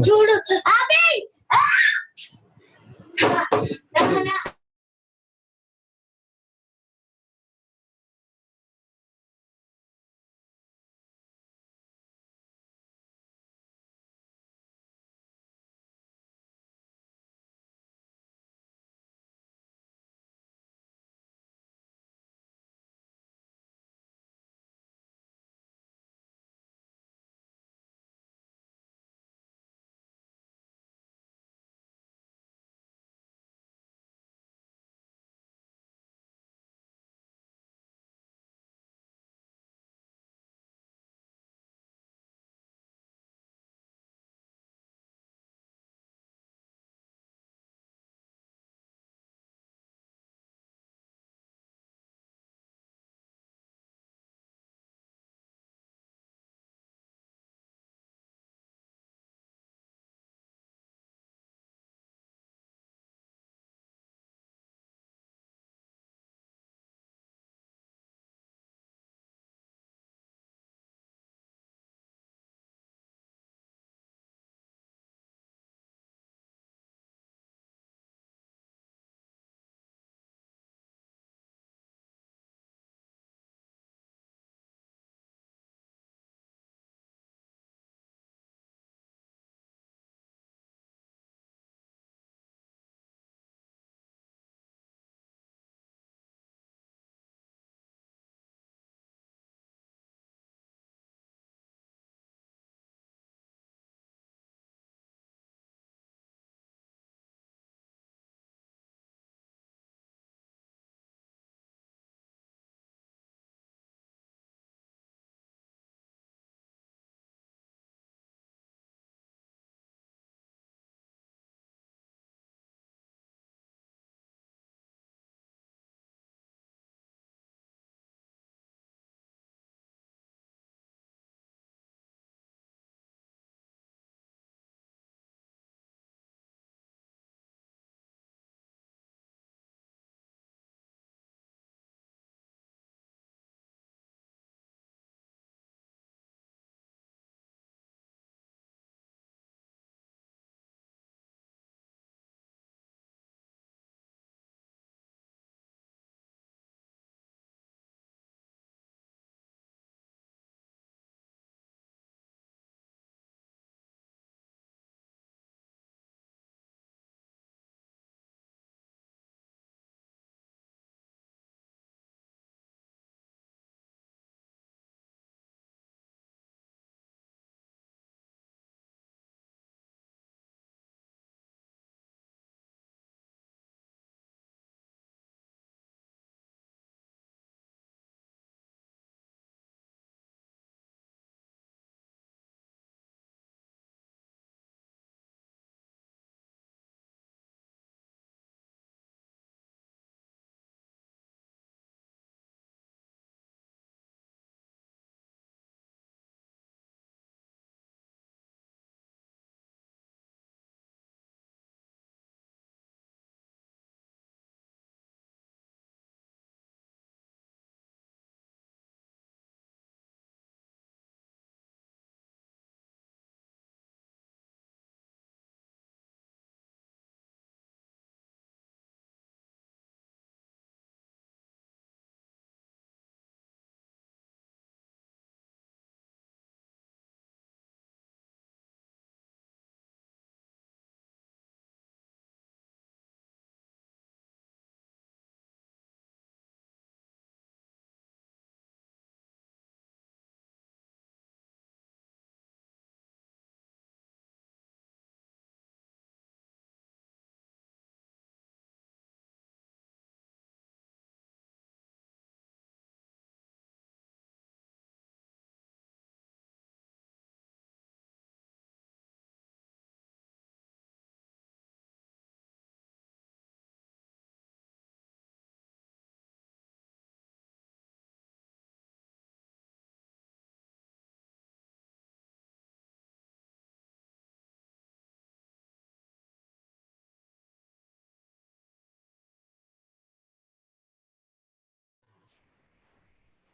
చూడు అబే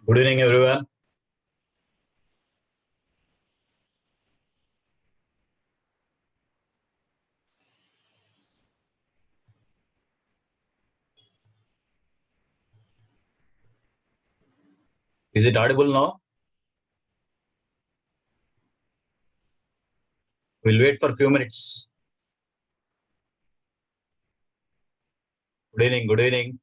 Good evening, everyone. Is it audible now? We'll wait for a few minutes. Good evening. Good evening.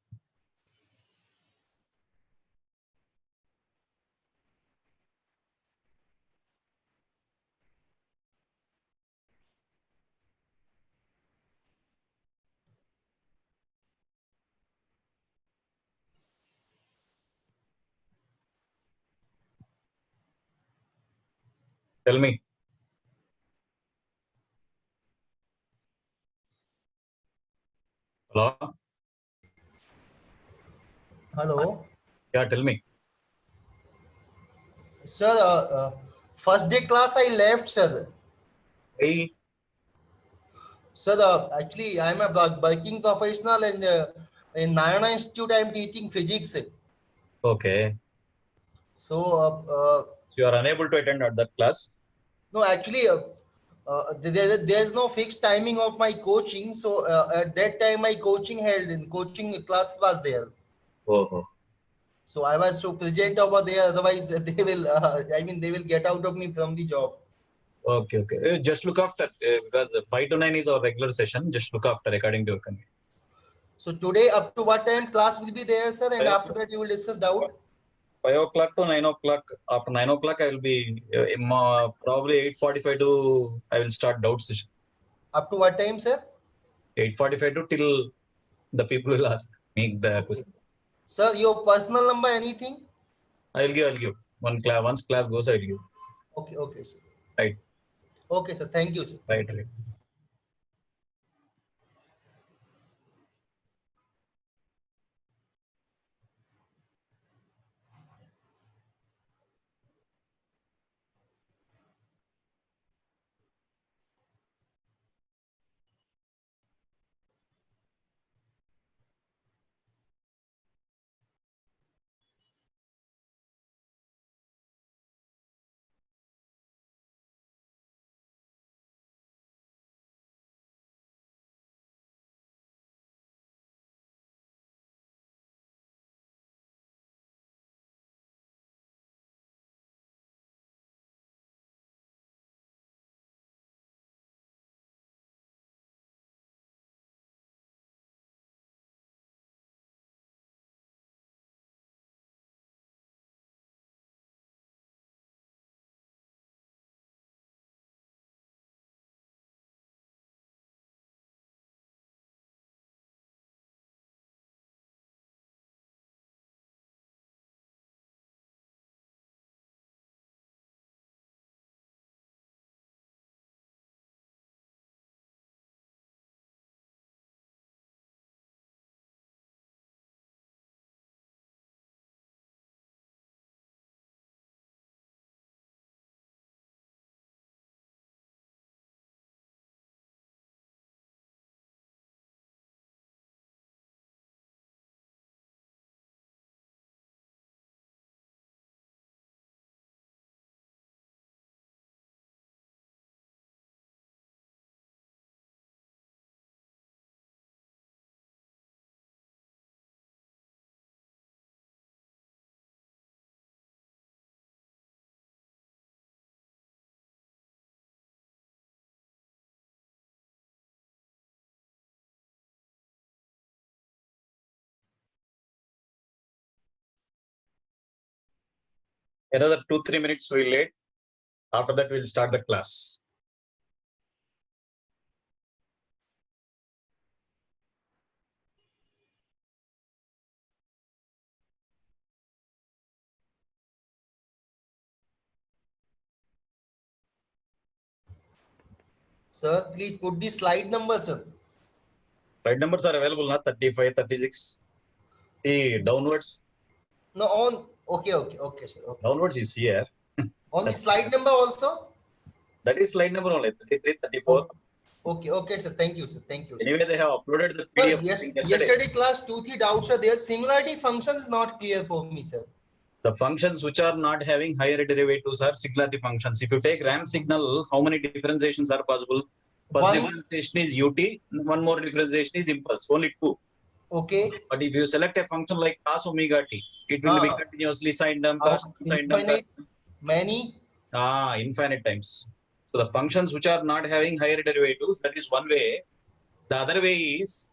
Tell me. Hello? Hello, Yeah, tell me. sir. First day class I left, sir. Hey, Sir, actually I'm a working professional, and in Nayana Institute I'm teaching physics. okay. So So you are unable to attend at that class? no, actually there's no fixed timing of my coaching. So at that time my coaching held in coaching class was there. Oh, So I was so present over there. Otherwise they will they will get out of me from the job. okay, okay. Just look after because 5 to 9 is our regular session. Just look after according to your convenience. So today up to what time class will be there, sir? And 5 after that you will discuss doubt. 5 o'clock to 9 o'clock. After 9 o'clock, I will be probably 8:45 to I will start doubt session. Up to what time, sir? 8:45 to till the people will ask me the questions. Sir, your personal number, anything? I'll give. Once class goes, I'll give. Okay, okay, sir. Right, Okay, sir. Thank you, sir. right, Thank you. right. Another 2-3 minutes we'll wait. After that, we'll start the class. Sir, please put the slide number, sir. Slide numbers are available now, 35, 36. See, downwards. No, on. Okay, okay, okay, sir. Okay. Downwards is here. On the slide number also? That is slide number only, 33, 34. Okay, okay, sir. Thank you, sir. Thank you, sir. Anyway, they have uploaded the Sir, PDF. yes, yesterday. yesterday class 2-3 doubts are there. Singularity function is not clear for me, sir. The functions which are not having higher derivatives are singularity functions. If you take ramp signal, how many differentiations are possible? First One. differentiation is ut, one more differentiation is impulse, only 2. Okay. But if you select a function like cos omega t, It will be Ah. continuously sin term cos sin term. Infinite, many. Infinite times. So the functions which are not having higher derivatives, that is one way. The other way is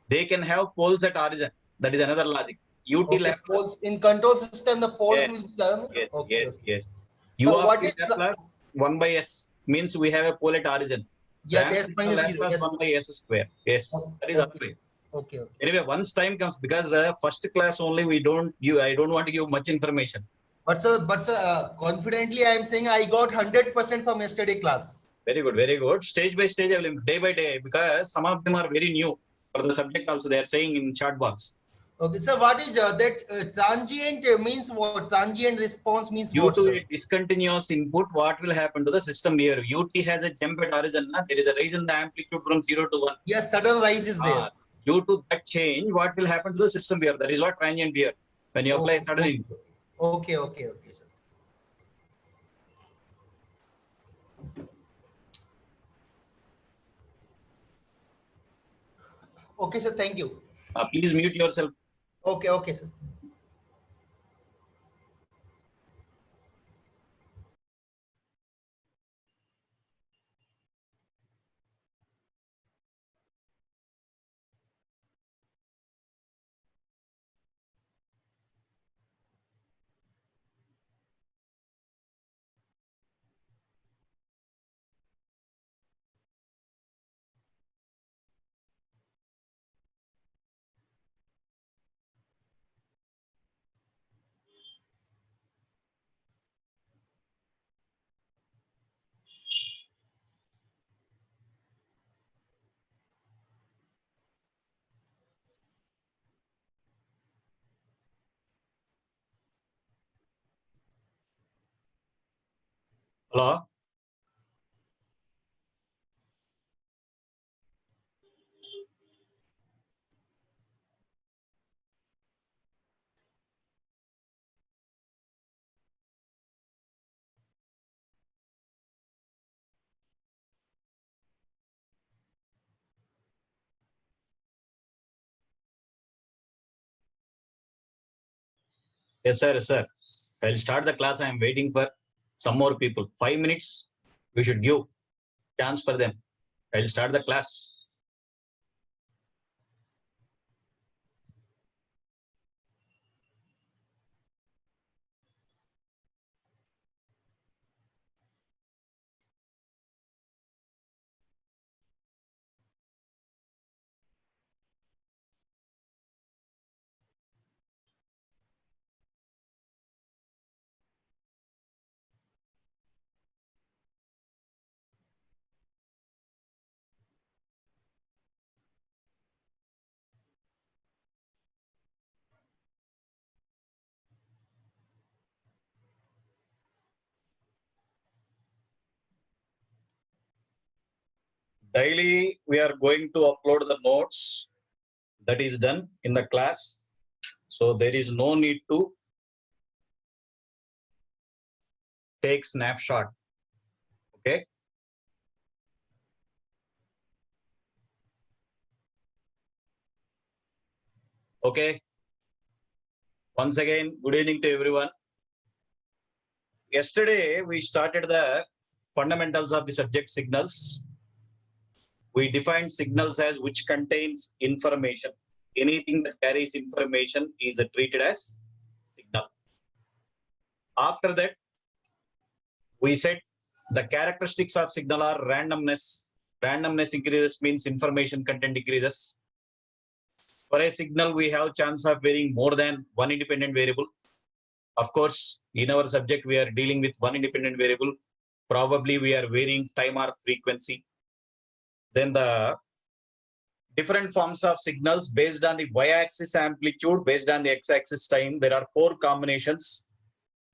they can have poles at origin. That is another logic. Ut Okay, Laplace. poles in control system, the poles Yes, will be done. Yes, Okay, yes, okay. yes. So U of what t is the, Laplace 1 by s means we have a pole at origin. yes, Ramp s signal minus 0, Laplace yes. 1 by s square. Yes, that is other Okay, way. okay, okay. Anyway, once time comes, because first class only we don't give, I don't want to give much information. But sir, confidently I am saying I got 100% from yesterday class. Very good, very good. Stage by stage, I will day by day, because some of them are very new for the subject also. They are saying in chat box. Okay, sir, what is that transient means what? Transient response means Due what, to sir? a discontinuous input, what will happen to the system here? Ut has a jump at origin. There is a rise in the amplitude from 0 to 1. Yes, sudden rise is there. Due to that change, what will happen to the system here? That is what transient here. When you apply sudden input. Okay, okay, okay, sir. Okay, sir, thank you. Please mute yourself. Okay, okay, sir. Hello? Yes, sir, sir. I'll start the class. I am waiting for some more people. 5 minutes, we should give chance for them. I'll start the class. Daily, we are going to upload the notes. That is done in the class. So there is no need to take snapshot. Okay. Okay. Once again, good evening to everyone. Yesterday, we started the fundamentals of the subject signals. We defined signals as which contains information. Anything that carries information is treated as signal. After that, we said the characteristics of signal are randomness. Randomness increases means information content decreases. For a signal, we have chance of varying more than one independent variable. Of course, in our subject, we are dealing with one independent variable. Probably we are varying time or frequency. Then the different forms of signals based on the y-axis amplitude, based on the x-axis time. There are 4 combinations.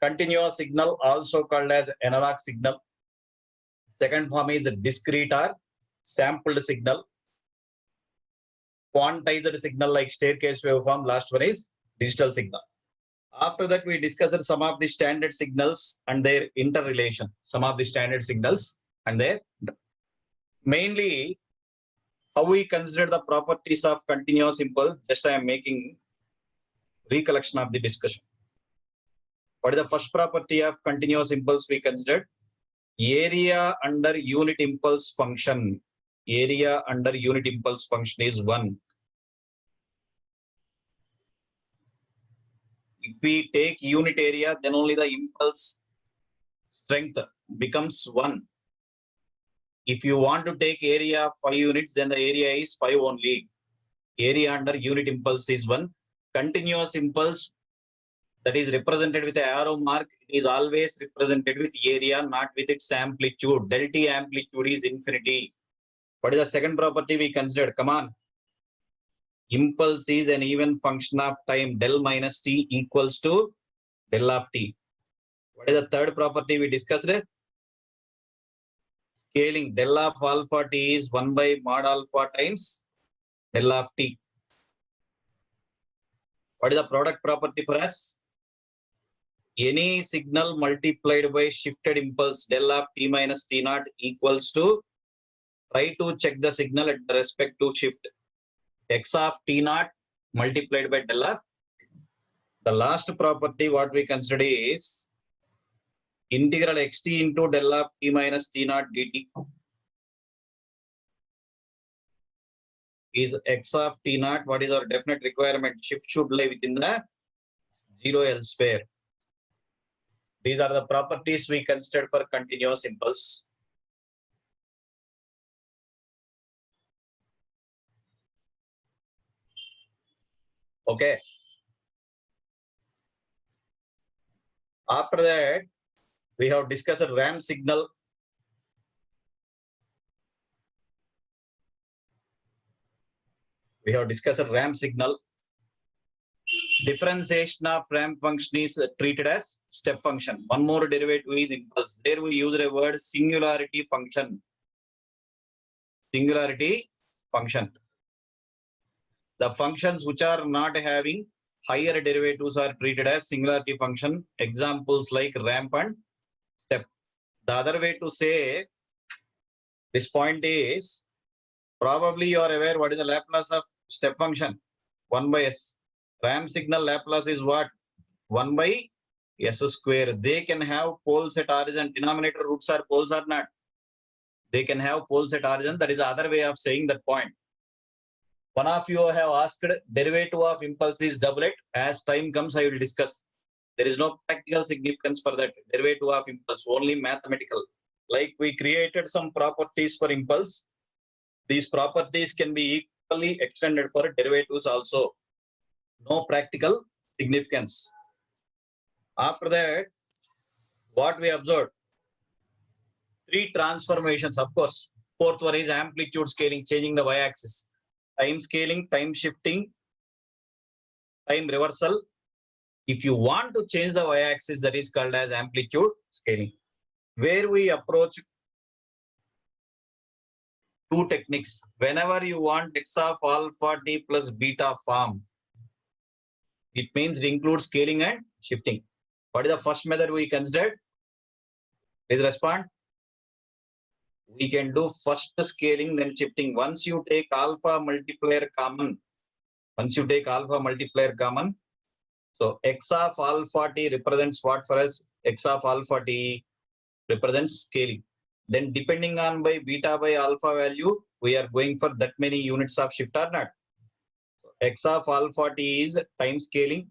Continuous signal, also called as analog signal. Second form is a discrete or sampled signal. Quantized signal like staircase waveform. Last one is digital signal. After that, we discussed some of the standard signals and their interrelation. Some of the standard signals and their mainly how we consider the properties of continuous impulse. Just I am making recollection of the discussion. What is the first property of continuous impulse we considered? Area under unit impulse function. Area under unit impulse function is 1. If we take unit area, then only the impulse strength becomes 1. If you want to take area 5 units, then the area is 5 only. Area under unit impulse is 1. Continuous impulse that is represented with an arrow mark is always represented with area, not with its amplitude. Del T amplitude is infinity. What is the second property we considered? Come on. Impulse is an even function of time. Del minus T equals to del of T. What is the third property we discussed? Scaling. Del of alpha T is 1 by mod alpha times del of T. What is the product property for us? Any signal multiplied by shifted impulse del of T minus T naught equals to, try to check the signal at the respect to shift, x of T naught multiplied by del of. The last property what we consider is integral xt into del of T minus T naught dt is x of T naught. What is our definite requirement? Shift should lie within the 0 elsewhere. These are the properties we considered for continuous impulse. Okay. After that, we have discussed a ramp signal. Differentiation of ramp function is treated as step function. One more derivative is impulse. There we use the word singularity function. Singularity function. The functions which are not having higher derivatives are treated as singularity function. Examples like ramp and step. The other way to say this point is, probably you are aware what is the Laplace of step function? 1 by s. Ramp signal Laplace is what? 1 by s square. They can have poles at origin. Denominator roots are poles or not? They can have poles at origin. That is the other way of saying that point. One of you have asked derivative of impulse is doublet. As time comes, I will discuss. There is no practical significance for that derivative of impulse, only mathematical. Like we created some properties for impulse. These properties can be equally extended for derivatives also. No practical significance. After that, what we observed? 3 transformations, of course. Fourth one is amplitude scaling, changing the y-axis. Time scaling, time shifting, time reversal. If you want to change the y-axis, that is called as amplitude scaling. Where we approach 2 techniques. Whenever you want x of alpha t plus beta form, it means it includes scaling and shifting. What is the first method we considered? Please respond. We can do first scaling, then shifting. Once you take alpha multiplier common, so x of alpha t represents what for us? X of alpha t represents scaling. Then depending on by beta by alpha value, we are going for that many units of shift or not. So x of alpha t is time scaling.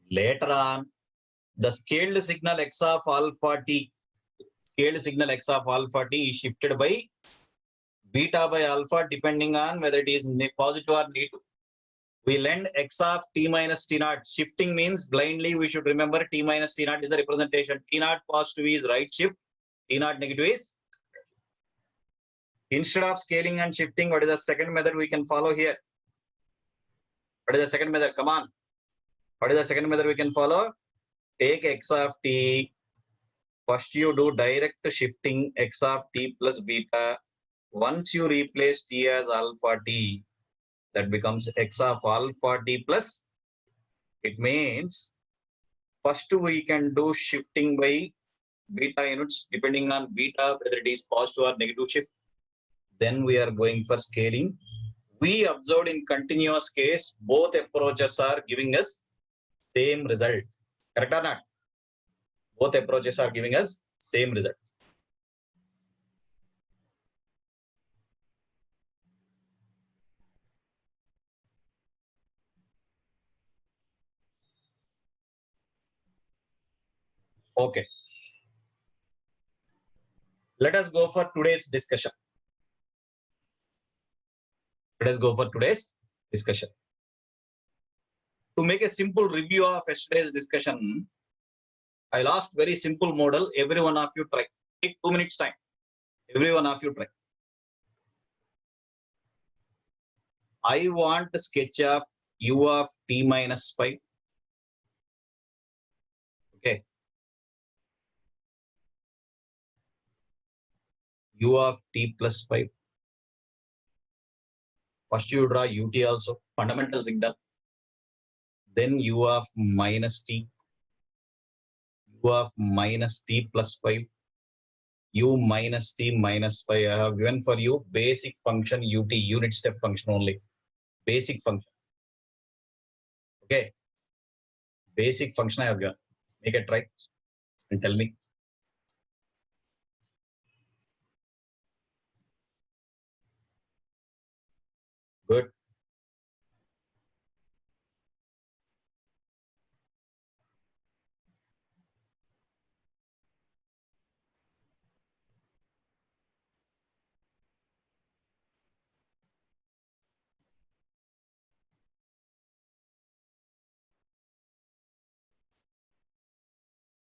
Later on, the scaled signal x of alpha t is shifted by beta by alpha depending on whether it is positive or negative. We lend x of t minus t naught. Shifting means blindly we should remember t minus t naught is the representation. T naught positive is right shift, t naught negative is. Instead of scaling and shifting, what is the second method we can follow here? What is the second method? Come on. What is the second method we can follow? Take x of t. First you do direct shifting x of t plus beta. Once you replace t as alpha t, that becomes x of alpha t plus. It means first we can do shifting by beta units depending on beta, whether it is positive or negative shift. Then we are going for scaling. we observed in continuous case, both approaches are giving us same result. Correct or not? Both approaches are giving us same result. Okay. Let us go for today's discussion. Let us go for today's discussion. To make a simple review of yesterday's discussion, I'll ask very simple model. Every one of you try. Take 2 minutes time. Every one of you try. I want a sketch of u of t minus 5. Okay. U of t plus 5. First you draw ut also, fundamental signal. Then u of minus t. U of minus t plus 5. U minus t minus 5. I have given for you basic function ut, unit step function only. Basic function. Okay. Basic function I have given. Make a try and tell me. Good.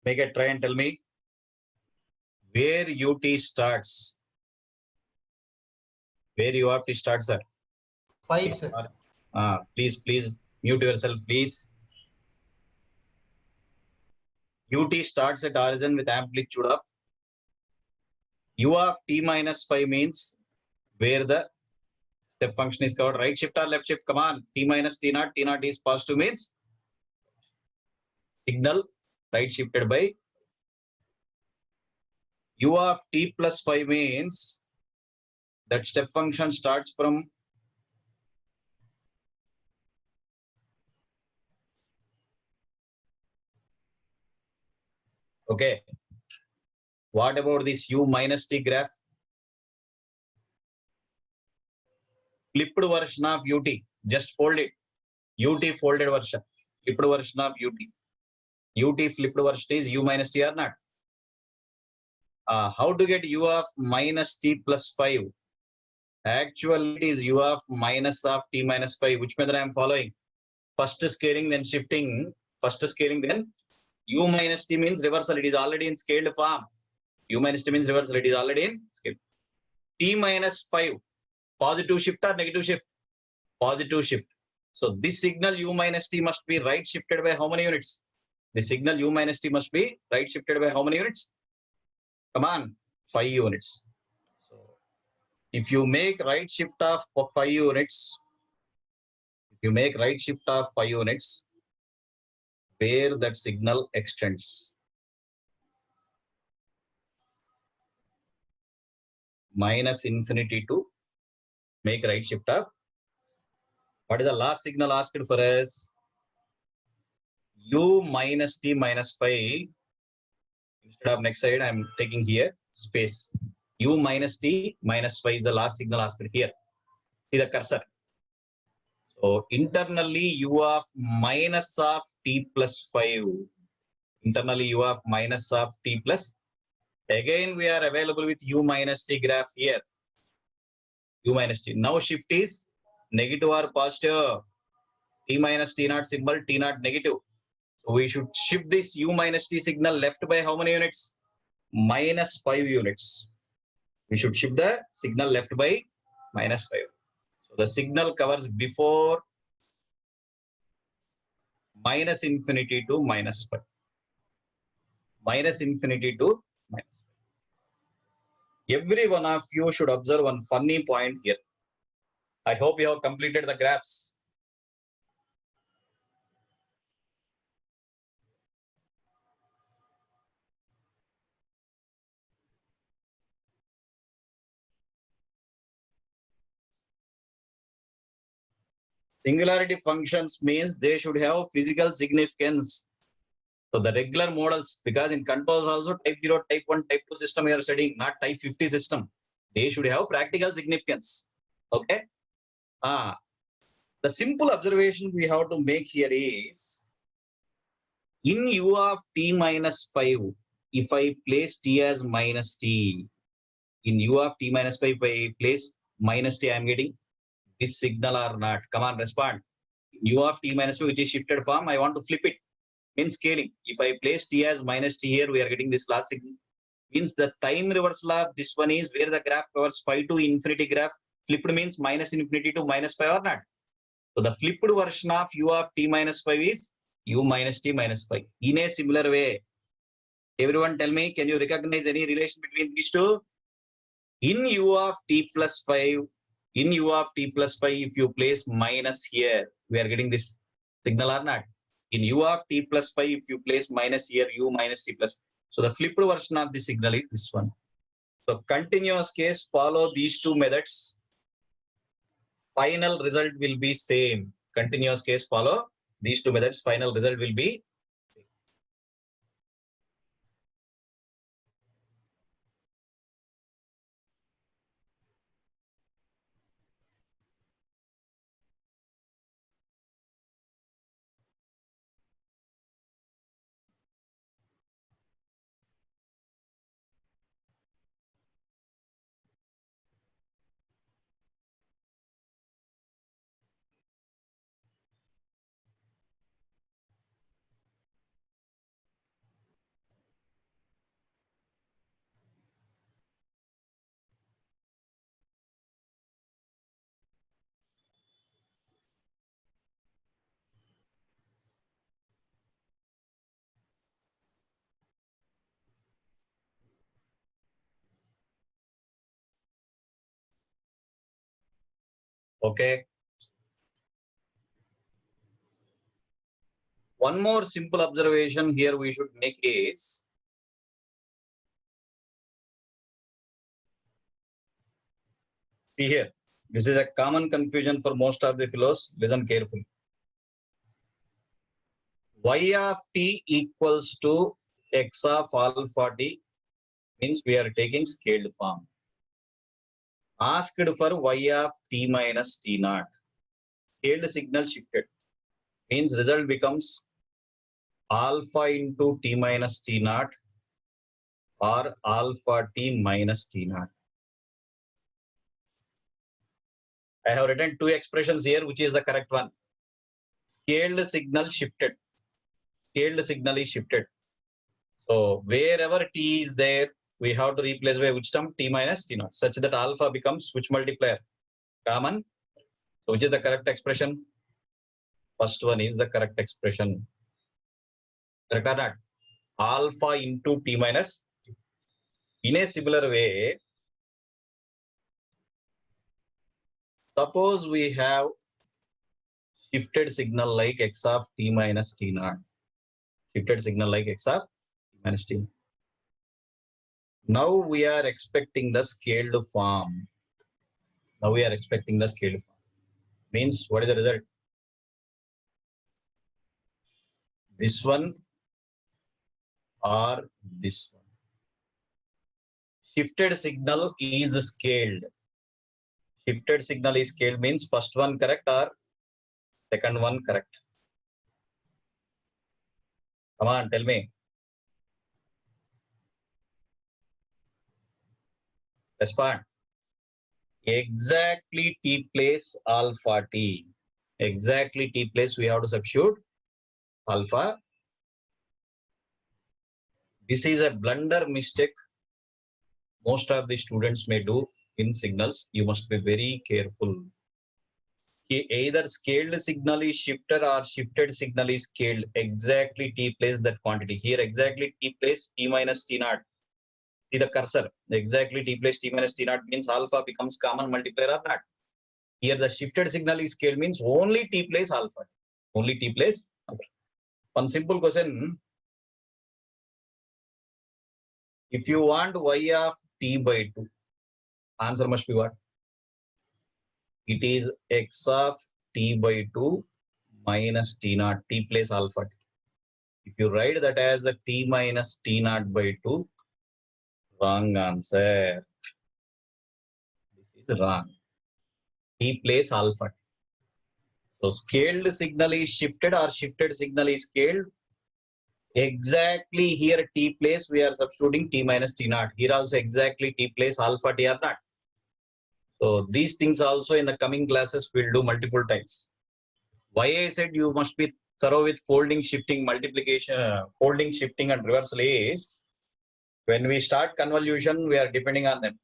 Make a try and tell me where ut starts. Where ut starts, sir? 5, sir. Please mute yourself, please. Ut starts at origin with amplitude of u of t minus 5 means where the step function is covered. Right shift or left shift? Come on. T minus t naught. T naught is positive means signal right shifted by u of t plus 5 means that step function starts from okay. What about this u minus t graph? Flipped version of ut. Just fold it. Ut folded version. Flipped version of ut. Ut flipped version is u minus t or not? How to get u of minus t plus 5? Actually, it is u of minus of t minus 5. Which method I am following? First scaling, then shifting. First scaling, then u minus t means reversal. It is already in scaled form. U minus t means reversal. It is already in scale. T minus 5. Positive shift or negative shift? Positive shift. So this signal u minus t must be right shifted by how many units? The signal u minus t must be right shifted by how many units? Come on, 5 units. So if you make right shift of 5 units, where that signal extends. Minus infinity to make right shift of. What is the last signal asked for us? U minus t minus 5. Instead of next side, I am taking here space. U minus t minus 5 is the last signal asked here. See the cursor. So internally u of minus of t plus 5. Internally u of minus of t plus. Again we are available with u minus t graph here. U minus t. Now shift is negative or positive. T minus t naught symbol, t naught negative. So we should shift this u minus t signal left by how many units? Minus 5 units. We should shift the signal left by minus 5. So the signal covers before minus infinity to minus 5. Minus infinity to minus 5. Every one of you should observe one funny point here. I hope you have completed the graphs. Singularity functions means they should have physical significance. So the regular models, because in controls also type 0, type 1, type 2 system you are studying, not type 50 system. They should have practical significance. Okay. The simple observation we have to make here is, in u of t minus 5, if I place t as minus t, in u of t minus 5, if I place minus t, I am getting this signal or not? Come on, respond. U of t minus 2, which is shifted form, I want to flip it. Means scaling. If I place t as minus t here, we are getting this last signal. Means the time reversal of this one is where the graph covers 5 to infinity graph. Flipped means minus infinity to minus 5 or not. So the flipped version of u of t minus 5 is u minus t minus 5. In a similar way, everyone tell me, can you recognize any relation between these two? In u of t plus 5, in u of t plus 5, if you place minus here, we are getting this signal or not? In u of t plus 5, if you place minus here, u minus t plus. So the flipped version of the signal is this one. So continuous case, follow these two methods. Final result will be same. Continuous case, follow these two methods. Final result will be same. Okay. One more simple observation here we should make is, see here, this is a common confusion for most of the fellows. Listen carefully. Y of t equals to x of alpha t means we are taking scaled form. Asked for y of t minus t naught. Scaled signal shifted means result becomes alpha into t minus t naught or alpha t minus t naught. I have written two expressions here, which is the correct one. Scaled signal shifted. Scaled signal is shifted. So wherever t is there, we have to replace by which term? T minus t naught, such that alpha becomes which multiplier? Common. So which is the correct expression? First one is the correct expression. Correct or not? Alpha into t minus. In a similar way, suppose we have shifted signal like x of t minus t naught. Shifted signal like x of t minus t. Now we are expecting the scaled form. Now we are expecting the scaled form. Means what is the result? This one or this one. Shifted signal is scaled. Shifted signal is scaled means first one correct or second one correct? Come on, tell me. Respond. Exactly t place alpha t. Exactly t place we have to substitute alpha. This is a blunder mistake most of the students may do in signals. You must be very careful. Either scaled signal is shifted or shifted signal is scaled. Exactly t place that quantity. Here exactly t place t minus t naught. See the cursor. Exactly t place t minus t naught means alpha becomes common multiplier or not. Here the shifted signal is scaled means only t place alpha. Only t place alpha. One simple question. If you want y of t by 2, answer must be what? It is x of t by 2 minus t naught, t place alpha t. If you write that as the t minus t naught by 2, wrong answer. This is wrong. T place alpha t. So scaled signal is shifted or shifted signal is scaled. Exactly here t place we are substituting t minus t naught. Here also exactly t place alpha t or not. So these things also in the coming classes we'll do multiple times. Why I said you must be thorough with folding, shifting, multiplication, folding, shifting and reversal is when we start convolution we are depending on them.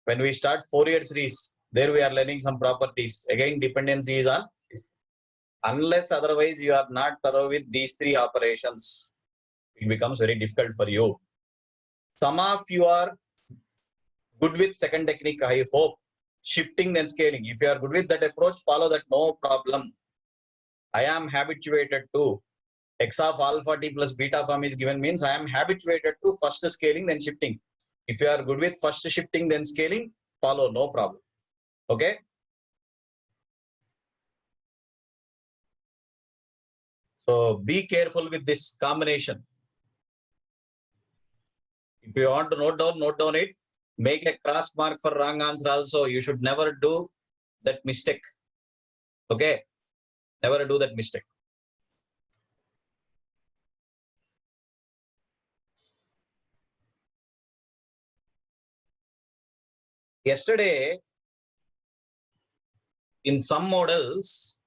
When we start Fourier series, there we are learning some properties. Again dependency is on this. Unless otherwise you are not thorough with these three operations, it becomes very difficult for you. Some of you are good with second technique, I hope. Shifting then scaling. If you are good with that approach, follow that, no problem. I am habituated to x of alpha t plus beta form is given means I am habituated to first scaling then shifting. If you are good with first shifting then scaling, follow, no problem. Okay. So be careful with this combination. If you want to note down it. Make a cross mark for wrong answer also. You should never do that mistake. Okay. Never do that mistake. Yesterday, in some models,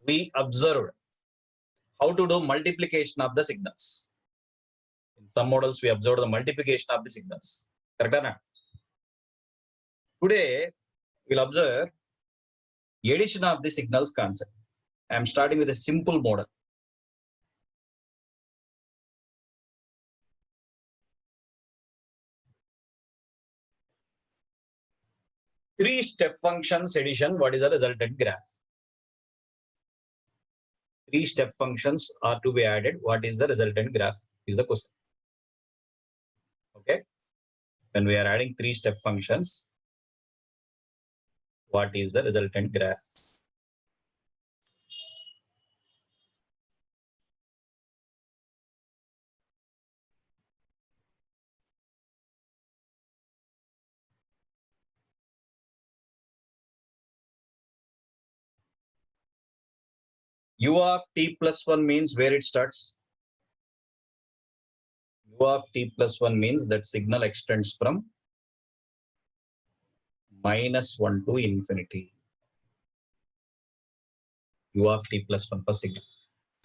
we observed how to do multiplication of the signals. In some models, we observed the multiplication of the signals. Correct or not? Today, we'll observe addition of the signals concept. I am starting with a simple model. Three step functions addition, what is the resultant graph? Three step functions are to be added. What is the resultant graph is the question. Okay. When we are adding three step functions, what is the resultant graph? U of t plus 1 means where it starts. U of t plus 1 means that signal extends from -1 to infinity. U of t plus 1 first signal.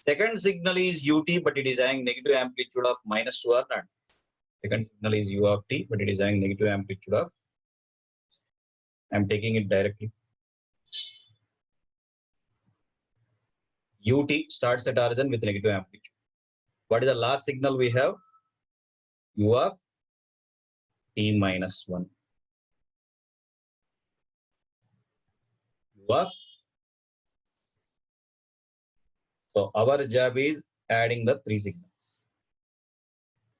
Second signal is ut, but it is having negative amplitude of -2 or not. Second signal is u of t, but it is having negative amplitude of. I am taking it directly. Ut starts at origin with negative amplitude. What is the last signal we have? U of t minus 1. U of. So our job is adding the three signals.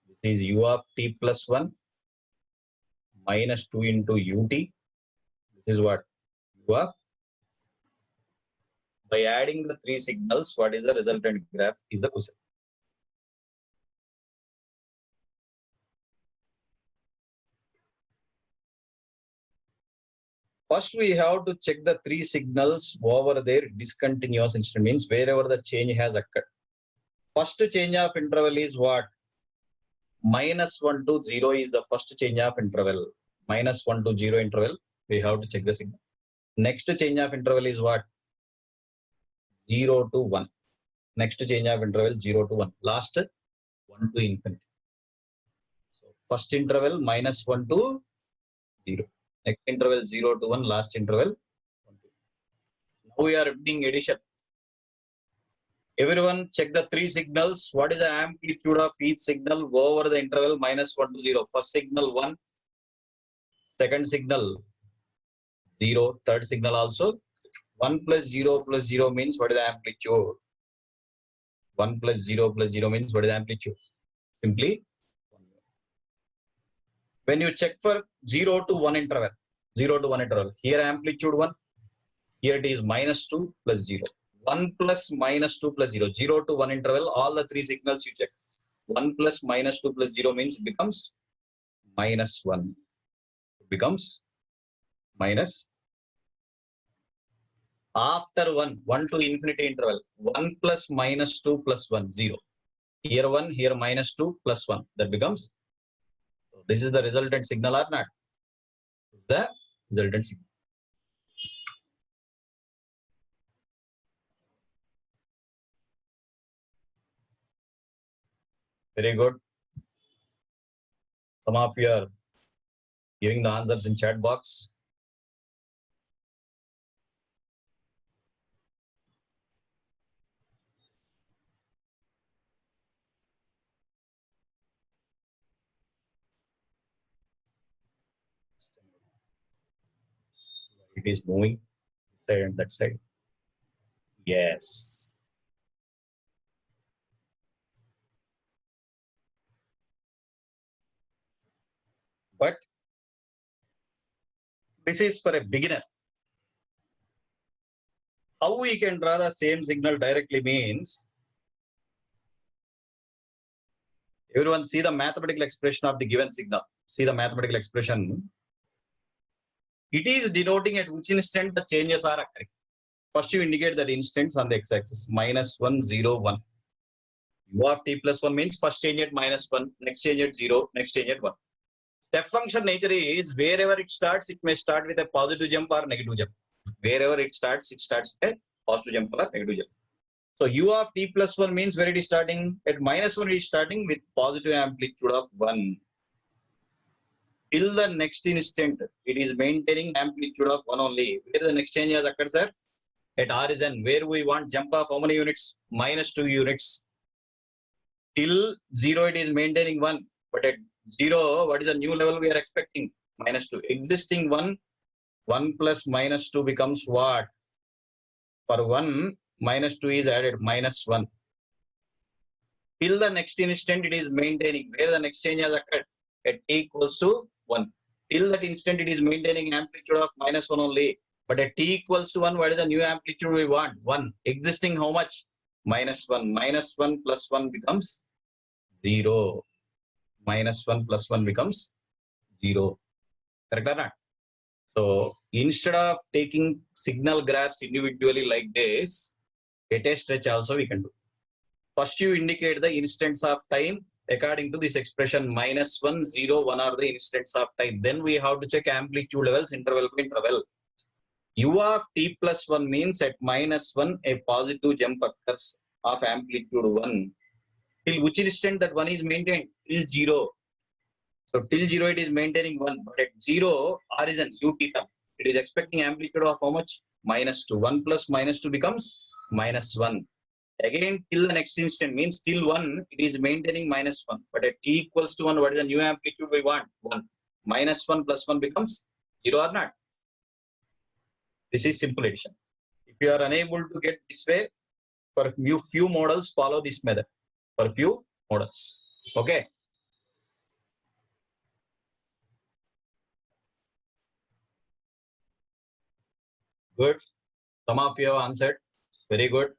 This is u of t plus 1 minus 2 into ut. This is what? U of. By adding the three signals, what is the resultant graph is the question. First, we have to check the three signals over their discontinuous instant, means wherever the change has occurred. First change of interval is what? -1 to 0 is the first change of interval. -1 to 0 interval, we have to check the signal. Next change of interval is what? 0 to 1. Next change of interval 0 to 1. Last 1 to infinity. So first interval -1 to 0. Next interval 0 to 1. Last interval 1 to 1. Now we are doing addition. Everyone check the three signals. What is the amplitude of each signal over the interval -1 to 0? First signal 1. Second signal 0. Third signal also 1 plus 0 plus 0 means what is the amplitude? 1 plus 0 plus 0 means what is the amplitude? Simply 1. When you check for 0 to 1 interval, 0 to 1 interval, here amplitude 1, Here it is minus 2 plus 0. 1 plus minus 2 plus 0. 0 to 1 interval, all the three signals you check. 1 plus minus 2 plus 0 means it becomes minus 1. It becomes minus. After 1 to infinity interval, 1 plus minus 2 plus 1, 0. Here 1, here minus 2 plus 1. That becomes, this is the resultant signal or not? The resultant signal. Very good. Some of you are giving the answers in chat box. It is moving this side and that side. Yes. But this is for a beginner. How we can draw the same signal directly means, everyone see the mathematical expression of the given signal. See the mathematical expression. It is denoting at which instant the changes are occurring. First you indicate that instants on the x-axis, minus 1, 0, 1. U of t plus 1 means first change at minus 1, next change at 0, next change at 1. Step function nature is wherever it starts, it may start with a positive jump or negative jump. Wherever it starts with a positive jump or negative jump. So u of t plus 1 means where it is starting? At minus 1 it is starting with positive amplitude of 1. Till the next instant, it is maintaining amplitude of 1 only. Where the next change has occurred, sir? At origin, where we want jump of how many units? Minus 2 units. Till 0, it is maintaining 1. But at 0, what is the new level we are expecting? Minus 2. Existing 1, 1 plus minus 2 becomes what? For 1, minus 2 is added, minus 1. Till the next instant, it is maintaining. Where the next change has occurred? At t equals to 1. Till that instant, it is maintaining amplitude of minus 1 only. But at t equals to 1, what is the new amplitude we want? 1. Existing how much? Minus 1. Minus 1 plus 1 becomes 0. Minus 1 plus 1 becomes 0. Correct or not? So instead of taking signal graphs individually like this, at a stretch also we can do. First you indicate the instants of time according to this expression minus 1, 0, 1 are the instants of time. Then we have to check amplitude levels interval by interval. U of t plus 1 means at minus 1 a positive jump occurs of amplitude 1. Till which instant that 1 is maintained? Till 0. So till 0 it is maintaining 1. But at 0 origin u theta, it is expecting amplitude of how much? Minus 2. 1 plus minus 2 becomes minus 1. Again till the next instant means till 1 it is maintaining minus 1. But at t equals to 1, what is the new amplitude we want? 1. Minus 1 plus 1 becomes 0 or not? This is simple addition. If you are unable to get this way, for few models, follow this method. For few models. Okay. Good. Some of you have answered. Very good.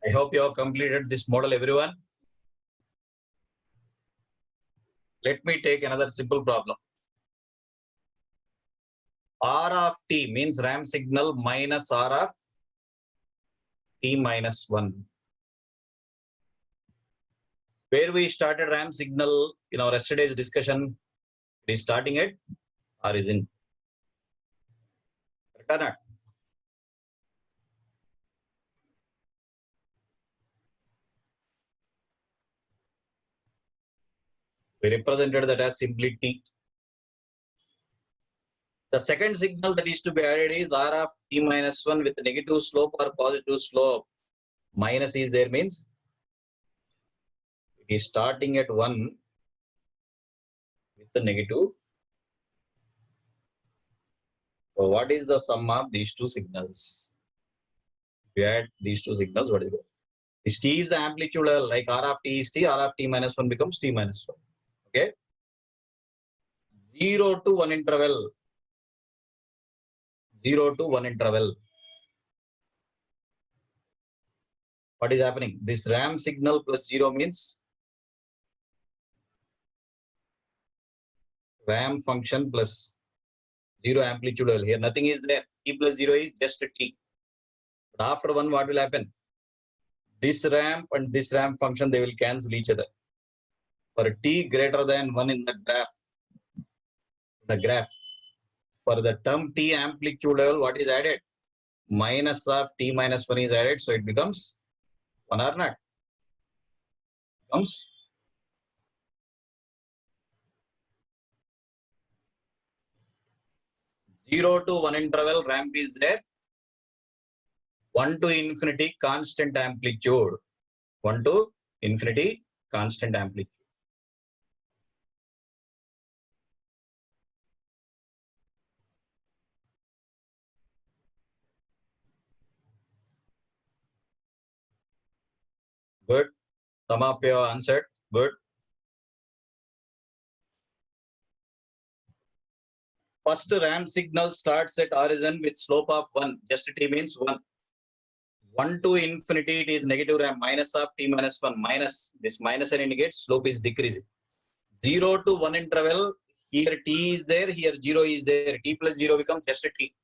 I hope you have completed this model, everyone. Let me take another simple problem. R of t means ramp signal minus R of t minus 1. Where we started ramp signal in our yesterday's discussion, it is starting at origin. Correct or not? We represented that as simply t. The second signal that is to be added is R of t minus 1 with negative slope or positive slope. Minus is there means it is starting at 1 with the negative. So what is the sum of these two signals? If you add these two signals, what is it? This t is the amplitude, like R of t is t, R of t minus 1 becomes t minus 1. Okay? 0 to 1 interval. 0 to 1 interval. What is happening? This ramp signal plus 0 means ramp function plus 0 amplitude. Here nothing is there. T plus 0 is just a t. But after 1, what will happen? This ramp and this ramp function, they will cancel each other. For t greater than 1 in the graph, for the term t amplitude level, what is added? Minus of t minus 1 is added, so it becomes 1 or not? Becomes 0 to 1 interval ramp is there. 1 to infinity constant amplitude. 1 to infinity constant amplitude. Good. Some of you have answered. Good. First ramp signal starts at origin with slope of 1. Just t means 1. 1 to infinity, it is negative ramp, minus of t minus 1. Minus, this minus and indicates slope is decreasing. 0 to 1 interval, here t is there, here 0 is there. T plus 0 becomes just a t.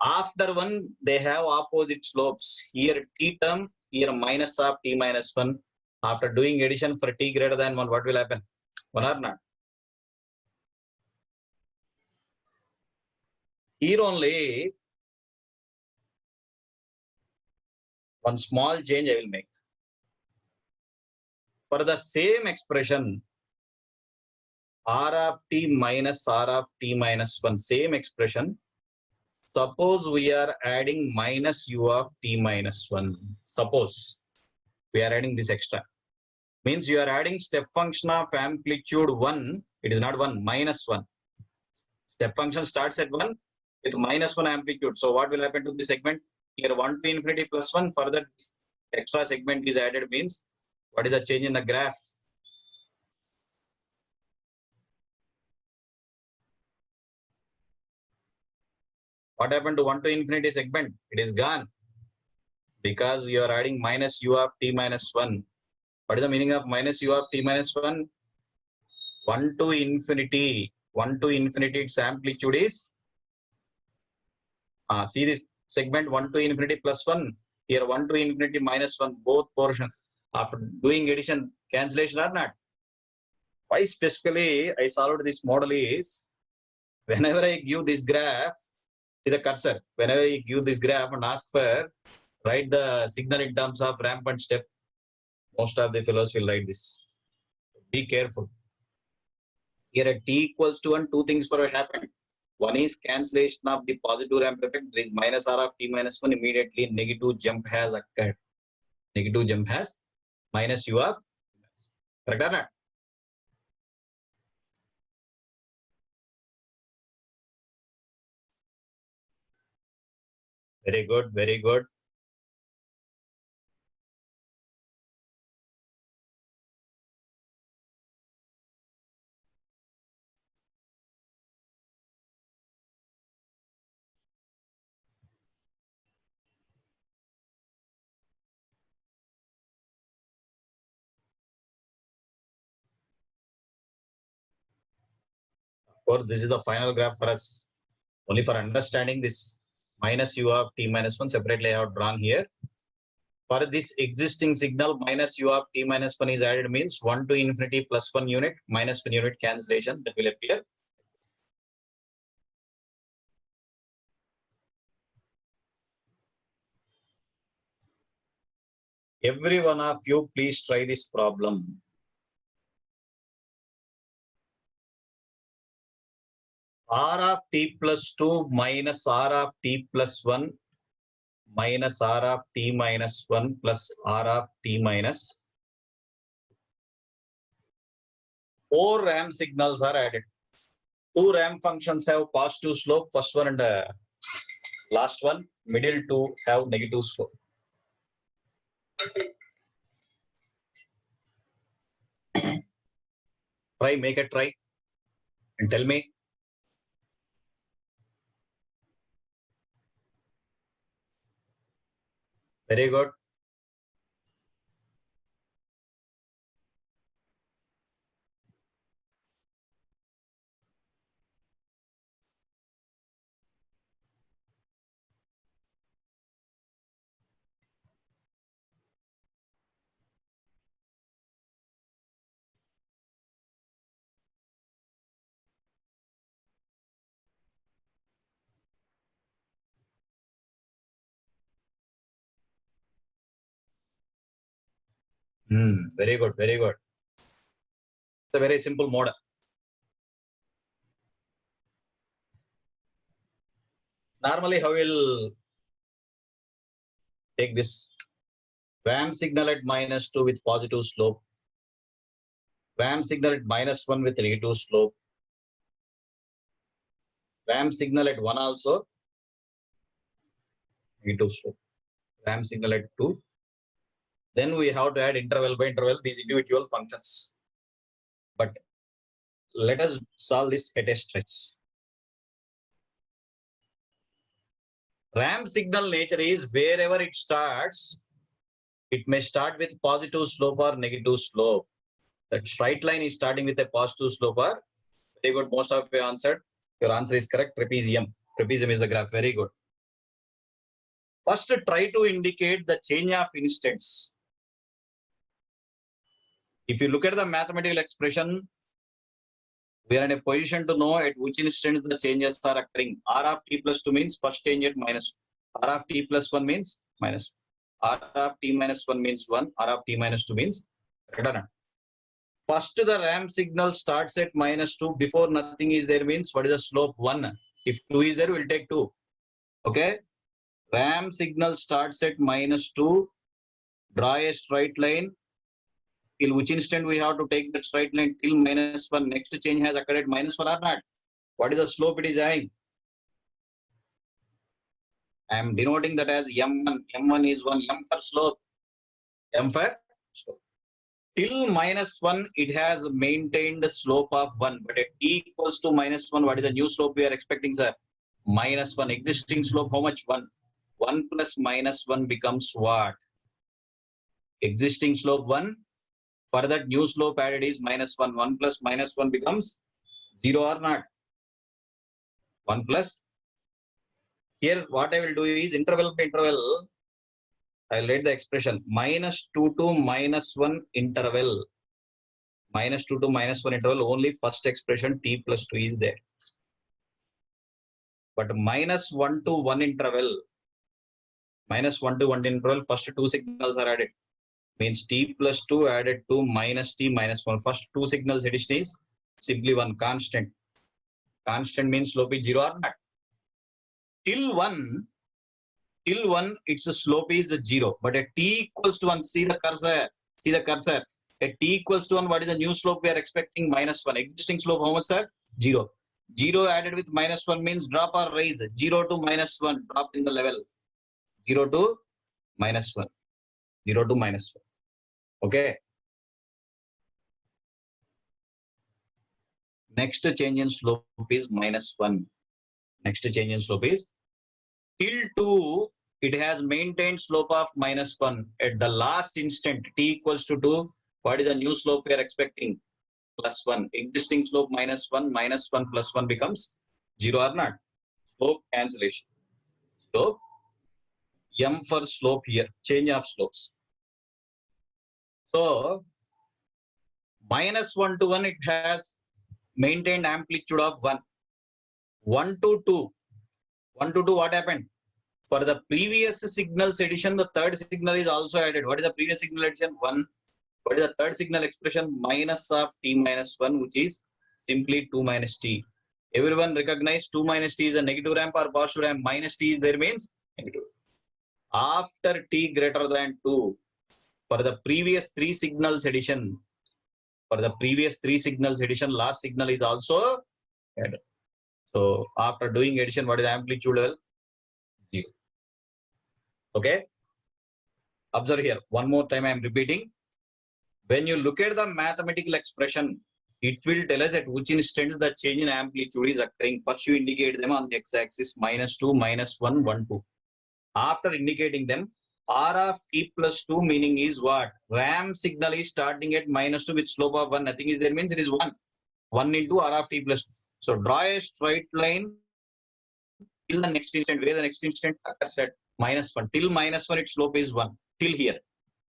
After 1, they have opposite slopes. Here t term, here minus of t minus 1. After doing addition for t greater than 1, what will happen? 1 or not? Here only one small change I will make. For the same expression, R of t minus R of t minus 1, same expression. Suppose we are adding minus u of t minus 1. Suppose we are adding this extra. Means you are adding step function of amplitude 1. It is not 1, minus 1. Step function starts at 1 with minus 1 amplitude. So what will happen to this segment? Here 1 to infinity plus 1. Further extra segment is added means what is the change in the graph? What happened to 1 to infinity segment? It is gone because you are adding minus u of t minus 1. What is the meaning of minus u of t minus 1? 1 to infinity. 1 to infinity, its amplitude is, see this segment 1 to infinity plus 1. Here 1 to infinity minus 1, both portions. After doing addition, cancellation or not? Why specifically I solved this model is, whenever I give this graph, see the cursor, whenever I give this graph and ask for, write the signal in terms of ramp and step, most of the fellows will write this. Be careful. Here at t equals to 1, two things will happen. One is cancellation of the positive ramp effect. There is minus r of t minus 1. Immediately negative jump has occurred. Negative jump has minus u of, correct or not? Very good, very good. Of course, this is the final graph for us. Only for understanding this minus u of t minus 1 separately I have drawn here. For this existing signal, minus u of t minus 1 is added means 1 to infinity plus 1 unit minus 1 unit cancellation that will appear. Every one of you, please try this problem. R of t plus 2 minus R of t plus 1 minus R of t minus 1 plus R of t minus 4 ramp signals are added. 2 ramp functions have positive slope, first one and last one, middle two have negative slope. Try, make a try and tell me. Very good. Very good, very good. It's a very simple model. Normally, how will take this RAM signal at -2 with positive slope, RAM signal at -1 with negative slope, RAM signal at 1 also negative slope, RAM signal at 2. Then we have to add interval by interval these individual functions. But let us solve this at a stretch. RAM signal nature is wherever it starts, it may start with positive slope or negative slope. That straight line is starting with a positive slope or very good. Most of you answered. Your answer is correct. Trapezium. Trapezium is the graph. Very good. First, try to indicate the change of instants. If you look at the mathematical expression, we are in a position to know at which instance the changes are occurring. R of t plus 2 means first change at -2. R of t plus 1 means -2. R of t minus 1 means 1. R of t minus 2 means redundant. First, the RAM signal starts at -2. Before nothing is there means what is the slope? 1. If 2 is there, we'll take 2. Okay. RAM signal starts at -2. Draw a straight line. Till which instant we have to take that straight line? Till -1. Next change has occurred at -1 or not? What is the slope it is having? I am denoting that as M1. M1 is 1. M for slope. M for slope. Till -1, it has maintained the slope of 1. But at t equals to -1, what is the new slope we are expecting, sir? -1. Existing slope, how much? 1. 1 plus -1 becomes what? Existing slope 1. For that new slope added is -1. 1 plus -1 becomes 0 or not? 1 plus. Here what I will do is interval by interval. I will write the expression -2 to -1 interval. -2 to -1 interval, only first expression t plus 2 is there. But -1 to 1 interval, -1 to 1 interval, first two signals are added. Means t plus 2 added to minus t minus 1. First two signals addition is simply one constant. Constant means slope is 0 or not. Till 1, its slope is 0. But at t equals to 1, see the cursor. See the cursor. At t equals to 1, what is the new slope we are expecting? -1. Existing slope, how much, sir? 0. 0 added with -1 means drop or raise. 0 to -1, drop in the level. 0 to -1. 0 to -1. Okay. Next change in slope is -1. Next change in slope is till 2, it has maintained slope of -1. At the last instant, t equals to 2, what is the new slope we are expecting? +1. Existing slope -1, -1 plus 1 becomes 0 or not? Slope cancellation. Slope, M for slope here, change of slopes. So, -1 to 1, it has maintained amplitude of 1. 1 to 2. 1 to 2, what happened? For the previous signals addition, the third signal is also added. What is the previous signal addition? 1. What is the third signal expression? Minus of t minus 1, which is simply 2 minus t. Everyone recognize 2 minus t is a negative ramp or positive ramp. Minus t is there means negative. After t greater than 2, for the previous 3 signals addition, last signal is also added. So after doing addition, what is the amplitude level? 0. Okay. Observe here. One more time I am repeating. When you look at the mathematical expression, it will tell us at which instance the change in amplitude is occurring. First you indicate them on the x-axis, -2, -1, 1, 2. After indicating them, R of t plus 2 meaning is what? Ramp signal is starting at -2 with slope of 1. Nothing is there means it is 1. 1 into R of t plus 2. So draw a straight line till the next instant. Where the next instant occurs at -1. Till -1 its slope is 1. Till here.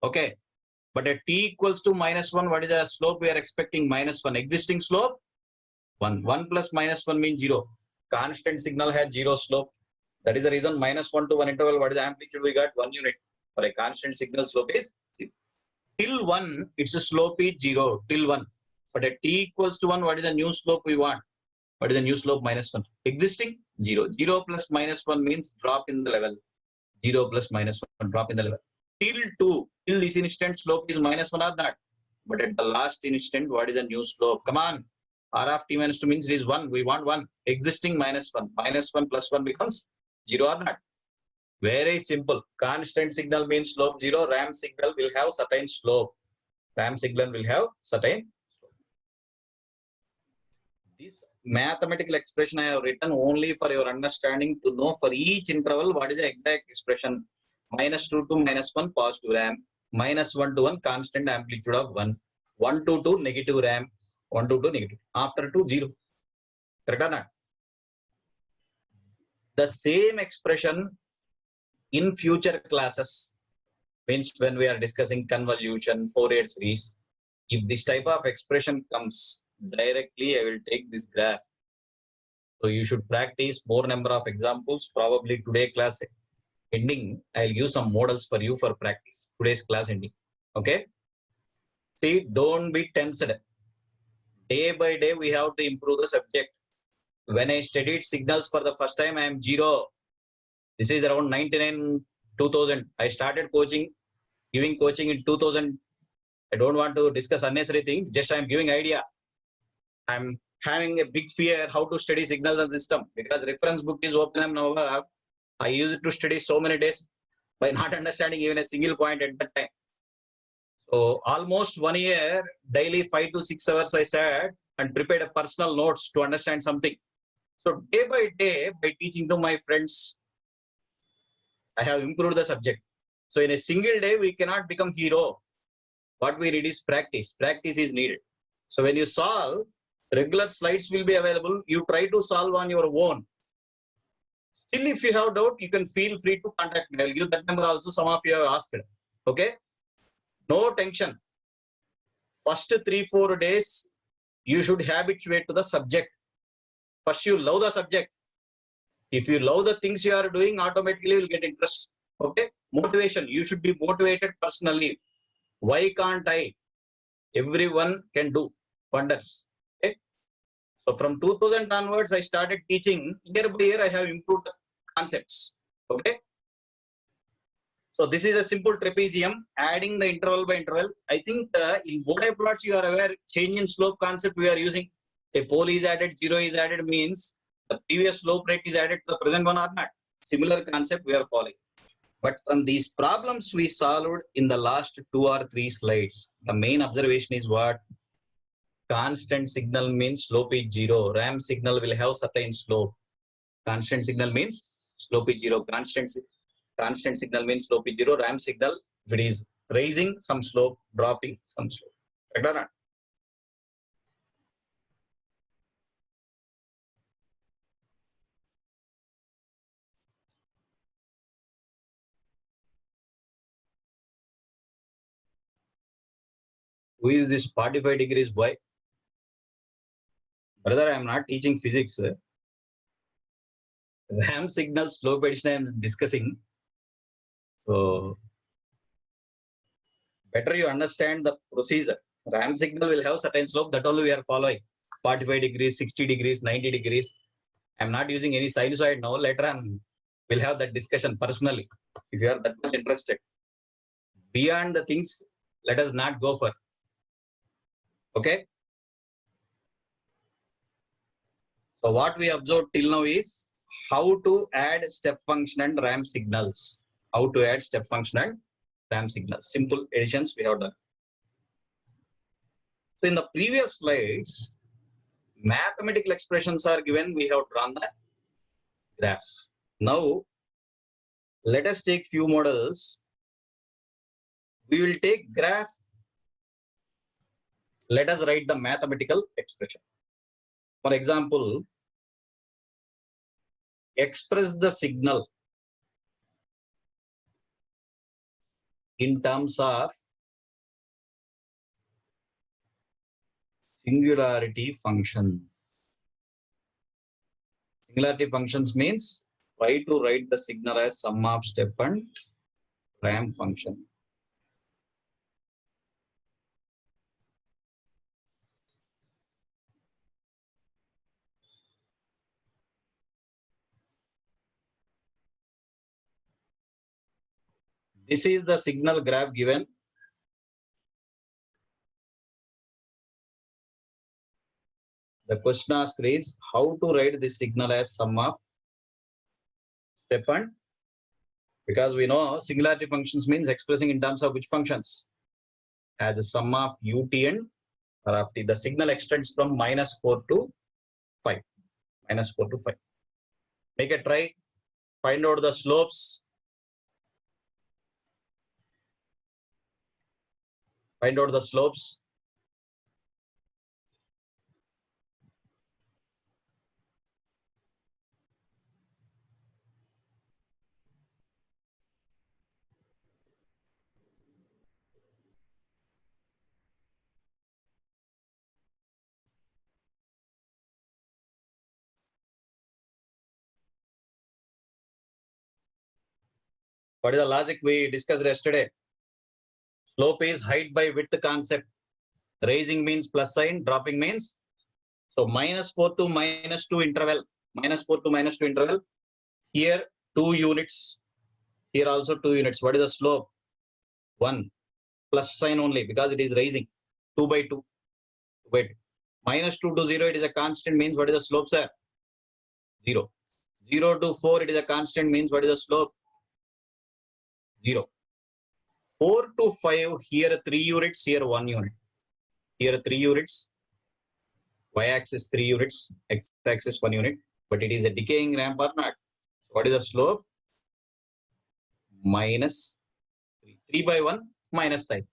Okay. But at t equals to -1, what is the slope we are expecting? -1. Existing slope? 1. 1 plus -1 means 0. Constant signal has 0 slope. That is the reason -1 to 1 interval, what is the amplitude we got? 1 unit. For a constant signal slope is 0. Till 1, its slope is 0. Till 1. But at t equals to 1, what is the new slope we want? What is the new slope? -1. Existing? 0. 0 plus -1 means drop in the level. 0 plus -1 drop in the level. Till 2, till this instant slope is -1 or not. But at the last instant, what is the new slope? Come on. R of t minus 2 means it is 1. We want 1. Existing -1. -1 plus 1 becomes 0 or not. Very simple. Constant signal means slope 0. Ramp signal will have certain slope. Ramp signal will have certain slope. This mathematical expression I have written only for your understanding to know for each interval what is the exact expression. -2 to -1 positive ramp, -1 to 1 constant amplitude of 1, 1 to 2 negative ramp, 1 to 2 negative, after 2 0. Correct or not? The same expression in future classes means when we are discussing convolution, Fourier series, if this type of expression comes directly, I will take this graph. So you should practice more number of examples. Probably today class ending, I'll use some models for you for practice. Today's class ending. Okay. See, don't be tensed. Day by day, we have to improve the subject. When I studied signals for the first time, I am 0. This is around 99, 2000. I started giving coaching in 2000. I don't want to discuss unnecessary things. Just I'm giving idea. I'm having a big fear how to study signals and system because reference book is open now. I used to study so many days by not understanding even a single point at that time. So almost 1 year, daily 5 to 6 hours I sat and prepared a personal notes to understand something. So day by day, by teaching to my friends, I have improved the subject. So in a single day, we cannot become hero. What we need is practice. Practice is needed. So when you solve, regular slides will be available. You try to solve on your own. Still, if you have doubt, you can feel free to contact me. I will give that number also. Some of you have asked. Okay? No tension. First 3-4 days, you should habituate to the subject. First, you love the subject. If you love the things you are doing, automatically you will get interest. Okay? Motivation. You should be motivated personally. Why can't I? Everyone can do wonders. Okay? So from 2000 onwards, I started teaching. Year by year, I have improved concepts. Okay? So this is a simple trapezium, adding the interval by interval. I think in Bode plots, you are aware, change in slope concept we are using. A pole is added, 0 is added means the previous slope rate is added to the present one or not. Similar concept we are following. But from these problems we solved in the last 2 or 3 slides, the main observation is what? Constant signal means slope is 0. Ramp signal will have certain slope. Constant signal means slope is 0. Constant signal means slope is 0. Ramp signal, if it is raising some slope, dropping some slope. Right or not? Who is this 45 degrees boy? Brother, I am not teaching physics. Ramp signal slope addition I am discussing. So better you understand the procedure. Ramp signal will have certain slope, that only we are following. 45 degrees, 60 degrees, 90 degrees. I'm not using any sinusoid now. Later on, we'll have that discussion personally if you are that much interested. Beyond the things, let us not go for. Okay. So what we observed till now is how to add step function and ramp signals. How to add step function and ramp signals. Simple additions we have done. So in the previous slides, mathematical expressions are given. We have drawn the graphs. Now, let us take few models. We will take graph. Let us write the mathematical expression. For example, express the signal in terms of singularity functions. Singularity functions means try to write the signal as sum of step and ramp function. This is the signal graph given. The question asked is how to write this signal as sum of step and, because we know singularity functions means expressing in terms of which functions? As a sum of ut and r of t. The signal extends from -4 to 5. -4 to 5. Make a try. Find out the slopes. Find out the slopes. What is the logic we discussed yesterday? Slope is height by width concept. Raising means plus sign, dropping means. So -4 to -2 interval. -4 to -2 interval. Here 2 units. Here also 2 units. What is the slope? 1. Plus sign only because it is raising. 2 by 2. Wait. -2 to 0, it is a constant means what is the slope, sir? 0. 0 to 4, it is a constant means what is the slope? 0. 4 to 5, here 3 units, here 1 unit. Here 3 units. Y-axis 3 units, x-axis 1 unit. But it is a decaying ramp or not? What is the slope? -3. 3 by 1, minus sign.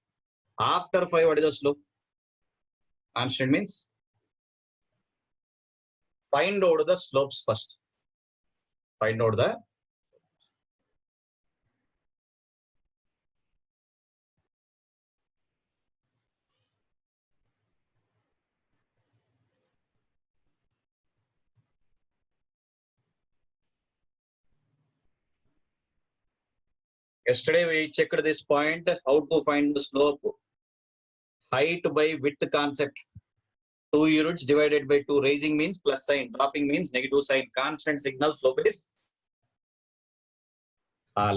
After 5, what is the slope? Constant means. Find out the slopes first. Find out the. Yesterday we checked this point, how to find the slope. Height by width concept. 2 units divided by 2. Raising means plus sign. Dropping means negative sign. Constant signal slope is.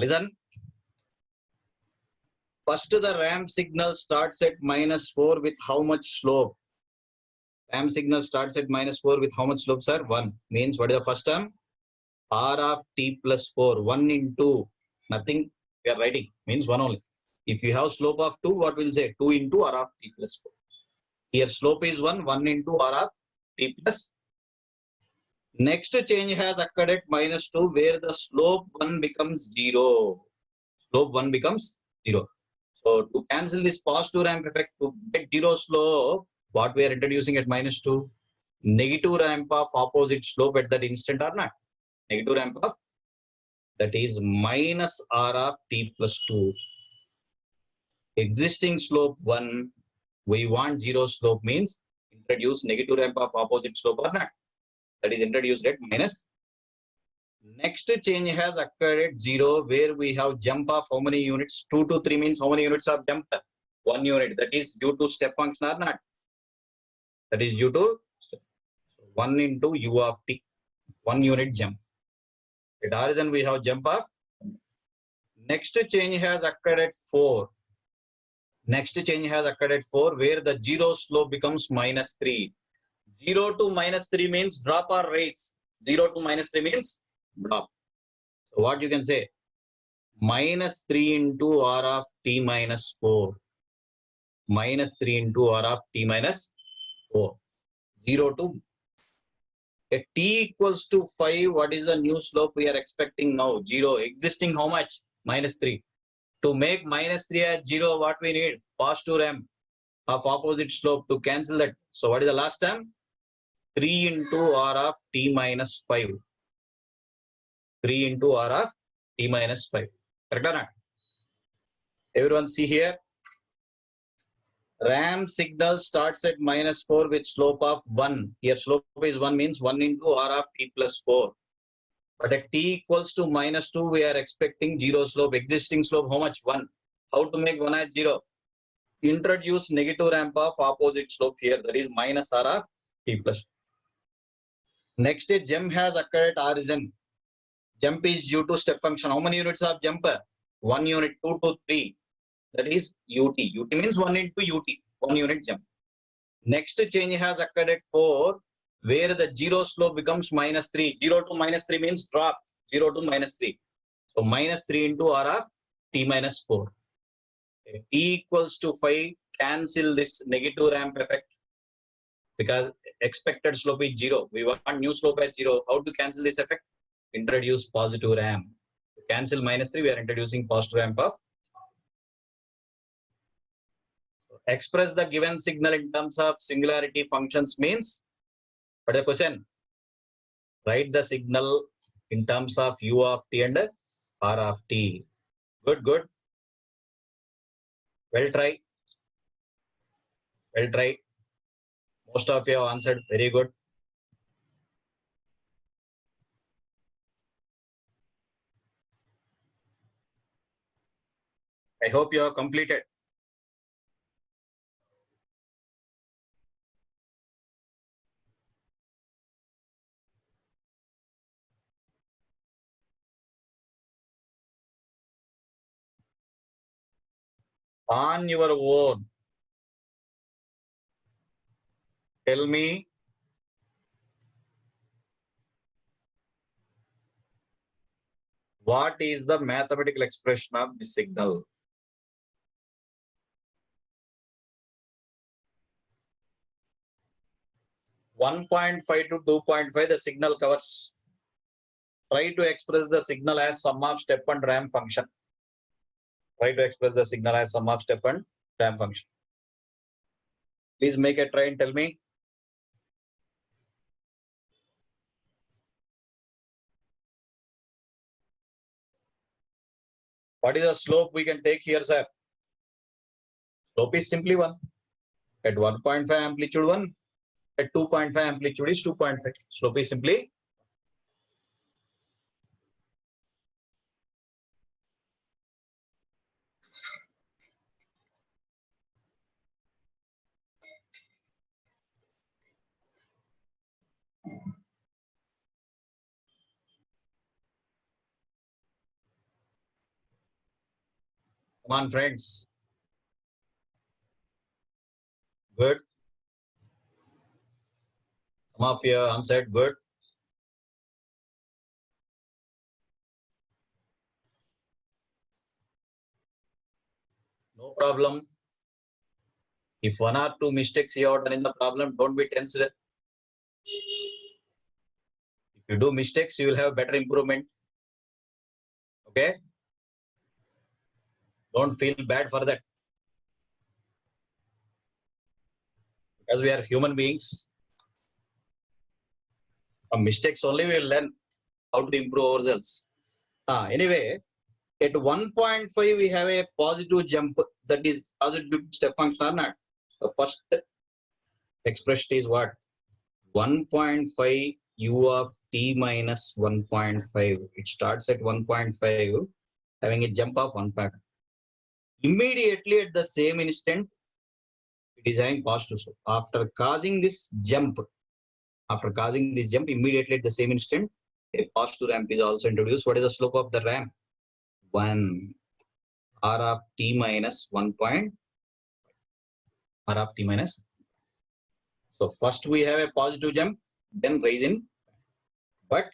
Listen. First the ramp signal starts at -4 with how much slope? Ramp signal starts at -4 with how much slope, sir? 1. Means what is the first term? R of t plus 4. 1 into nothing. We are writing. Means 1 only. If you have slope of 2, what will say? 2 into R of t plus 4. Here slope is 1. 1 into R of t plus. Next change has occurred at -2 where the slope 1 becomes 0. Slope 1 becomes 0. So to cancel this positive ramp effect to get 0 slope, what we are introducing at -2? Negative ramp of opposite slope at that instant or not? Negative ramp of, that is minus R of t plus 2. Existing slope 1, we want 0 slope means introduce negative ramp of opposite slope or not? That is introduced at minus. Next change has occurred at 0 where we have jump of how many units? 2 to 3 means how many units are jumped? 1 unit. That is due to step function or not? That is due to step. 1 into u of t, 1 unit jump. At origin we have jump of. Next change has occurred at 4. Next change has occurred at 4 where the zero slope becomes minus 3. 0 to minus 3 means drop or raise. 0 to minus 3 means drop. So what you can say? Minus 3 into r of t minus 4. Minus 3 into r of t minus 4. 0 to at t equals to 5. What is the new slope we are expecting now? 0. Existing how much? Minus 3. To make minus 3 as 0, what we need? Positive ramp of opposite slope to cancel that. So what is the last term? 3 into r of t minus 5. 3 into r of t minus 5. Correct or not? Everyone see here. Ramp signal starts at minus 4 with slope of 1. Here slope is 1 means 1 into r of t plus 4. But at t equals to minus 2, we are expecting 0 slope. Existing slope, how much? 1. How to make 1 as 0? Introduce negative ramp of opposite slope here. That is minus r of t plus 2. Next, a jump has occurred at origin. Jump is due to step function. How many units of jump? 1 unit, 2 to 3. That is ut. Ut means 1 into ut. 1 unit jump. Next change has occurred at 4 where the 0 slope becomes minus 3. 0 to minus 3 means drop. 0 to minus 3. So minus 3 into r of t minus 4. If t equals to 5, cancel this negative ramp effect because expected slope is 0. We want new slope at 0. How to cancel this effect? Introduce positive ramp. To cancel minus 3, we are introducing positive ramp of. Express the given signal in terms of singularity functions means. But the question, write the signal in terms of u of t and r of t. Good, good. Well try. Well try. Most of you have answered very good. I hope you have completed. On your own, tell me what is the mathematical expression of the signal. (1.5 to 2.5) the signal covers. Try to express the signal as sum of step and ramp function. Try to express the signal as sum of step and ramp function. Please make a try and tell me. What is the slope we can take here, sir? Slope is simply 1. At 1.5 amplitude 1. At 2.5 amplitude is 2.5. Slope is simply. Come on, friends. Good. Some of you answered good. No problem. If 1 or 2 mistakes you have done in the problem, don't be tense. If you do mistakes, you will have better improvement. Okay? Don't feel bad for that. Because we are human beings. From mistakes only we will learn how to improve ourselves. Anyway, at 1.5 we have a positive jump, that is positive step function or not. The first expression is what? 1.5 u of t minus 1.5. It starts at 1.5 having a jump of 1.5. Immediately at the same instant, it is having positive slope. After causing this jump, After causing this jump, immediately at the same instant, a positive ramp is also introduced. What is the slope of the ramp? 1 r of t minus 1 point r of t minus. So first we have a positive jump, then rise in. But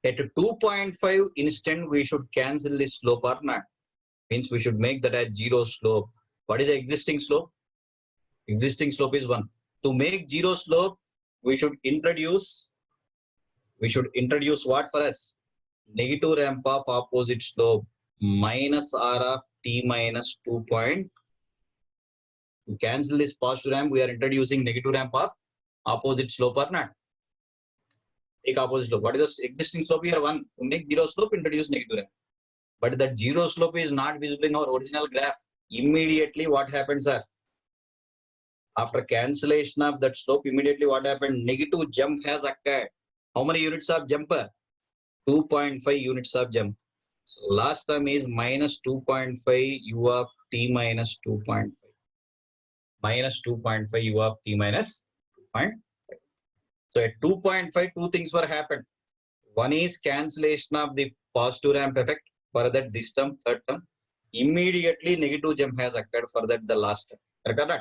at 2.5 instant, we should cancel this slope or not. Means we should make that as zero slope. What is the existing slope? Existing slope is 1. To make zero slope, we should introduce what for us? Negative ramp of opposite slope minus r of t minus 2 point. To cancel this positive ramp, we are introducing negative ramp of opposite slope or not. Take opposite slope. What is the existing slope here? 1. To make zero slope, introduce negative ramp. But that zero slope is not visible in our original graph. Immediately what happens, sir? After cancellation of that slope, immediately what happened? Negative jump has occurred. How many units of jump? 2.5 units of jump. So last term is minus 2.5 u of t minus 2.5. Minus 2.5 u of t minus 2.5. So at 2.5, two things were happened. One is cancellation of the positive ramp effect for that this term, third term. Immediately negative jump has occurred for that the last term. Correct or not?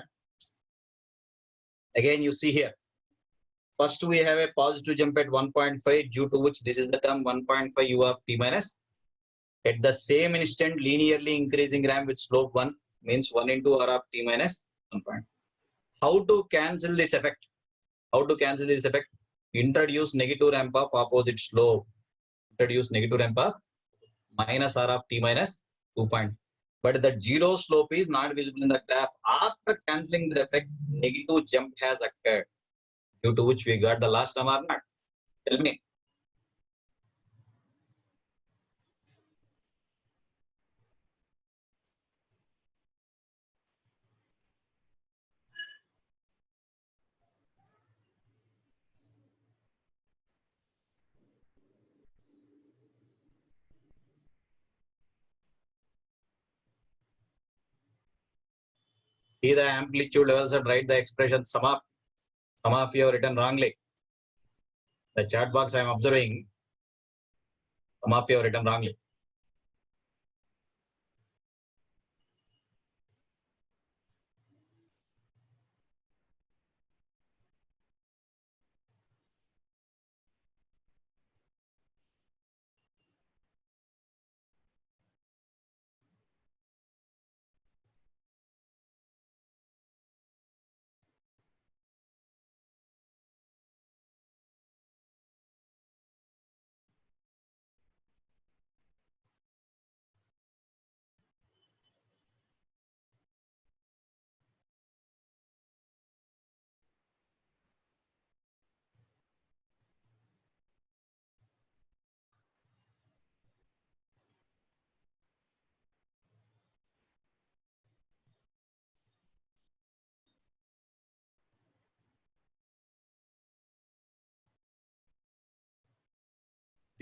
Again, you see here. First, we have a positive jump at 1.5 due to which this is the term 1.5 u of t minus. At the same instant, linearly increasing ramp with slope 1 means 1 into r of t minus 1. How to cancel this effect? How to cancel this effect? Introduce negative ramp of opposite slope. Introduce negative ramp of minus r of t minus 2. But the zero slope is not visible in the graph. After cancelling the effect, negative jump has occurred, due to which we got the last term or not. Tell me. See the amplitude levels and write the expression. Some of you have written wrongly. The chat box I am observing, some of you have written wrongly.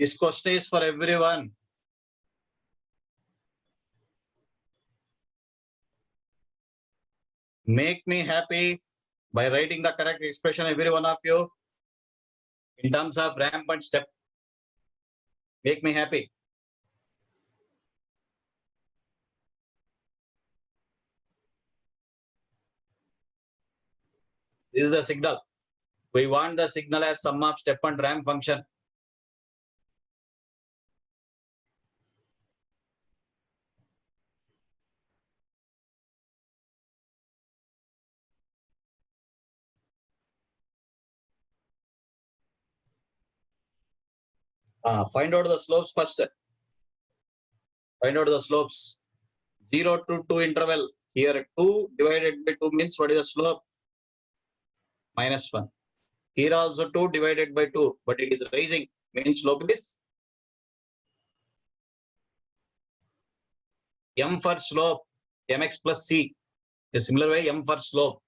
This question is for everyone. Make me happy by writing the correct expression, every one of you, in terms of ramp and step. Make me happy. This is the signal. We want the signal as sum of step and ramp function. Find out the slopes first. Find out the slopes. 0 to 2 interval. Here 2 divided by 2 means what is the slope? Minus 1. Here also 2 divided by 2, but it is rising. Means slope is m for slope, mx plus c. A similar way, m for slope.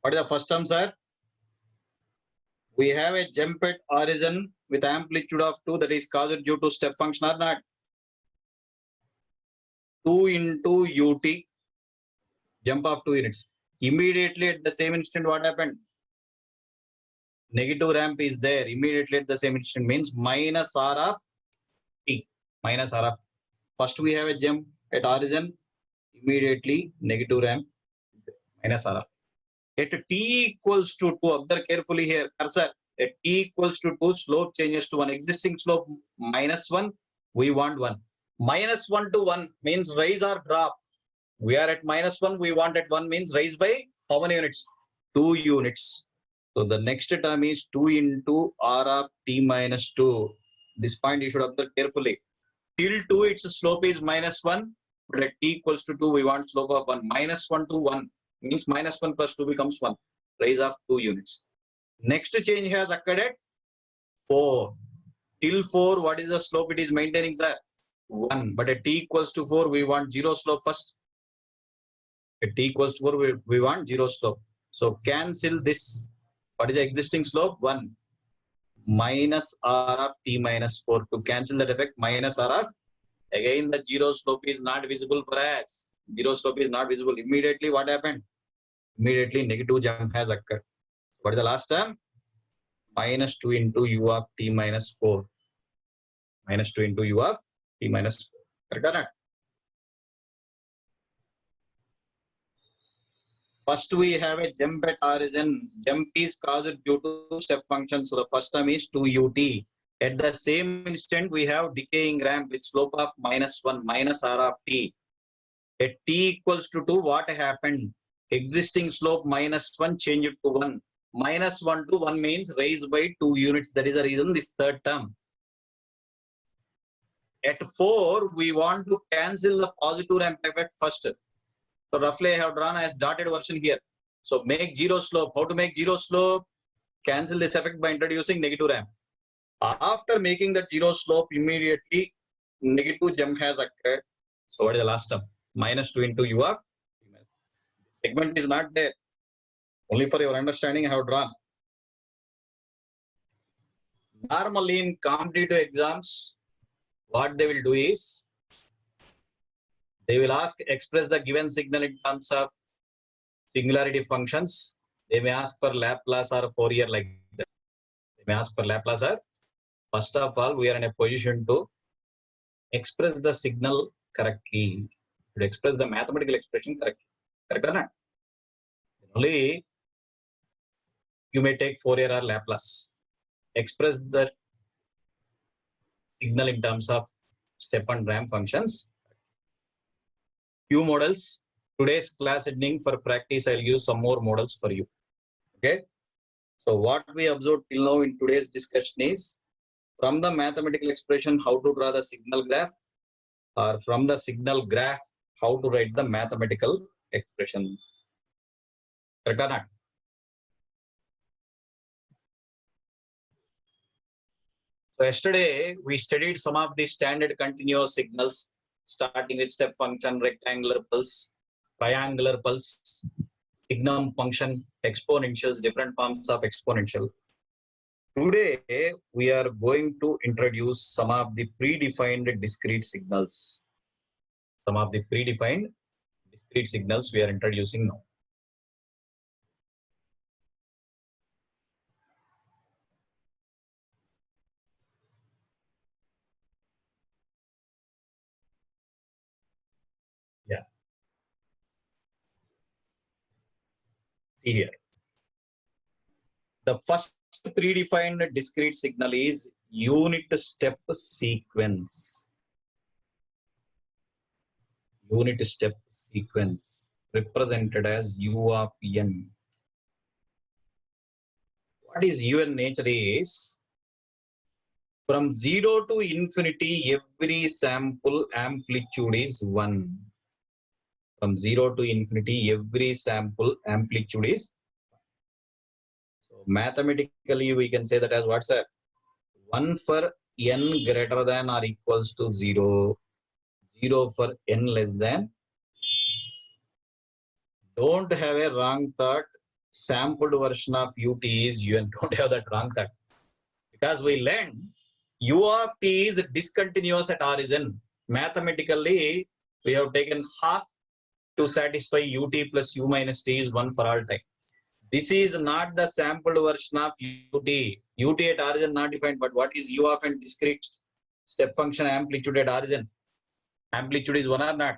What is the first term, sir? We have a jump at origin with amplitude of 2 that is caused due to step function or not? 2 into ut, jump of 2 units. Immediately at the same instant, what happened? Negative ramp is there. Immediately at the same instant means minus r of t. Minus r of. First we have a jump at origin. Immediately negative ramp minus r of. At t equals to 2, observe carefully here, cursor. At t equals to 2, slope changes to 1. Existing slope minus 1, we want 1. Minus 1 to 1 means rise or drop. We are at minus 1, we want at 1 means rise by how many units? 2 units. So the next term is 2 into r of t minus 2. This point you should observe carefully. Till 2, its slope is minus 1. But at t equals to 2, we want slope of 1. Minus 1 to 1 means minus 1 plus 2 becomes 1. Rise of 2 units. Next change has occurred at 4. Till 4, what is the slope it is maintaining, sir? 1. But at t equals to 4, we want 0 slope first. At t equals to 4, we want 0 slope. So cancel this. What is the existing slope? 1. Minus r of t minus 4. To cancel that effect, minus r of, again the 0 slope is not visible for us. 0 slope is not visible. Immediately what happened? Immediately negative jump has occurred. What is the last term? Minus 2 into u of t minus 4. Minus 2 into u of t minus 4. Correct or not? First we have a jump at origin. Jump is caused due to step function. So the first term is 2 ut. At the same instant, we have decaying ramp with slope of minus 1 minus r of t. At t equals to 2, what happened? Existing slope minus 1 changed to 1. Minus 1 to 1 means rise by 2 units. That is the reason this third term. At 4, we want to cancel the positive ramp effect first. So roughly I have drawn as dotted version here. So make 0 slope. How to make 0 slope? Cancel this effect by introducing negative ramp. After making that 0 slope, immediately negative jump has occurred. So what is the last term? Minus 2 into u of segment is not there. Only for your understanding, I have drawn. Normally in competitive exams, what they will do is, they will ask express the given signal in terms of singularity functions. They may ask for Laplace or Fourier like that. They may ask for Laplace or, first of all, we are in a position to express the signal correctly, to express the mathematical expression correctly. Correct or not? Only you may take Fourier or Laplace. Express the signal in terms of step and ramp functions. Few models. Today's class ending for practice, I'll use some more models for you. Okay. So what we observed till now in today's discussion is from the mathematical expression, how to draw the signal graph, or from the signal graph, how to write the mathematical expression. Correct or not? So yesterday we studied some of the standard continuous signals, starting with step function, rectangular pulse, triangular pulse, signum function, exponentials, different forms of exponential. Today we are going to introduce some of the predefined discrete signals. Some of the predefined discrete signals we are introducing now. Yeah. See here. The first predefined discrete signal is unit step sequence. Unit step sequence represented as u of n. What is un nature is, from 0 to infinity, every sample amplitude is 1. From 0 to infinity, every sample amplitude is. So mathematically, we can say that as what's that? 1 for n greater than or equals to 0. 0 for n less than. Don't have a wrong thought. sampled version of ut is un. Don't have that wrong thought. Because we learned u of t is discontinuous at origin. Mathematically, we have taken half to satisfy ut plus u minus t is 1 for all time. This is not the sampled version of ut. Ut at origin not defined, but what is u of n discrete step function amplitude at origin? Amplitude is 1 or not?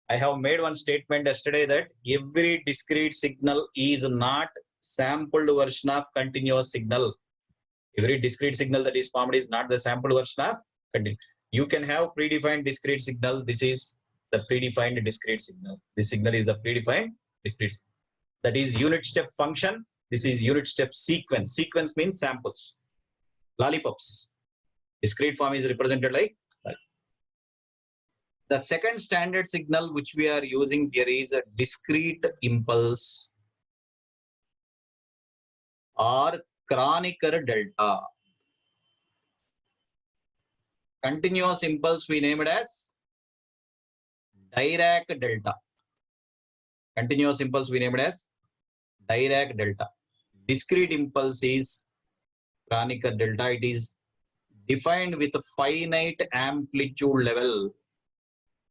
I have made one statement yesterday that every discrete signal is not sampled version of continuous signal. Every discrete signal that is formed is not the sampled version of continuous. You can have predefined discrete signal. This is the predefined discrete signal. This signal is the predefined discrete signal. That is unit step function. This is unit step sequence. Sequence means samples. Lollipops. Discrete form is represented like that. The second standard signal which we are using here is a discrete impulse or Kronecker delta. Continuous impulse we name it as Dirac delta. Continuous impulse we name it as Dirac delta. Discrete impulse is Kronecker delta. It is defined with a finite amplitude level.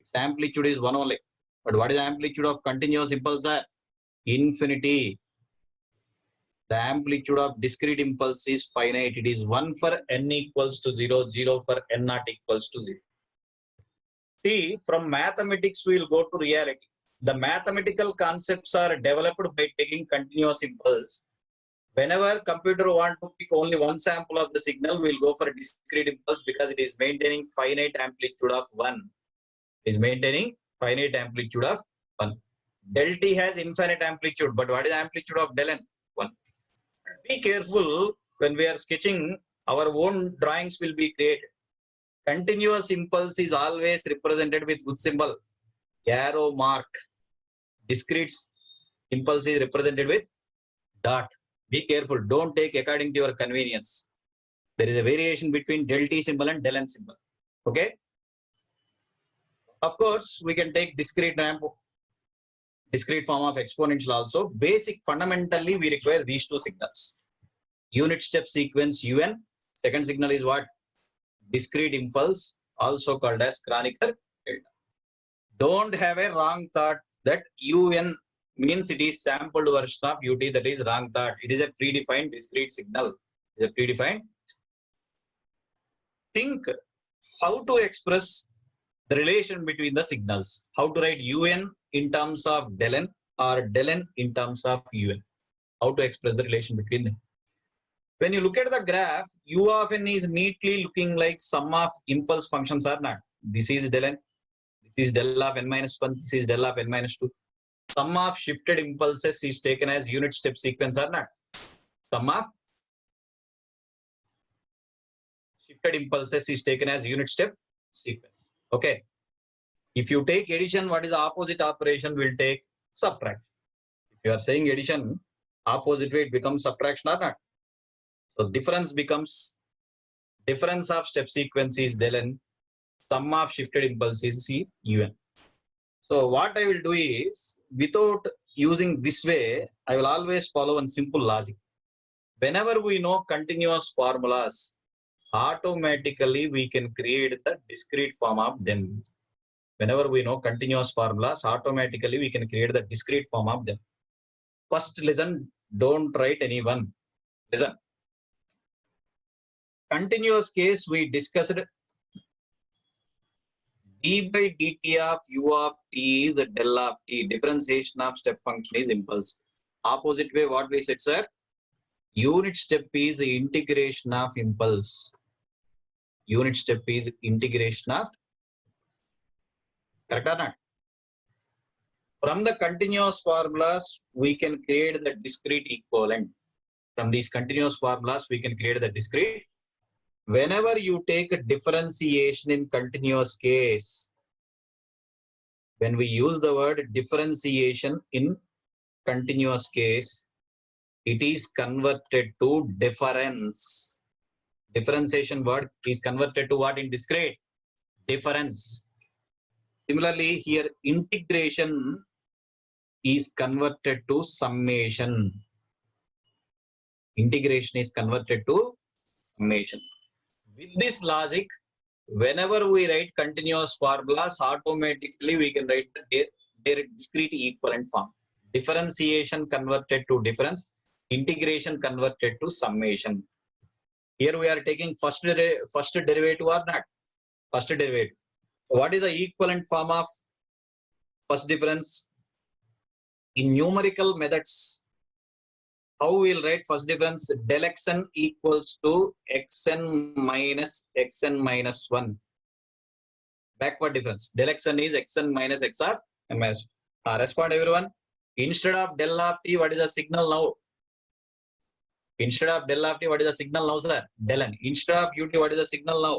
Its amplitude is 1 only. But what is the amplitude of continuous impulse? Infinity. The amplitude of discrete impulse is finite. It is 1 for n equals to 0, 0 for n not equals to 0. See, from mathematics we will go to reality. The mathematical concepts are developed by taking continuous impulse. Whenever computer want to pick only one sample of the signal, we'll go for discrete impulse because it is maintaining finite amplitude of 1. Is maintaining finite amplitude of 1. Del t has infinite amplitude, but what is the amplitude of del n? 1. Be careful when we are sketching, our own drawings will be created. Continuous impulse is always represented with which symbol? Arrow mark. Discrete impulse is represented with dot. Be careful, don't take according to your convenience. There is a variation between del t symbol and del n symbol. Okay? Of course, we can take discrete form of exponential also. Basic, fundamentally, we require these two signals. Unit step sequence un. Second signal is what? Discrete impulse, also called as Kronecker delta. Don't have a wrong thought that un means it is sampled version of ut. That is wrong thought. It is a predefined discrete signal. It is a predefined. Think how to express the relation between the signals. How to write un in terms of del n or del n in terms of un. How to express the relation between them. When you look at the graph, u of n is neatly looking like sum of impulse functions or not. This is del n. This is del of n minus 1. This is del of n minus 2. Sum of shifted impulses is taken as unit step sequence or not. Sum of shifted impulses is taken as unit step sequence. Okay. If you take addition, what is the opposite operation? We'll take subtraction. If you are saying addition, opposite way it becomes subtraction or not. So difference becomes difference of step sequence is del n. Sum of shifted impulses is un. So what I will do is, without using this way, I will always follow one simple logic. Whenever we know continuous formulas, automatically we can create the discrete form of them. Whenever we know continuous formulas, automatically we can create the discrete form of them. First listen, don't write any one. Listen. Continuous case we discussed d by dt of u of t is del of t. Differentiation of step function is impulse. Opposite way what we said, sir? Unit step is integration of impulse. Unit step is integration of. Correct or not? From the continuous formulas, we can create the discrete equivalent. From these continuous formulas, we can create the discrete. Whenever you take a differentiation in continuous case, when we use the word differentiation in continuous case, it is converted to difference. Differentiation word is converted to what in discrete? Difference. Similarly, here integration is converted to summation. Integration is converted to summation. With this logic, whenever we write continuous formulas, automatically we can write their discrete equivalent form. Differentiation converted to difference, integration converted to summation. Here we are taking first derivative or not? First derivative. What is the equivalent form of first difference? In numerical methods, how we will write first difference? Del xn equals to xn minus 1. Backward difference. Del xn is xn minus x of n minus 1. Respond everyone. Instead of del of t, what is the signal now? Instead of del of t, what is the signal now, sir? Del n. Instead of ut, what is the signal now?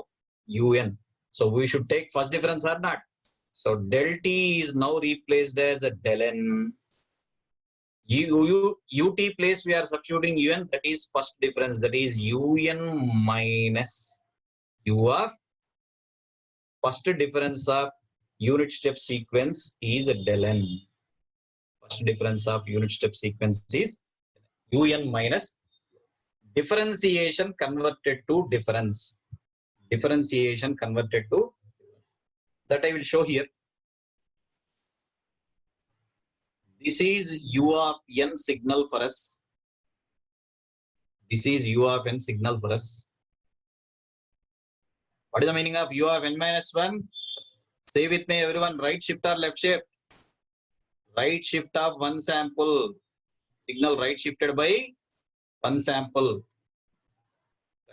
Un. So we should take first difference or not? So del t is now replaced as a del n. Ut place we are substituting un, that is first difference, that is un minus u of first difference of unit step sequence is a del n. First difference of unit step sequence is un minus differentiation converted to difference. Differentiation converted to, that I will show here. This is u of n signal for us. This is u of n signal for us. What is the meaning of u of n minus 1? Say with me everyone, right shift or left shift? Right shift of one sample. Signal right shifted by one sample.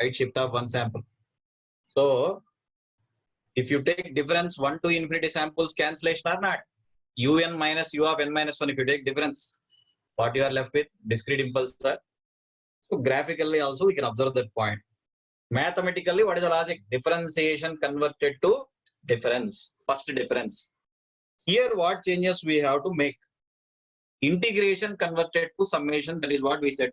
Right shift of one sample. So, if you take difference 1 to infinity samples, cancellation or not? Un minus u of n minus 1, if you take difference, what you are left with? Discrete impulse, sir. So graphically also we can observe that point. Mathematically, what is the logic? Differentiation converted to difference. First difference. Here what changes we have to make? Integration converted to summation, that is what we said.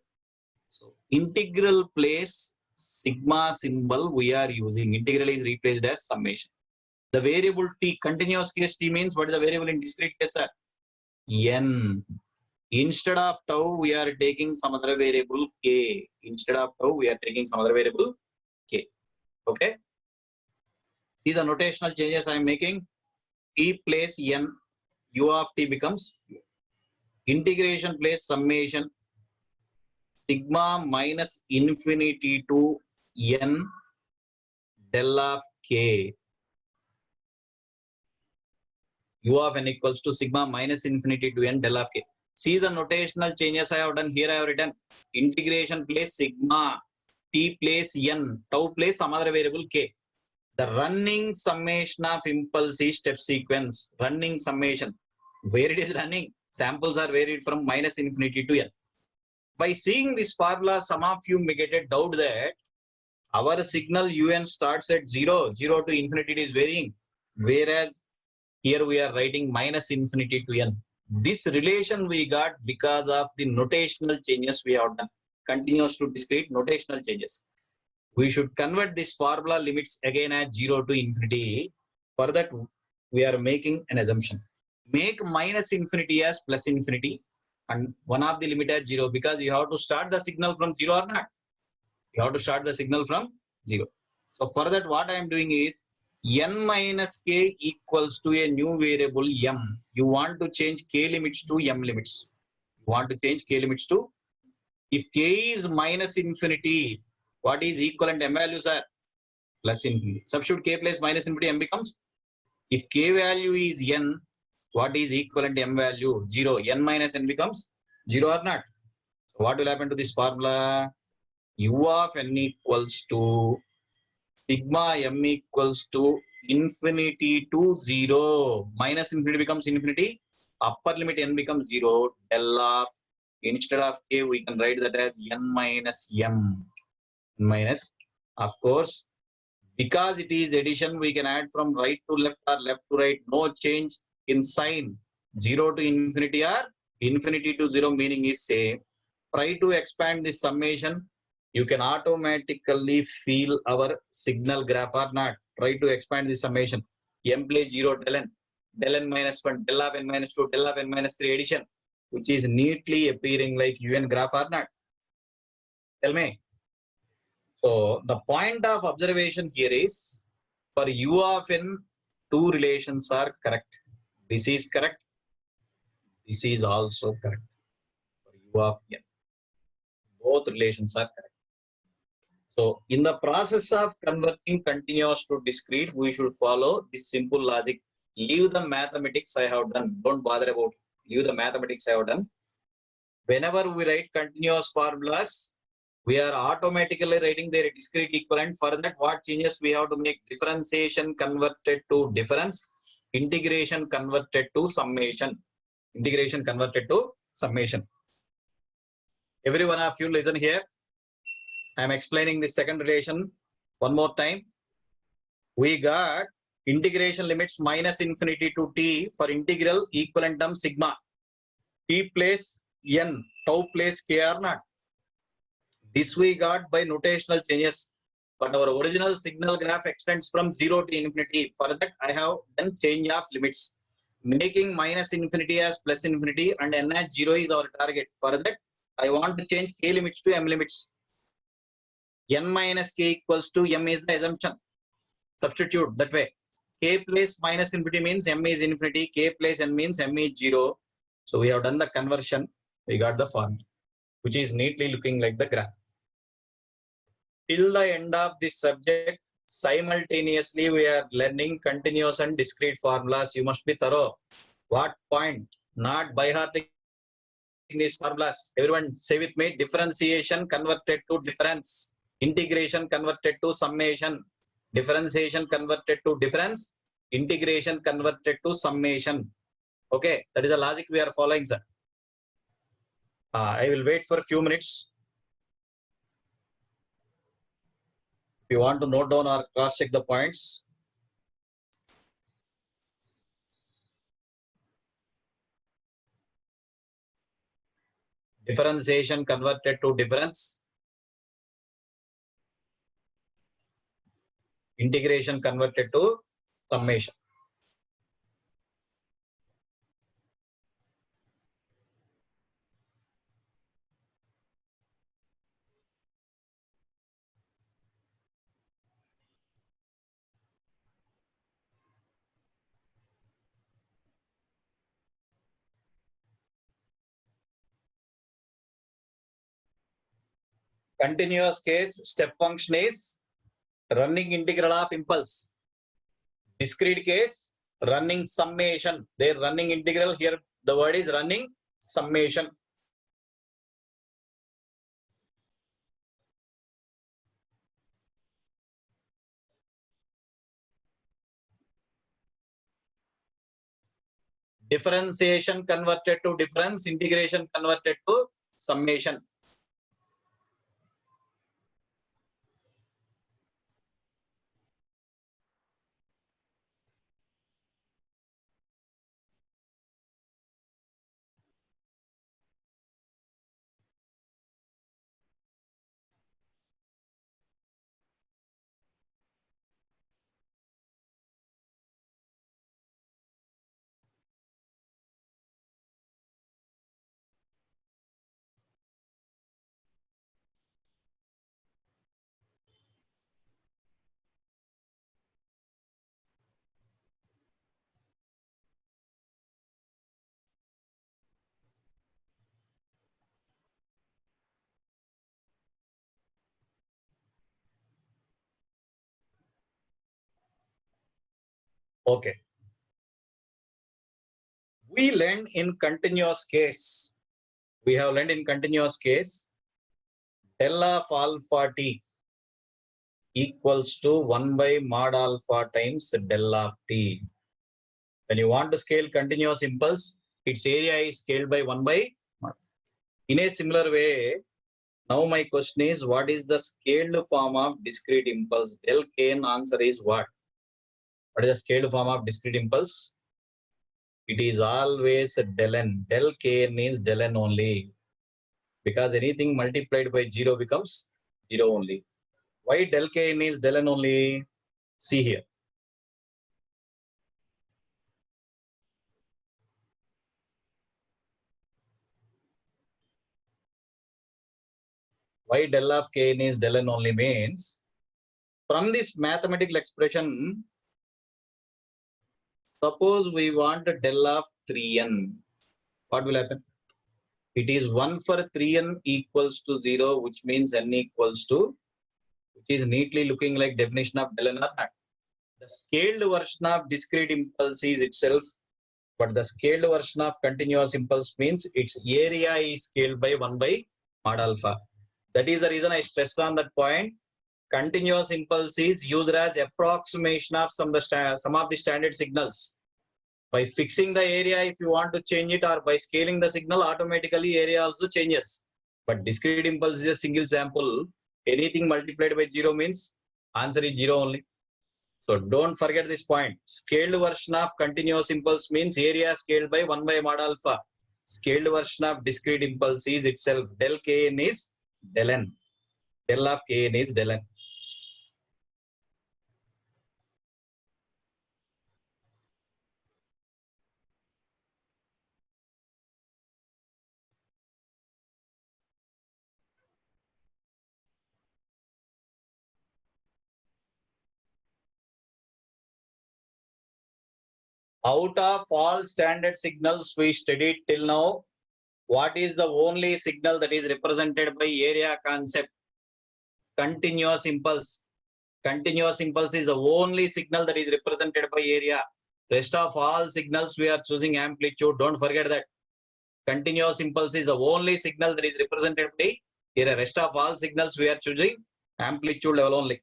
So integral place sigma symbol we are using. Integral is replaced as summation. The variable t, continuous case t means what is the variable in discrete case, sir? N. Instead of tau, we are taking some other variable k. Instead of tau, we are taking some other variable k. Okay. See the notational changes I am making. T place n, u of t becomes integration place summation sigma minus infinity to n del of k. U of n equals to sigma minus infinity to n del of k. See the notational changes I have done. Here I have written integration place sigma, t place n, tau place some other variable k. The running summation of impulse is step sequence. Running summation. Where it is running? Samples are varied from minus infinity to n. By seeing this formula, some of you may get a doubt that our signal un starts at 0, 0 to infinity it is varying. Whereas here we are writing minus infinity to n. This relation we got because of the notational changes we have done. Continuous to discrete notational changes. We should convert this formula limits again at 0 to infinity. For that, we are making an assumption. Make minus infinity as plus infinity and one of the limit at 0, because you have to start the signal from 0 or not. You have to start the signal from 0. So for that, what I am doing is n minus k equals to a new variable m. You want to change k limits to m limits. You want to change k limits to, if k is minus infinity, what is equivalent m values are? Plus infinity. Substitute k plus minus infinity, m becomes, if k value is n, what is equivalent m value? 0. N minus n becomes 0 or not? So what will happen to this formula? U of n equals to sigma m equals to infinity to 0. Minus infinity becomes infinity. Upper limit n becomes 0. Del of, instead of k, we can write that as n minus m. Minus, of course, because it is addition, we can add from right to left or left to right. No change in sign. 0 to infinity or infinity to 0 meaning is same. Try to expand this summation. You can automatically feel our signal graph or not. Try to expand this summation. M place 0 del n minus 1, del of n minus 2, del of n minus 3 addition, which is neatly appearing like un graph or not. Tell me. So the point of observation here is for u of n, two relations are correct. This is correct. This is also correct. For u of n, both relations are correct. So in the process of converting continuous to discrete, we should follow this simple logic. Leave the mathematics I have done. Don't bother about it. Leave the mathematics I have done. Whenever we write continuous formulas, we are automatically writing their discrete equivalent. For that, what changes we have to make? Differentiation converted to difference, integration converted to summation. Integration converted to summation. Every one of you listen here. I am explaining the second relation one more time. We got integration limits minus infinity to t for integral equivalent term sigma. T place n, tau place k or not. This we got by notational changes, but our original signal graph extends from 0 to infinity. For that, I have done change of limits, making minus infinity as plus infinity and n as 0 is our target. For that, I want to change k limits to m limits. N minus k equals to m is the assumption. Substitute that way. K place minus infinity means m is infinity, k place n means m is 0. So we have done the conversion. We got the formula, which is neatly looking like the graph. Till the end of this subject, simultaneously we are learning continuous and discrete formulas. You must be thorough. What point? Not by hearting these formulas. Everyone say with me: differentiation converted to difference, integration converted to summation, differentiation converted to difference, integration converted to summation. Okay, that is the logic we are following, sir. I will wait for a few minutes. If you want to note down or cross check the points. Differentiation converted to difference, integration converted to summation. Continuous case, step function is running integral of impulse. Discrete case, running summation. Their running integral, here the word is running summation. Differentiation converted to difference, integration converted to summation. Okay. We learned in continuous case. We have learned in continuous case del of alpha t equals to 1 by mod alpha times del of t. When you want to scale continuous impulse, its area is scaled by 1 by mod. In a similar way, now my question is, what is the scaled form of discrete impulse? Del kn answer is what? What is the scaled form of discrete impulse? It is always del n. Del kn is del n only. Because anything multiplied by 0 becomes 0 only. Why del kn is del n only? See here. Why del of kn is del n only means from this mathematical expression, suppose we want del of 3n. What will happen? It is 1 for 3n equals to 0, which means n equals to, which is neatly looking like definition of del n or not. The scaled version of discrete impulse is itself, but the scaled version of continuous impulse means its area is scaled by 1 by mod alpha. That is the reason I stressed on that point. Continuous impulse is used as approximation of some of the standard signals. By fixing the area, if you want to change it, or by scaling the signal, automatically area also changes. But discrete impulse is a single sample. Anything multiplied by 0 means answer is 0 only. So don't forget this point. Scaled version of continuous impulse means area scaled by 1 by mod alpha. Scaled version of discrete impulse is itself del kn is del n. Del of kn is del n. Out of all standard signals we studied till now, what is the only signal that is represented by area concept? Continuous impulse. Continuous impulse is the only signal that is represented by area. Rest of all signals we are choosing amplitude. Don't forget that. Continuous impulse is the only signal that is represented by area. Rest of all signals we are choosing amplitude level only.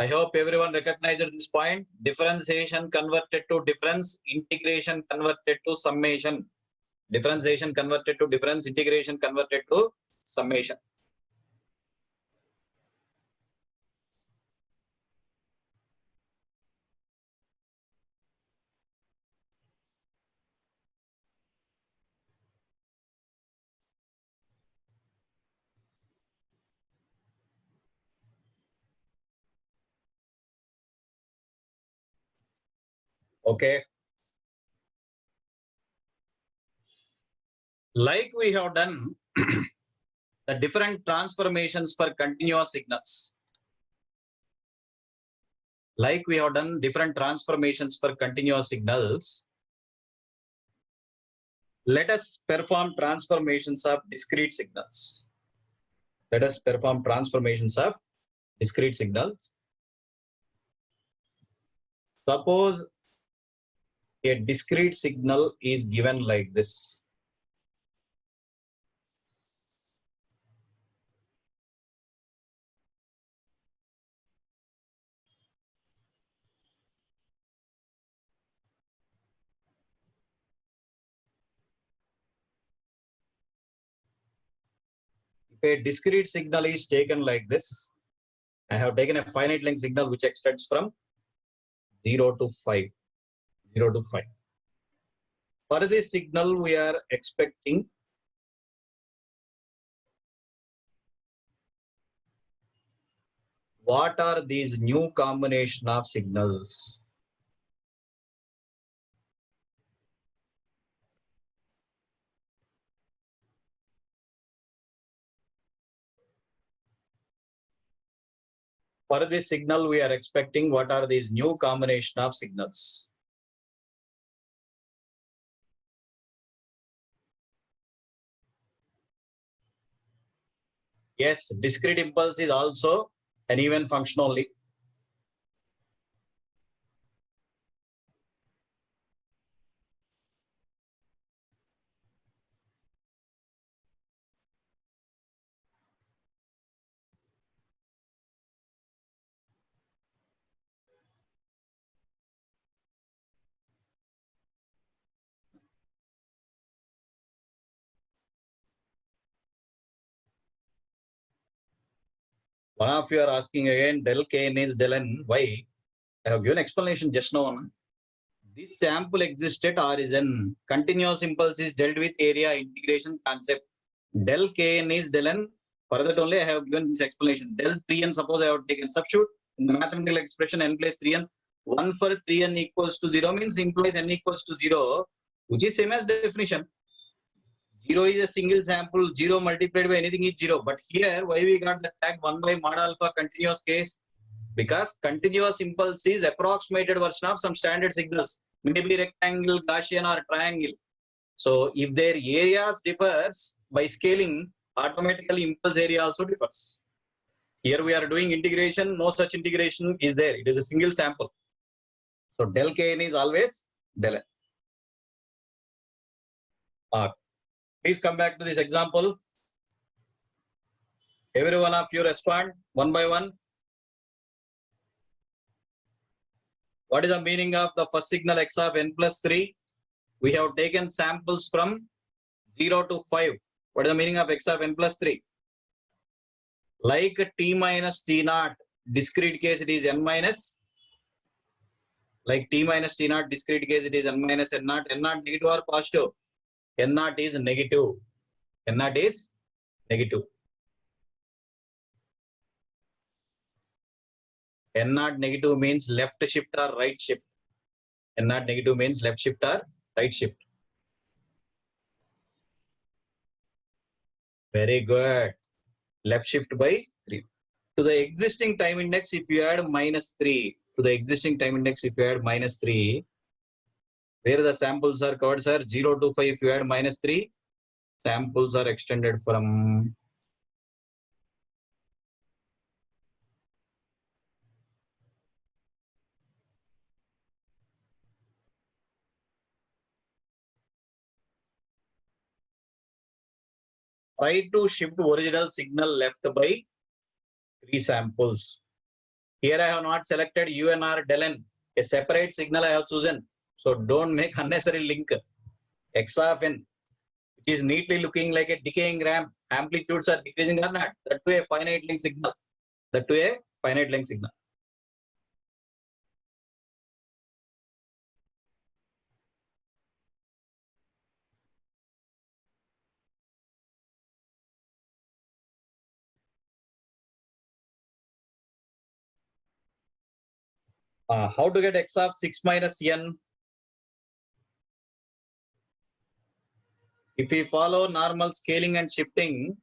I hope everyone recognized this point. Differentiation converted to difference, integration converted to summation. Differentiation converted to difference, integration converted to summation. Okay. Like we have done the different transformations for continuous signals. Like we have done different transformations for continuous signals, let us perform transformations of discrete signals. Let us perform transformations of discrete signals. Suppose a discrete signal is given like this. If a discrete signal is taken like this, I have taken a finite length signal which extends from 0 to 5. 0 to 5. For this signal, we are expecting what are these new combination of signals? For this signal, we are expecting what are these new combination of signals? Yes, discrete impulse is also an even function only. One of you are asking again, del kn is del n. Why? I have given explanation just now. This sample exists at origin. Continuous impulse is dealt with area integration concept. Del kn is del n. For that only I have given this explanation. Del 3n, suppose I have taken substitute in the mathematical expression n plus 3n. 1 for 3n equals to 0 means implies n equals to 0, which is same as definition. 0 is a single sample, 0 multiplied by anything is 0. But here, why we got the tag 1 by mod alpha continuous case? Because continuous impulse is approximated version of some standard signals, maybe rectangle, Gaussian or triangle. So if their areas differs by scaling, automatically impulse area also differs. Here we are doing integration, no such integration is there. It is a single sample. So del kn is always del n. Please come back to this example. Every one of you respond one by one. What is the meaning of the first signal x of n plus 3? We have taken samples from 0 to 5. What is the meaning of x of n plus 3? Like t minus t naught, discrete case it is n minus. Like t minus t naught, discrete case it is n minus n naught. N naught negative or positive? N naught is negative. N naught is negative. N naught negative means left shift or right shift. N naught negative means left shift or right shift. Very good. Left shift by 3. To the existing time index, if you add minus 3, to the existing time index, if you add minus 3, where the samples are covered, sir? 0 to 5, if you add minus 3, samples are extended from try to shift original signal left by 3 samples. Here I have not selected UN or del n. A separate signal I have chosen. So don't make unnecessary link. X of n, which is neatly looking like a decaying ramp. Amplitudes are decreasing or not. That to a finite length signal. That to a finite length signal. How to get x of 6 minus n? If we follow normal scaling and shifting,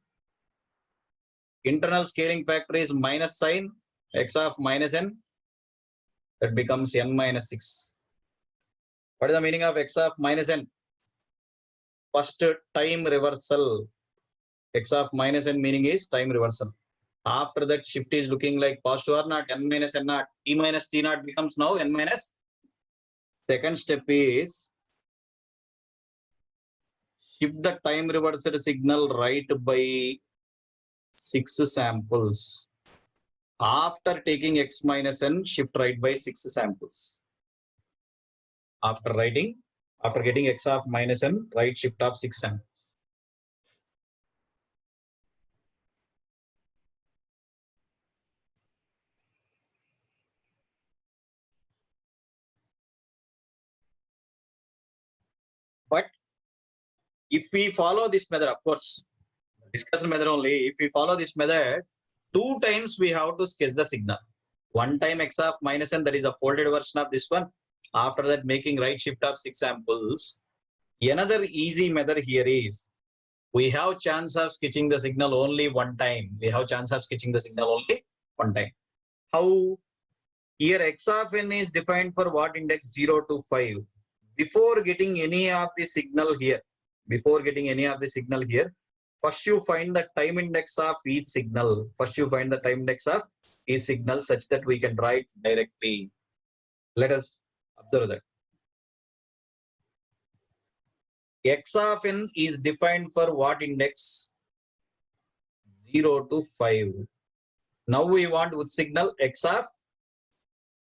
internal scaling factor is minus sign, x of minus n, that becomes n minus 6. What is the meaning of x of minus n? First time reversal. X of minus n meaning is time reversal. After that, shift is looking like positive or not, n minus n naught. T minus t naught becomes now n minus. Second step is shift the time reversal signal right by 6 samples. After taking x minus n, shift right by 6 samples. After getting x of minus n, right shift of 6 samples. But if we follow this method, of course, discussion method only, if we follow this method, 2 times we have to sketch the signal. One time x of minus n, that is a folded version of this one. After that, making right shift of 6 samples. Another easy method here is, we have chance of sketching the signal only one time. We have chance of sketching the signal only one time. How? Here x of n is defined for what index? 0 to 5. Before getting any of the signal here, first you find the time index of each signal. Such that we can draw it directly. Let us observe that. X of n is defined for what index? 0 to 5. Now we want which signal? X of.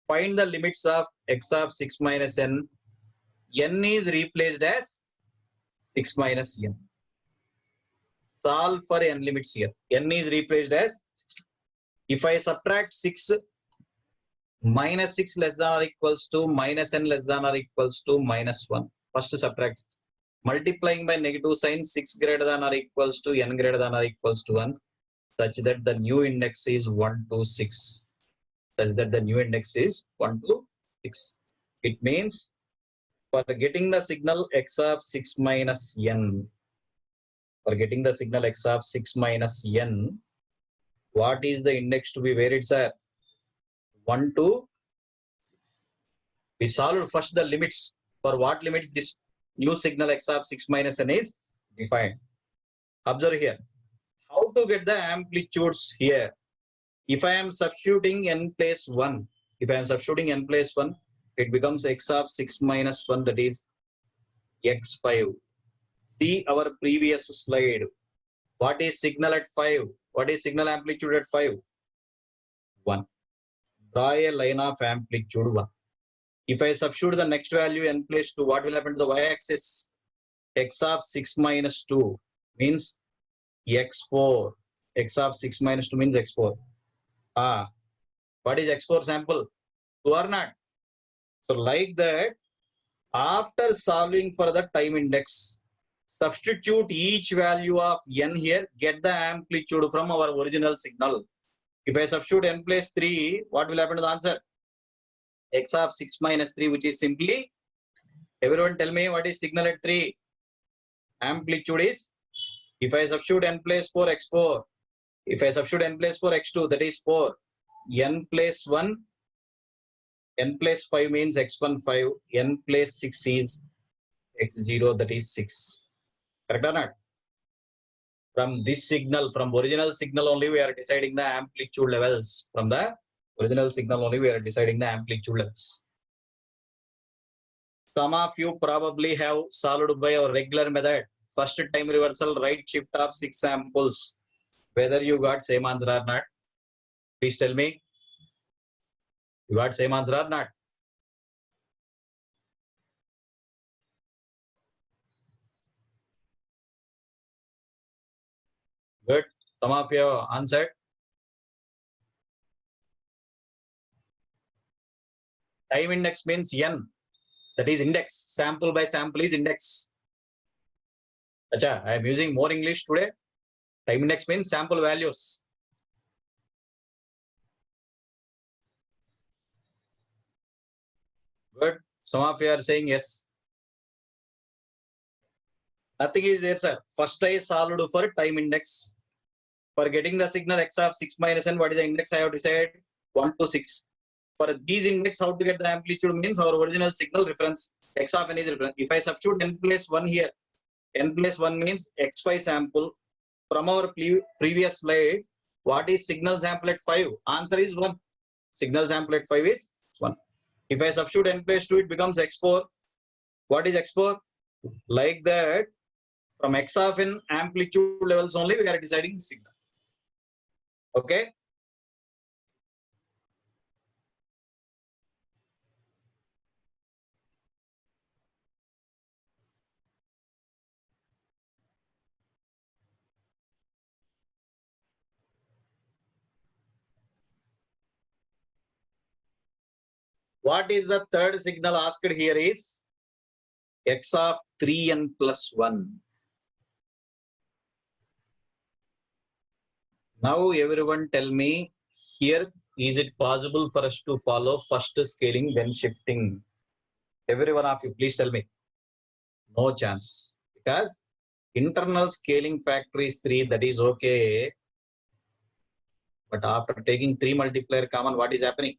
Find the limits of x of 6 minus n. N is replaced as 6 minus n. Solve for n limits here. N is replaced as 6. If I subtract 6, minus 6 less than or equals to minus n less than or equals to minus 1. First subtract 6. Multiplying by negative sign, 6 greater than or equals to n greater than or equals to 1. such that the new index is 1 to 6. Such that the new index is 1 to 6. It means for getting the signal x of 6 minus n, for getting the signal x of 6 minus n, what is the index to be varied, sir? 1 to 6. We solved first the limits. For what limits this new signal x of 6 minus n is defined. Observe here. How to get the amplitudes here? If I am substituting n place 1, it becomes x of 6 minus 1, that is x5. See our previous slide. What is signal at 5? What is signal amplitude at 5? 1. Draw a line of amplitude 1. If I substitute the next value n place 2, what will happen to the y-axis? X of 6 minus 2 means x4. X of 6 minus 2 means x4. What is x4 sample? 2 or not? So like that, after solving for the time index, substitute each value of n here, get the amplitude from our original signal. If I substitute n plus 3, what will happen to the answer? X of 6 minus 3, which is simply, everyone tell me what is signal at 3? Amplitude is, if I substitute n plus 4, x4. If I substitute n plus 4, x2, that is 4. N plus 1, n plus 5 means x1 5. N plus 6 is x0, that is 6. Correct or not? From this signal, from original signal only, we are deciding the amplitude levels. From the original signal only, we are deciding the amplitude levels. Some of you probably have solved by our regular method. First time reversal, right shift of 6 samples. Whether you got same answer or not, please tell me. You got same answer or not? Good. Some of you answered. Time index means n. That is index. Sample by sample is index. Acha, I am using more English today. Time index means sample values. Good. Some of you are saying yes. Nothing is there, sir. First I solved for time index. For getting the signal x of 6 minus n, what is the index I have decided? 1 to 6. For these index, how to get the amplitude means our original signal reference. X of n is reference. If I substitute n plus 1 here, n plus 1 means x5 sample. From our previous slide, what is signal sample at 5? Answer is 1. Signal sample at 5 is 1. If I substitute n plus 2, it becomes x4. What is x4? Like that, from x of n amplitude levels only, we are deciding signal. Okay? What is the third signal asked here is x of 3n plus 1. Now everyone tell me here, is it possible for us to follow first scaling then shifting? Every one of you, please tell me. No chance. Because internal scaling factor is 3, that is okay. But after taking 3 multiplier common, what is happening?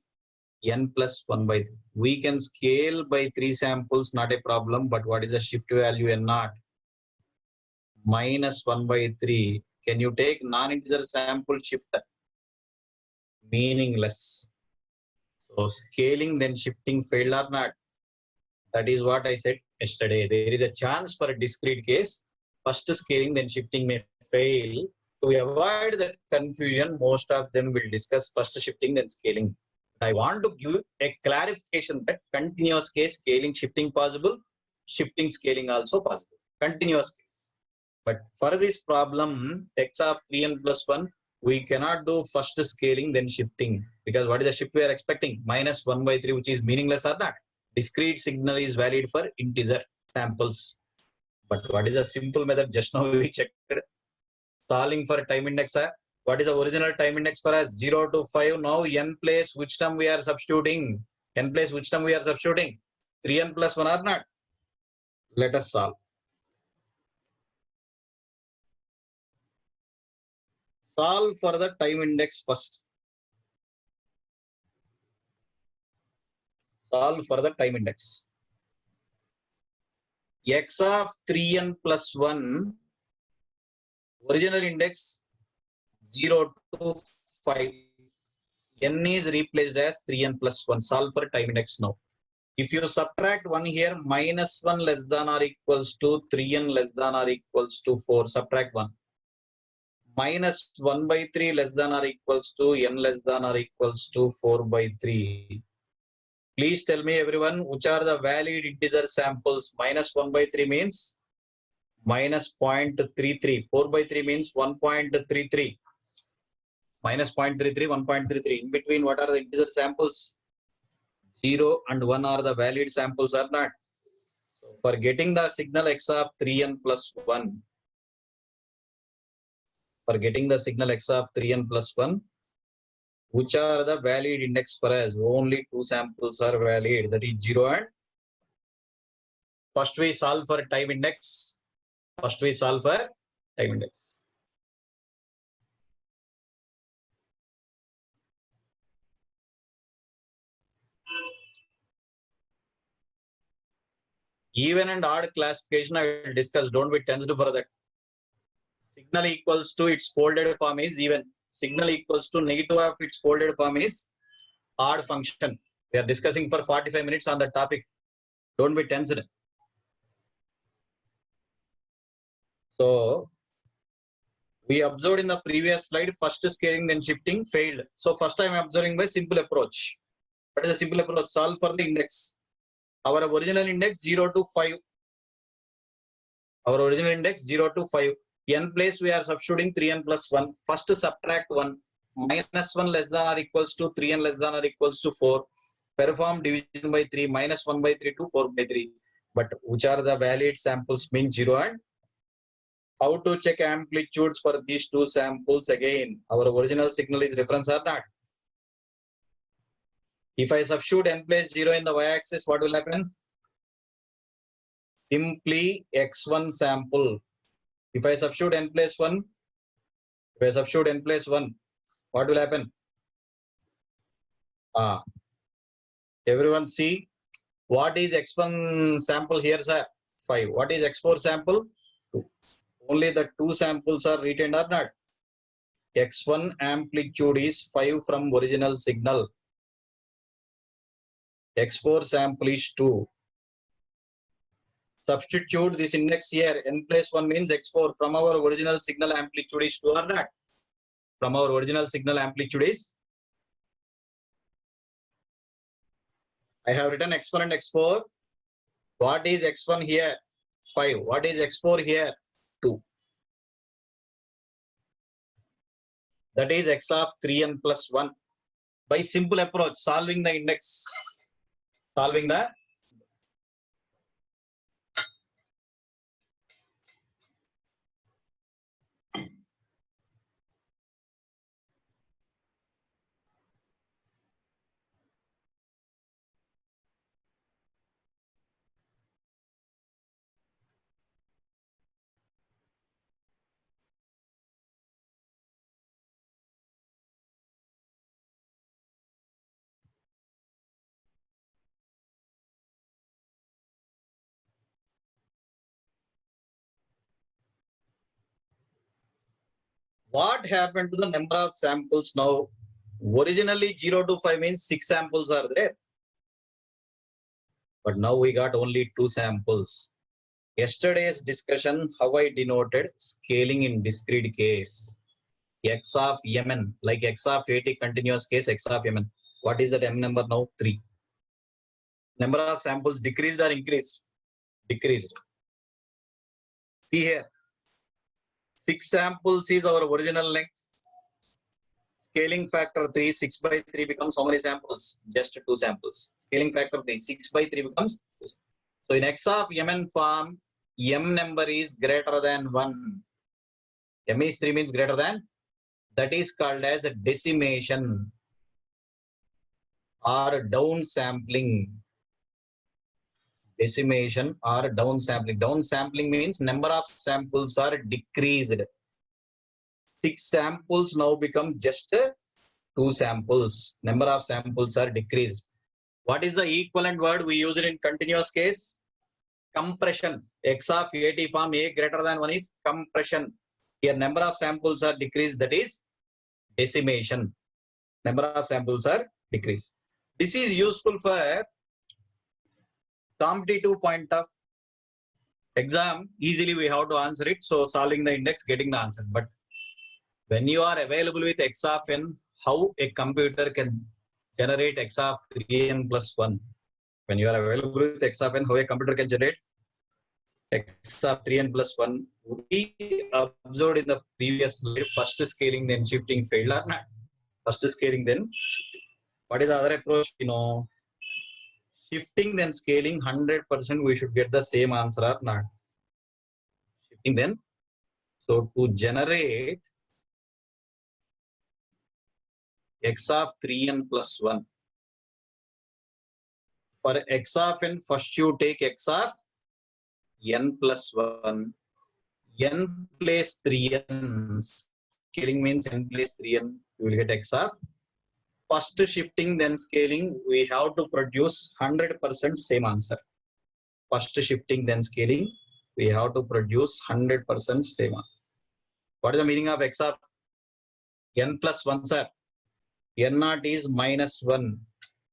N plus 1 by 3. We can scale by 3 samples, not a problem. But what is the shift value n naught? Minus 1 by 3. Can you take non-integer sample shift? Meaningless. So scaling then shifting failed or not? That is what I said yesterday. There is a chance for a discrete case. First scaling then shifting may fail. To avoid that confusion, most of them will discuss first shifting then scaling. I want to give a clarification that continuous case scaling shifting possible, shifting scaling also possible. Continuous case. But for this problem, x of 3n plus 1, we cannot do first scaling then shifting. Because what is the shift we are expecting? Minus 1 by 3, which is meaningless or not? Discrete signal is valid for integer samples. But what is a simple method? Just now we checked. Solving for time index, What is the original time index for us? 0 to 5. Now n place which term we are substituting? N place which term we are substituting? 3n plus 1 or not? Let us solve. Solve for the time index first. Solve for the time index. X of 3n plus 1, original index 0 to 5. N is replaced as 3n plus 1. Solve for time index now. If you subtract 1 here, minus 1 less than or equals to 3n less than or equals to 4. Subtract 1. Minus 1 by 3 less than or equals to n less than or equals to 4 by 3. Please tell me everyone, which are the valid integer samples? Minus 1 by 3 means minus 0.33. 4 by 3 means 1.33. Minus 0.33, 1.33. In between, what are the integer samples? 0 and 1 are the valid samples or not? So for getting the signal x of 3n plus 1, for getting the signal x of 3n plus 1, which are the valid index for us? Only two samples are valid, that is 0 and first we solve for time index. First we solve for time index. Even and odd classification I will discuss. Don't be tensed for that. Signal equals to its folded form is even. Signal equals to negative of its folded form is odd function. We are discussing for 45 minutes on the topic. Don't be tensed. So we observed in the previous slide, first scaling then shifting failed. So first I am observing by simple approach. What is the simple approach? Solve for the index. Our original index 0 to 5. Our original index 0 to 5. N place we are substituting 3n plus 1. First subtract 1. Minus 1 less than or equals to 3n less than or equals to 4. Perform division by 3. Minus 1 by 3 to 4 by 3. But which are the valid samples? Mean 0 and how to check amplitudes for these two samples again? Our original signal is reference or not? If I substitute n place 0 in the y-axis, what will happen? Simply x1 sample. If I substitute n place 1, what will happen? Everyone see, what is x1 sample here, sir? 5. What is x4 sample? 2. Only the two samples are retained or not? x1 amplitude is 5 from original signal. x4 sample is 2. Substitute this index here. N plus 1 means x4. From our original signal amplitude is 2 or not? From our original signal amplitude is. I have written x1 and x4. What is x1 here? 5. What is x4 here? 2. That is x of 3n plus 1. By simple approach, solving the index. Solving the what happened to the number of samples now? Originally 0 to 5 means 6 samples are there. But now we got only 2 samples. Yesterday's discussion, how I denoted scaling in discrete case. X of mn, like x of 80 continuous case, x of mn. What is that m number now? 3. Number of samples decreased or increased? Decreased. See here. 6 samples is our original length. Scaling factor 3, 6 by 3 becomes how many samples? Just 2 samples. Scaling factor 3, 6 by 3 becomes 2. So in x of mn form, m number is greater than 1. M is 3 means greater than That is called as a decimation or downsampling. Decimation or downsampling. Downsampling means number of samples are decreased. 6 samples now become just 2 samples. Number of samples are decreased. What is the equivalent word we use it in continuous case? Compression. X of AT form A greater than 1 is compression. Here number of samples are decreased, that is decimation. Number of samples are decreased. This is useful for competitive point of exam. Easily we have to answer it. So solving the index, getting the answer. But when you are available with X of n, how a computer can generate X of 3n plus 1? When you are available with X of n, how a computer can generate X of 3n plus 1? We observed in the previous slide, first scaling then shifting failed or not? First scaling then shifting. What is the other approach? Shifting then scaling, 100% we should get the same answer or not? Shifting then. So to generate X of 3n plus 1. For X of n, first you take X of n plus 1. N place 3n. Scaling means n place 3n. You will get X of. First shifting then scaling, we have to produce 100% same answer. First shifting then scaling, we have to produce 100% same answer. What is the meaning of X of n plus 1, sir? N naught is minus 1.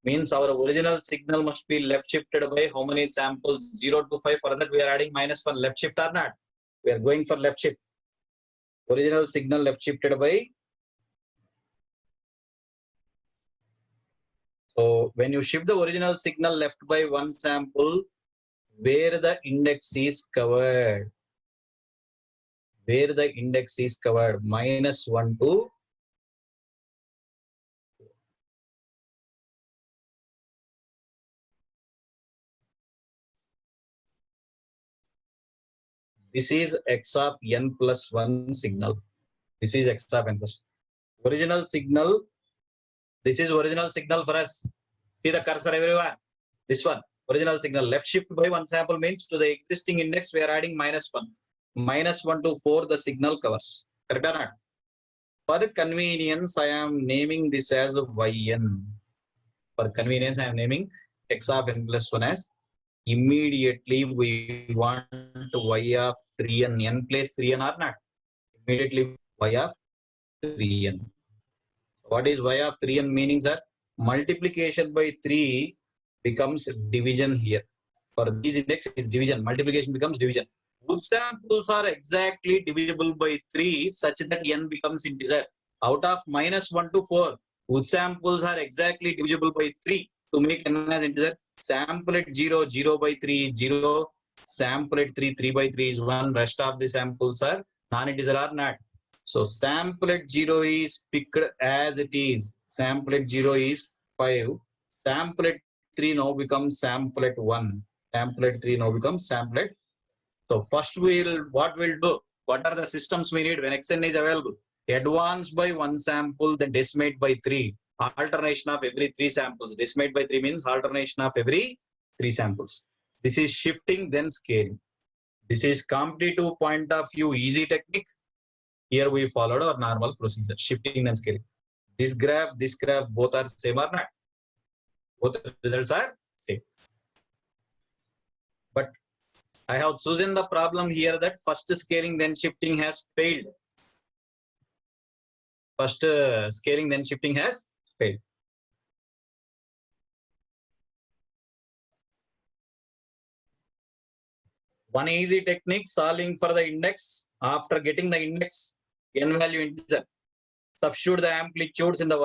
Means our original signal must be left shifted by how many samples? 0 to 5. For that we are adding minus 1. Left shift or not? We are going for left shift. Original signal left shifted by. So when you shift the original signal left by 1 sample, where the index is covered? Where the index is covered? Minus 1 to. This is X of n plus 1 signal. This is X of n plus 1. Original signal. This is original signal for us. See the cursor everyone. This one. Original signal. Left shift by 1 sample means to the existing index we are adding minus 1. Minus 1 to 4 the signal covers. Correct or not? For convenience, I am naming this as yn. For convenience, I am naming X of n plus 1 as. Immediately we want y of 3n. N place 3n or not? Immediately y of 3n. What is y of 3n meaning, sir? Multiplication by 3 becomes division here. For these index is division. Multiplication becomes division. Which samples are exactly divisible by 3 such that n becomes integer? Out of minus 1 to 4, which samples are exactly divisible by 3 to make n as integer? Sample at 0, 0 by 3, 0. Sample at 3, 3 by 3 is 1. Rest of the samples are non-integer or not. So sample at 0 is picked as it is. Sample at 0 is 5. Sample at 3 now becomes sample at 1. Sample at 3 now becomes sample at. So first what we'll do? What are the systems we need when Xn is available? Advance by 1 sample, then decimate by 3. Alternation of every 3 samples. Decimate by 3 means alternation of every 3 samples. This is shifting, then scaling. This is competitive point of view, easy technique. Here we followed our normal procedure, shifting and scaling. This graph, both are same or not? Both results are same. But I have chosen the problem here that first scaling then shifting has failed. First scaling then shifting has failed. One easy technique, solving for the index. After getting the index, n value integer, substitute the amplitudes in the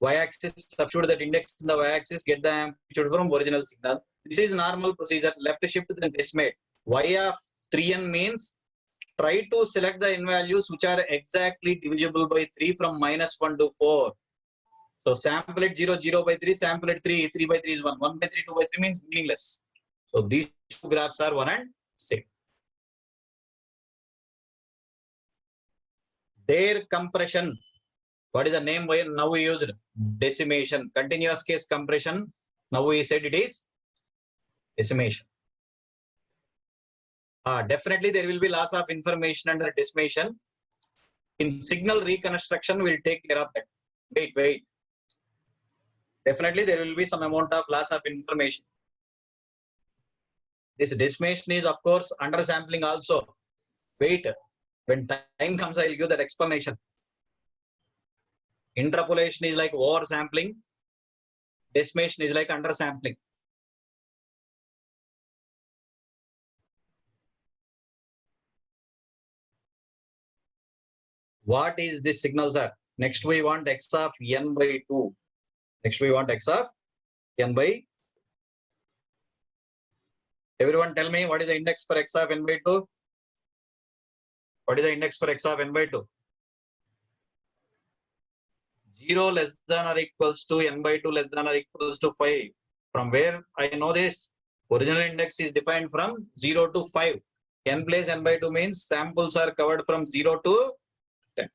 y-axis, substitute that index in the y-axis, get the amplitude from original signal. This is normal procedure. Left shift then decimate. Y of 3n means try to select the n values which are exactly divisible by 3 from minus 1 to 4. So sample at 0, 0 by 3, sample at 3, 3 by 3 is 1, 1 by 3, 2 by 3 means meaningless. So these two graphs are 1 and same. Their compression. What is the name? Now we used decimation. Continuous case compression. Now we said it is decimation. Definitely there will be loss of information under decimation. In signal reconstruction, we'll take care of that. Wait. Definitely there will be some amount of loss of information. This decimation is, of course, undersampling also. Wait, when time comes, I will give that explanation. Interpolation is like oversampling. Decimation is like undersampling. What is this signal, sir? Next we want x of n by 2. Next we want x of n by. Everyone tell me what is the index for x of n by 2? What is the index for x of n by 2? 0 less than or equals to n by 2 less than or equals to 5. From where I know this? Original index is defined from 0 to 5. N plus n by 2 means samples are covered from 0 to 10.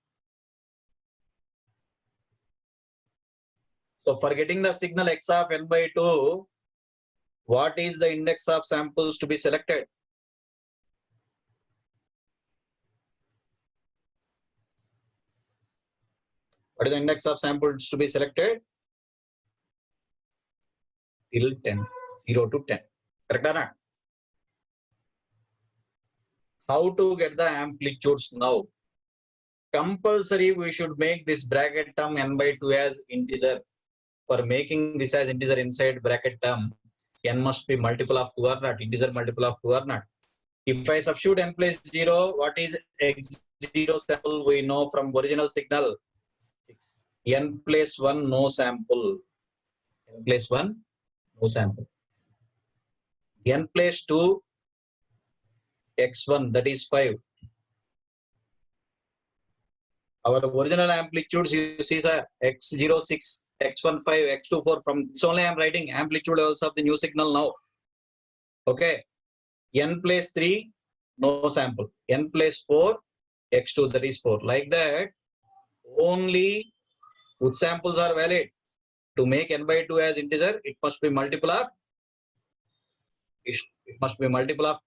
So for getting the signal x of n by 2, what is the index of samples to be selected? What is the index of samples to be selected? Till 10, 0 to 10. Correct or not? How to get the amplitudes now? Compulsory, we should make this bracket term n by 2 as integer. For making this as integer inside bracket term, n must be multiple of 2 or not, integer multiple of 2 or not. If I substitute n plus 0, what is x0 sample? We know from original signal. N plus 1, no sample. N plus 1, no sample. N plus 2, x1, that is 5. Our original amplitudes, you see, sir, x0, 6, x1, 5, x2, 4. From this only I am writing amplitude levels of the new signal now. Okay. N plus 3, no sample. N plus 4, x2, that is 4. Like that, only which samples are valid. To make n by 2 as integer, it must be multiple of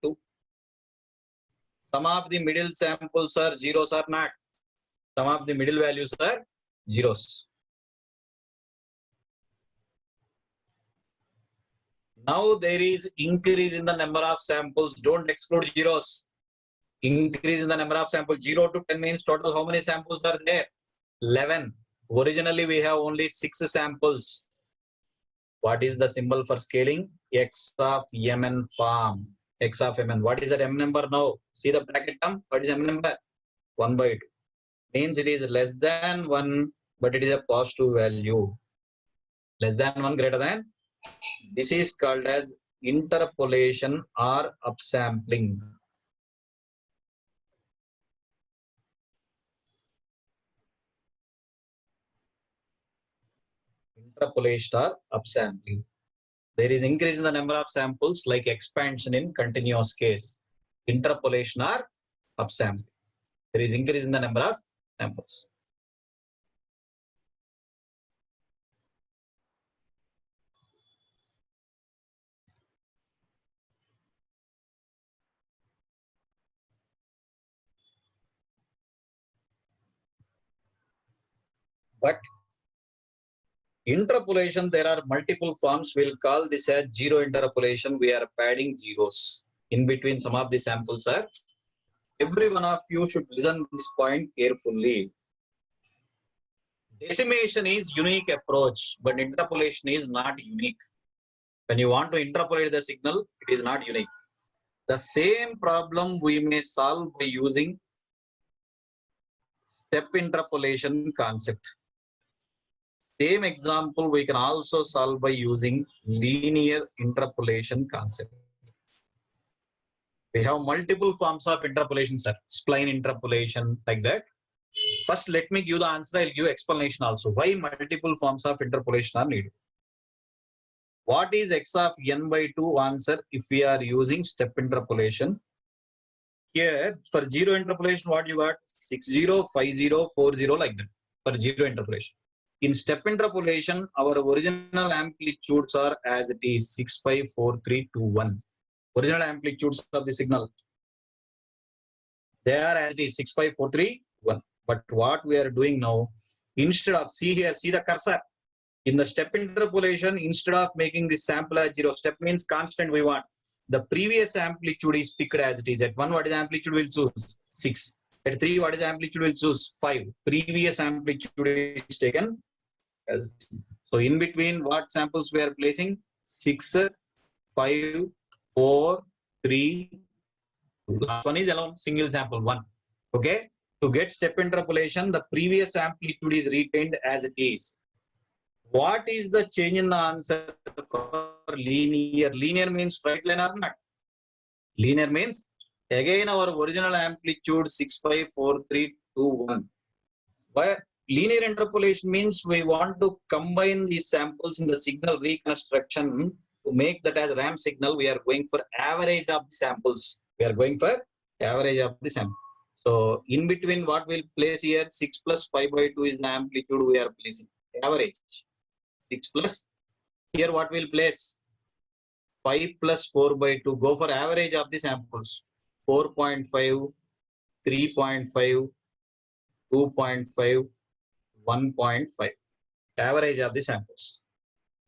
2. Some of the middle samples are zeros or not. Some of the middle values are zeros. Now there is increase in the number of samples. Don't exclude zeros. Increase in the number of samples. 0 to 10 means total how many samples are there? 11. Originally we have only 6 samples. What is the symbol for scaling? X of mn form. X of mn. What is that m number now? See the bracket term. What is m number? 1 by 2. Means it is less than 1, but it is a positive value. Less than 1, greater than. This is called as interpolation or upsampling. Interpolation or upsampling. There is increase in the number of samples like expansion in continuous case. Interpolation or upsampling. There is increase in the number of samples. But interpolation, there are multiple forms. We'll call this as zero interpolation. We are padding zeros in between some of the samples. Are every one of you should listen this point carefully. Decimation is unique approach, but interpolation is not unique. When you want to interpolate the signal, it is not unique. The same problem we may solve by using step interpolation concept. Same example we can also solve by using linear interpolation concept. We have multiple forms of interpolation, sir. Spline interpolation, like that. First, let me give the answer. I'll give explanation also. Why multiple forms of interpolation are needed? What is x of n by 2 answer if we are using step interpolation? Here, for zero interpolation, what you got? 60, 50, 40 like that for zero interpolation. In step interpolation, our original amplitudes are as it is 654321. Original amplitudes of the signal. They are as it is 65431. But what we are doing now, instead of, see here, see the cursor. In the step interpolation, instead of making this sample as 0, step means constant we want. The previous amplitude is picked as it is. At 1, what is amplitude will choose? 6. At 3, what is amplitude will choose? 5. Previous amplitude is taken. So in between, what samples we are placing? 6, 5, 4, 3. Last one is alone, single sample 1. Okay. To get step interpolation, the previous amplitude is retained as it is. What is the change in the answer for linear? Linear means straight line or not? Linear means again our original amplitude 654321. But linear interpolation means we want to combine these samples in the signal reconstruction to make that as RAM signal. We are going for average of the samples. We are going for average of the sample. So in between what we'll place here, 6 plus 5 by 2 is the amplitude we are placing. Average. 6 plus, here what we'll place? 5 plus 4 by 2. Go for average of the samples. 4.5, 3.5, 2.5, 1.5. Average of the samples.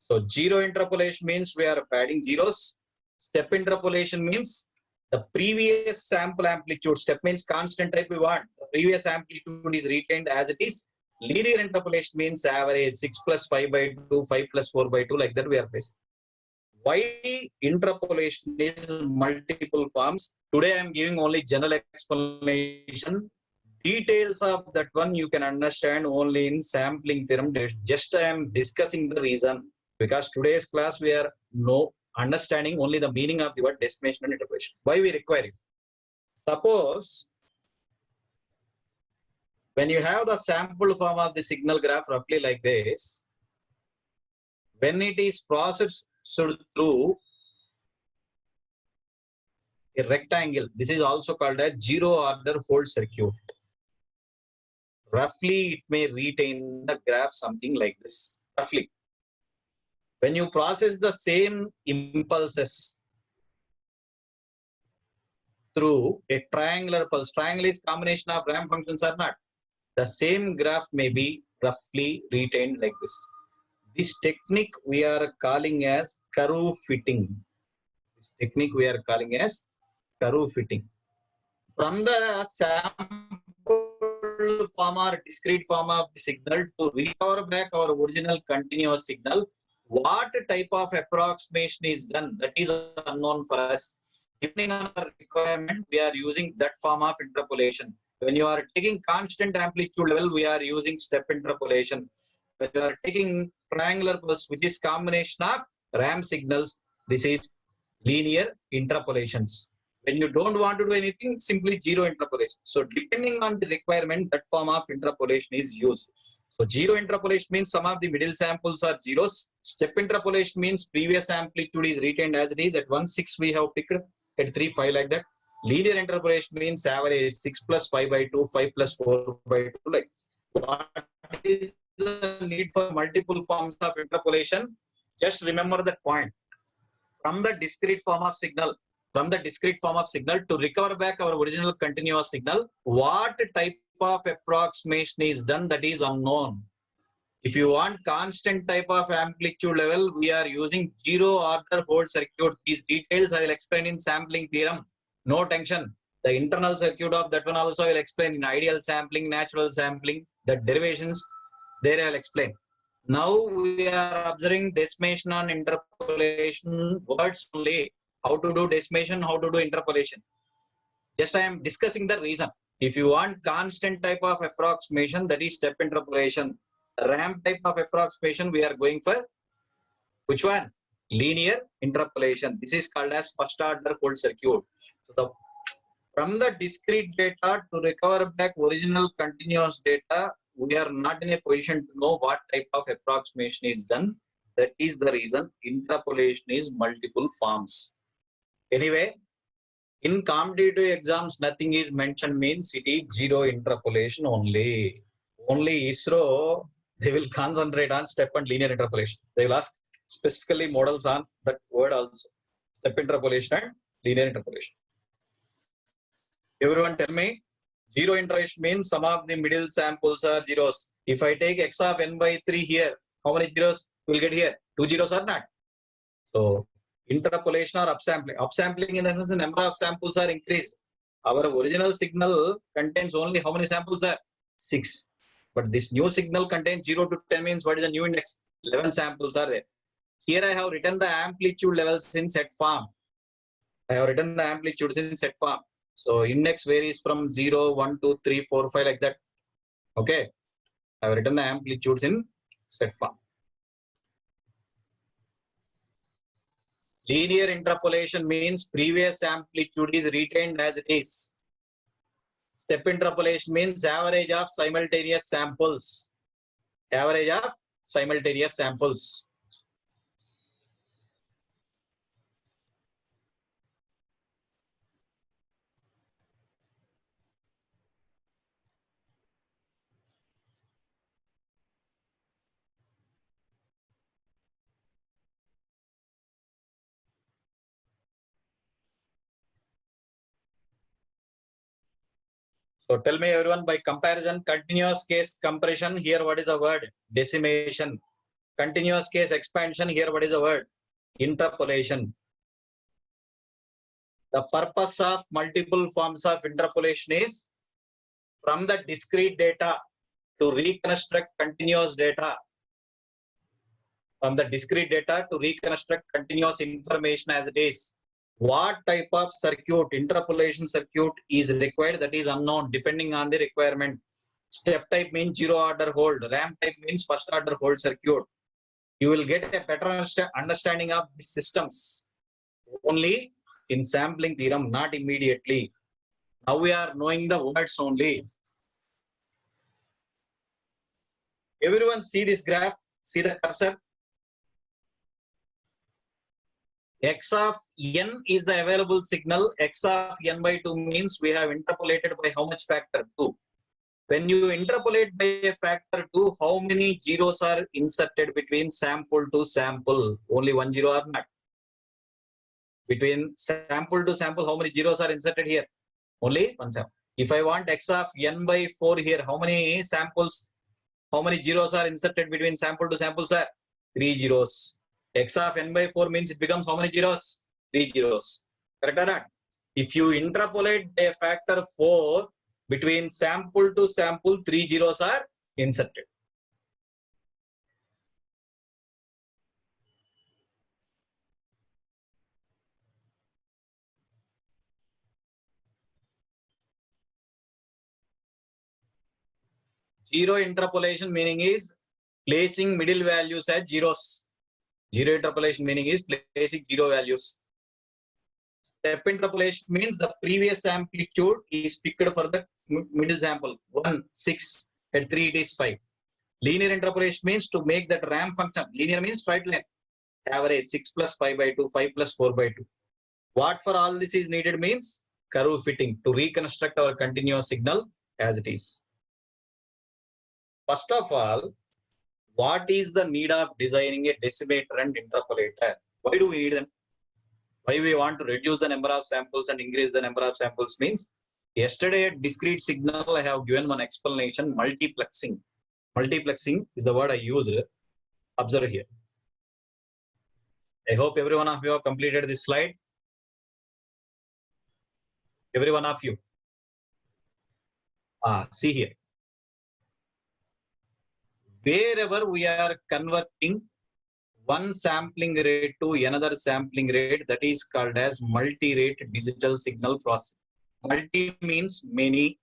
So zero interpolation means we are adding zeros. Step interpolation means the previous sample amplitude. Step means constant type we want. The previous amplitude is retained as it is. Linear interpolation means average 6 plus 5 by 2, 5 plus 4 by 2, like that we are placing. Why interpolation is multiple forms? Today I am giving only general explanation. Details of that one you can understand only in sampling theorem. Just I am discussing the reason, because today's class we are understanding only the meaning of the word destination and interpolation. Why we require it? Suppose when you have the sample form of the signal graph roughly like this, when it is processed through a rectangle, this is also called a zero order whole circuit. Roughly, it may retain the graph something like this. Roughly. When you process the same impulses through a triangular pulse, triangle is combination of ramp functions or not? The same graph may be roughly retained like this. This technique we are calling as curve fitting. This technique we are calling as curve fitting. From the sample form or discrete form of the signal to recover back our original continuous signal, what type of approximation is done, that is unknown for us. Depending on our requirement, we are using that form of interpolation. When you are taking constant amplitude level, we are using step interpolation. When you are taking triangular pulse, which is combination of RAM signals, this is linear interpolations. When you don't want to do anything, simply zero interpolation. So depending on the requirement, that form of interpolation is used. So zero interpolation means some of the middle samples are zeros. Step interpolation means previous amplitude is retained as it is. At 1, 6 we have picked, at 3, 5 like that. Linear interpolation means average 6 plus 5 by 2, 5 plus 4 by 2 like this. What is the need for multiple forms of interpolation? Just remember that point. From the discrete form of signal, to recover back our original continuous signal, what type of approximation is done, that is unknown. If you want constant type of amplitude level, we are using zero order whole circuit. These details I will explain in sampling theorem. No tension. The internal circuit of that one also I will explain in ideal sampling, natural sampling, the derivations there I will explain. Now we are observing decimation and interpolation words only. How to do decimation, how to do interpolation. Just I am discussing the reason. If you want constant type of approximation, that is step interpolation. Ramp type of approximation, we are going for which one? Linear interpolation. This is called as first order whole circuit. So from the discrete data to recover back original continuous data, we are not in a position to know what type of approximation is done. That is the reason interpolation is multiple forms. Anyway, In competitive exams, nothing is mentioned means it is zero interpolation only. Only ISRO, they will concentrate on step and linear interpolation. They will ask specifically models on that word also. Step interpolation and linear interpolation. Everyone tell me, zero interpolation means some of the middle samples are zeros. If I take x of n by 3 here, how many zeros will get here? 2 zeros or not? So interpolation or upsampling. Upsampling in the sense the number of samples are increased. Our original signal contains only how many samples are? 6. But this new signal contains 0 to 10 means what is the new index? 11 samples are there. Here I have written the amplitude levels in set form. I have written the amplitudes in set form. So index varies from 0, 1, 2, 3, 4, 5 like that. Okay. I have written the amplitudes in set form. Linear interpolation means previous amplitude is retained as it is. Step interpolation means average of simultaneous samples. Average of simultaneous samples. So tell me everyone, by comparison, continuous case compression, here what is the word? Decimation. Continuous case expansion, here what is the word? Interpolation. The purpose of multiple forms of interpolation is from the discrete data to reconstruct continuous data. From the discrete data to reconstruct continuous information as it is. What type of circuit, interpolation circuit is required, that is unknown depending on the requirement. Step type means zero order hold, ramp type means first order hold circuit. You will get a better understanding of the systems only in sampling theorem, not immediately. Now we are knowing the words only. Everyone see this graph, see the cursor. X of n is the available signal. X of n by 2 means we have interpolated by how much factor? 2. When you interpolate by a factor 2, how many zeros are inserted between sample to sample? Only 1 zero or not? Between sample to sample, how many zeros are inserted here? Only 1 sample. If I want x of n by 4 here, how many samples, how many zeros are inserted between sample to sample, sir? 3 zeros. X of n by 4 means it becomes how many zeros? 3 zeros. Correct or not? If you interpolate a factor 4 between sample to sample, 3 zeros are inserted. Zero interpolation meaning is placing middle values as zeros. Zero interpolation meaning is placing zero values. Step interpolation means the previous amplitude is picked for the middle sample. 1, 6, at 3 it is 5. Linear interpolation means to make that ramp function. Linear means straight line. Average 6 plus 5 by 2, 5 plus 4 by 2. What for all this is needed means curve fitting to reconstruct our continuous signal as it is. First of all, what is the need of designing a decimator and interpolator? Why do we need them? Why we want to reduce the number of samples and increase the number of samples means, yesterday at discrete signal I have given one explanation, multiplexing. Multiplexing is the word I used. Observe here. I hope every one of you have completed this slide. Every one of you. See here. Wherever we are converting one sampling rate to another sampling rate, that is called as multi-rate digital signal processing. Multi means many,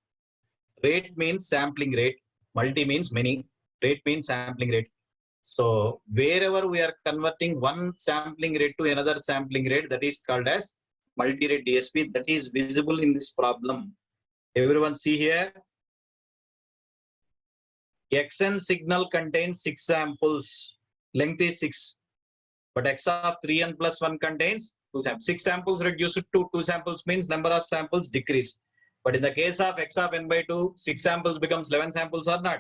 rate means sampling rate, multi means many, rate means sampling rate. So wherever we are converting one sampling rate to another sampling rate, that is called as multi-rate DSP. That is visible in this problem. Everyone see here. Xn signal contains 6 samples. Length is 6. But x of 3n plus 1 contains 2 samples. 6 samples reduced to 2 samples means number of samples decreased. But in the case of x of n by 2, 6 samples becomes 11 samples or not.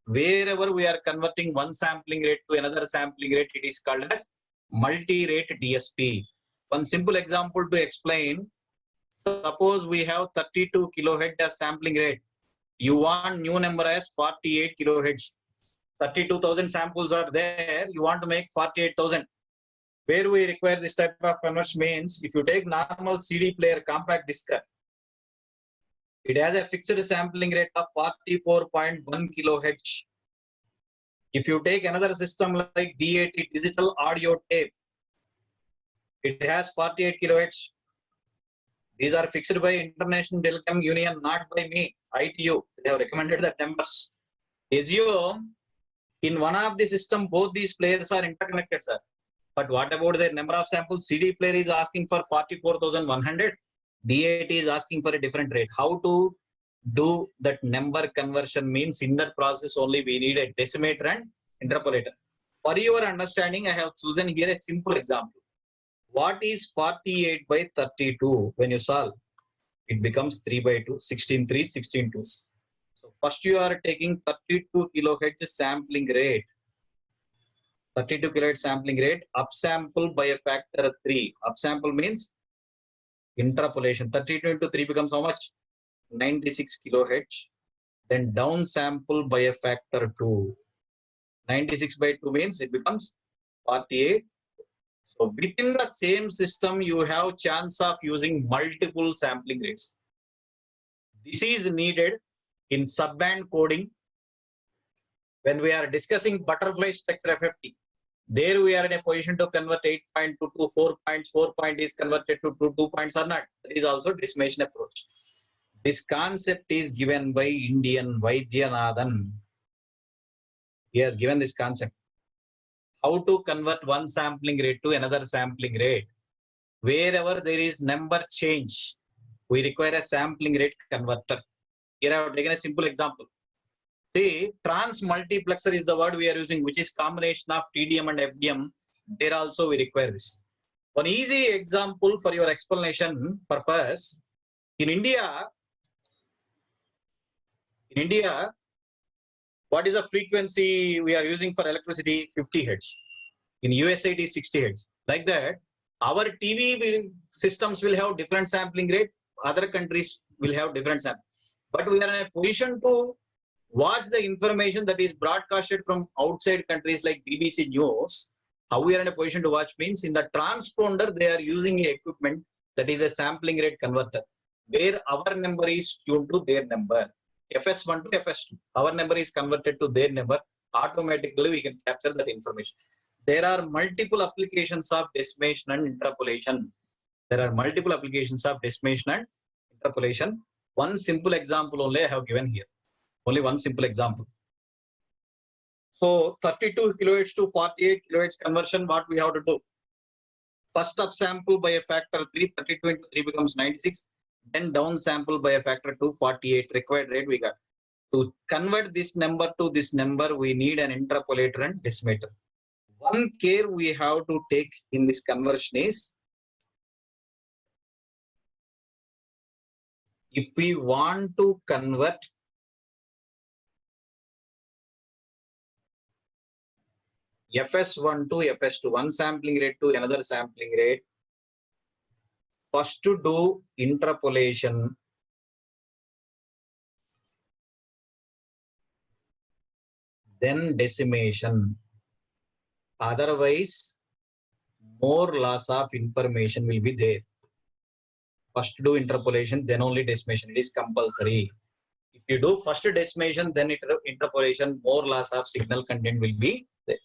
Wherever we are converting one sampling rate to another sampling rate, it is called as multi-rate DSP. One simple example to explain. Suppose we have 32 kilohertz as sampling rate. You want new number as 48 kilohertz. 32,000 samples are there. You want to make 48,000. Where we require this type of conversion means if you take normal CD player compact disc, it has a fixed sampling rate of 44.1 kilohertz. If you take another system like DAT, digital audio tape, it has 48 kilohertz. These are fixed by International Telecom Union, not by me, ITU. They have recommended the numbers. Assume in one of the system, both these players are interconnected, sir. But what about the number of samples? CD player is asking for 44,100. DAT is asking for a different rate. How to do that number conversion means in that process only we need a decimator and interpolator. For your understanding, I have chosen here a simple example. What is 48 by 32 when you solve? It becomes 3 by 2, 16 3, 16 2s. So first you are taking 32 kilohertz sampling rate. 32 kilohertz sampling rate, upsample by a factor of 3. Upsample means interpolation. 32 into 3 becomes how much? 96 kilohertz. Then downsample by a factor 2. 96 by 2 means it becomes 48. So within the same system, you have chance of using multiple sampling rates. This is needed in subband coding. When we are discussing butterfly structure FFT, there we are in a position to convert 8.2 to 4 points. 4 point is converted to 2 points or not. That is also decimation approach. This concept is given by Indian Vaidyanathan. He has given this concept. How to convert one sampling rate to another sampling rate. Wherever there is number change, we require a sampling rate converter. Here I have taken a simple example. See, transmultiplexer is the word we are using, which is combination of TDM and FDM. There also we require this. One easy example for your explanation purpose. In India, what is the frequency we are using for electricity? 50 hertz. In USA, it is 60 hertz. Like that, our TV systems will have different sampling rate. Other countries will have different sampling. But we are in a position to watch the information that is broadcasted from outside countries like BBC News. How we are in a position to watch means in the transponder, they are using a equipment that is a sampling rate converter, where our number is tuned to their number. FS1 to FS2. Our number is converted to their number. Automatically, we can capture that information. There are multiple applications of decimation and interpolation. One simple example only I have given here. Only one simple example. So 32 kilohertz to 48 kilohertz conversion, what we have to do? First upsample by a factor 3, 32 into 3 becomes 96. Then downsample by a factor 2, 48. Required rate we got. To convert this number to this number, we need an interpolator and decimator. One care we have to take in this conversion is, if we want to convert FS1 to FS2, one sampling rate to another sampling rate, first to do interpolation, then decimation. Otherwise, more loss of information will be there. First do interpolation, then only decimation. It is compulsory. If you do first decimation, then interpolation, more loss of signal content will be there.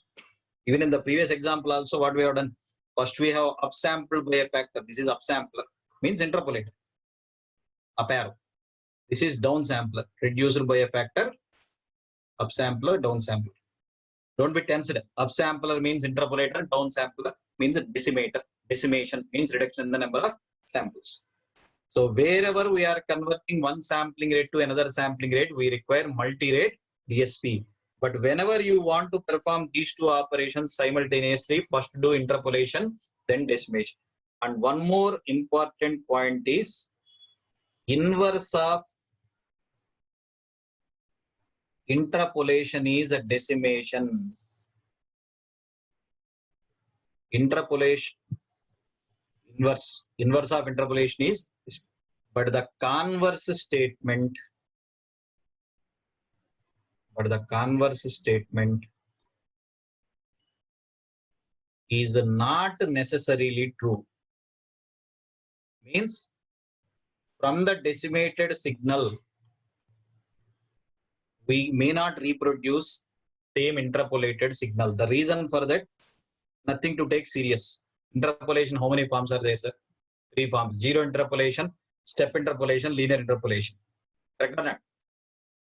Even in the previous example also, what we have done, first we have upsampled by a factor. This is upsampler, means interpolator. Up arrow. This is downsampler, reduced by a factor. Upsampler, downsampler. Don't be tensed. Upsampler means interpolator, downsampler means decimator. Decimation means reduction in the number of samples. So wherever we are converting one sampling rate to another sampling rate, we require multi-rate DSP. But whenever you want to perform these two operations simultaneously, first do interpolation, then decimation. And one more important point is inverse of interpolation is a decimation. Interpolation, inverse of interpolation is, but the converse statement is not necessarily true. Means from the decimated signal, we may not reproduce same interpolated signal. The reason for that, nothing to take serious. Interpolation, how many forms are there, sir? 3 forms: zero interpolation, step interpolation, linear interpolation. Correct or not?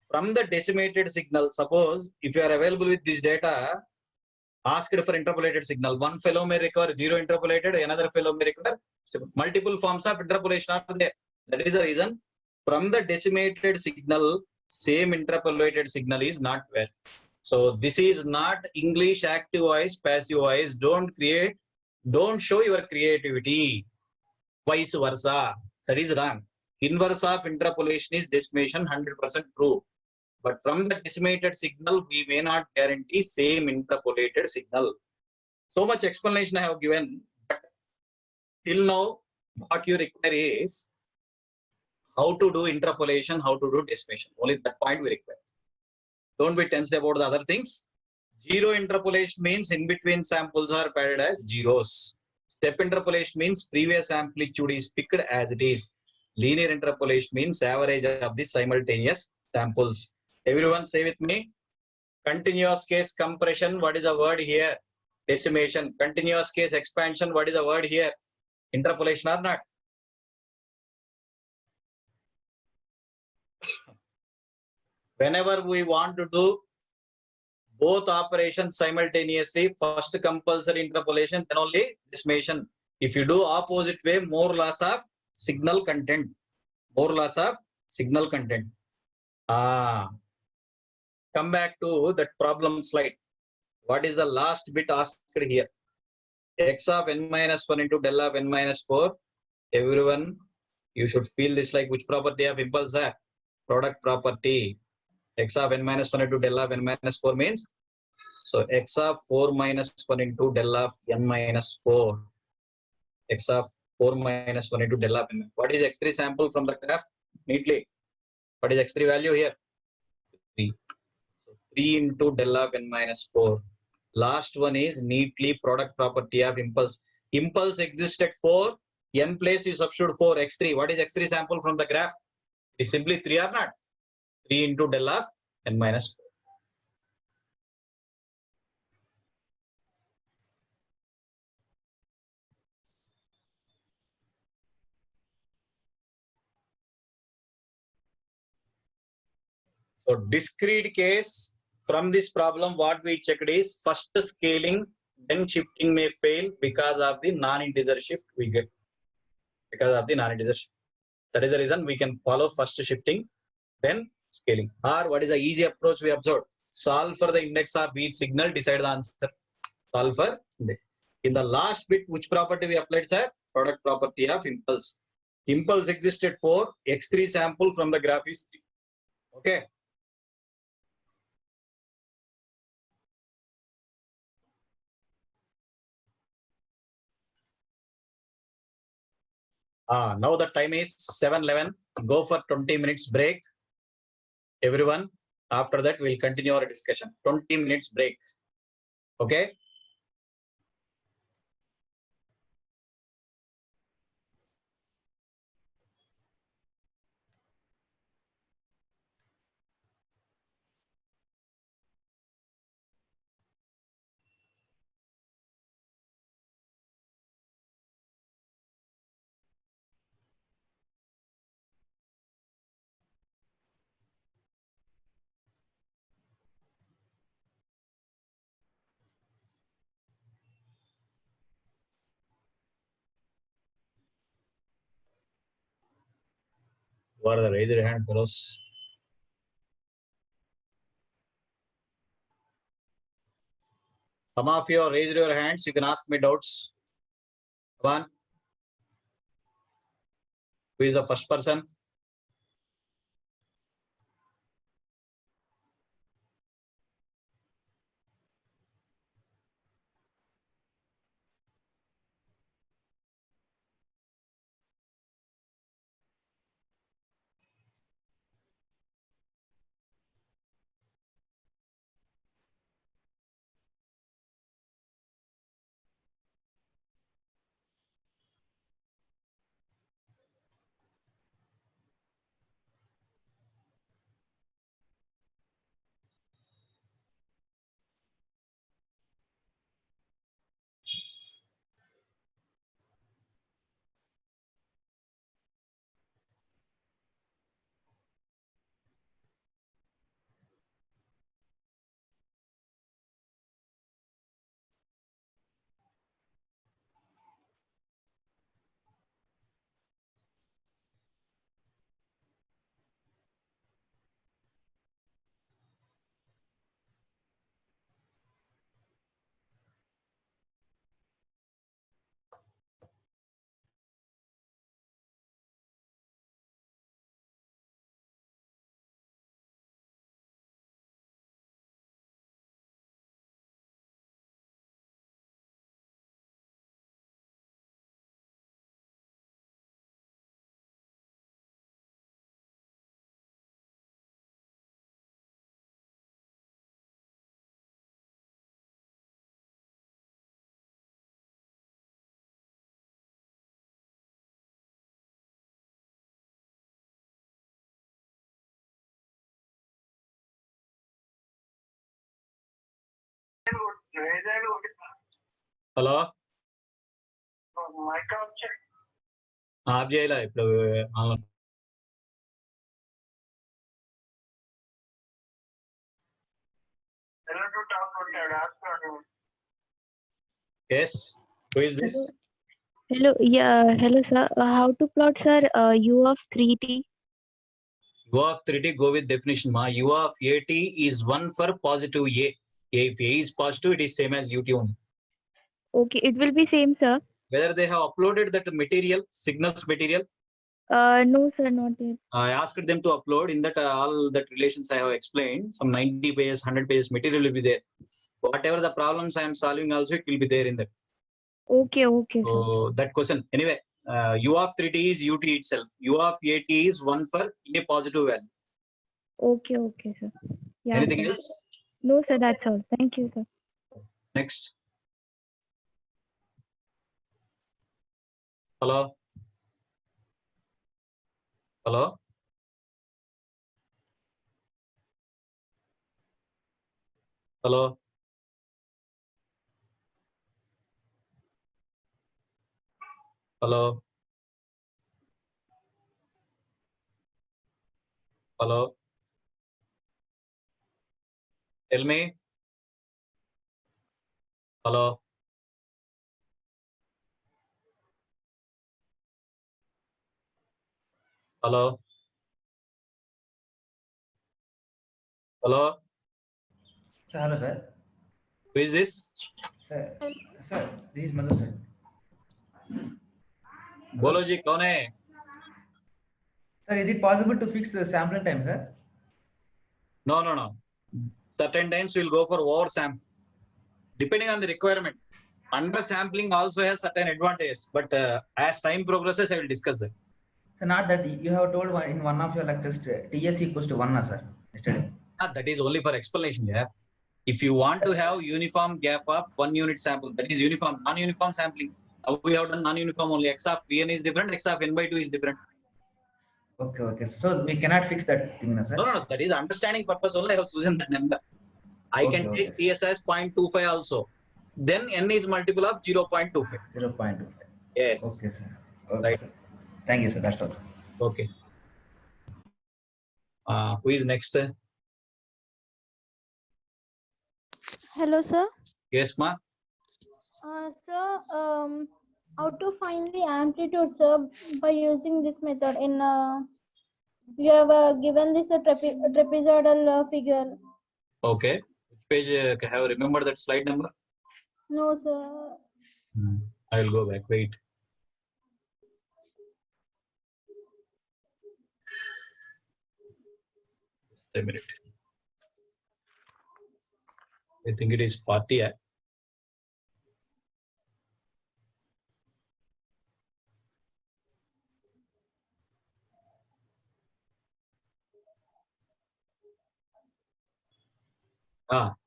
From the decimated signal, suppose if you are available with this data, asked for interpolated signal, one fellow may require zero interpolated, another fellow may require multiple forms of interpolation are there. That is the reason from the decimated signal, same interpolated signal is not there. So this is not English active voice, passive voice. Don't show your creativity. Vice versa. That is wrong. Inverse of interpolation is decimation, 100% true. But from the decimated signal, we may not guarantee same interpolated signal. So much explanation I have given, but till now, what you require is how to do interpolation, how to do decimation. Only that point we require. Don't be tensed about the other things. Zero interpolation means in between samples are padded as zeros. Step interpolation means previous amplitude is picked as it is. Linear interpolation means average of the simultaneous samples. Everyone say with me. Continuous case compression, what is the word here? Decimation. Continuous case expansion, what is the word here? Interpolation or not? Whenever we want to do both operations simultaneously, first compulsory interpolation, then only decimation. If you do opposite way, more loss of signal content. More loss of signal content. Come back to that problem slide. What is the last bit asked here? X of n minus 1 into del of n minus 4. Everyone, you should feel this like which property of impulse are? Product property. X of n minus 1 into del of n minus 4 means, so x of 4 minus 1 into del of n minus 4. X of 4 minus 1 into del of n. What is x3 sample from the graph? Neatly. What is x3 value here? 3. So 3 into del of n minus 4. Last one is neatly product property of impulse. Impulse exists at 4. N place you substitute 4. X3. What is x3 sample from the graph? It is simply 3 or not? 3 into del of n minus 4. So discrete case, from this problem, what we checked is first scaling, then shifting may fail because of the non-integer shift we get. Because of the non-integer shift. That is the reason we can follow first shifting, then scaling. Or what is the easy approach we observed? Solve for the index of each signal, decide the answer. Solve for index. In the last bit, which property we applied, sir? Product property of impulse. Impulse existed for x3 sample from the graph is 3. Okay. Now the time is 7:11. Go for 20 minutes break. Everyone, after that we'll continue our discussion. 20 minutes break. Okay. Who are the raise your hand, fellows? Some of you raised your hands. You can ask me doubts. Come on. Who is the first person? Hello of చేయాల ఇప్పుడు yes, who is this? Hello, yeah, hello, sir. How to plot, sir, u of 3t? U of 3t, go with definition ma. U of at is 1 for positive a. If a is positive, it is same as ut only. Okay, it will be same, sir. Whether they have uploaded that material, signals material, No, sir, not yet. I asked them to upload. In that all that relations I have explained, some 90 pages, 100 pages material will be there. Whatever the problems I am solving also, it will be there in that. Okay, okay, sir. So that question, anyway, U of 3t is ut itself. U of at is 1 for a positive value. Okay, okay, sir. Yeah. Anything sir. else? No, sir, that's all. Thank you, sir. Next. Hello? Hello? Hello? Hello? Hello? Tell me. Hello? Hello? Hello? Sir, hello, sir. Who is this? Sir, this is Madhu, sir. बोलो जी कौन है? Sir, is it possible to fix sampling time, sir? No, no, no. Certain times we'll go for over sample. Depending on the requirement. Under sampling also has certain advantages, but as time progresses, I will discuss that. So not that you have told in one of your lectures TS equals to 1, sir, yesterday. That is only for explanation. Yeah. If you want to have uniform gap of 1 unit sample, that is uniform, non-uniform sampling. Now we have done non-uniform only. X of Pn is different, X of n by 2 is different. Okay, okay. So we cannot fix that thing, sir? No, no, no. That is understanding purpose only. I have chosen that number. I Okay, can okay, take TS as 0.25 also. Then n is multiple of 0.25. 0.25. Yes. Okay, sir. Okay, Right. sir. Thank you, sir. That's all, sir. Okay. Who is next? Hello, sir. Yes, ma. Sir, how to find the amplitude, sir, by using this method? In you have given this a trapezoidal figure. Okay. Which page? Have you remembered that slide number? No, sir. I will go back. Wait. A minute. I think it is 40.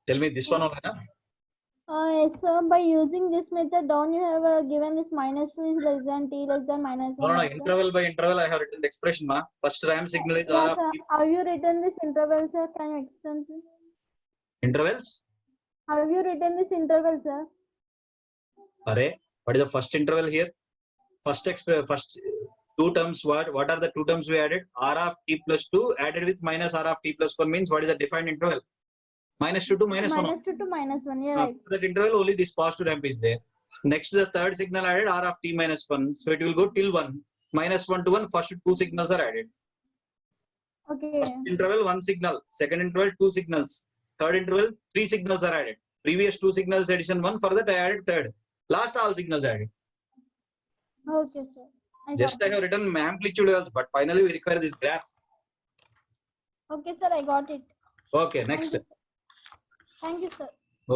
Tell me this one only, na? Yes, sir. By using this method, down you have given this -2 is less than t less than No, -1. no, right, sir? interval by interval I have written the expression, ma. First ramp signal is R Yes, of sir. t. Have you written this interval, sir? Can you explain, please? Intervals? Have you written this interval, sir? Array, what is the first interval here? First two terms, what are the two terms we added? R of t plus 2 added with minus R of t plus 1 means what is the defined interval? -2 to -1. -2 to -1. Yeah, right. After that interval, only this positive ramp is there. Next, the third signal added R of t minus 1. So it will go till 1. -1 to 1, first two signals are added. Okay. First interval, one signal. Second interval, two signals. Third interval, three signals are added. Previous two signals addition 1, for that I added third. Last all signals added. Okay, sir. Just I have written amplitude also, but finally we require this graph. Okay, sir. I got it. Okay, next. Thank you, sir. Thank you, sir.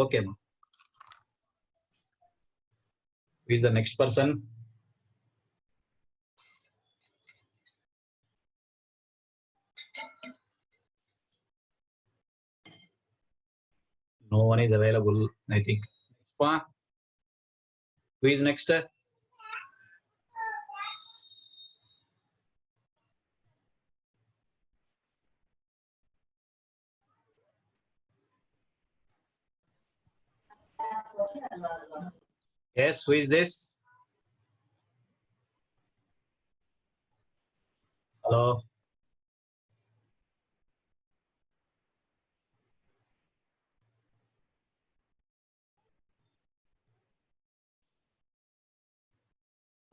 Okay, ma. Who is the next person? No one is available, I think. Who is next? Yes, who is this? Hello.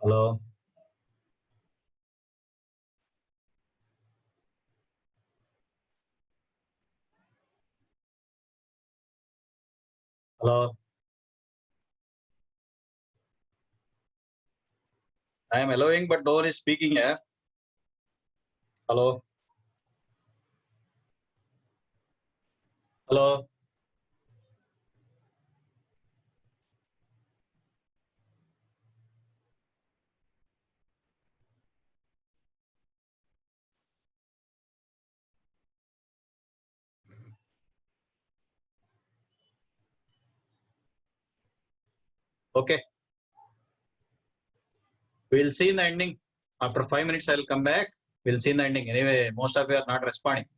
Hello. Hello. I am allowing, but no one is speaking here. Hello. Hello. Okay. We'll see in the ending. After 5 minutes, I'll come back. We'll see in the ending. Anyway, most of you are not responding.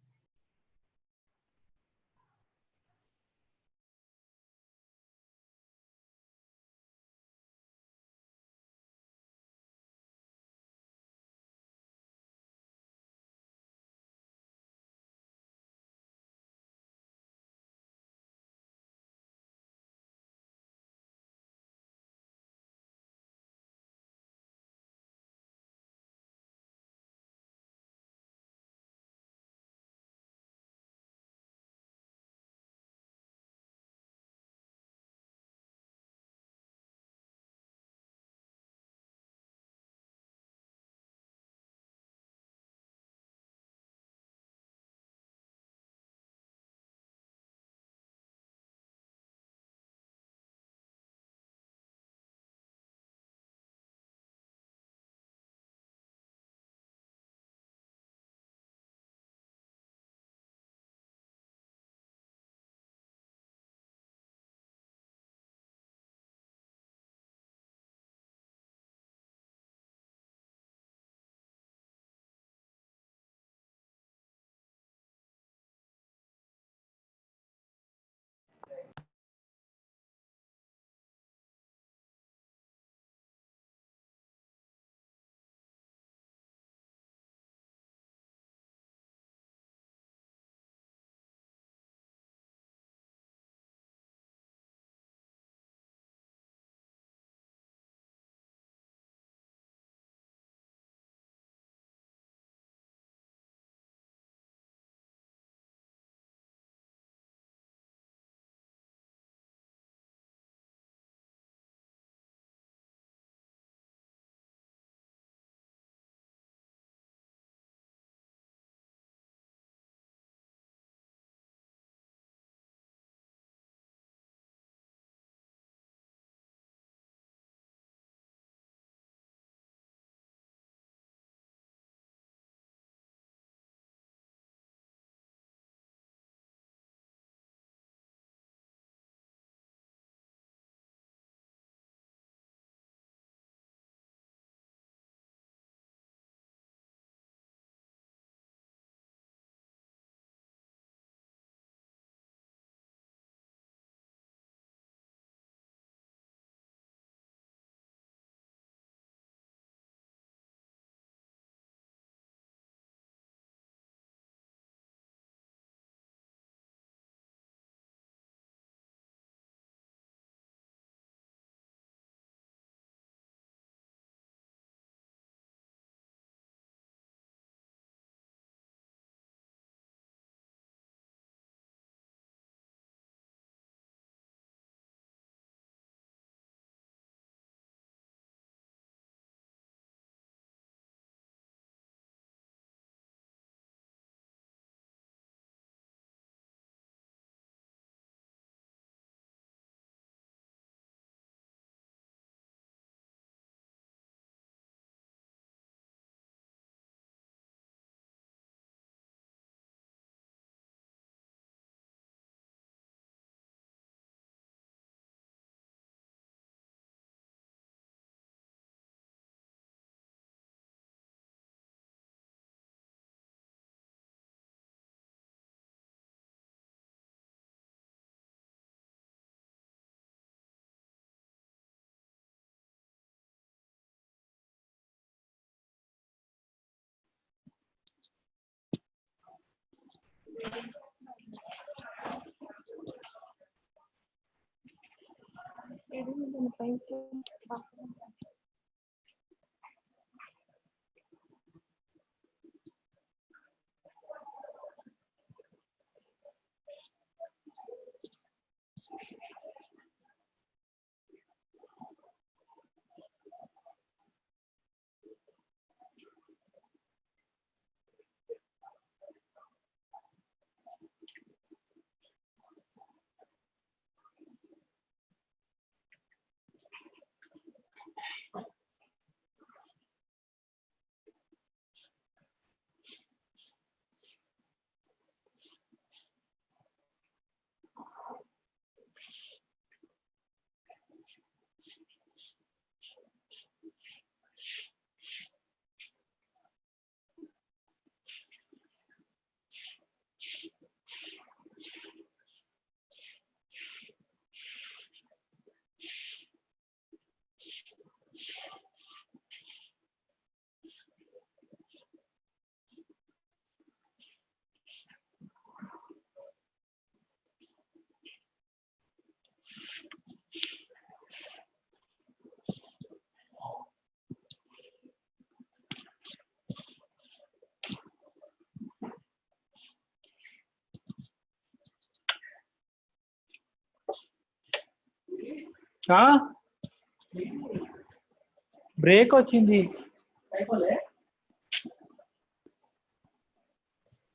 Break వచ్చింది.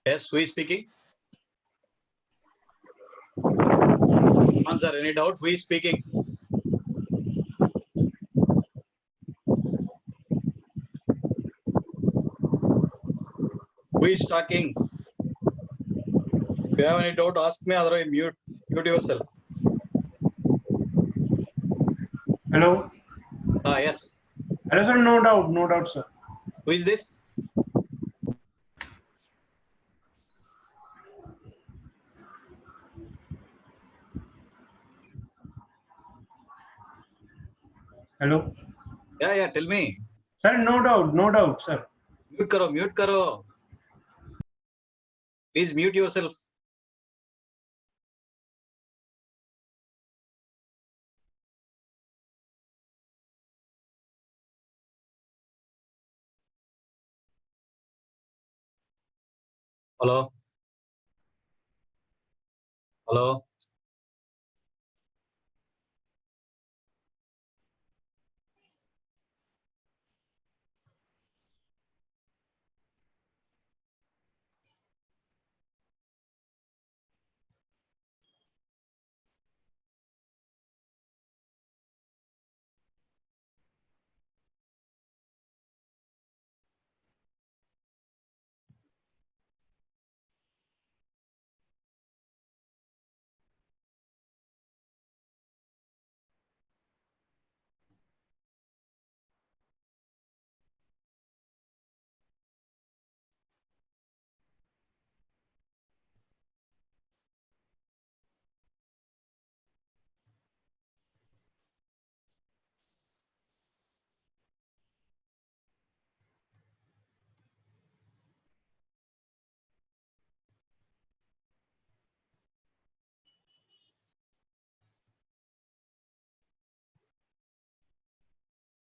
Yes, who is speaking? Answer, any doubt? Who is speaking? Who is talking? If you have any doubt, ask me, otherwise mute yourself. Hello. Yes. Hello, sir. No doubt, sir. Who is this? Hello. Yeah, tell me. Sir, no doubt, sir. Mute karo. Please mute yourself. Hello. Hello.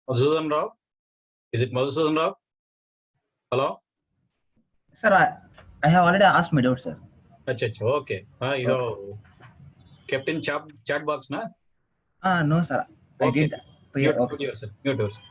Madhusudan Rao? Is it Madhusudan Rao? Hello? Sir, I have already asked my doubt, sir. Acha, okay. You have kept in chat box, na? No, sir. I Okay. didn't. Mute Okay. yourself. Mute yourself.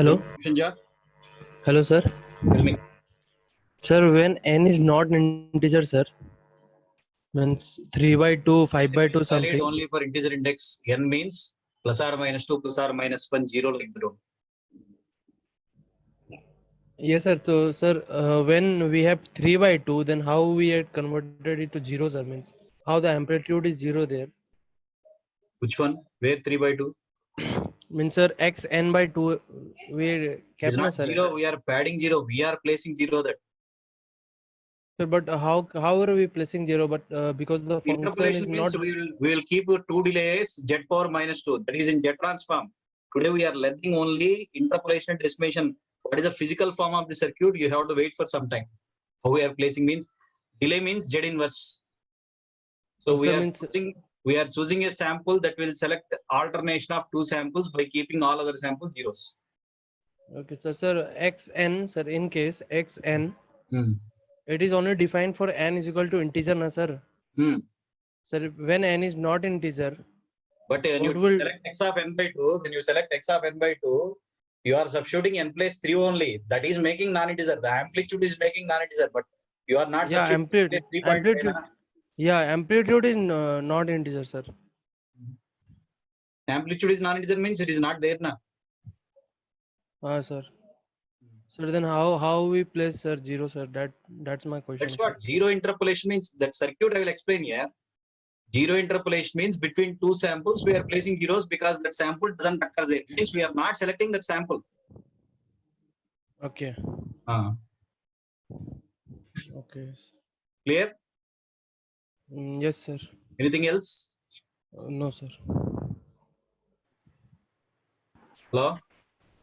Hello. Shinja, Hello, sir. tell me. Sir, when n is not an integer, sir, means 3 by 2, 5 by 2 Valid something. only for integer index. N means plus or minus 2, plus or minus 1, 0 like that. Yes, sir. So, sir, when we have 3 by 2, then how we had converted it to 0, sir? Means how the amplitude is 0 there. Which one? Where 3 by 2? Means, sir, x n by 2, we It's kept na, not sir. 0. We are padding 0. We are placing 0 that. Sir, but how are we placing 0? But because the function Interpolation is means not. we will keep 2 delays z power minus 2. That is in Z transform. Today we are learning only interpolation and decimation. What is the physical form of the circuit? You have to wait for some time. How we are placing means delay means Z inverse. So Sir, means, we are choosing a sample that will select alternation of 2 samples by keeping all other samples zeros. okay, so sir, xn, sir, in case xn, Hmm. it is only defined for n is equal to integer, na, sir. Hmm. Sir, when n is not integer, But when what you will select x of n by 2, when you select x of n by 2, you are substituting n plus 3 only. That is making non-integer. The amplitude is making non-integer, but you are not yeah, substituting 3.5. amplitude, yeah, amplitude is not integer, sir. Amplitude is non-integer means it is not there now. Sir. Sir, then how we place, sir, 0, sir? That's my question. That's what zero interpolation means. That circuit I will explain here. Zero interpolation means between 2 samples we are placing zeros because that sample doesn't occur there. It means we are not selecting that sample. Okay. Okay. Clear? Yes, sir. Anything else? No, sir. Hello?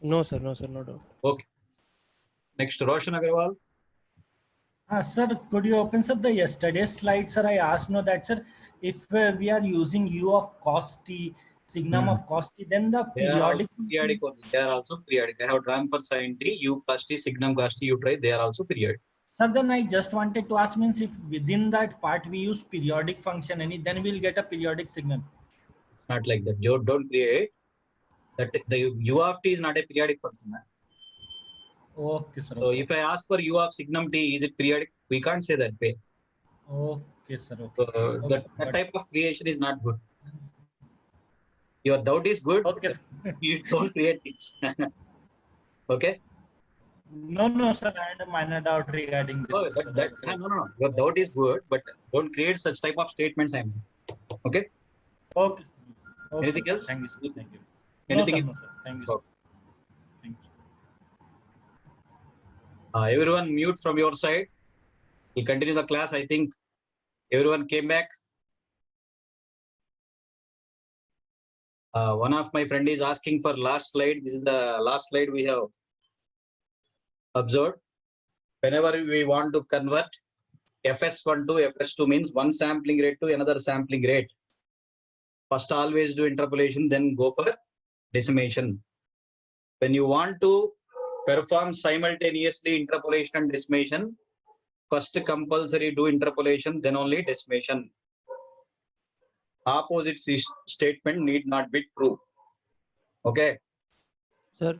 No, sir. No, sir. No doubt. Okay. Next, Roshan Agarwal. Sir, could you open sir the yesterday's slide, sir? I asked no that, sir, if we are using u of cos t, signum of cos t, then the They are also periodic. periodic only. They are also periodic. I have drawn for sin t, u plus t, signum cos t, you try. They are also periodic. Sir, then I just wanted to ask, means if within that part we use periodic function, then we'll get a periodic signal. It's not like that. You don't create that. The u of t is not a periodic function. Okay, sir. So Okay. if I ask for u of signum t, is it periodic? We can't say that way. Okay, sir. Okay. So that type of creation is not good. Your doubt is good. Okay. You don't create things. Okay. No, sir. I had a minor doubt regarding this. Oh, Sir. no. Your doubt is good, but don't create such type of statements. I'm saying. Okay. Okay. Okay. Anything else? Thank you, sir. Thank you. Anything? No, sir. Thank you, sir. Thank you. Everyone mute from your side. We'll continue the class. I think everyone came back. One of my friend is asking for last slide. This is the last slide we have observed. Whenever we want to convert FS1 to FS2 means one sampling rate to another sampling rate. First always do interpolation, then go for decimation. When you want to perform simultaneously interpolation and decimation, first compulsory do interpolation, then only decimation. Opposite statement need not be true. Okay. Sir.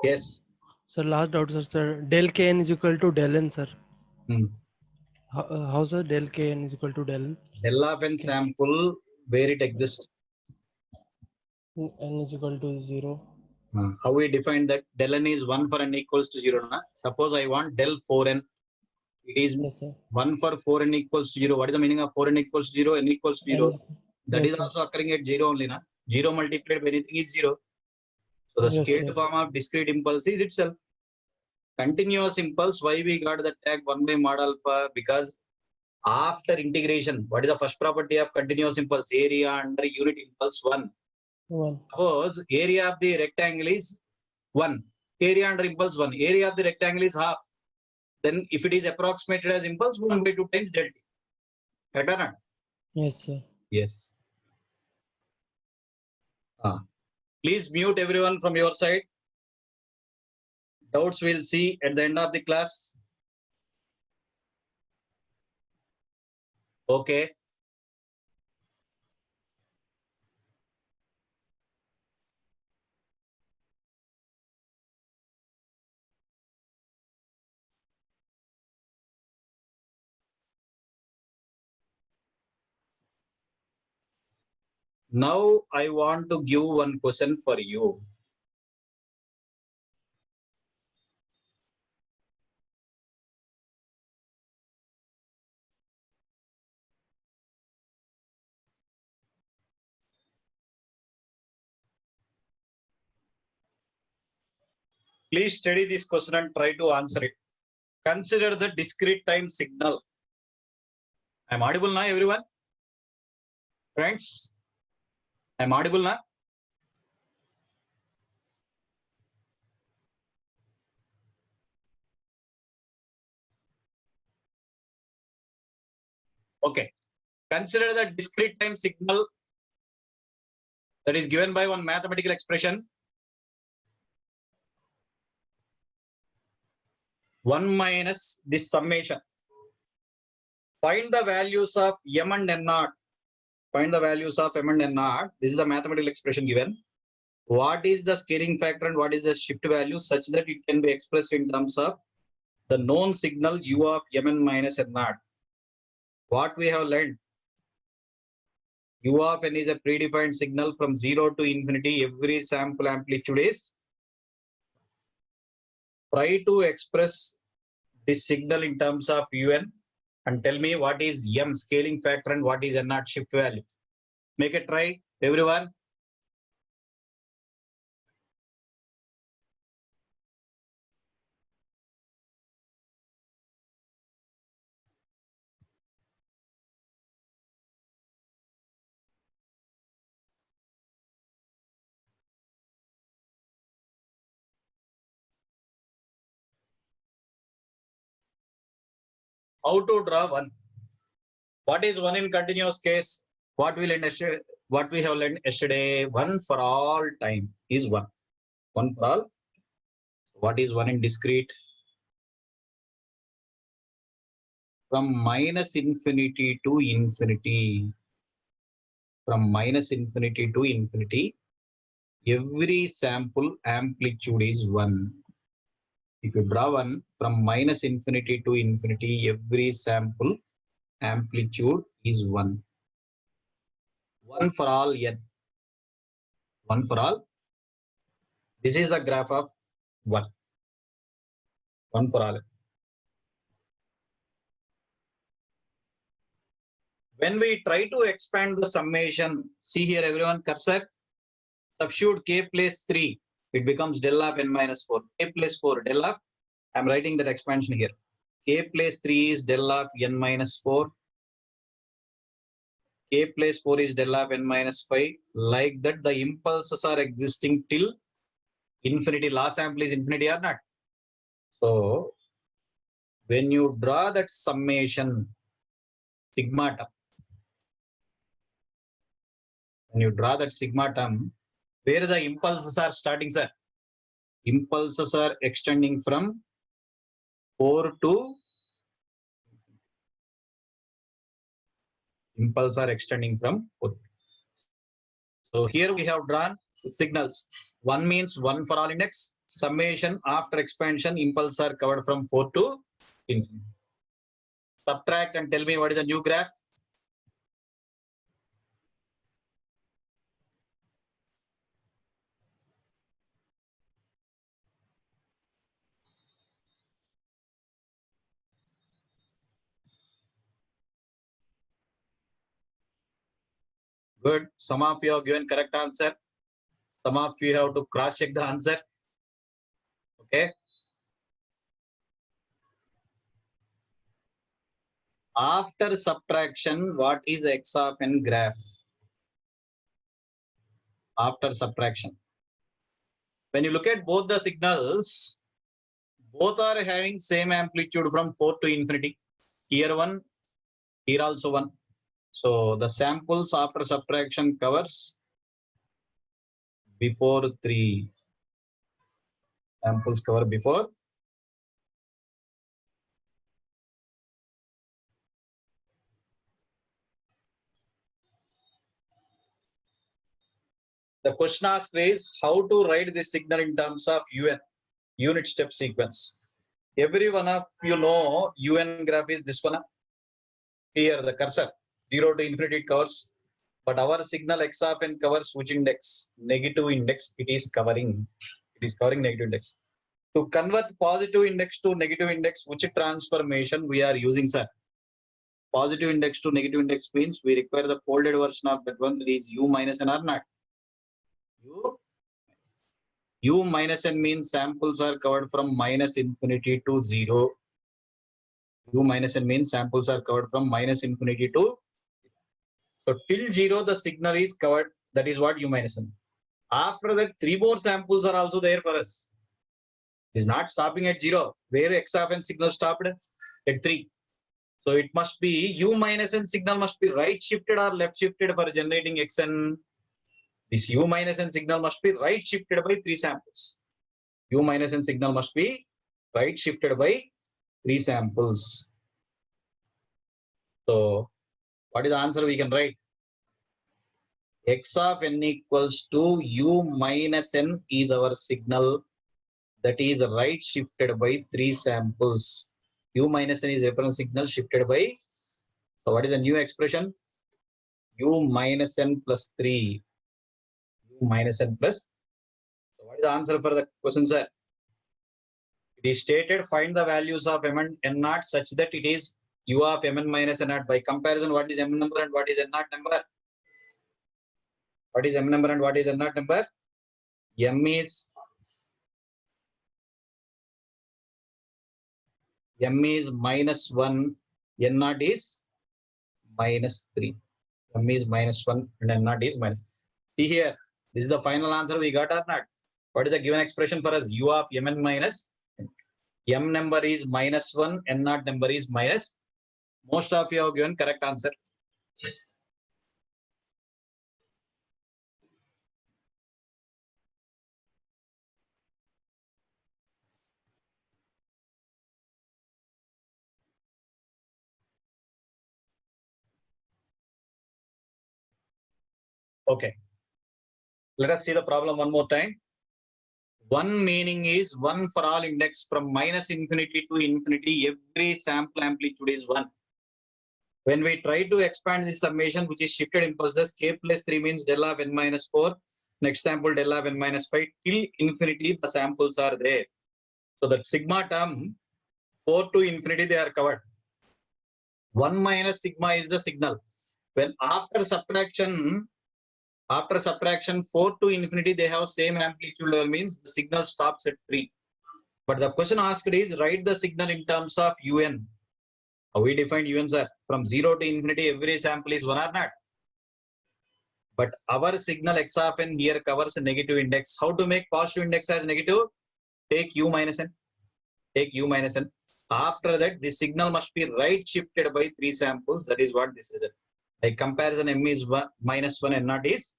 Yes. Sir, last doubt, sir. Del kn is equal to del n, sir. How, sir? Del kn is equal to del n? Del of n sample where it exists. N is equal to 0. How we define that? Del n is 1 for n equals to 0. Na? Suppose I want del 4n. It is 1 for 4n equals to 0. What is the meaning of 4n equals to 0? N equals to 0. That is also occurring at 0 only. Na? 0 multiplied by anything is 0. So the scaled form of discrete impulse is itself. Continuous impulse, why we got the tag 1 by mod alpha? Because after integration, what is the first property of continuous impulse? Area under unit impulse 1. Suppose area of the rectangle is 1. Area under impulse 1. Area of the rectangle is half. Then if it is approximated as impulse, 1 by 2 times delta. Right or not? Yes, sir. Yes. Please mute everyone from your side. Doubts we'll see at the end of the class. Okay. Now I want to give one question for you. Please study this question and try to answer it. Consider the discrete time signal. I'm audible now, everyone? Friends, I'm audible now? Okay. Consider the discrete time signal that is given by one mathematical expression 1 minus this summation. Find the values of m and n naught. Find the values of m and n naught. This is the mathematical expression given. What is the scaling factor and what is the shift value such that it can be expressed in terms of the known signal u of mn minus n naught. What we have learned, u of n is a predefined signal from 0 to infinity. Every sample amplitude is. Try to express this signal in terms of un and tell me what is m scaling factor and what is n naught shift value. Make a try, everyone. How to draw one? What is one in continuous case? What we learned yesterday? What we have learned yesterday? One for all time is one. One for all. What is one in discrete? From minus infinity to infinity. From minus infinity to infinity, every sample amplitude is one. If you draw one from minus infinity to infinity, every sample amplitude is one. One for all n. One for all. This is the graph of one. One for all. When we try to expand the summation, see here everyone, cursor, substitute k plus 3, it becomes del of n minus 4. K plus 4, del of, I'm writing that expansion here. K plus 3 is del of n minus 4. K plus 4 is del of n minus 5. Like that, the impulses are existing till infinity. Last sample is infinity or not? So, when you draw that summation, sigma term, when you draw that sigma term, where the impulses are starting, sir? Impulses are extending from 4 to impulse are extending from 4. So here we have drawn signals. One means one for all index. Summation after expansion, impulse are covered from 4 to infinity. Subtract and tell me what is a new graph. Good. Some of you have given correct answer. Some of you have to cross check the answer. Okay. After subtraction, what is x of n graph? After subtraction. When you look at both the signals, both are having same amplitude from 4 to infinity. Here one, here also one. So the samples after subtraction covers before 3. Samples cover before. The question asked is how to write this signal in terms of UN, unit step sequence. Every one of you know UN graph is this one. Here the cursor, 0 to infinity it covers. But our signal x of n covers which index? Negative index. It is covering negative index. To convert positive index to negative index, which transformation we are using, sir? Positive index to negative index means we require the folded version of that one, that is u minus n or not. U minus n means samples are covered from minus infinity to 0. U minus n means samples are covered from minus infinity to. So till 0 the signal is covered. That is what u minus n. After that 3 more samples are also there for us. It is not stopping at 0. Where x of n signal stopped? At 3. So it must be u minus n signal must be right shifted or left shifted for generating xn. This u minus n signal must be right shifted by 3 samples. U minus n signal must be right shifted by 3 samples. So what is the answer we can write? X of n equals to u minus n is our signal that is right shifted by 3 samples. U minus n is reference signal shifted by. So what is the new expression? U minus n plus 3. U minus n plus. So what is the answer for the question, sir? It is stated find the values of m and n naught such that it is u of mn minus n naught. By comparison, what is m number and what is n naught number? What is m number and what is n naught number? M is minus 1, n naught is minus 3. M is minus 1 and n naught is minus. See here, this is the final answer we got or not? What is the given expression for us? U of mn minus n. M number is minus 1, n naught number is minus. Most of you have given correct answer. Okay. Let us see the problem one more time. One meaning is 1 for all index from minus infinity to infinity, every sample amplitude is 1. When we try to expand this summation, which is shifted impulses, k plus 3 means del of n minus 4, next sample del of n minus 5, till infinity the samples are there. So that sigma term, 4 to infinity they are covered. 1 minus sigma is the signal. When after subtraction 4 to infinity they have same amplitude level, means the signal stops at 3. But the question asked is write the signal in terms of un. We defined un, sir. From 0 to infinity every sample is 1 or not. But our signal x of n here covers a negative index. How to make positive index as negative? Take u minus n. Take u minus n. After that this signal must be right shifted by 3 samples. That is what this is. By comparison m is 1 minus 1 n naught is.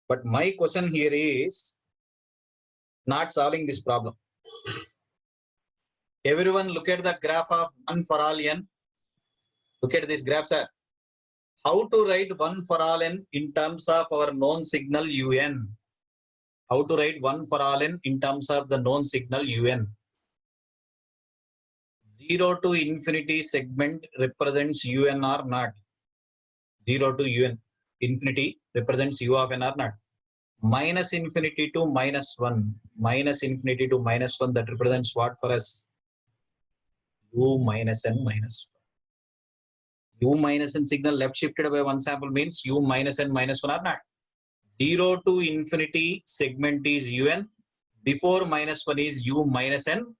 But my question here is not solving this problem. Everyone look at the graph of 1 for all n. Look at this graph, sir. How to write 1 for all n in terms of our known signal un? How to write 1 for all n in terms of the known signal un? 0 to infinity segment represents un or not? 0 to un. Infinity represents u of n or not? Minus infinity to minus 1. Minus infinity to minus 1, that represents what for us? U minus n minus 1. U minus n signal left shifted by 1 sample means u minus n minus 1 or not? 0 to infinity segment is un. Before minus 1 is u minus n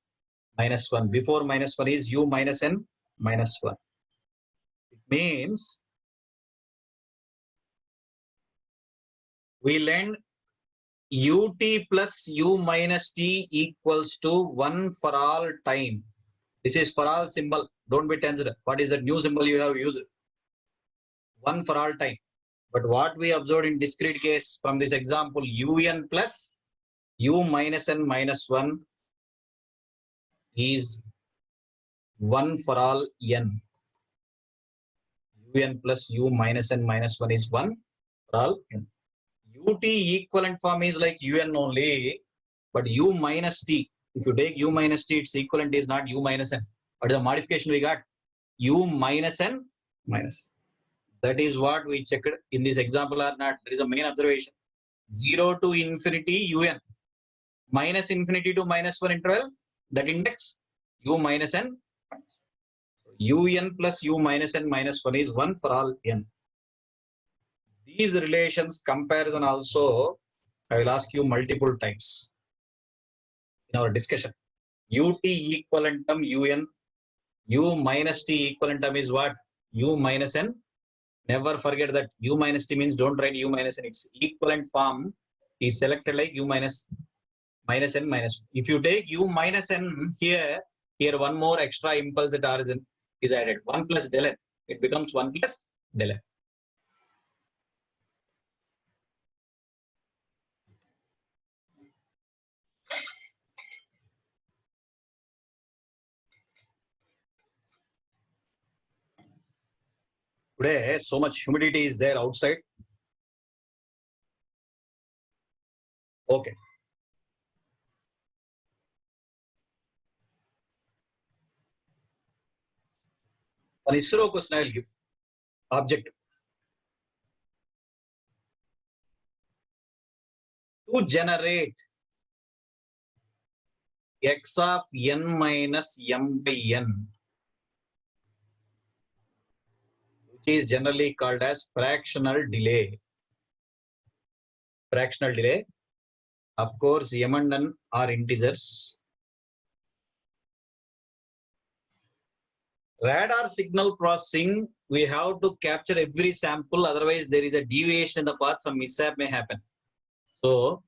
minus 1. Before minus 1 is u minus n minus 1. It means we learned ut plus u minus t equals to 1 for all time. This is for all symbol. Don't be tensed. What is the new symbol you have used? 1 for all time. But what we observed in discrete case from this example, un plus u minus n minus 1 is 1 for all n. Un plus u minus n minus 1 is 1 for all n. Ut equivalent form is like un only, but u minus t. If you take u minus t, its equivalent is not u minus n. What is the modification we got? U minus n minus. That is what we checked in this example or not. There is a main observation. 0 to infinity un. Minus infinity to minus 1 interval. That index u minus n. Un plus u minus n minus 1 is 1 for all n. These relations comparison also I will ask you multiple times in our discussion. Ut equivalentum un, u minus t equivalentum is what? U minus n. Never forget that u minus t means don't write u minus n. Its equivalent form is selected like u minus n minus. If you take u minus n here one more extra impulse at origin is added. 1 plus del n. It becomes 1 plus del n. Today, so much humidity is there outside. Okay. An ISRO question I will give. Objective. To generate x of n minus m by n, which is generally called as fractional delay. Fractional delay. Of course, m and n are integers. Radar signal processing, we have to capture every sample, otherwise there is a deviation in the path, some mishap may happen. So,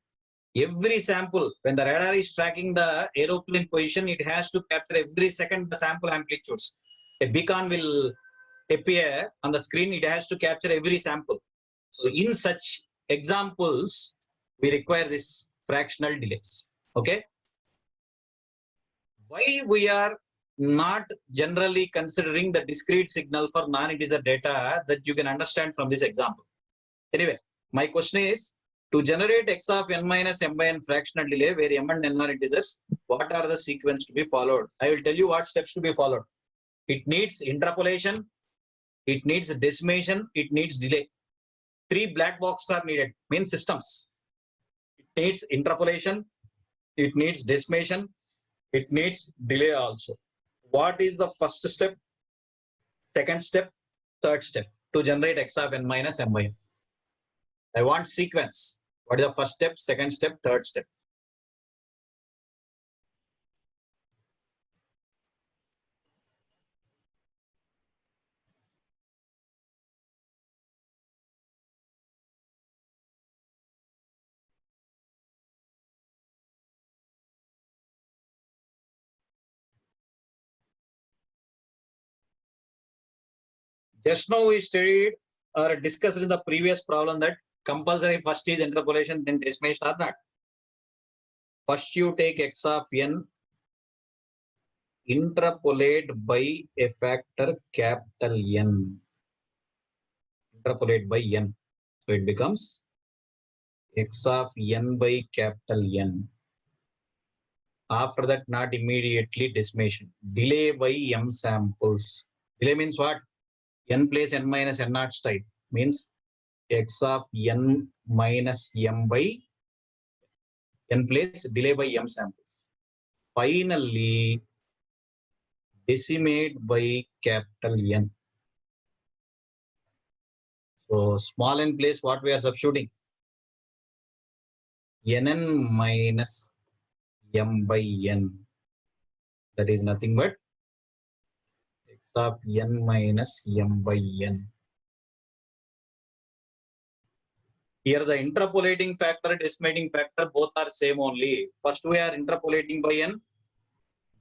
every sample, when the radar is tracking the aeroplane position, it has to capture every second the sample amplitudes. A beacon will appear on the screen, it has to capture every sample. So, in such examples, we require this fractional delays. Okay? Why we are not generally considering the discrete signal for non-integer data, that you can understand from this example. Anyway, my question is, to generate x of n minus m by n fractional delay where m and n are integers, what are the sequence to be followed? I will tell you what steps to be followed. It needs interpolation, it needs decimation, it needs delay. 3 black boxes are needed, means systems. It needs interpolation, it needs decimation, it needs delay also. What is the first step, second step, third step to generate x of n minus m by n? I want sequence. What is the first step, second step, third step? Just now we studied or discussed in the previous problem that compulsory first is interpolation, then decimation or not. First you take x of n, interpolate by a factor capital N. Interpolate by n. So it becomes x of n by capital N. After that, not immediately decimation. Delay by m samples. Delay means what? N place n minus n naught type means x of n minus m by n place delay by m samples. Finally, decimate by capital N. So small n place, what we are substituting? Nn minus m by n. That is nothing but x of n minus m by n. Here the interpolating factor, decimating factor, both are same only. First we are interpolating by n,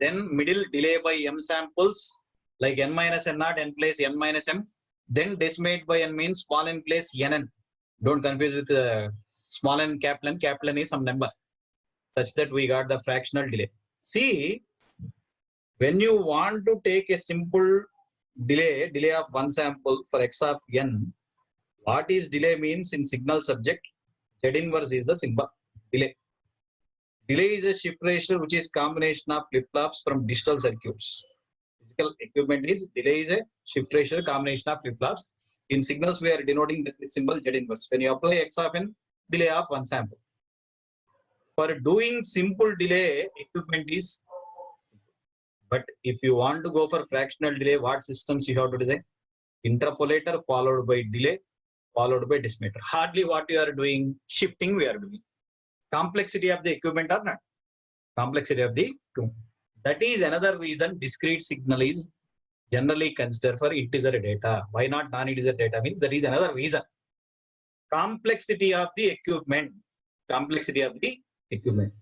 then middle delay by m samples, like n minus n naught, n place n minus m, then decimate by n means small n place nn. Don't confuse with small n, capital N is some number, such that we got the fractional delay. See, when you want to take a simple delay of one sample for x of n, what is delay means in signal subject? Z inverse is the symbol delay. Delay is a shift register which is combination of flip-flops from digital circuits. Physical equipment is delay is a shift register combination of flip-flops. In signals, we are denoting with symbol Z inverse. When you apply X of n, delay of one sample. For doing simple delay, equipment is. But if you want to go for fractional delay, what systems you have to design? Interpolator followed by delay, followed by decimator. Hardly what you are doing, shifting we are doing. Complexity of the equipment or not? Complexity of the equipment. That is another reason discrete signal is generally considered for integer data. Why not non-integer data? Means that is another reason. Complexity of the equipment. Complexity of the equipment.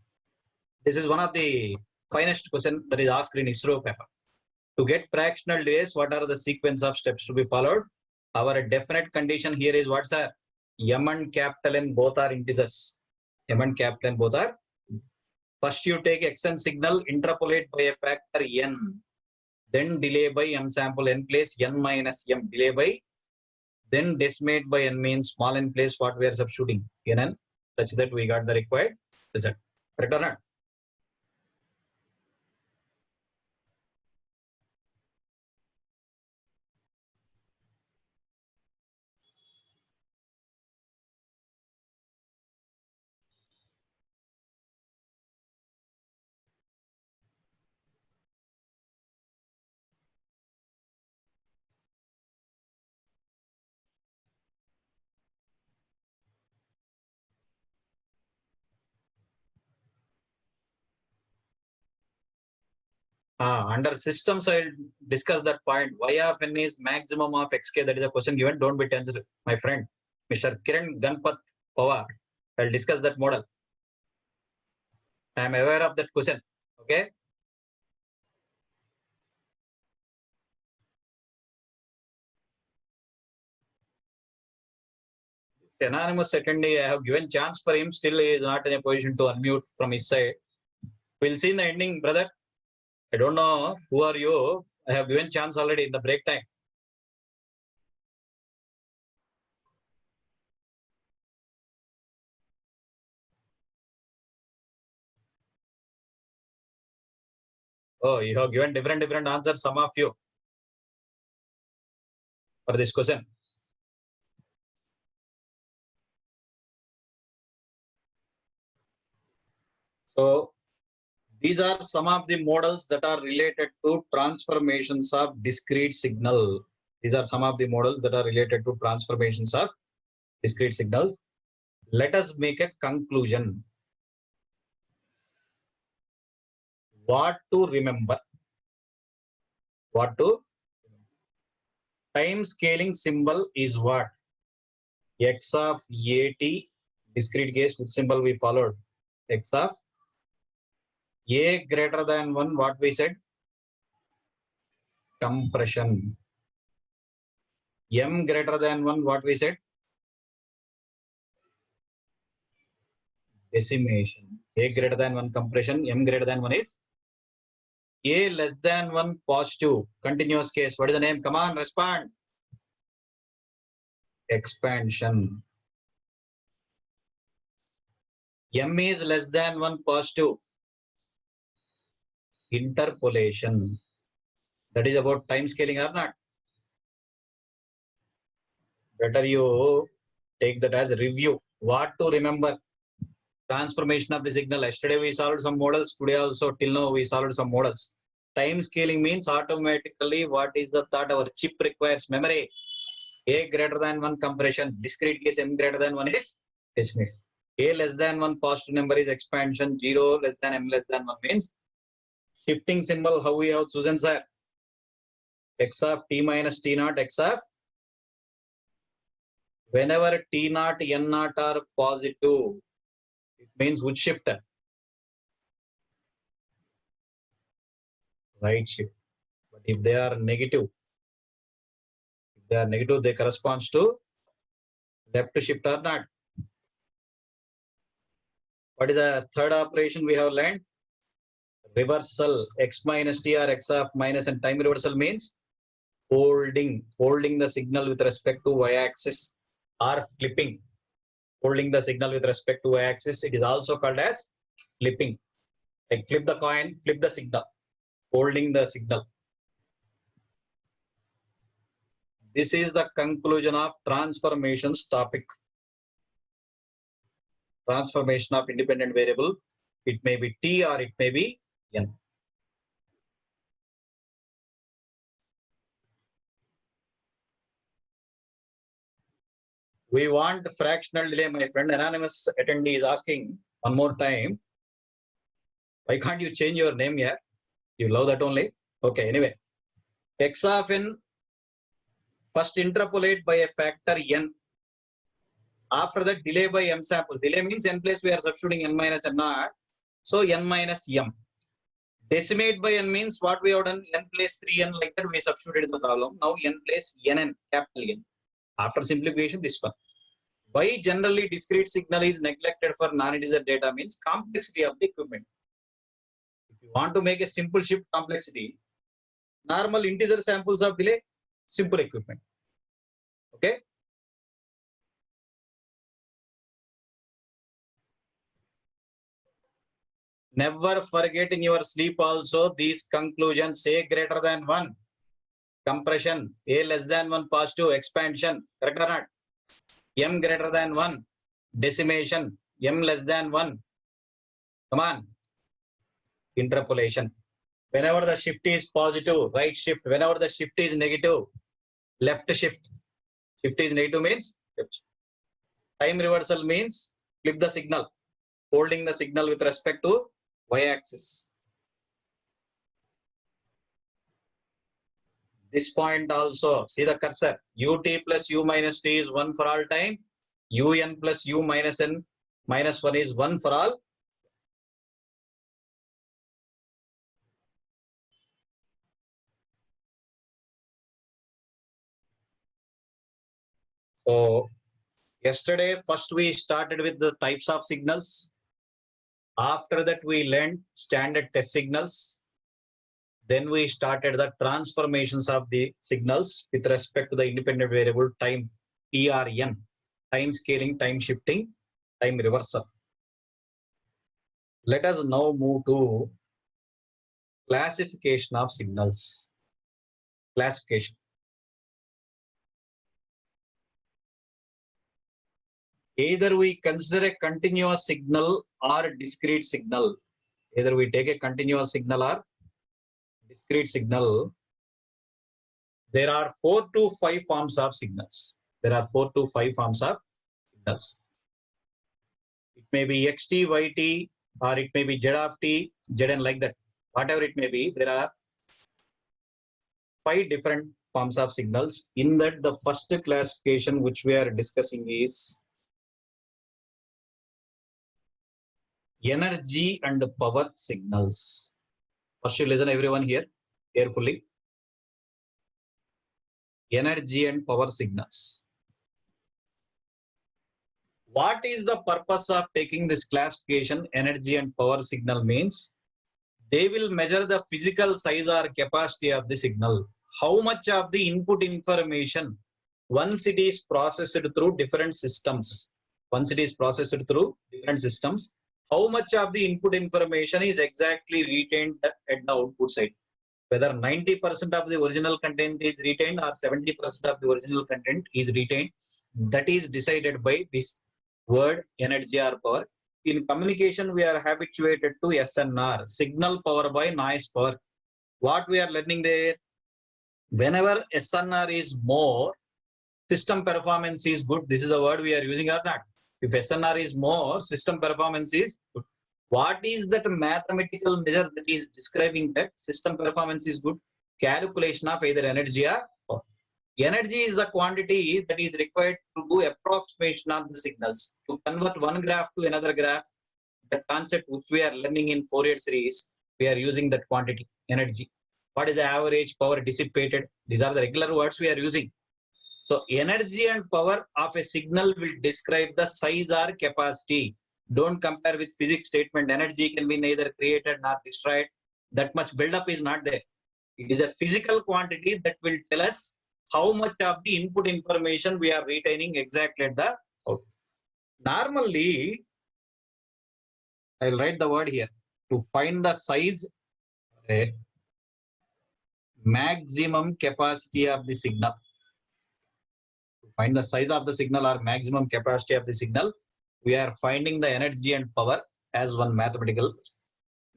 This is one of the finest question that is asked in ISRO paper. To get fractional delays, what are the sequence of steps to be followed? Our definite condition here is what's a M and capital N both are integers. M and capital N both are. First you take Xn signal, interpolate by a factor N, then delay by M sample N place N minus M, delay by, then decimate by N means small N place what we are substituting Nn, such that we got the required result. Correct or not? Under systems, I'll discuss that point. Y of n is maximum of xk. That is a question given. Don't be tense, my friend. Mr. Kiran Ganpat Pawar. I'll discuss that model. I am aware of that question. Okay. This anonymous attendee, I have given chance for him. Still, he is not in a position to unmute from his side. We'll see in the ending, brother. I don't know who are you. I have given chance already in the break time. Oh, you have given different answers, some of you, for this question. So, these are some of the models that are related to transformations of discrete signal. These are some of the models that are related to transformations of discrete signal. Let us make a conclusion. What to remember? What to? Time scaling symbol is what? X of AT, discrete case with symbol we followed. X of A greater than 1, what we said? Compression. M greater than 1, what we said? Decimation. A greater than 1 compression, M greater than 1 is A less than 1 positive. Continuous case. What is the name? Come on, respond. Expansion. M is less than 1 positive. Interpolation. That is about time scaling or not? Better you take that as a review. What to remember? Transformation of the signal. Yesterday we solved some models. Today also till now we solved some models. Time scaling means automatically what is the thought? Our chip requires memory. A greater than 1 compression. Discrete case M greater than 1 is decimation. A less than 1 positive number is expansion. 0 less than M less than 1 means shifting symbol. How we have chosen, sir? X of T minus T naught. X of whenever T naught, N naught are positive, it means which shifter? Right shift. But if they are negative, they corresponds to left shift or not. What is the third operation we have learned? Reversal. X minus T or X of minus and time reversal means folding the signal with respect to y-axis or flipping. Holding the signal with respect to y-axis. It is also called as flipping. Like flip the coin, flip the signal. Holding the signal. This is the conclusion of transformations topic. Transformation of independent variable. It may be T or it may be N. We want fractional delay, my friend. Anonymous attendee is asking one more time. Why can't you change your name here? You love that only? Okay, anyway. X of n, first interpolate by a factor n. After that, delay by m sample. Delay means n place we are substituting n minus n naught. So n minus m. Decimate by n means what we have done, n place 3n, like that we substituted in the problem. Now n place nn, capital N. After simplification, this one. Why generally discrete signal is neglected for non-integer data means complexity of the equipment. If you want to make a simple shift complexity, normal integer samples of delay, simple equipment. Okay. Never forget in your sleep also these conclusions: A greater than 1, compression, A less than 1 positive, expansion, correct or not? M greater than 1, decimation, M less than 1. Come on. Interpolation. Whenever the shift is positive, right shift. Whenever the shift is negative, left shift. Shift is negative means shift. Time reversal means flip the signal, holding the signal with respect to y-axis. This point also, see the cursor, ut plus u minus t is 1 for all time, un plus u minus n minus 1 is 1 for all. So yesterday, first we started with the types of signals. After that, we learned standard test signals. Then we started the transformations of the signals with respect to the independent variable time, TRN, time scaling, time shifting, time reversal. Let us now move to classification of signals. Classification. Either we consider a continuous signal or a discrete signal. Either we take a continuous signal or discrete signal. There are 4 to 5 forms of signals. There are 4 to 5 forms of signals. It may be xt, yt, or it may be z of t, zn, like that. Whatever it may be, there are 5 different forms of signals. In that, the first classification which we are discussing is energy and power signals. First, you listen everyone here carefully. Energy and power signals. What is the purpose of taking this classification? Energy and power signal means they will measure the physical size or capacity of the signal. How much of the input information once it is processed through different systems. Once it is processed through different systems, how much of the input information is exactly retained at the output side. Whether 90% of the original content is retained or 70% of the original content is retained, that is decided by this word energy or power. In communication, we are habituated to SNR, signal power by noise power. What we are learning there, whenever SNR is more, system performance is good. This is a word we are using or not. If SNR is more, system performance is good. What is that mathematical measure that is describing that system performance is good? Calculation of either energy or power. Energy is the quantity that is required to do approximation of the signals. To convert one graph to another graph, the concept which we are learning in Fourier series, we are using that quantity, energy. What is the average power dissipated? These are the regular words we are using. So energy and power of a signal will describe the size or capacity. Don't compare with physics statement. Energy can be neither created nor destroyed. That much buildup is not there. It is a physical quantity that will tell us how much of the input information we are retaining exactly at the output. Normally, I'll write the word here. To find the size, maximum capacity of the signal. find the size of the signal or maximum capacity of the signal, we are finding the energy and power as one mathematical.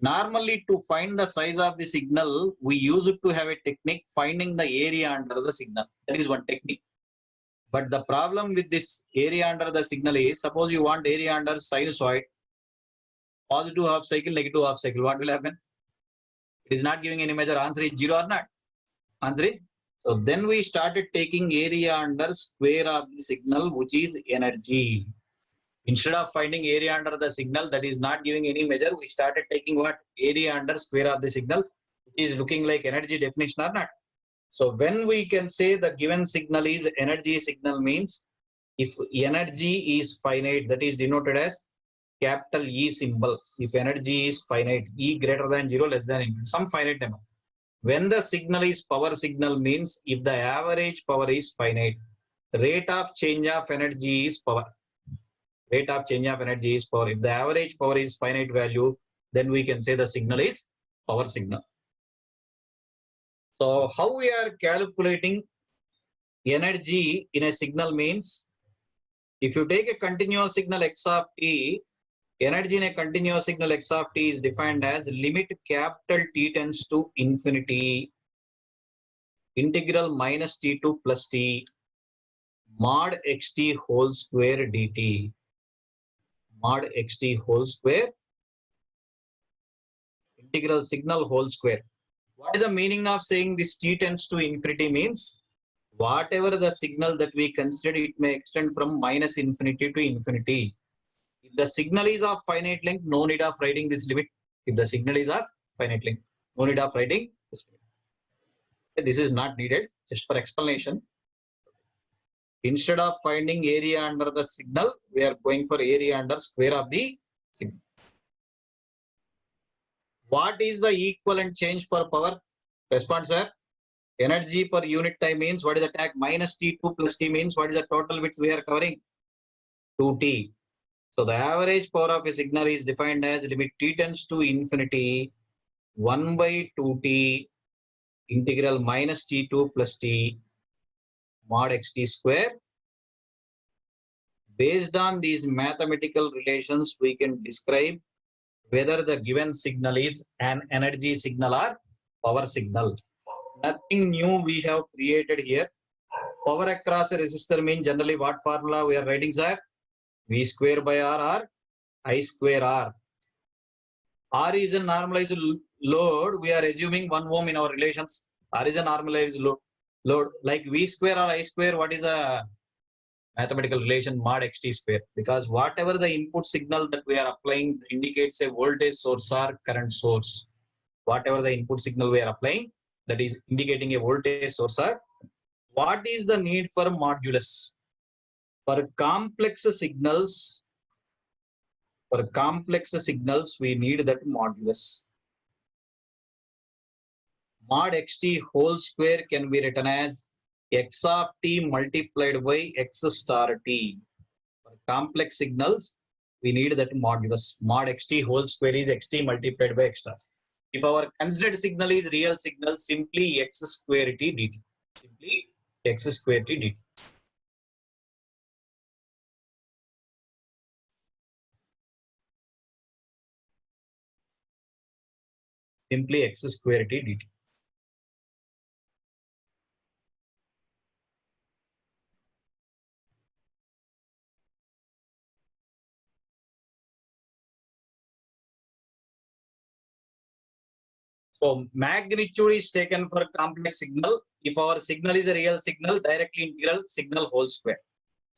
Normally, to find the size of the signal, we use it to have a technique finding the area under the signal. That is one technique. But the problem with this area under the signal is, suppose you want area under sinusoid, positive half cycle, negative half cycle, what will happen? It is not giving any measure. Answer is 0 or not? Answer is. So then we started taking area under square of the signal, which is energy. Instead of finding area under the signal that is not giving any measure, we started taking what? Area under square of the signal, which is looking like energy definition or not. So when we can say the given signal is energy signal means if energy is finite, that is denoted as capital E symbol. If energy is finite, E greater than 0, less than infinity, some finite number. When the signal is power signal means if the average power is finite, rate of change of energy is power. Rate of change of energy is power. If the average power is finite value, then we can say the signal is power signal. So how we are calculating energy in a signal means, if you take a continuous signal x of t, energy in a continuous signal x of t is defined as limit capital T tends to infinity, integral minus t to plus t, mod xt whole square dt. Mod xt whole square, integral signal whole square. What is the meaning of saying this t tends to infinity means? Whatever the signal that we consider, it may extend from minus infinity to infinity. If the signal is of finite length, no need of writing this limit. If the signal is of finite length, no need of writing this limit. This is not needed, just for explanation. Instead of finding area under the signal, we are going for area under square of the signal. What is the equivalent change for power? Respond, sir. Energy per unit time means what is the tag? Minus T2 plus T means what is the total width we are covering? 2T. So the average power of a signal is defined as limit T tends to infinity 1 by 2T integral minus T2 plus T mod xt square. Based on these mathematical relations, we can describe whether the given signal is an energy signal or power signal. Nothing new we have created here. Power across a resistor means generally what formula we are writing, sir? V square by R or I square R. R is a normalized load. We are assuming 1 ohm in our relations. R is a normalized load. Like V square or I square, what is a mathematical relation? Mod xt square. Because whatever the input signal that we are applying indicates a voltage source or current source. Whatever the input signal we are applying, that is indicating a voltage source. What is the need for modulus? For complex signals, we need that modulus. Mod xt whole square can be written as x of t multiplied by x star t. For complex signals, we need that modulus. Mod xt whole square is xt multiplied by x star. If our considered signal is real signal, simply x square t dt. Simply x square t dt. Simply x square t dt. So magnitude is taken for complex signal. If our signal is a real signal, directly integral signal whole square.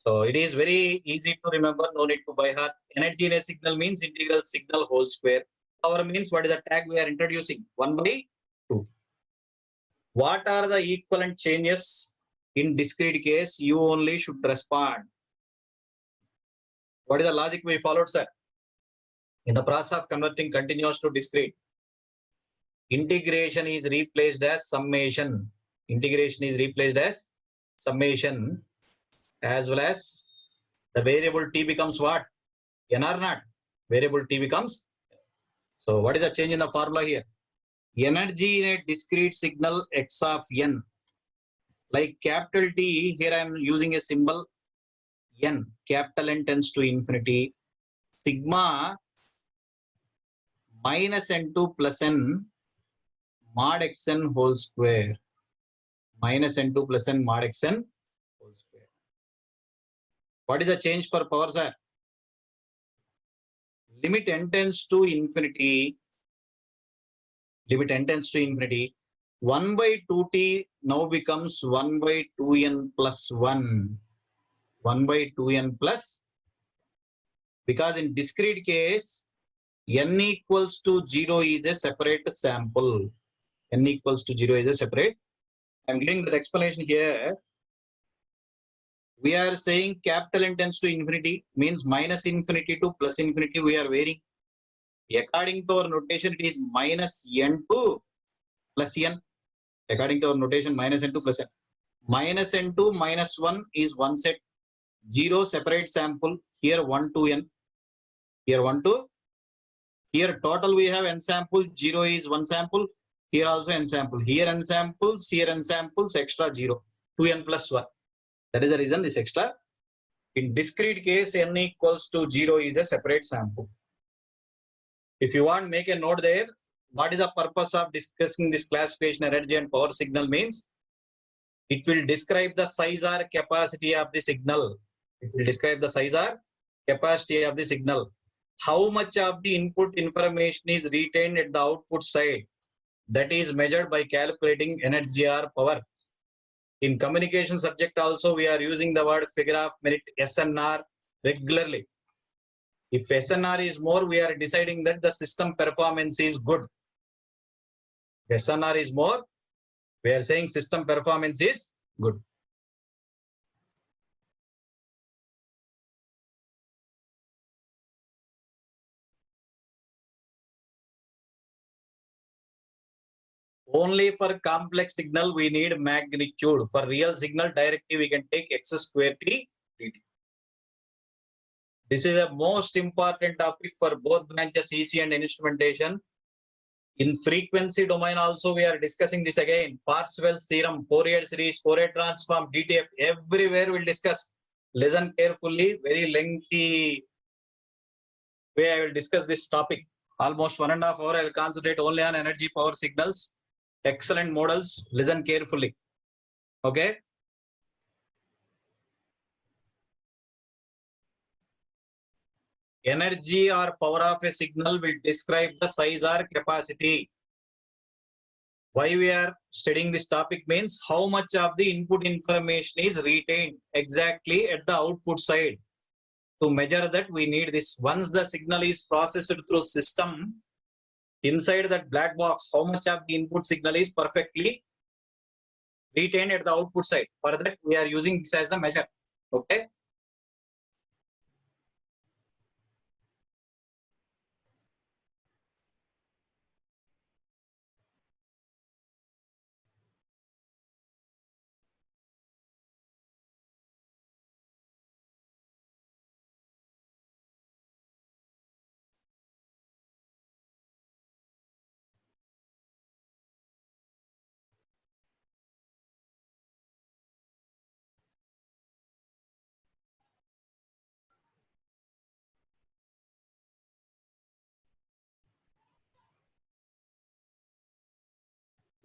So it is very easy to remember, no need to by heart. Energy in a signal means integral signal whole square. Power means what is the tag we are introducing? 1 by 2. What are the equivalent changes? In discrete case, you only should respond. What is the logic we followed, sir? In the process of converting continuous to discrete, integration is replaced as summation. Integration is replaced as summation, as well as the variable t becomes what? N or not? Variable t becomes. So what is the change in the formula here? Energy in a discrete signal x of n Like capital T, here I am using a symbol N. Capital N tends to infinity. Sigma minus N2 plus N mod Xn whole square. Minus N2 plus N mod Xn whole square. What is the change for power, sir? Limit N tends to infinity. Limit N tends to infinity. 1 by 2t now becomes 1 by 2n plus 1. 1 by 2n plus, because in discrete case, n equals to 0 is a separate sample. N equals to 0 is a separate. I'm giving that explanation here. We are saying capital N tends to infinity, means minus infinity to plus infinity we are varying. According to our notation, it is minus n to plus n. According to our notation, minus n to plus n. Minus n to minus 1 is one set. 0 separate sample. Here 1 to n. Here 1 to. Here total we have n sample. 0 is one sample. Here also n sample. Here n samples. Here n samples. Extra 0. 2n plus 1. That is the reason this extra. In discrete case, n equals to 0 is a separate sample. If you want, make a note there. What is the purpose of discussing this classification energy and power signal means? It will describe the size or capacity of the signal. It will describe the size or capacity of the signal. How much of the input information is retained at the output side? That is measured by calculating energy or power. In communication subject also, we are using the word figure of merit SNR regularly. If SNR is more, we are deciding that the system performance is good. If SNR is more, we are saying system performance is good. Only for complex signal, we need magnitude. For real signal directly, we can take x square t dt. This is a most important topic for both branches, EC and instrumentation. In frequency domain also, we are discussing this again. Parseval's theorem, Fourier series, Fourier transform, DTF, everywhere we'll discuss. Listen carefully, very lengthy way I will discuss this topic. Almost 1.5 hours, I will concentrate only on energy power signals. Excellent models, listen carefully. Okay. Energy or power of a signal will describe the size or capacity. Why we are studying this topic means how much of the input information is retained exactly at the output side. To measure that, we need this. Once the signal is processed through system, inside that black box, how much of the input signal is perfectly retained at the output side. For that, we are using this as the measure. Okay.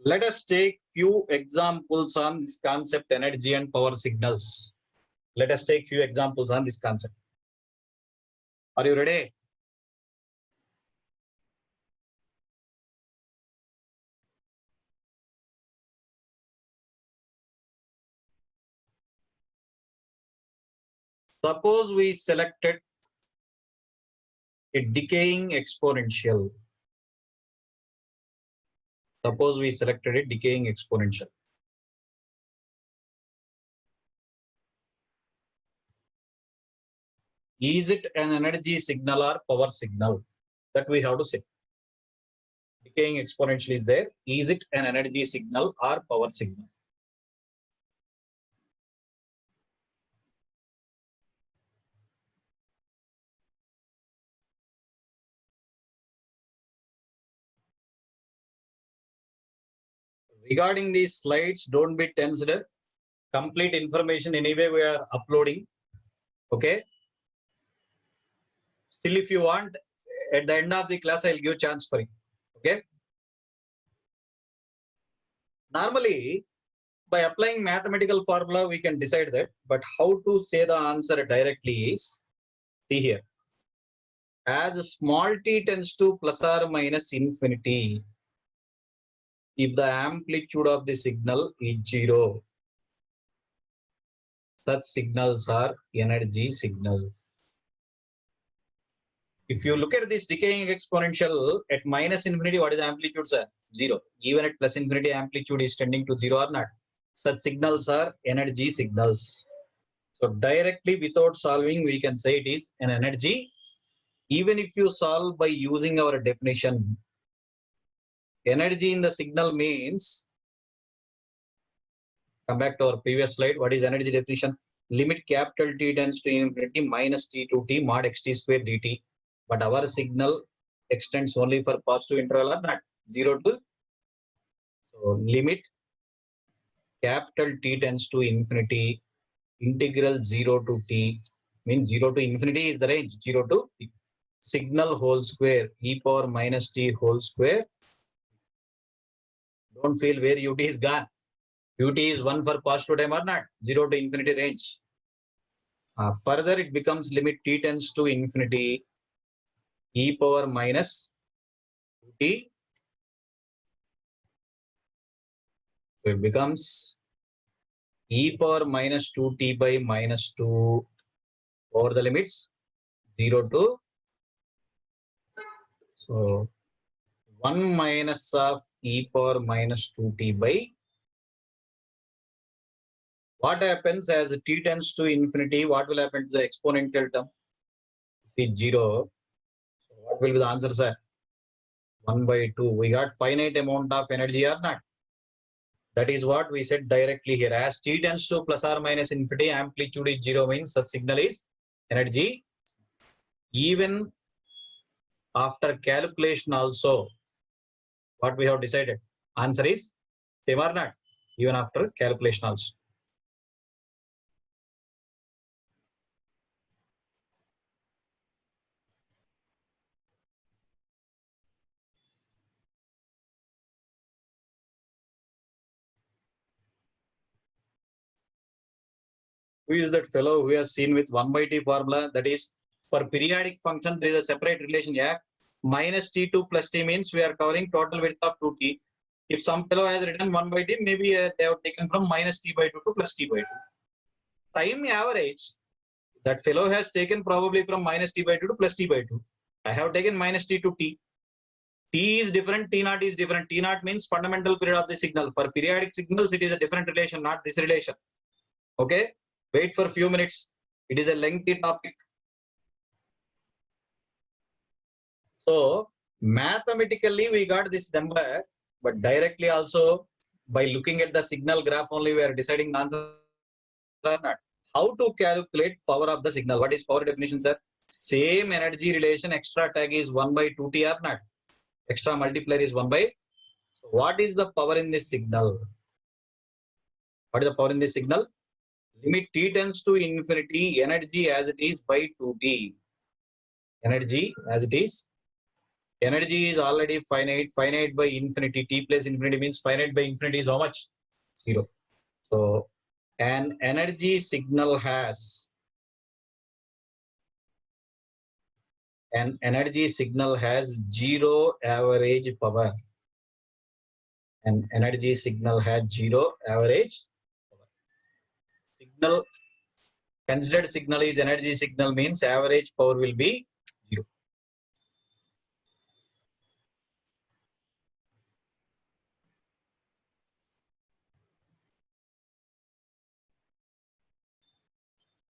Let us take few examples on this concept, energy and power signals. Let us take few examples on this concept. Are you ready? Suppose we selected a decaying exponential. Suppose we selected a decaying exponential. Is it an energy signal or power signal? That we have to say. Decaying exponential is there. Is it an energy signal or power signal? Regarding these slides, don't be tensed. complete information anyway we are uploading. Okay. Still, if you want, at the end of the class, I'll give chance for it. Okay. Normally, by applying mathematical formula, we can decide that. But how to say the answer directly is, see here. As small t tends to plus or minus infinity, if the amplitude of the signal is 0, such signals are energy signals. If you look at this decaying exponential at minus infinity, what is the amplitude, sir? 0. Even at plus infinity, amplitude is tending to 0 or not. Such signals are energy signals. So directly without solving, we can say it is an energy. Even if you solve by using our definition, energy in the signal means, come back to our previous slide, what is energy definition? Limit capital T tends to infinity minus T to T mod xt square dt. But our signal extends only for positive interval or not? 0 to, so limit capital T tends to infinity, integral 0 to T, means 0 to infinity is the range, 0 to T. Signal whole square, e power minus T whole square. Don't feel where ut is gone. Ut is 1 for positive time or not? 0 to infinity range. Further, it becomes limit T tends to infinity, e power minus T. So it becomes e power minus 2t by minus 2 over the limits 0 to, so 1 minus of e power minus 2t by, what happens as t tends to infinity, what will happen to the exponential term? See 0. So what will be the answer, sir? 1 by 2. We got finite amount of energy or not? That is what we said directly here. As t tends to plus or minus infinity, amplitude is 0 means the signal is energy. Even after calculation also, what we have decided? Answer is same or not? Even after calculation also. Who is that fellow who has seen with 1 by t formula? That is, for periodic function, there is a separate relation here. Minus t2 plus t means we are covering total width of 2t. If some fellow has written 1 by t, maybe they have taken from minus t by 2 to plus t by 2. Time average, that fellow has taken probably from minus t by 2 to plus t by 2. I have taken minus t to t. T is different, T naught is different. T naught means fundamental period of the signal. For periodic signals, it is a different relation, not this relation. Okay? Wait for a few minutes. It is a lengthy topic. So, mathematically, we got this number, but directly also, by looking at the signal graph only, we are deciding the answer or not. How to calculate power of the signal? What is power definition, sir? Same energy relation, extra tag is 1 by 2t or not? Extra multiplier is 1 by. So what is the power in this signal? What is the power in this signal? Limit t tends to infinity, energy as it is by 2t. Energy as it is. Energy is already finite. Finite by infinity. T plus infinity means finite by infinity is how much? 0. So an energy signal has zero average power. An energy signal has 0 average power. Signal, considered signal is energy signal means average power will be 0.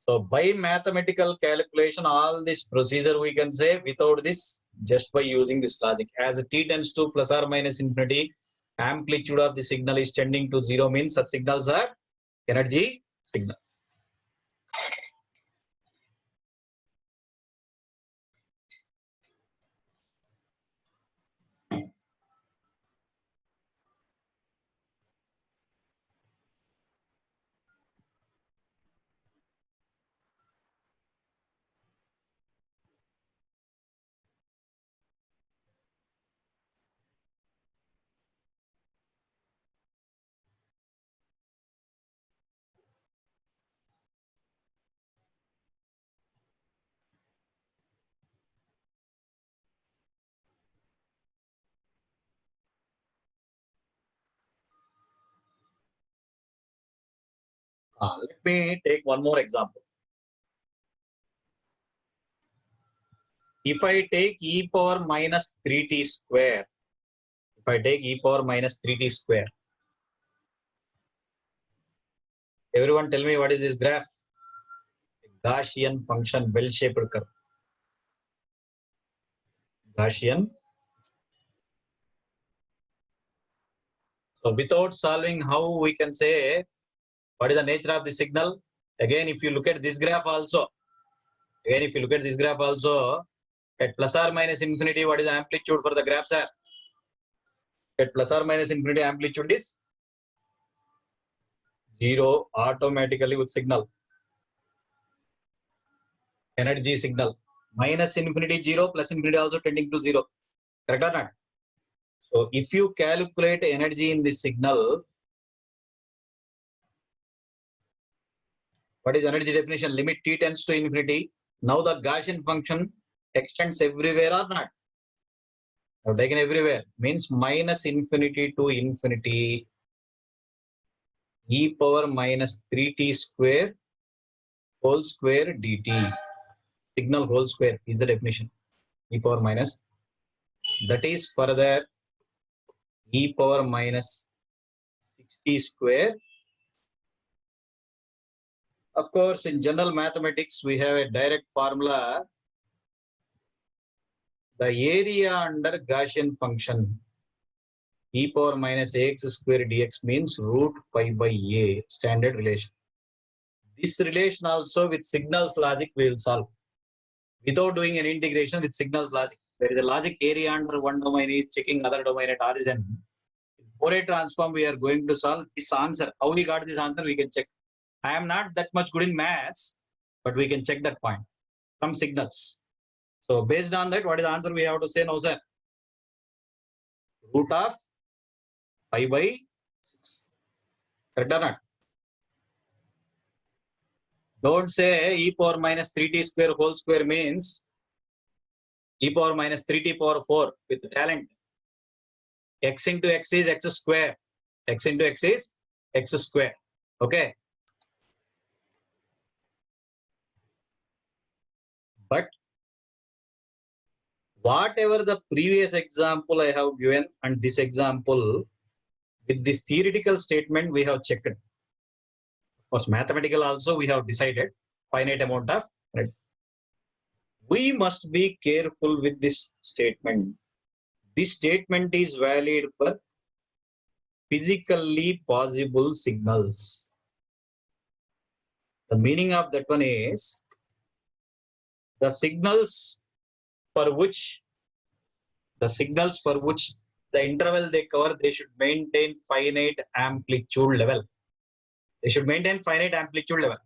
So by mathematical calculation, all this procedure we can say without this, just by using this logic. As t tends to plus or minus infinity, amplitude of the signal is tending to 0 means such signals are energy signals. Let me take one more example. If I take e power minus 3t square, everyone tell me what is this graph? Gaussian function, bell-shaped curve. Gaussian. So without solving, how we can say what is the nature of the signal? Again, if you look at this graph also, at plus or minus infinity, what is the amplitude for the graph, sir? At plus or minus infinity, amplitude is 0 automatically with signal. Energy signal. Minus infinity 0, plus infinity also tending to 0. Correct or not? So if you calculate energy in this signal, what is energy definition? Limit t tends to infinity. Now the Gaussian function extends everywhere or not? I've taken everywhere. Means minus infinity to infinity e power minus 3t square whole square dt. Signal whole square is the definition. E power minus. That is further e power minus 60 square. Of course, in general mathematics, we have a direct formula. The area under Gaussian function e power minus ax square dx means root pi by a, standard relation. This relation also with signals logic we will solve. Without doing an integration with signals logic. There is a logic area under one domain is checking other domain at origin. In Fourier transform, we are going to solve this answer. How we got this answer, we can check. I am not that much good in maths, but we can check that point from signals. So based on that, what is the answer we have to say now, sir? Root of pi by 6. Correct or not? Don't say e power minus 3t square whole square means e power minus 3t power 4 with talent. X into x is x square. X into x is x square. Okay. But whatever the previous example I have given and this example, with this theoretical statement we have checked. Of course, mathematical also we have decided finite amount of energy. We must be careful with this statement. This statement is valid for physically possible signals. The meaning of that one is the signals for which the interval they cover, they should maintain finite amplitude level. They should maintain finite amplitude level.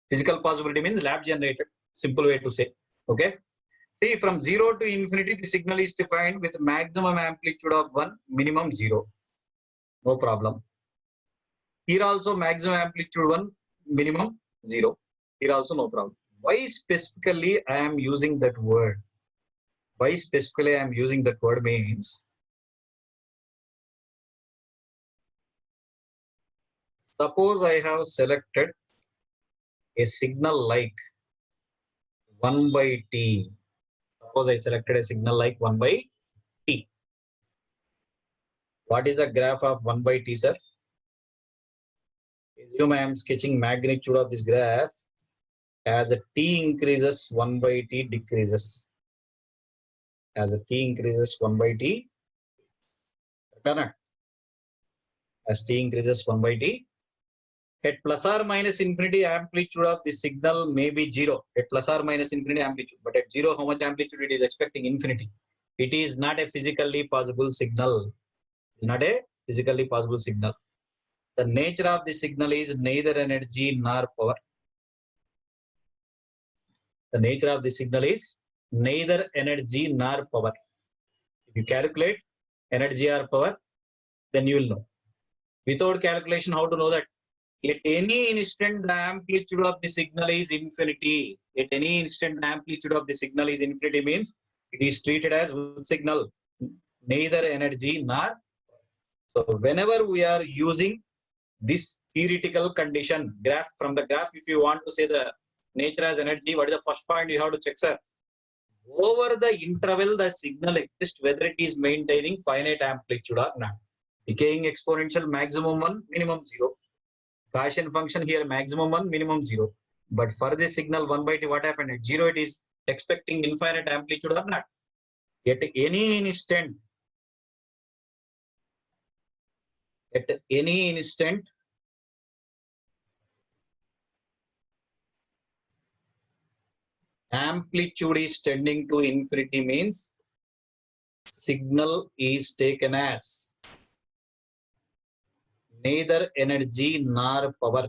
Physical possibility means lab generated. Simple way to say. Okay. See, from 0 to infinity, the signal is defined with maximum amplitude of 1, minimum 0. No problem. Here also maximum amplitude 1, minimum 0. Here also no problem. Why specifically I am using that word? Why specifically I am using that word means, suppose I have selected a signal like 1 by t. Suppose I selected a signal like 1 by t. What is the graph of 1 by t, sir? Assume I am sketching magnitude of this graph. As a t increases, 1 by t decreases. As a t increases, 1 by t. As t increases, 1 by t. At plus or minus infinity, amplitude of the signal may be 0. At plus or minus infinity amplitude. But at 0, how much amplitude it is expecting? Infinity. It is not a physically possible signal. It is not a physically possible signal. The nature of the signal is neither energy nor power. The nature of the signal is neither energy nor power. If you calculate energy or power, then you will know. Without calculation, how to know that? At any instant, the amplitude of the signal is infinity. At any instant, the amplitude of the signal is infinity means it is treated as signal, neither energy nor. So whenever we are using this theoretical condition graph. From the graph, if you want to say the nature as energy, what is the first point you have to check, sir? Over the interval, the signal exists whether it is maintaining finite amplitude or not. Decaying exponential maximum 1, minimum 0. Gaussian function here maximum 1, minimum 0. But for this signal 1 by t, what happened? At 0, it is expecting infinite amplitude or not. At any instant, amplitude is tending to infinity means signal is taken as neither energy nor power.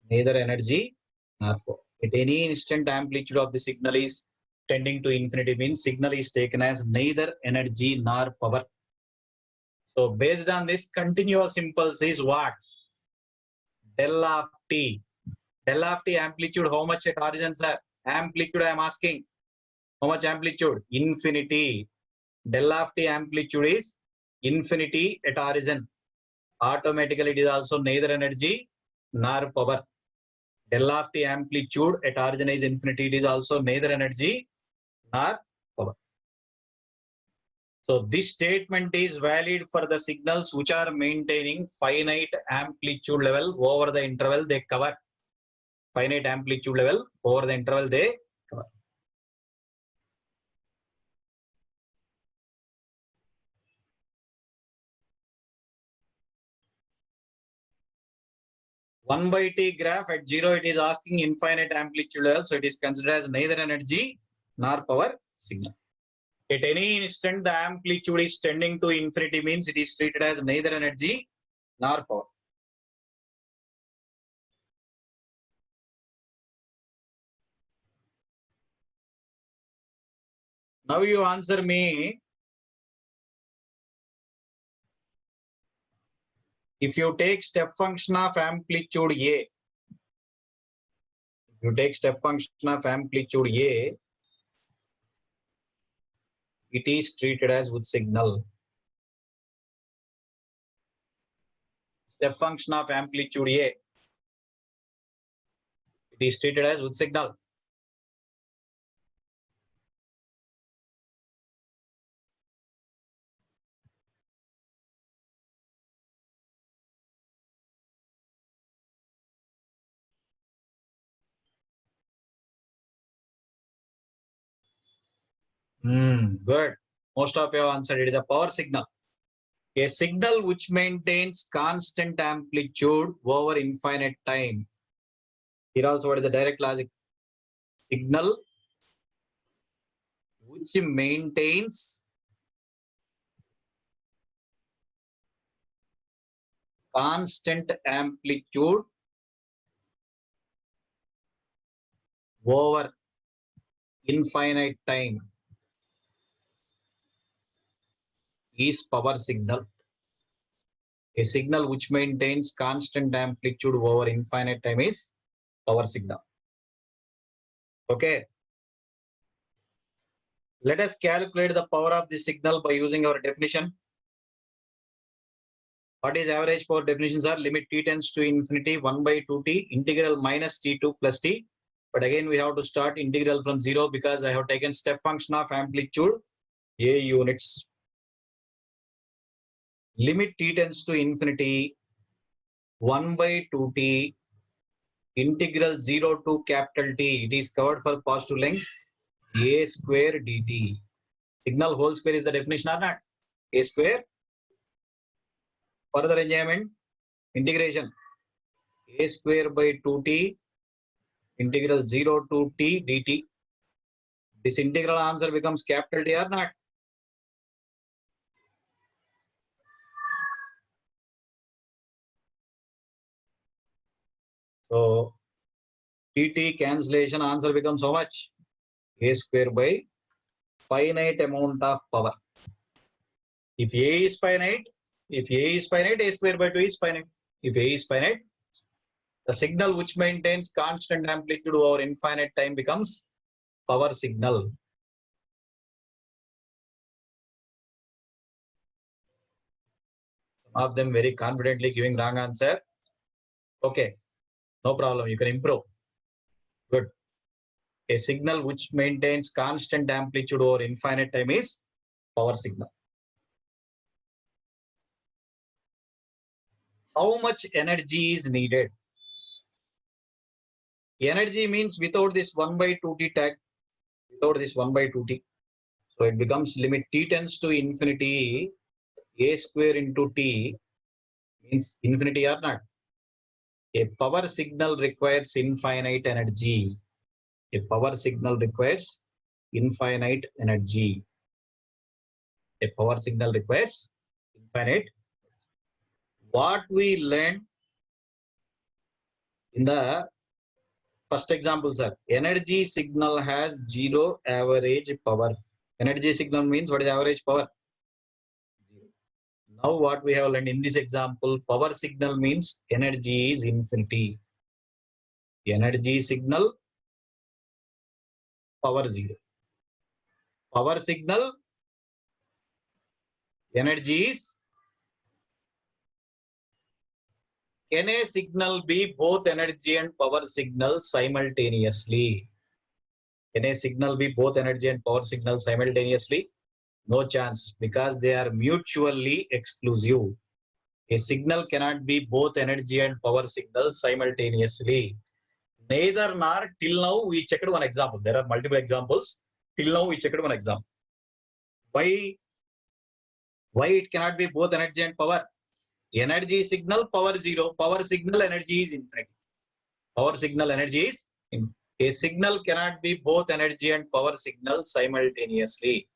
Neither energy nor power. At any instant, amplitude of the signal is tending to infinity means signal is taken as neither energy nor power. So based on this, continuous impulse is what? Del of t. Del of t amplitude, how much at origin, sir? Amplitude I am asking. How much amplitude? Infinity. Del of t amplitude is infinity at origin. Automatically it is also neither energy nor power. Del of t amplitude at origin is infinity. It is also neither energy nor power. So this statement is valid for the signals which are maintaining finite amplitude level over the interval they cover. Finite amplitude level over the interval they cover. One by t graph at 0, it is asking infinite amplitude level, so it is considered as neither energy nor power signal. At any instant, the amplitude is tending to infinity means it is treated as neither energy nor power. Now you answer me. If you take step function of amplitude A, it is treated as with signal. Step function of amplitude A, it is treated as with signal. Good. Most of you have answered. It is a power signal. A signal which maintains constant amplitude over infinite time. Here also, what is the direct logic? Signal which maintains constant amplitude over infinite time is power signal. A signal which maintains constant amplitude over infinite time is power signal. Okay. Let us calculate the power of the signal by using our definition. What is average power definitions are? Limit t tends to infinity 1 by 2t integral minus t2 plus t. But again, we have to start integral from 0 because I have taken step function of amplitude A units. Limit t tends to infinity 1 by 2t integral 0 to capital T. It is covered for positive length A square dt. Signal whole square is the definition or not? A square. Further enjoyment, integration A square by 2t integral 0 to t dt. This integral answer becomes capital T or not? So dt cancellation answer becomes how much? A square by finite amount of power. If A is finite, A square by 2 is finite. If A is finite, the signal which maintains constant amplitude over infinite time becomes power signal. Some of them very confidently giving wrong answer. Okay, no problem. You can improve. Good. A signal which maintains constant amplitude over infinite time is power signal. How much energy is needed? Energy means without this 1 by 2t tag, without this 1 by 2t. So it becomes limit t tends to infinity, a square into t means infinity or not. A power signal requires infinite energy. A power signal requires infinite energy. A power signal requires infinite. What we learned in the first example, sir, energy signal has zero average power. Energy signal means what is average power? Zero. Now what we have learned in this example, power signal means energy is infinity. Energy signal, power zero. Power signal, energy is. Can a signal be both energy and power signal simultaneously? Can a signal be both energy and power signal simultaneously? No chance, because they are mutually exclusive. A signal cannot be both energy and power signal simultaneously. Neither nor. Till now we checked one example. There are multiple examples. Till now we checked one example. Why it cannot be both energy and power? Energy signal, power zero. Power signal, energy is infinite. Power signal, energy is infinite. A signal cannot be both energy and power signal simultaneously.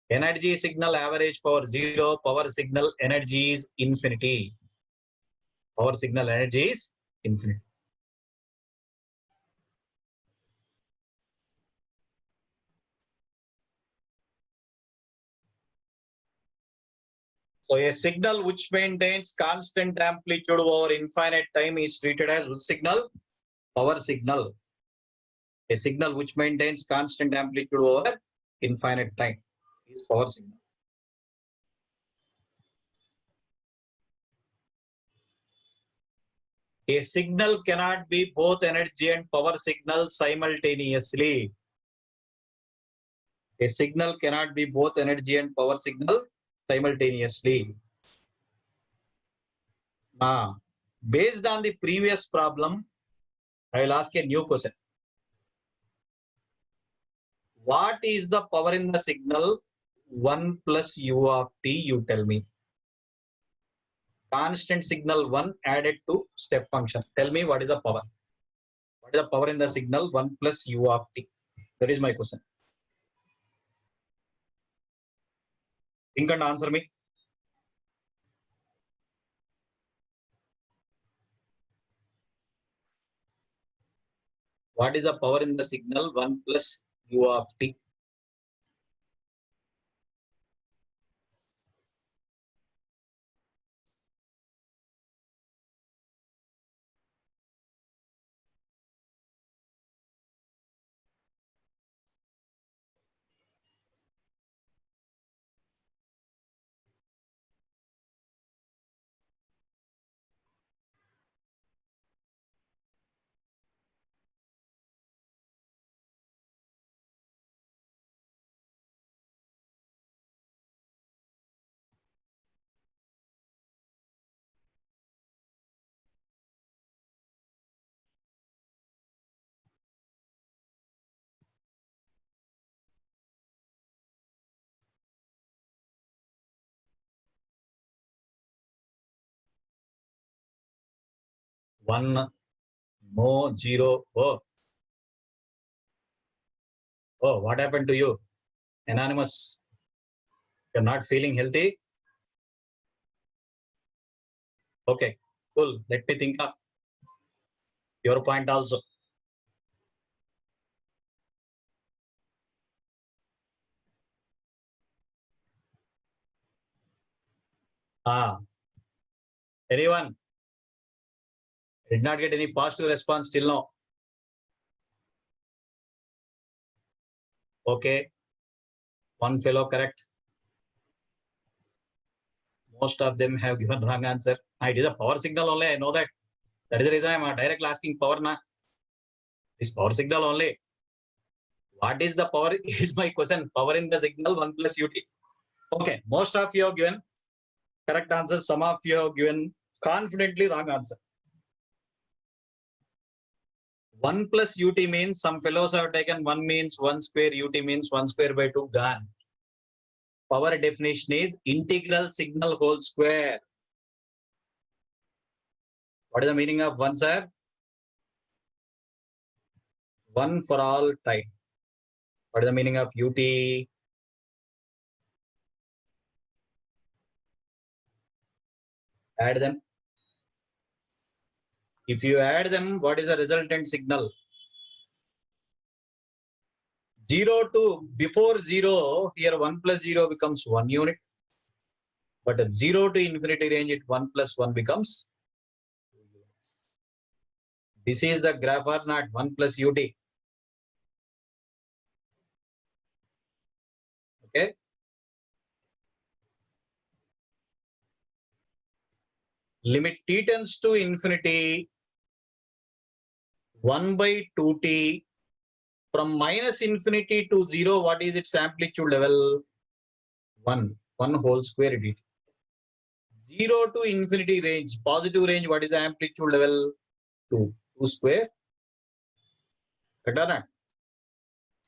Energy signal average power zero, power signal energy is infinity. Power signal energy is infinite. So a signal which maintains constant amplitude over infinite time is treated as which signal? Power signal. A signal which maintains constant amplitude over infinite time is power signal. A signal cannot be both energy and power signal simultaneously. A signal cannot be both energy and power signal simultaneously. Now, based on the previous problem, I will ask a new question. What is the power in the signal 1 plus u of t? You tell me. Constant signal 1 added to step function. Tell me what is the power. What is the power in the signal 1 plus u of t? That is my question. Think and answer me. What is the power in the signal 1 plus u of t? One, no, zero. Oh, what happened to you? Anonymous. You're not feeling healthy? Okay, cool. Let me think of your point also. Anyone? Did not get any positive response till now. Okay. One fellow correct. Most of them have given wrong answer. It is a power signal only. I know that. That is the reason I am directly asking power na. This power signal only. What is the power is my question. Power in the signal 1 plus ut. Okay. Most of you have given correct answers. Some of you have given confidently wrong answer. 1 plus ut means some fellows have taken 1 means 1 square, ut means 1 square by 2 gone. Power definition is integral signal whole square. What is the meaning of 1, sir? 1 for all time. What is the meaning of ut? Add them. If you add them, what is the resultant signal? 0 to before 0, here 1 plus 0 becomes 1 unit. But at 0 to infinity range, it 1 plus 1 becomes 2 units. This is the graph or not, 1 plus ut. Okay. Limit t tends to infinity 1 by 2t. From minus infinity to 0, what is its amplitude level? 1 whole square dt. 0 to infinity range, positive range, what is the amplitude level? 2 square. Correct or not?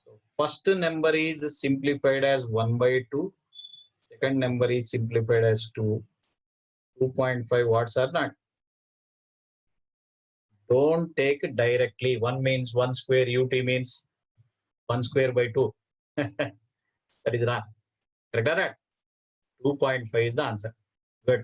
So first number is simplified as 1 by 2. Second number is simplified as 2. 2.5 watts or not? Don't take it directly. 1 means 1 square, ut means 1 square by 2. That is wrong. Correct or not? 2.5 is the answer. Good.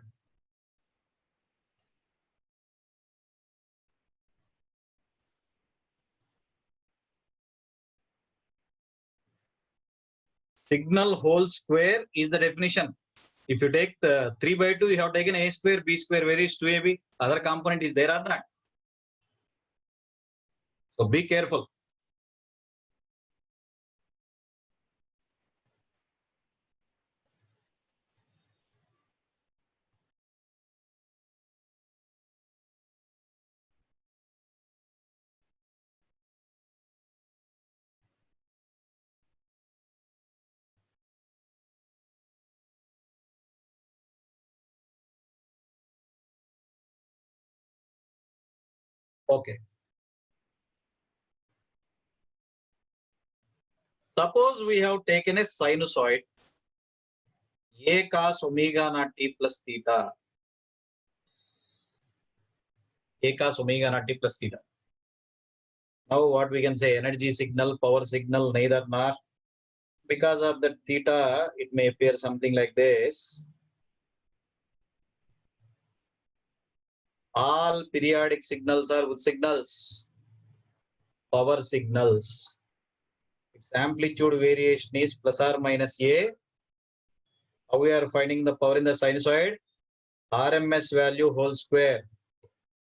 Signal whole square is the definition. If you take the 3 by 2, you have taken a square, b square, where is 2ab? Other component is there or not? So be careful. Okay. Suppose we have taken a sinusoid a cos omega naught t plus theta. A cos omega naught t plus theta. Now what we can say, energy signal, power signal, neither nor. Because of that theta, it may appear something like this. All periodic signals are with signals, power signals. Its amplitude variation is plus or minus a. How we are finding the power in the sinusoid? RMS value whole square.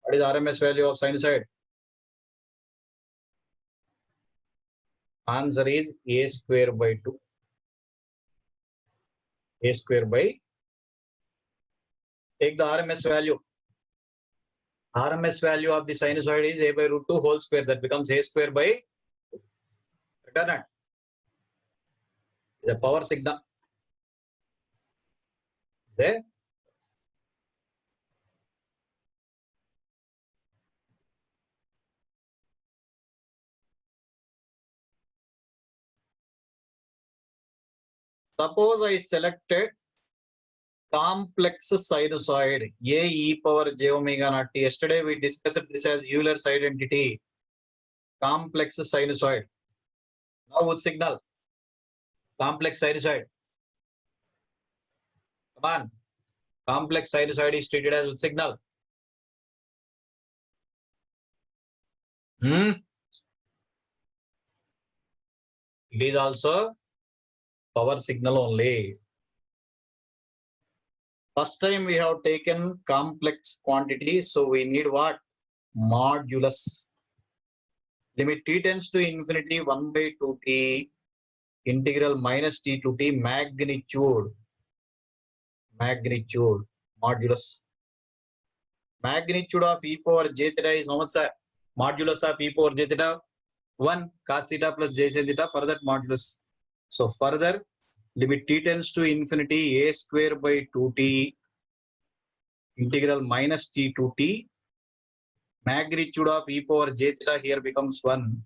What is RMS value of sinusoid? Answer is a square by 2. A square by. Take the RMS value. RMS value of the sinusoid is a by root 2 whole square. That becomes a square by. Return it. The power signal. There. Suppose I selected complex sinusoid a e power j omega naught t. Yesterday we discussed this as Euler's identity. Complex sinusoid. Now with signal. Complex sinusoid. Come on. Complex sinusoid is treated as with signal. It is also power signal only. First time we have taken complex quantity, so we need what? Modulus. Limit t tends to infinity 1 by 2t, integral minus t to t, magnitude. Magnitude. Modulus. Magnitude of e power j theta is how much, sir? Modulus of e power j theta 1 cos theta plus j sin theta for that modulus. So further, limit t tends to infinity a square by 2t integral minus t to t. Magnitude of e power j theta here becomes 1.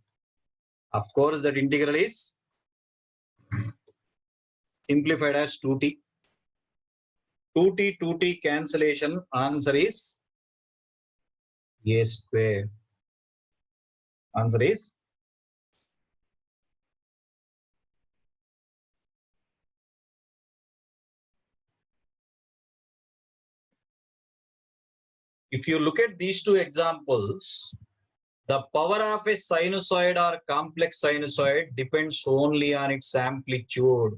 Of course, that integral is simplified as 2t. 2t cancellation, answer is a square. Answer is if you look at these two examples, the power of a sinusoid or complex sinusoid depends only on its amplitude,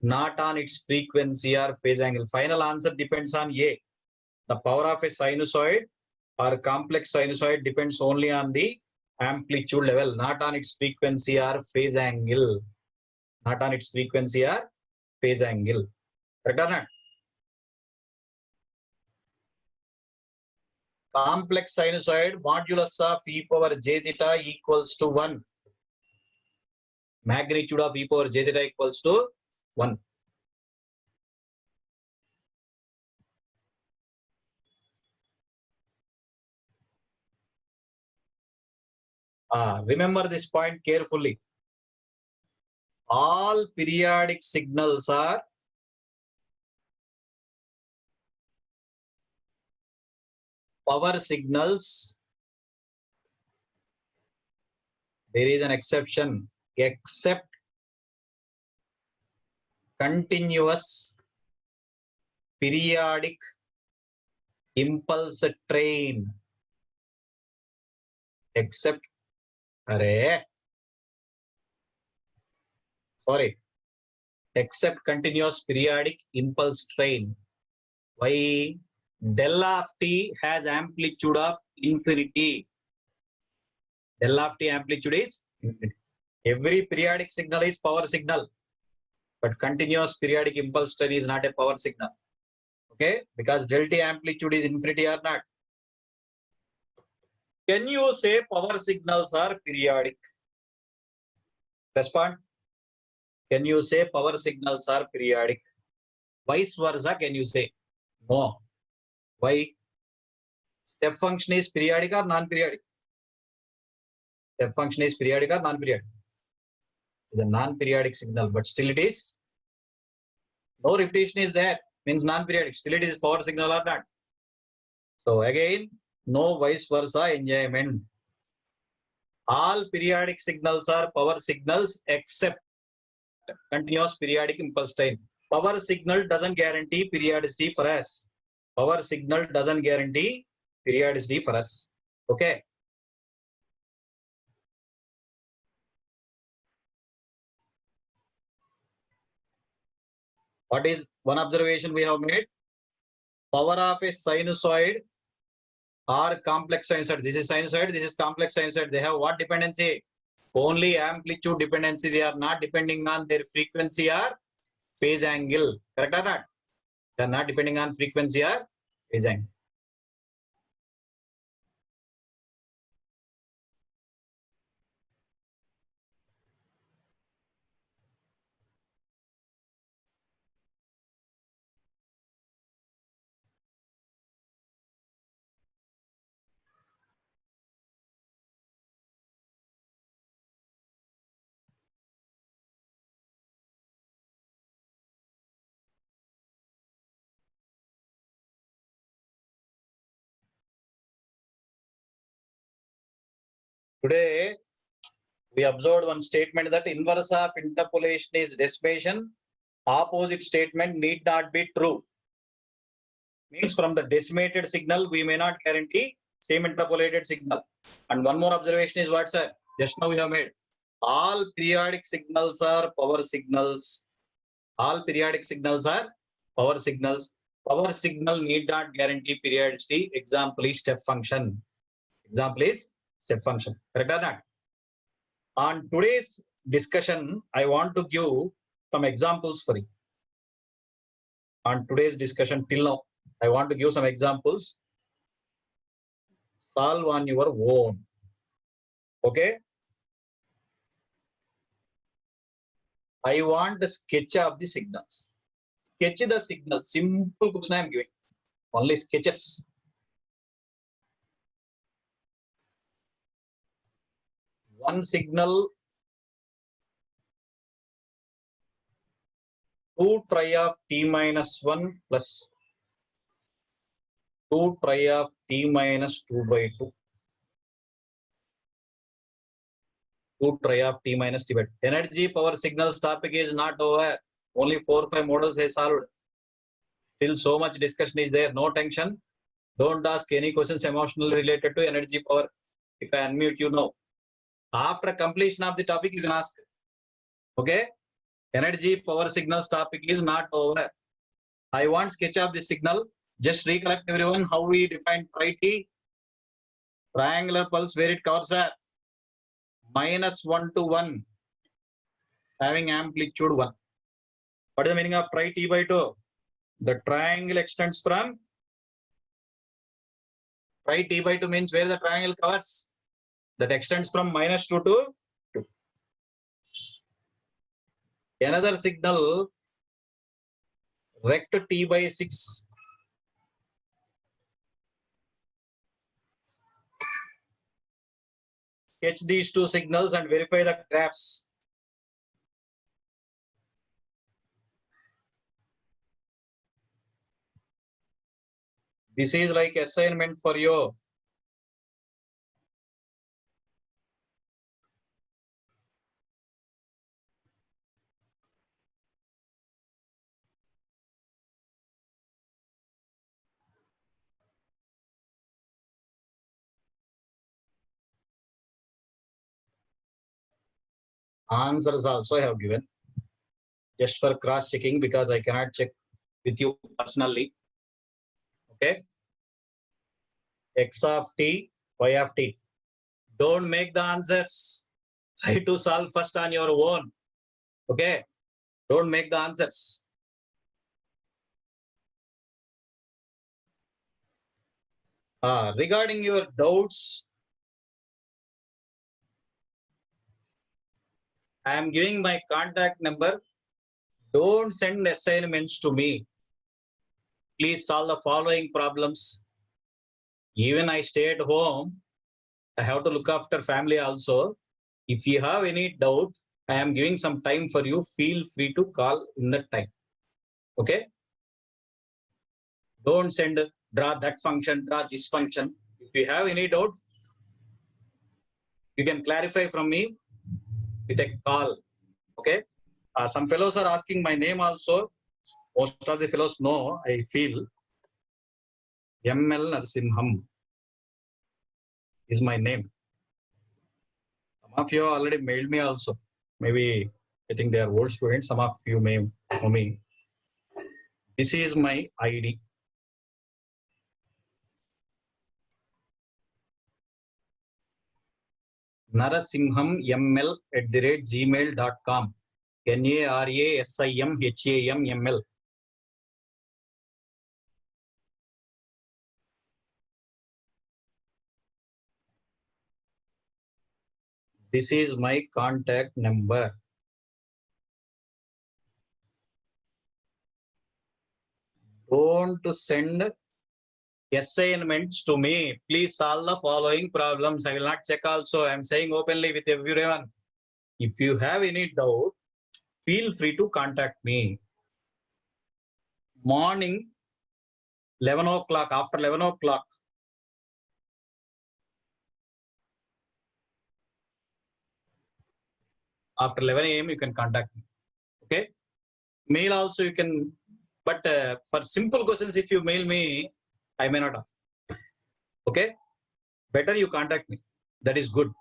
not on its frequency or phase angle. Final answer depends on A. The power of a sinusoid or complex sinusoid depends only on the amplitude level, not on its frequency or phase angle. Not on its frequency or phase angle. Correct or not? Complex sinusoid modulus of e power j theta equals to 1. Magnitude of e power j theta equals to 1. Remember this point carefully. All periodic signals are power signals. There is an exception, except continuous periodic impulse train. Except except continuous periodic impulse train. Why? Del of t has amplitude of infinity. Del of t amplitude is infinity. Every periodic signal is power signal, but continuous periodic impulse train is not a power signal. Okay, because del t amplitude is infinity or not. Can you say power signals are periodic? Respond. Can you say power signals are periodic? Vice versa, can you say? No. Why? Step function is periodic or non-periodic? Step function is periodic or non-periodic? It's a non-periodic signal, but still it is. No repetition is there, means non-periodic. Still it is power signal or not? So again, no vice versa enjoyment. All periodic signals are power signals except continuous periodic impulse train. Power signal doesn't guarantee periodicity for us. Power signal doesn't guarantee periodicity for us. Okay. What is one observation we have made? Power of a sinusoid or complex sinusoid. This is sinusoid, this is complex sinusoid. They have what dependency? Only amplitude dependency. They are not depending on their frequency or phase angle. Correct or not? They are not depending on frequency or phase angle. Today, we observed one statement that inverse of interpolation is decimation. Opposite statement need not be true. Means from the decimated signal, we may not guarantee same interpolated signal. And one more observation is what, sir? Just now we have made. All periodic signals are power signals. All periodic signals are power signals. Power signal need not guarantee periodicity. Example is step function. Example is step function. Correct or not? On today's discussion, I want to give some examples for you. On today's discussion till now, I want to give some examples. Solve on your own. Okay. I want the sketch of the signals. Sketch the signal. Simple question I am giving. Only sketches. One signal, 2 trie of t minus 1 plus 2 trie of t minus 2 by 2. 2 trie of t minus t by 2. Energy power signals topic is not over. Only 4 or 5 models are solved. Still so much discussion is there. No tension. Don't ask any questions emotionally related to energy power. If I unmute you now. After completion of the topic, you can ask. Okay? Energy power signals topic is not over. I want sketch of the signal. Just recollect everyone how we define T. Triangular pulse where it covers at -1 to 1 having amplitude 1. What is the meaning of tri T by 2? The triangle extends from tri T by 2 means where the triangle covers. That extends from -2 to 2. Another signal rect T by 6. Sketch these two signals and verify the graphs. This is like assignment for you. Answers also I have given. Just for cross checking because I cannot check with you personally. Okay. X of t, y of t. Don't make the answers. Try to solve first on your own. Okay. Don't make the answers. Regarding your doubts, I am giving my contact number. Don't send assignments to me. Please solve the following problems. Even I stay at home, I have to look after family also. If you have any doubt, I am giving some time for you. Feel free to call in that time. Okay? Don't send, draw that function, draw this function. If you have any doubt, you can clarify from me with a call. Okay? Some fellows are asking my name also. Most of the fellows know, I feel. ML Narsimham is my name. Some of you already mailed me also. Maybe I think they are old students. Some of you may know me. This is my ID. narasimhamml@gmail.com. NARASIMHAMML. This is my contact number. Don't send assignments to me. Please solve the following problems. I will not check also. I am saying openly with everyone. If you have any doubt, feel free to contact me. Morning, 11 o'clock, after 11 o'clock. After 11 a.m. you can contact me. Okay. Mail also you can, but for simple questions, if you mail me, I may not have. Okay. Better you contact me. That is good.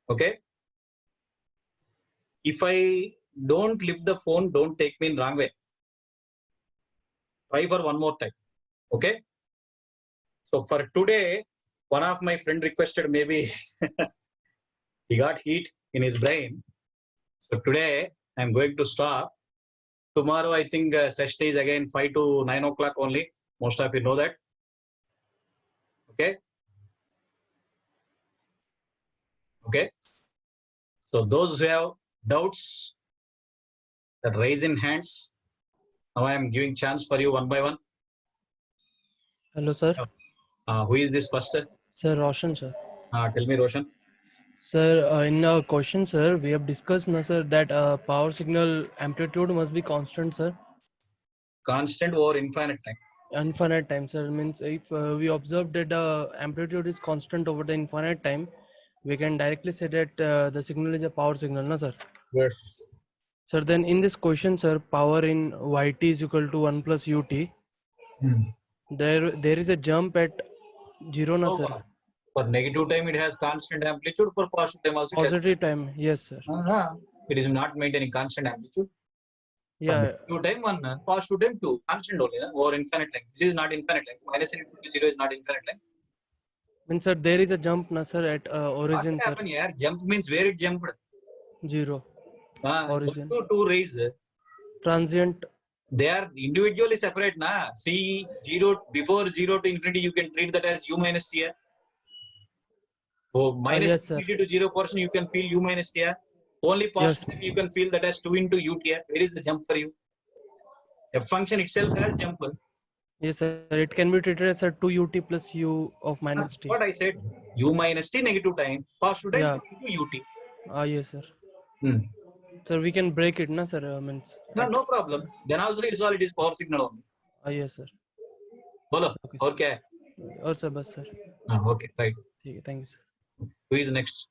Okay. If I don't lift the phone, don't take me in wrong way. Try for one more time. Okay. So for today, one of my friend requested maybe he got heat in his brain. So today I'm going to stop. tomorrow I think session is again 5 to 9 o'clock only. Most of you know that. Okay. Okay. So those who have doubts, that raise in hands. Now I am giving chance for you one by one. Hello, sir. Who is this first? Sir, Roshan, sir. Tell me, Roshan. Sir, in our question, sir, we have discussed, na, sir, that power signal amplitude must be constant, sir. Constant over infinite time. Infinite time, sir. Means if we observe that the amplitude is constant over the infinite time, we can directly say that the signal is a power signal, na, sir? Yes. Sir, then in this question, sir, power in yt is equal to 1 plus ut. There is a jump at 0, na, sir? For negative time, it has constant amplitude. For positive time also, Positive time, yes, sir. it is not maintaining constant amplitude. Yeah. For negative time 1, positive time 2, constant only, over infinite time. This is not infinite time. Minus infinity to 0 is not infinite time. Means, sir, there is a jump, na, sir, at origin, What sir. happened here? Jump means where it jumped. 0. Origin. To raise. Transient. They are individually separate, na. See, 0 before 0 to infinity, you can treat that as u minus t here. Oh, minus yes, infinity to 0 portion, you can feel u minus t here. Only positive time, you can feel that as 2 into ut here. Where is the jump for you? A function itself has jump. Yes, sir. It can be treated as a 2 ut plus u of minus t. What I said, u minus t negative time, positive time into ut. Yes, sir. Sir, we can break it, na, sir? Means. No problem. Then also it's all, it is power signal only. Yes, sir. Bolo. Okay. Or sir, bus, sir. Okay, right. Thank you, sir. Who is next?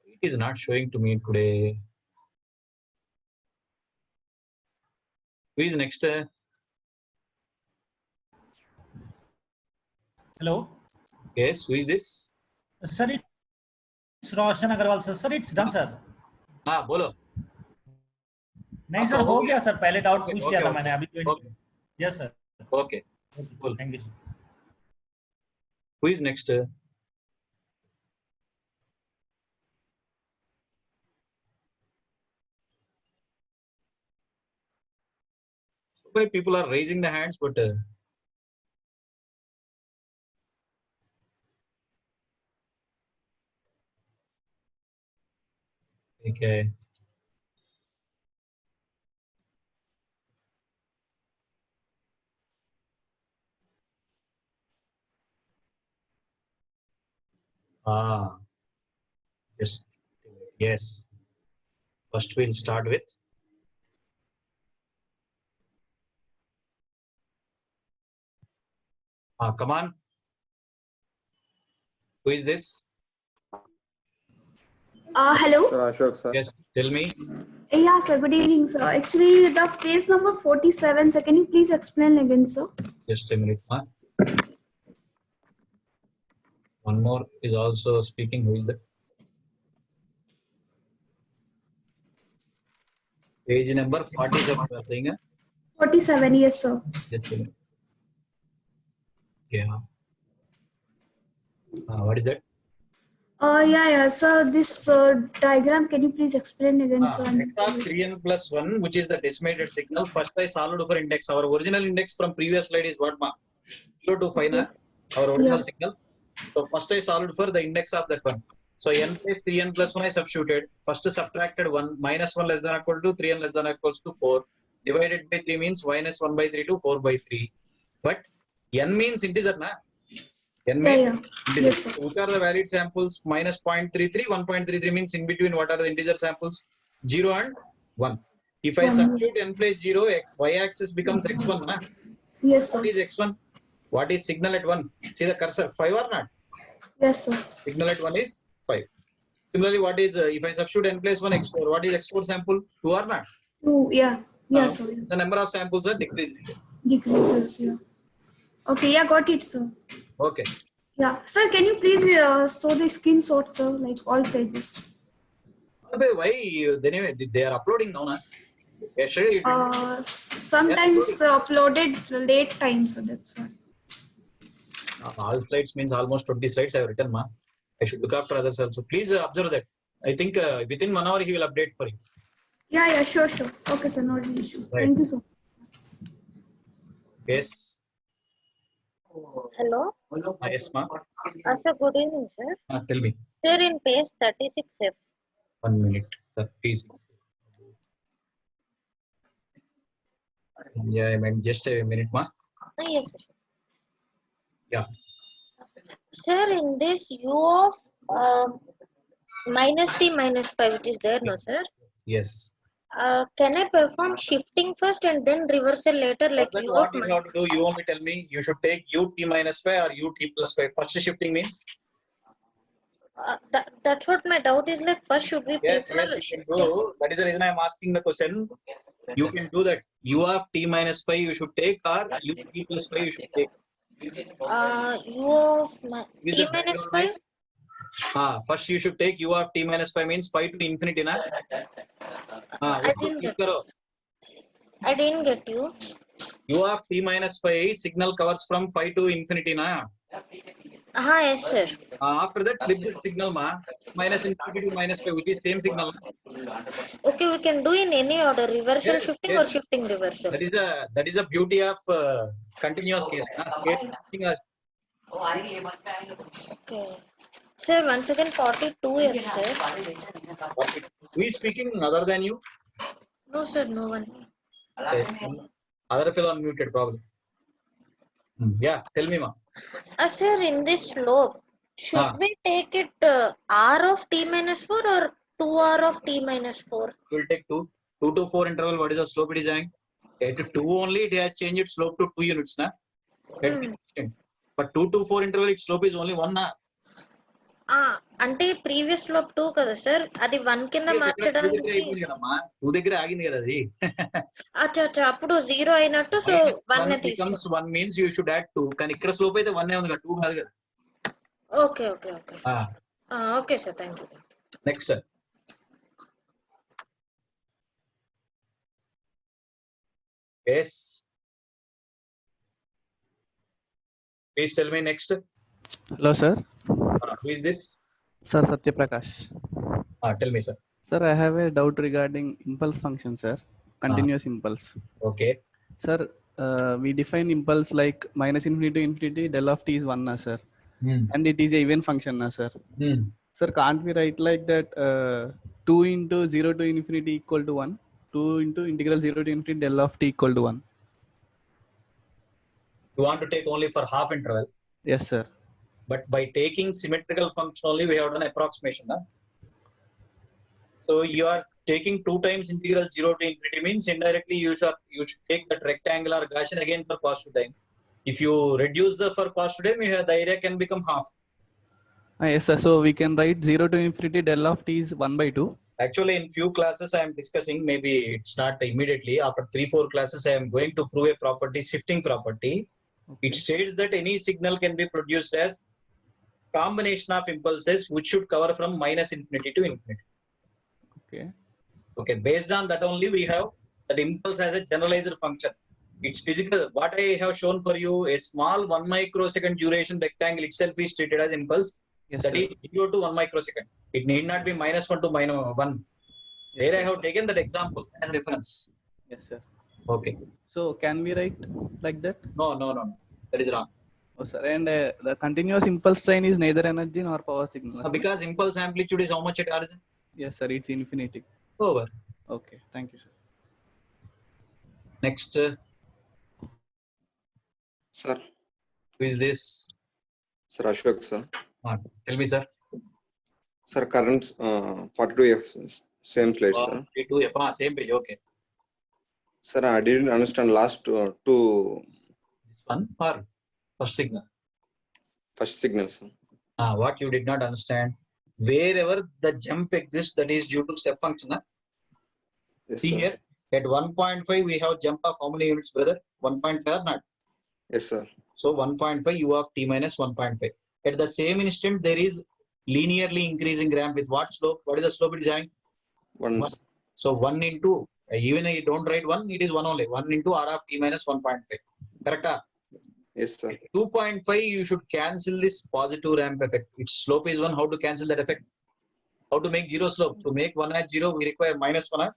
It is not showing to me today. Who is next? Hello. Yes, who is this? Sir, it's Roshan Agarwal, sir. Sir, it's done, sir. बोलो. नहीं sir, हो गया sir. पहले doubt पूछ लिया था मैंने, अभी Okay. Yes, sir. Okay. Cool. Thank you, sir. Who is next? So many people are raising the hands, but okay. Yes. First we'll start with come on. Who is this? Hello. Sir, Ashok, sir. Yes, tell me. Yeah, sir. Good evening, sir. Actually, the page number 47, sir. Can you please explain again, sir? Just a minute. One more is also speaking. Who is that? Page number 47. You are saying? 47, yes, sir. Just a minute. Yeah. What is that? Yeah, sir. This diagram, can you please explain again, sir? X of 3n plus 1, which is the decimated signal. First, I solved for index. Our original index from previous slide is what, ma? 0 to 5, na? Our original signal. So first, I solved for the index of that one. So n plus 3n plus 1 I substituted. First subtracted 1, minus 1 less than or equal to 3n less than or equals to 4. Divided by 3 means minus 1 by 3 to 4 by 3. But n means integer, na? N means integer. Yes, sir. Which are the valid samples? Minus 0.33, 1.33 means in between what are the integer samples? 0 and 1. If I substitute n place 0, y-axis becomes x1, na? Yes, sir. What is x1? What is signal at 1? See the cursor, 5 or not? Yes, sir. Signal at 1 is 5. Similarly, what is, if I substitute n place 1 x4, what is x4 sample? 2 or not? 2, yeah. Yes, sir. The number of samples are decreasing. Decreases, yeah. Okay, yeah, got it, sir. Okay. Yeah. Sir, can you please show the screenshot, sir, like all pages? Why they are uploading now, na? Yesterday, Sometimes uploaded late time, so that's why. all slides means almost 20 slides I have written, ma. I should look after others also. Please observe that. I think within 1 hour he will update for you. Yeah, sure. Okay, sir, not an issue. Right. Thank you so much. Yes. Hello. Yes, ma. Sir, good evening, sir. Tell me. Sir, in page 36F. 1 minute. 36. Yeah, I meant just a minute, ma. Yes, sir. Yeah. Sir, in this U of minus t minus 5, it is there, no, sir? Yes. Can I perform shifting first and then reversal later, like Then U what of you have to do, you only tell me, you should take ut minus 5 or ut plus 5. First shifting means? That's what my doubt is, like, first should we Yes, prefer you can shifting? do. That is the reason I am asking the question. You can do that. U of t minus 5 you should take, or ut plus 5 you should take. U of Is t it minus your 5? choice? First you should take u of t minus 5 means 5 to infinity, na? I didn't get you. I didn't get you. U of t minus 5 signal covers from 5 to infinity, na? Yes, sir. After that, flip that signal, ma. Minus infinity to minus 5, which is same signal. Okay, we can do in any order, reversal shifting or shifting reversal. That is the beauty of continuous case. Okay. Sir, once again 42F, sir. Who is speaking other than you? No, sir, no one. Other fellow unmuted, probably. Yeah, tell me, ma. Sir, in this slope, should we take it r of t minus 4 or 2r of t minus 4? We will take 2 to 4 interval. What is the slope it is having? To 2 only, it has changed its slope to 2 units, na? But 2 to 4 interval, its slope is only 1, na? అంటే previous slope 2 కదా sir, అది 1 కింద మార్చడానికి 2 దగ్గర ఆగింది కదా అది. అచ్చా అప్పుడు 0 అయినట్టు, సో 1 నే becomes 1 means you should add 2. కానీ ఇక్కడ స్లోప్ అయితే 1 ఉంది కదా, 2 కాదు కదా. Okay okay sir, thank you. Next yes, please tell me next. Hello, sir. Who is this? Sir, Satya Prakash. Tell me, sir. Sir, I have a doubt regarding impulse function, sir. Continuous impulse. Okay. Sir, we define impulse like minus infinity to infinity, del of t is 1, na, sir. And it is a even function, na, sir. Sir, can't we write like that 2 into 0 to infinity equal to 1? 2 into integral 0 to infinity del of t equal to 1. You want to take only for half interval? Yes, sir. But by taking symmetrical function only, we have done approximation. Na? So you are taking 2 times integral 0 to infinity means indirectly you should take that rectangular Gaussian again for positive time. If you reduce the for positive time, the area can become half. Yes, sir. So we can write 0 to infinity del of t is 1/2. Actually, in few classes I am discussing, maybe it's not immediately. After 3-4 classes, I am going to prove a property, shifting property. Okay. It states that any signal can be produced as combination of impulses which should cover from minus infinity to infinity. Okay. Based on that only, we have that impulse as a generalized function. It's physical. What I have shown for you, a small 1 microsecond duration rectangle itself is treated as impulse. Yes, that sir. is 0 to 1 microsecond. It need not be -1 to -1. Yes, there sir. I have taken that example as reference. Yes, sir. Okay. So can we write like that? No. That is wrong. Oh, sir. And the continuous impulse train is neither energy nor power signal. Because impulse amplitude is how much at origin? Yes, sir. It's infinity. Over. Okay. Thank you, sir. Next. Sir. Who is this? Sir, Ashok, sir. Tell me, sir. Sir, current 42F, same slide, sir. 42F, same page, okay. Sir, I didn't understand last two. This one or first signal? First signal, sir. What you did not understand? Wherever the jump exists, that is due to step function. Yes, see sir. Here, at 1.5, we have jump of how many units, brother? 1.5 or not? Yes, sir. So 1.5 u of t minus 1.5. At the same instant, there is linearly increasing ramp with what slope? What is the slope it is having? 1. So 1 into, even if you don't write 1, it is 1 only. 1 into r of t minus 1.5. Correct? Yes, sir. 2.5, you should cancel this positive ramp effect. Its slope is 1. How to cancel that effect? How to make 0 slope? To make 1 as 0, we require -1.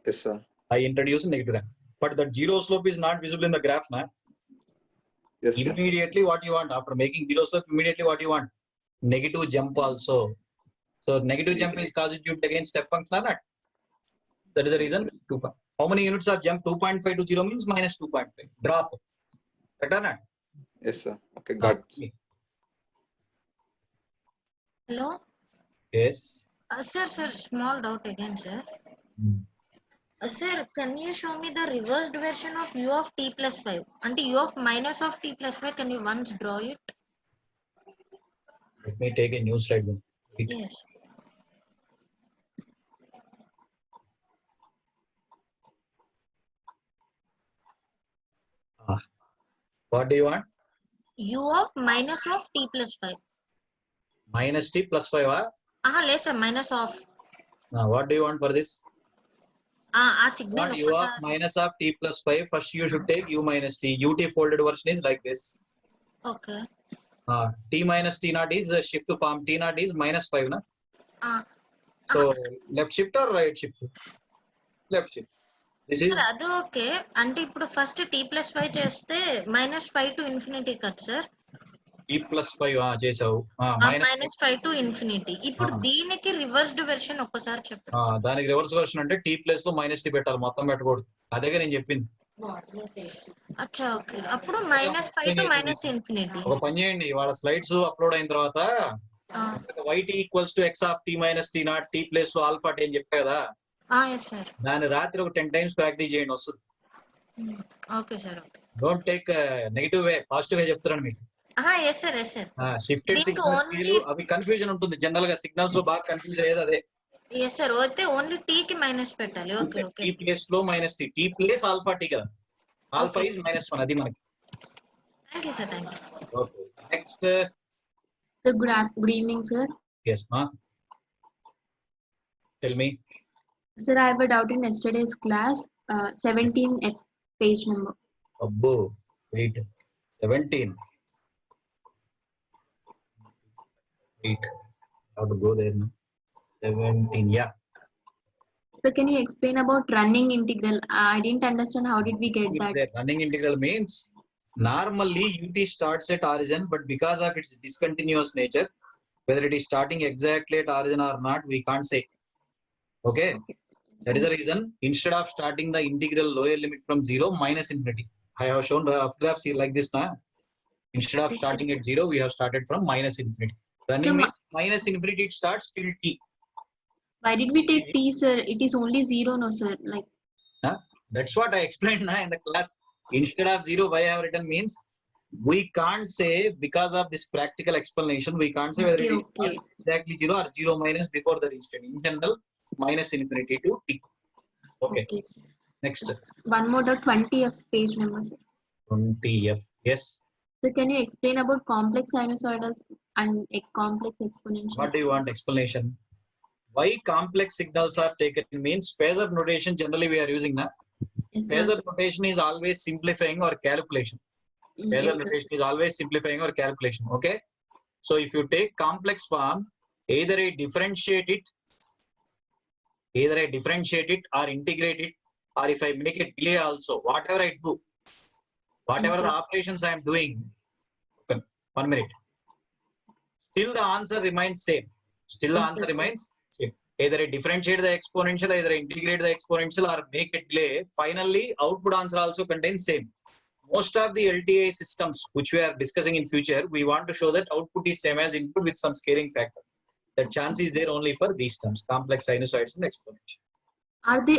Yes, sir. I introduce negative ramp. But the zero slope is not visible in the graph, na? Yes, sir. Immediately what you want after making zero slope, immediately what you want? Negative jump also. So negative jump is constituted against step function or not? That is the reason. How many units of jump? 2.5 to 0 means minus 2.5. Drop. Correct or not? Yes, sir. Okay, got it. Hello? Yes. Sir, small doubt again, sir. Sir, can you show me the reversed version of u of t plus 5? And u of minus of t plus 5, can you once draw it? Let me take a new slide then. Yes. What do you want? u of minus of t plus 5. Minus t plus 5. Yes, sir, minus of. What do you want for this? Signal. What u of minus of t plus 5. First you should take u minus t. Ut folded version is like this. Okay. T minus t naught is shift to form. T naught is minus 5. Na? So left shift or right shift? Left shift. This is. Sir, అది okay అంటే ఇప్పుడు first t plus 5 చేస్తే -5 to infinity కదా sir t plus 5 చేసావు -5 to infinity ఇప్పుడు దీనికి reversed version ఒక్కసారి చెప్పండి దానికి రివర్స్ వెర్షన్ అంటే t ప్లేస్ లో -t పెట్టాలి మొత్తం పెట్టకూడదు అదేగా నేను చెప్పింది అచ్చా ఓకే అప్పుడు -5 to -infinity ఒక పని చేయండి వాళ్ళ స్లైడ్స్ అప్లోడ్ అయిన తర్వాత yt equals to x of t minus t naught t place లో ఆల్ఫా t అని చెప్పా కదా yes sir దాన్ని రాత్రి ఒక 10 టైమ్స్ ప్రాక్టీస్ చేయండి వస్తుంది okay sir okay don't take negative way positive way చెప్తాను మీకు yes sir షిఫ్టెడ్ సిగ్నల్స్ అవి కన్ఫ్యూజన్ ఉంటుంది జనరల్ గా సిగ్నల్స్ లో బాగా కన్ఫ్యూజ్ అయ్యేది అదే yes sir అయితే ఓన్లీ t కి మైనస్ పెట్టాలి ఓకే ఓకే t ప్లేస్ లో -t t place alpha t కదా ఆల్ఫా ఇస్ -1 అది మనకి thank you sir thank you okay next sir good evening sir yes ma tell me sir I have a doubt in yesterday's class 17 page number abbo wait 17 wait how to go there now 17 yeah so can you explain about running integral I didn't understand how did we get that the running integral means normally ut starts at origin but because of its discontinuous nature whether it is starting exactly at origin or not we can't say okay that is the reason instead of starting the integral lower limit from 0 minus infinity I have shown the graph like this now instead of starting at 0 we have started from minus infinity running so, means minus infinity it starts till t why did we take t sir it is only 0 no sir like that's what I explained now in the class instead of 0 why I have written means we can't say because of this practical explanation we can't say whether it is exactly 0 or 0 minus before the instant in general minus infinity to t okay next one more dot 20f page number sir 20f yes so can you explain about complex sinusoidals and a complex exponential what do you want explanation why complex signals are taken means phasor notation generally we are using now yes, phasor notation is always simplifying or calculation phasor yes, notation is always simplifying or calculation okay so if you take complex form either I differentiate it or integrate it or if I make a delay also whatever I do whatever the operations I am doing 1 minute still the answer remains same remains same either I differentiate the exponential either I integrate the exponential or make a delay finally output answer also contains same most of the LTI systems which we are discussing in future we want to show that output is same as input with some scaling factor that chance is there only for these terms complex sinusoids and exponential are they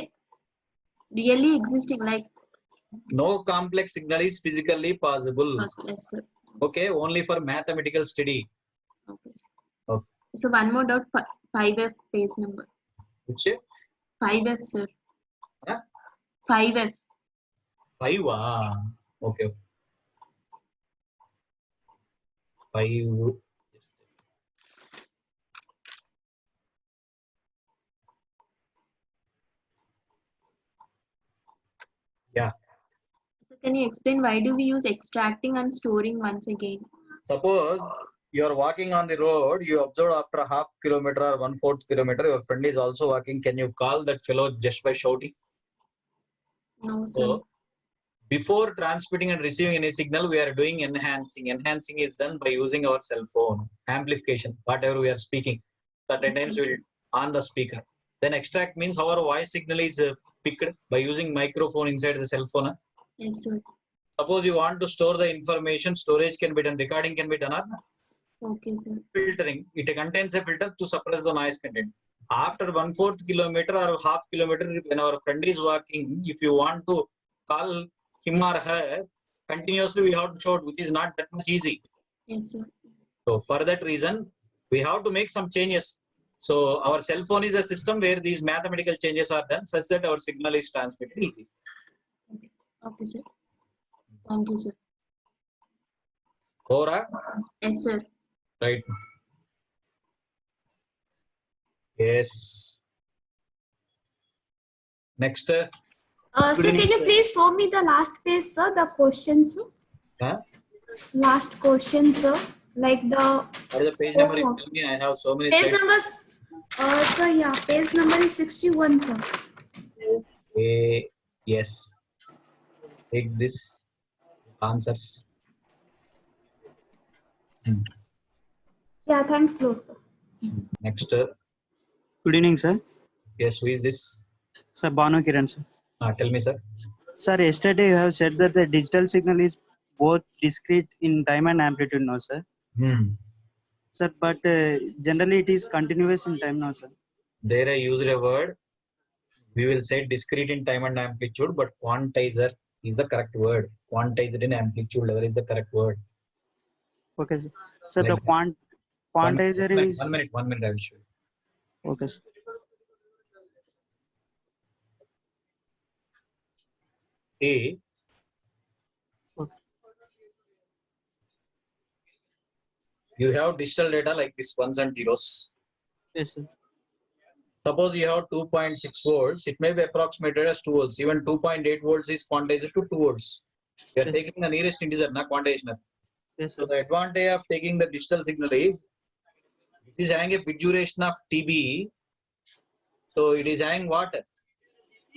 really existing like no complex signal is physically possible yes, sir. okay only for mathematical study okay, sir. okay. So one more dot 5f page number which 5f sir huh? 5f 5 okay 5 yeah so can you explain why do we use extracting and storing once again suppose you are walking on the road you observe after a half kilometer or 1/4 kilometer your friend is also walking can you call that fellow just by shouting No, sir. So before transmitting and receiving any signal, we are doing enhancing. Enhancing is done by using our cell phone. Amplification, whatever we are speaking. Certain times we'll on the speaker. Then extract means our voice signal is picked by using microphone inside the cell phone. Yes, sir. Suppose you want to store the information, storage can be done, recording can be done. Or not? Okay, sir. Filtering, it contains a filter to suppress the noise content. After 1/4 kilometer or half kilometer, when our friend is walking, if you want to call him or her, continuously we have to shout, which is not that much easy. Yes, sir. So for that reason, we have to make some changes. So our cell phone is a system where these mathematical changes are done such that our signal is transmitted easy. Okay, sir. Thank you, sir. Cora? Yes, sir. Right. Yes. Next. Sir, can you please show me the last page, sir? The questions. Huh? Last question, sir. Like the What is the page number? You tell me. I have so many page slides. numbers. Sir, yeah, page number is 61, sir. Okay. Yes. Take this answers. Yeah, thanks, Lord, sir. Next. Good evening, sir. Yes, who is this? Sir, Banu Kiran, sir. Tell me, sir. Sir, yesterday you have said that the digital signal is both discrete in time and amplitude, no, sir? Sir, but generally it is continuous in time, no, sir? There I used a word. We will say discrete in time and amplitude, but quantizer is the correct word. Quantized in amplitude level is the correct word. Okay, sir. So Like the quantizer is... 1 minute, I will show you. Okay, sir. See, you have digital data like this ones and zeros. Yes, sir. Suppose you have 2.6 volts, it may be approximated as 2 volts. Even 2.8 volts is quantized to 2 volts. You are Yes. taking the nearest integer, not quantization. Yes, So sir. the advantage of taking the digital signal is, this is having a bit duration of TB. So it is having what?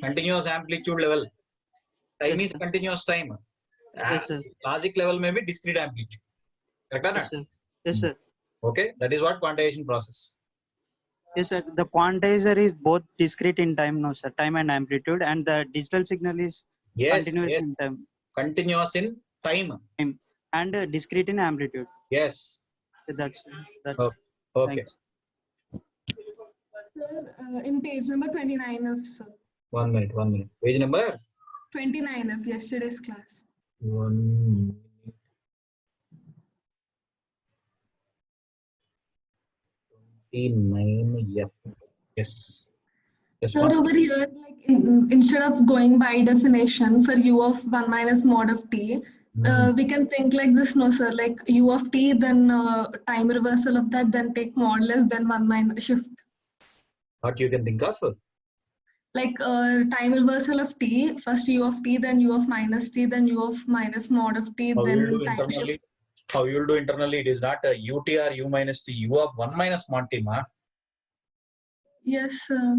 Continuous amplitude level. Time Yes, is sir. continuous time. Yes, sir. Logic level may be discrete amplitude. Correct or not? Yes, sir. Yes, sir. Okay, that is what quantization process. Yes, sir. The quantizer is both discrete in time, no, sir, time and amplitude, and the digital signal is Yes, continuous yes. in time. Continuous in time. And discrete in amplitude. Yes. That's Okay. Thanks. Sir, in page number 29 of sir. 1 minute. Page number? 29 of yesterday's class. 1 minute. 29 F. Yes. Yes, Sir, ma'am. over here, like instead of going by definition for u of 1 minus mod of t, we can think like this, no, sir, like u of t, then time reversal of that, then take modulus, then 1 minus shift. What you can think of? Like time reversal of t, first u of t, then u of minus t, then u of minus mod of t, How you will then do time shift. internally? How you will do internally? It is not a ut or u minus t. U of 1 minus mod t, ma. Yes, sir.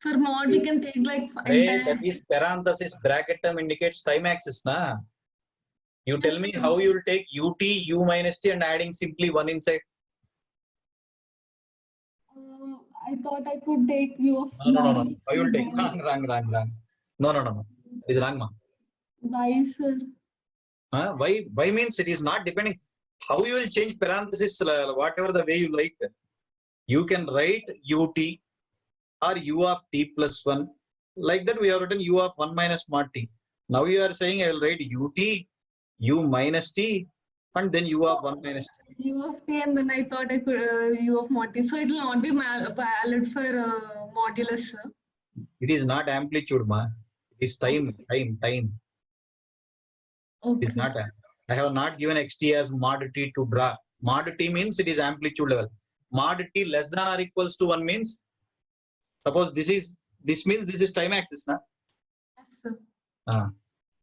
For mod, we can take like Hey, entire. that is parenthesis. Bracket term indicates time axis, na. You tell me how you will take ut, u minus t and adding simply 1 inside. I thought I could take u of No. mod of How you will t, take? then Wrong. No. It is wrong, ma. y, sir. Why means it is not depending. How you will change parenthesis, whatever the way you like. You can write ut or u of t plus 1. Like that we have written u of 1 minus mod t. Now you are saying I will write ut, u minus t, and then u of 1 minus t. U of t, and then I thought I could u of mod t. So it will not be valid for modulus, sir. It is not amplitude, ma. It is time. Okay. It is not. I have not given xt as mod t to draw. Mod t means it is amplitude level. Mod t less than or equals to 1 means, suppose this means this is time axis, na? Yes, sir.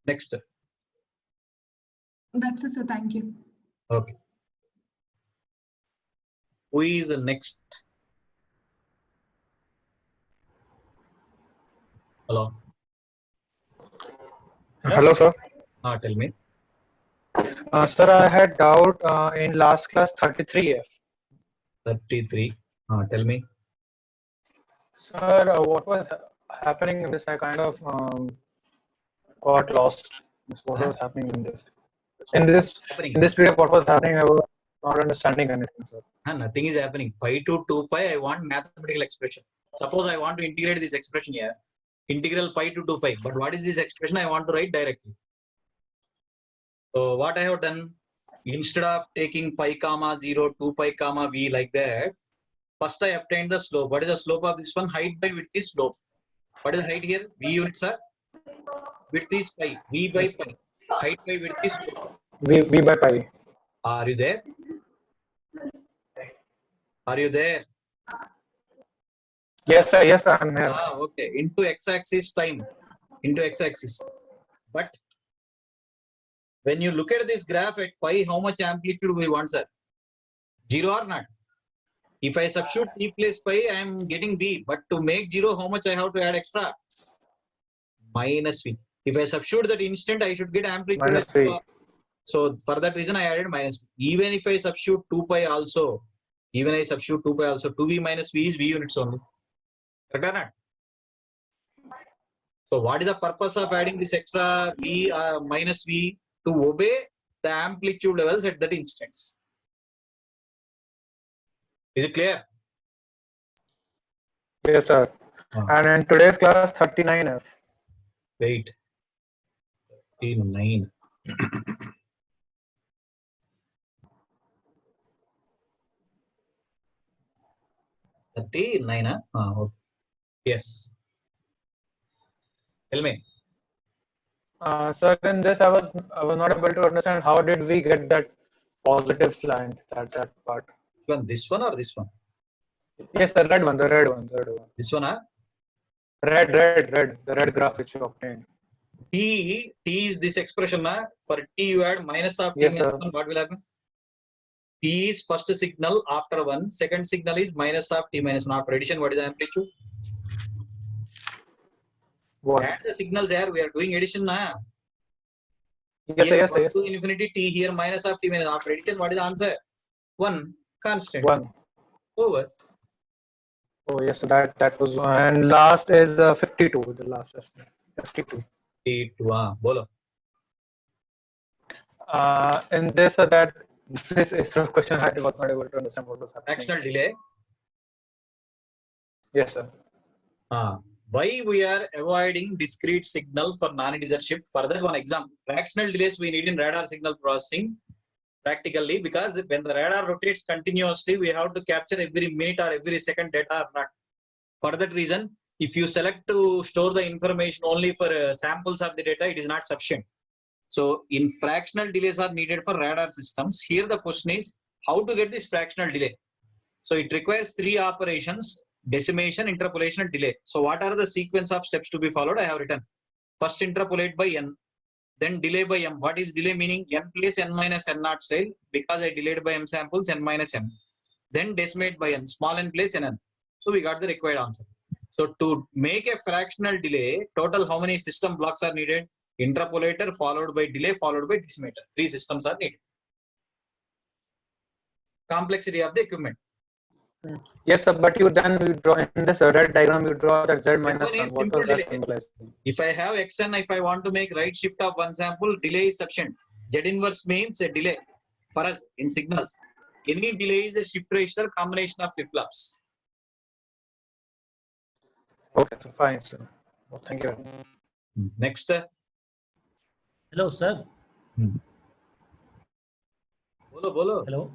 Next. That's it, sir. Thank you. Okay. Who is the next? Hello. Hello, sir. Tell me. Sir, I had doubt in last class 33F. 33. Tell me. Sir, what was happening in this? I kind of got lost. What was happening in this? In this period, what was happening? I was not understanding anything, sir. Nothing is happening. Pi to 2 pi, I want mathematical expression. Suppose I want to integrate this expression here. Integral pi to 2 pi. But what is this expression? I want to write directly. So what I have done, instead of taking pi comma 0, 2 pi comma v like that, first I obtained the slope. What is the slope of this one? Height by width is slope. What is the height here? V units are? Width is pi. V by pi. Height by width is slope. V by pi. Are you there? Are you there? Yes, sir. Yes, sir. I'm here. Okay. Into x-axis time. Into x-axis. But when you look at this graph at pi, how much amplitude we want, sir? 0 or not? If I substitute t place pi, I am getting v. But to make 0, how much I have to add extra? Minus v. If I substitute that instant, I should get amplitude. Minus v. So for that reason, I added minus v. Even if I substitute 2 pi also, 2v minus v is v units only. Correct or not? So what is the purpose of adding this extra v minus v? To obey the amplitude levels at that instance. Is it clear? Yes, sir. And in today's class 39F. Wait. 39. Okay. Yes. Tell me. Sir, in this I was not able to understand how did we get that positive slant, that part. This one or this one? Yes, the red one. This one, Red. The red graph which you obtained. T is this expression, for T you add minus of T yes, minus sir. 1, what will happen? T is first signal after 1, second signal is minus of T minus 1. After addition, what is the amplitude? What? Add the signals here, we are doing addition now. Yes, Here, yes, 1 yes. to infinity T, here minus of T minus. After addition, what is the answer? 1 constant. 1. Over. Oh yes, so that was one. And last is 52. The last is 52. 52. Bolo. In this this is a question I was not able to understand what was happening. Fractional delay. Yes, sir. Why we are avoiding discrete signal for non-integer shift? Further, one example. Fractional delays we need in radar signal processing practically, because when the radar rotates continuously, we have to capture every minute or every second data or not. For that reason, if you select to store the information only for samples of the data, it is not sufficient. So in fractional delays are needed for radar systems. Here the question is how to get this fractional delay. So it requires 3 operations: decimation, interpolation, and delay. So what are the sequence of steps to be followed? I have written. First interpolate by n, then delay by m. What is delay meaning? N place n minus n naught style, because I delayed by m samples, n minus m. Then decimate by n, small n place n. So we got the required answer. So to make a fractional delay, total how many system blocks are needed? Interpolator followed by delay followed by decimator. 3 systems are needed. Complexity of the equipment. Yes, sir, but you draw in this red diagram, you draw the z minus 1. What does that symbolize? If I have xn, if I want to make right shift of one sample, delay is sufficient. Z inverse means a delay for us in signals. Any delay is a shift register combination of flip-flops. Okay, so fine, sir. Well, thank you. Next. Hello, sir. Bolo. Hello.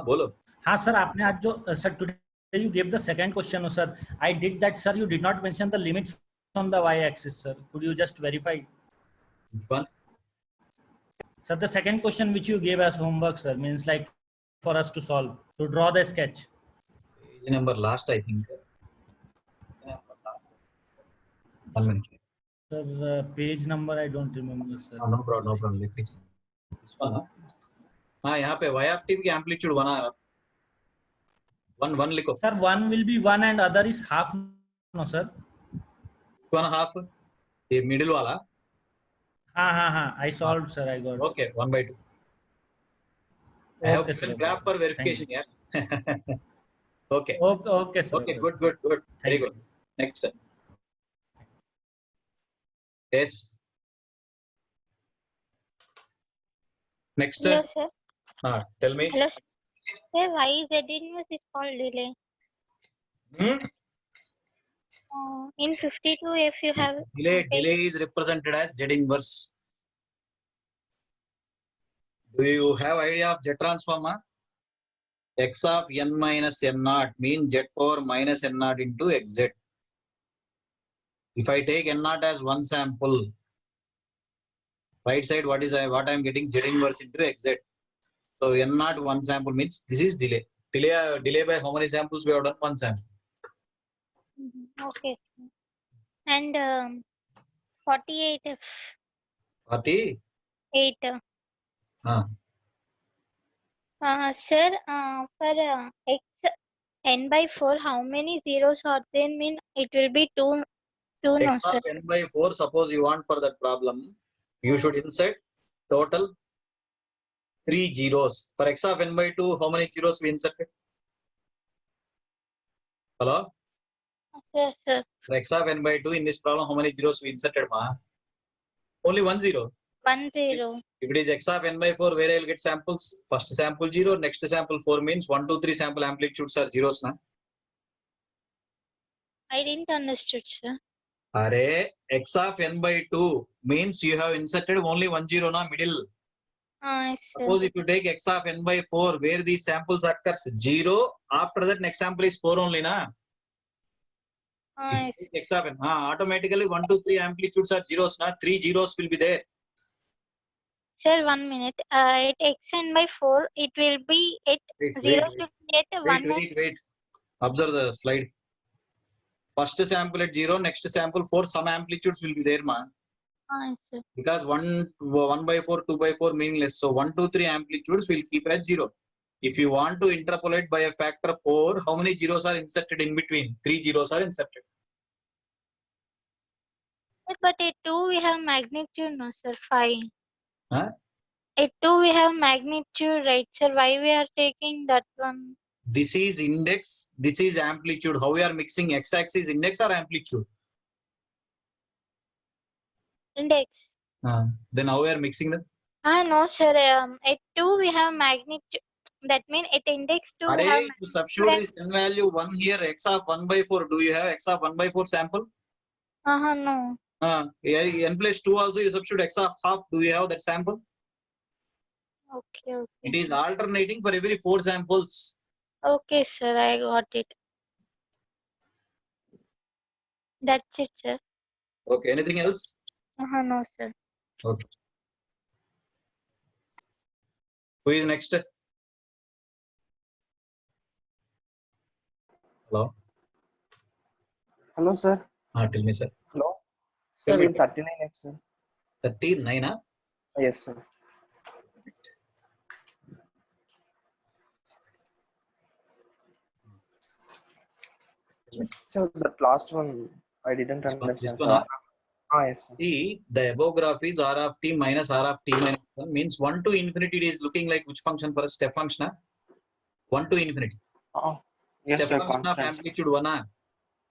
Bolo. हाँ sir, आपने आज जो sir today you gave the second question, sir. I did that, sir. You did not mention the limits on the y-axis, sir. Could you just verify? Which one? Sir, the second question which you gave as homework, sir, means like for us to solve, to draw the sketch. Page number last, I think. 1 minute. Sir, page number I don't remember, sir. No problem. Let's see. This one. यहाँ पे y of t की amplitude 1 आ रहा. 1 लिखो. Sir, 1 will be 1 and other is half, no sir? 2.5. ये middle वाला. I solved, sir. I got. Okay, 1 by 2. I have Okay, sir. given Okay. graph for Thank you. verification. Yeah. Okay. Okay, sir. Okay, good. Very Thank good. Next. Yes. Next. Hello, sir. Tell me. Hello, sir. Sir, why Z inverse is called delay? In 52, if you have Delay is represented as Z inverse. Do you have idea of Z transformer? X of n minus n naught means Z power minus n naught into xz. If I take n naught as one sample, right side what I am getting Z inverse into xz. So n naught one sample means this is delay. Delay by how many samples we have done? One sample. okay. And 48 if 48. 8. Sir, for x n by 4, how many zeros are there? Mean it will be 2 no, X sir. of n by 4, suppose you want for that problem, you should insert total 3 zeros. For x of n by 2, how many zeros we inserted? Hello? Yes, sir. For x of n by 2, in this problem, how many zeros we inserted? Only 1 0. 1 0. If it is x of n by 4, where I will get samples? First sample 0, next sample 4 means 1, 2, 3 sample amplitudes are zeros. Na? I didn't understood, sir. Array, x of n by 2 means you have inserted only 1 0 na middle. Yes, sir. Suppose if you take x of n by 4, where these samples occurs 0, after that next sample is 4 only na. Yes. X of n, automatically 1, 2, 3 amplitudes are zeros na. 3 zeros will be there. Sir, 1 minute. At x n by 4, it will be at 0 should be at 1. Wait. Observe the slide. First sample at 0, next sample 4, some amplitudes will be there, ma. Yes, sir. Because 1 by 4, 2 by 4 meaningless. So 1, 2, 3 amplitudes will keep at 0. If you want to interpolate by a factor 4, how many zeros are inserted in between? 3 zeros are inserted. But at 2 we have magnitude, no, sir. 5. Huh? At 2 we have magnitude, right, sir? Why we are taking that one? This is index, this is amplitude. How we are mixing x-axis index or amplitude? Index. Then how we are mixing them? No, sir. At 2 we have magnitude. That means at index 2 we have Array, to substitute this n value 1 here, x of 1 by 4. Do you have x of 1 by 4 sample? No. N plus 2 also you substitute x of half. Do you have that sample? Okay. It is alternating for every 4 samples. Okay, sir. I got it. That's it, sir. Okay. Anything else? No, sir. Okay. Who is next? Hello. Hello, sir. Tell me, sir. Hello. Tell Sir, me. in 39F, sir. 39, huh? Yes, sir. So the last one I didn't understand. This one, yes, sir. See, the above graph is r of t minus r of t minus 1 means 1 to infinity. It is looking like which function for a step function? 1 to infinity. Yes, Step sir. function of Constant. amplitude 1.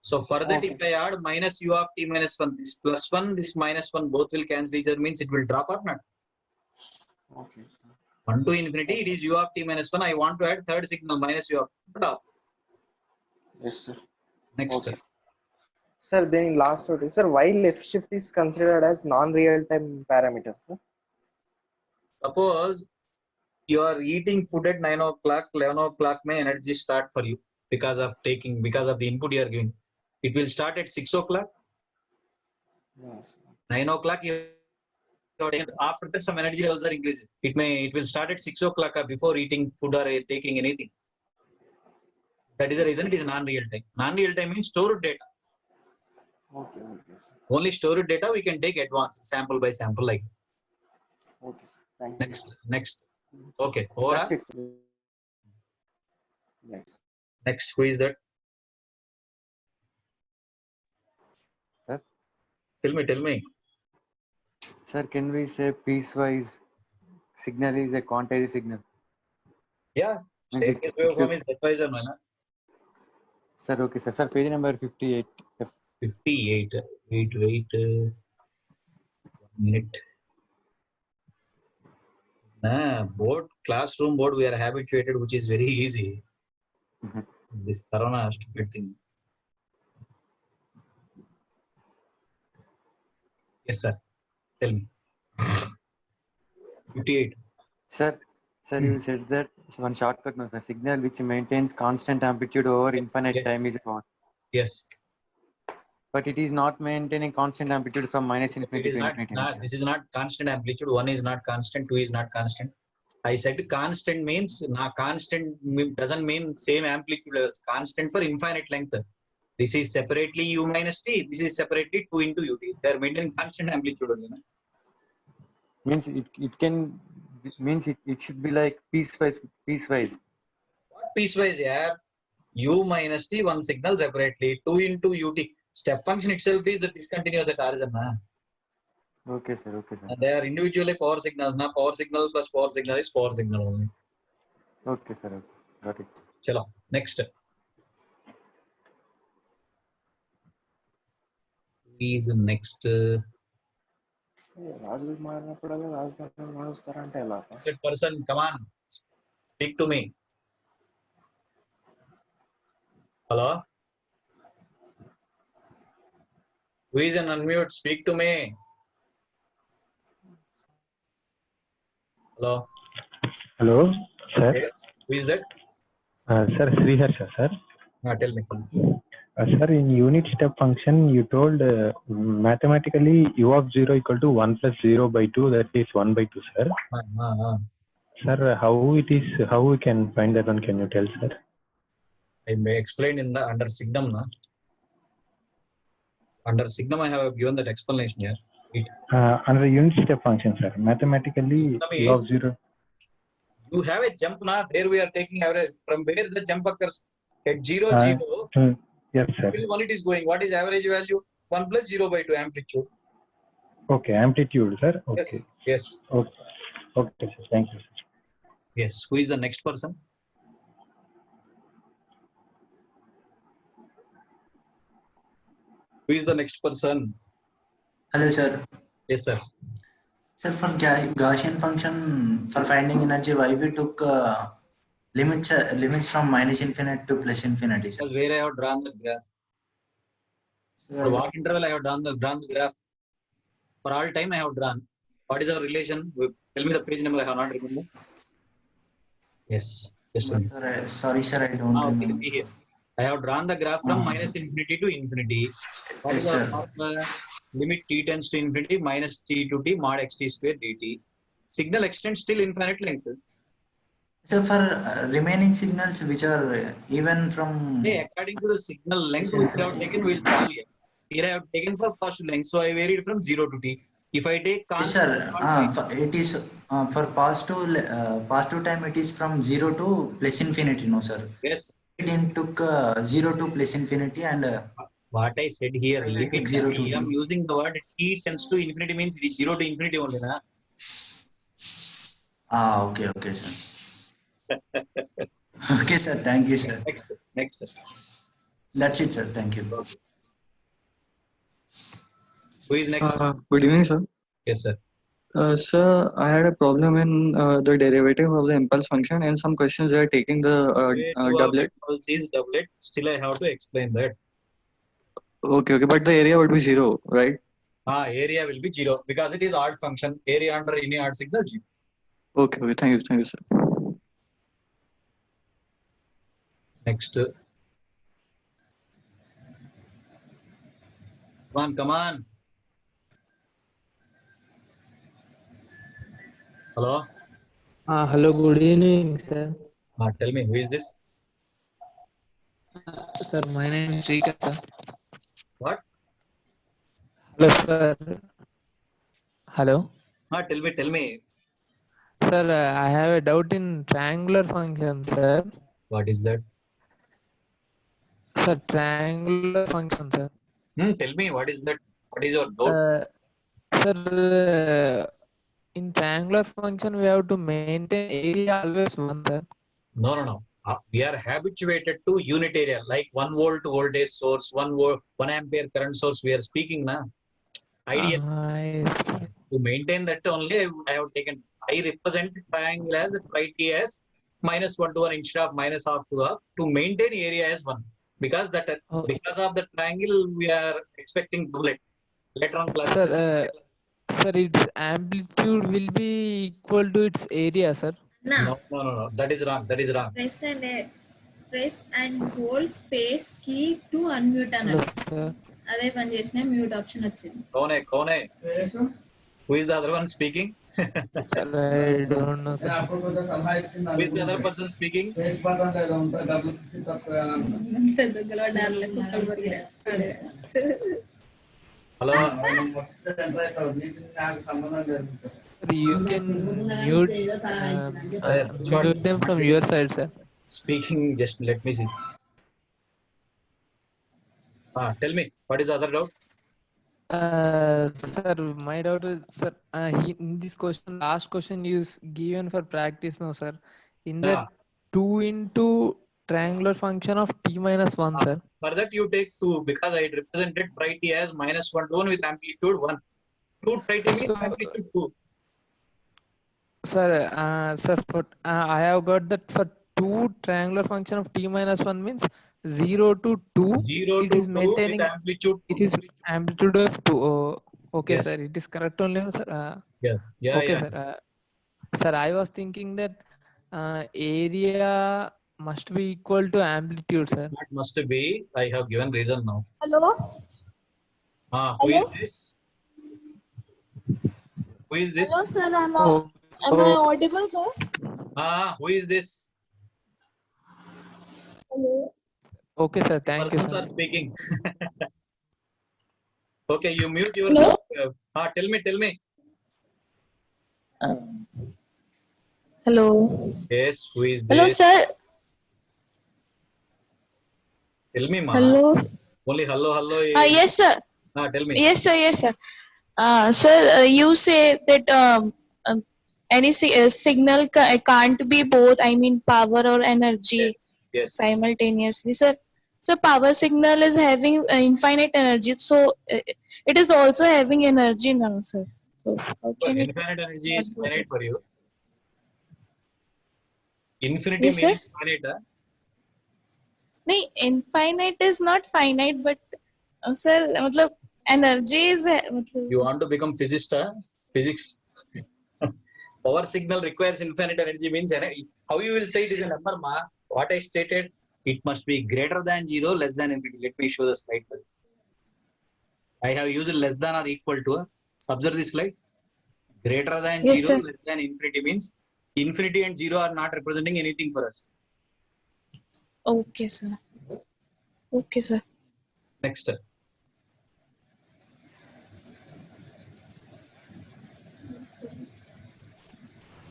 So for that, if I add minus u of t minus 1, this plus 1, this minus 1, both will cancel each other, means it will drop or not? Okay, sir. 1 to infinity, it is u of t minus 1. I want to add third signal minus u of drop. Yes, sir. Next. Okay. Sir, then in last one, sir, why left shift is considered as non-real-time parameter, sir? Suppose you are eating food at 9 o'clock, 11 o'clock, may energy start for you because of the input you are giving. It will start at 6 o'clock. Yes. 9 o'clock, after that some energy levels are increasing. It will start at 6 o'clock before eating food or taking anything. That is the reason it is non-real time. Non-real time means stored data. Okay, sir. Only stored data we can take advanced sample by sample like. Okay, sir. Thank you. Next. Okay. Over. That's it, sir. Next, who is that? Sir? Tell me. Sir, can we say piecewise signal is a quantized signal? Yeah, staircase waveform is stepwise or no? Sir, okay, sir. Sir, page number 58. 58. Wait, 1 minute. Board, classroom board, we are habituated, which is very easy. This corona stupid thing. Yes, sir. Tell me. 58. Sir, you said that one shortcut, no, sir. Signal which maintains constant amplitude over infinite time is one. Yes. But it is not maintaining constant amplitude from minus infinity to not, infinity. this is not constant amplitude. 1 is not constant, 2 is not constant. I said constant means constant doesn't mean same amplitude as constant for infinite length. This is separately u minus t. This is separately 2 into ut. They are maintaining constant amplitude only. Means it should be like piecewise. What piecewise, yeah? U minus t, one signal separately. 2 into ut. Step function itself is discontinuous at origin. Okay, sir. Okay, sir. They are individually power signals. Power signal plus power signal is power signal only. Okay, sir. Okay. Got it. Chalo. Next. Please next. That person, come on. Speak to me. Hello? Who is an unmute? Speak to me. Hello? Hello, sir. Yes. Who is that? Sir, Sriharsha, sir. Tell me. Sir, in unit step function, you told mathematically u of 0 equal to 1 plus 0 by 2, that is 1 by 2, sir. Sir, how we can find that one? Can you tell, sir? I may explain in the under signum. Na? Under signum, I have given that explanation here. Under unit step function, sir. Mathematically, u of 0. You have a jump now. There we are taking average. From where the jump occurs? At 0, 0. Yes, sir. Till 1 it is going. What is average value? 1 plus 0 by 2 amplitude. Okay, amplitude, sir. Okay. Yes. Yes. Okay, okay, sir. Thank you, sir. Yes. Who is the next person? Who is the next person? Hello, sir. Yes, sir. Sir, for Gaussian function for finding energy, why we took limits from minus infinite to plus infinity? Sir? Because where I have drawn the graph. For what interval I have drawn the graph? For all time I have drawn. What is our relation? Tell me the page number. I have not remembered. Yes. Yes, sir. Sir, sorry, sir. I don't remember. See here. I have drawn the graph from minus infinity to infinity. What is our formula? Limit t tends to infinity minus t to t mod xt square dt. Signal extends till infinite length. So for remaining signals which are even from... Hey, according to the signal length which I have taken, we will solve here. Here I have taken for positive length, so I varied from 0 to t. If I take constant... Yes, sir. It is for positive time, it is from 0 to plus infinity, no, sir? Yes. It took 0 to plus infinity and... what I said here, limit 0 to I am using the word t tends to infinity means it is 0 to infinity only. Na? Okay, okay, sir. Okay, sir. Thank you, sir. Next. That's it, sir. Thank you. Who is next? Good evening, sir. Yes, sir. Sir, I had a problem in the derivative of the impulse function, and some questions they are taking the doublet. Impulse is doublet. Still, I have to explain that. Okay, but the area would be 0, right? Area will be 0 because it is odd function. Area under any odd signal 0. Okay, thank you, sir. Next. Come on. Hello? Hello, good evening, sir. Tell me, who is this? Sir, my name is Srikant, sir. What? Hello, sir. Hello? Tell me. Sir, I have a doubt in triangular function, sir. What is that? Sir, triangular function, sir. Tell me, what is that? What is your doubt? Sir, in triangular function, we have to maintain area always 1, sir. No. We are habituated to unit area, like 1 volt voltage source, 1 ampere current source. We are speaking now. Ideal. To maintain that only, I have taken. I represent triangle as T as -1 to 1 instead of -half to half. To maintain area as 1, because because of the triangle we are expecting doublet. Later on class. Sir, its amplitude will be equal to its area, sir. No. That is wrong. Press and hold space key to unmute అన్నాడు. అదే పని చేసిన mute option వచ్చింది. Kone. Who is the other one speaking? Sir, I don't know, sir. Who is the other person speaking? Hello. You can mute them from your side, sir. Speaking, just let me see. Tell me, what is the other doubt? Sir, my doubt is, sir, in this question, last question you given for practice, no, sir. In that 2 into triangular function of t minus 1, sir. For that you take 2, because I represented T as -1 to 1 with amplitude 1. 2 T means amplitude 2. Sir, I have got that for 2 triangular function of t minus 1 means 0 to 2. 0 it to is 2 maintaining with amplitude 2. It is amplitude of 2. Oh, okay, Yes. sir. It is correct only, no, sir. Yeah. Okay, sir. Sir, I was thinking that area must be equal to amplitude, sir. That must be. I have given reason now. Hello? Who is this? Who is this? Hello, sir. Am I audible, sir? Who is this? Hello. Okay, sir. Thank you, Persons sir. are speaking. Okay, you mute yourself. Tell me. Hello. Yes, who is this? Hello, sir. Tell me, ma. Hello. Only hello. Yes, sir. Tell me. Yes, sir. Sir, you say that any signal can't be both, I mean power or energy simultaneously, sir. So power signal is having infinite energy, so it is also having energy now, sir. So how can Infinite energy is finite for you. Infinity Yes, means sir. finite. No, infinite is not finite, but sir, matlab energy is You want to become physicist? Physics. Power signal requires infinite energy means how you will say it is a number, ma? What I stated, it must be greater than 0, less than infinity. Let me show the slide for you. I have used less than or equal to. Observe this slide. Greater than Yes, 0, sir. less than infinity means infinity and 0 are not representing anything for us. Okay, sir. Okay, sir. Next.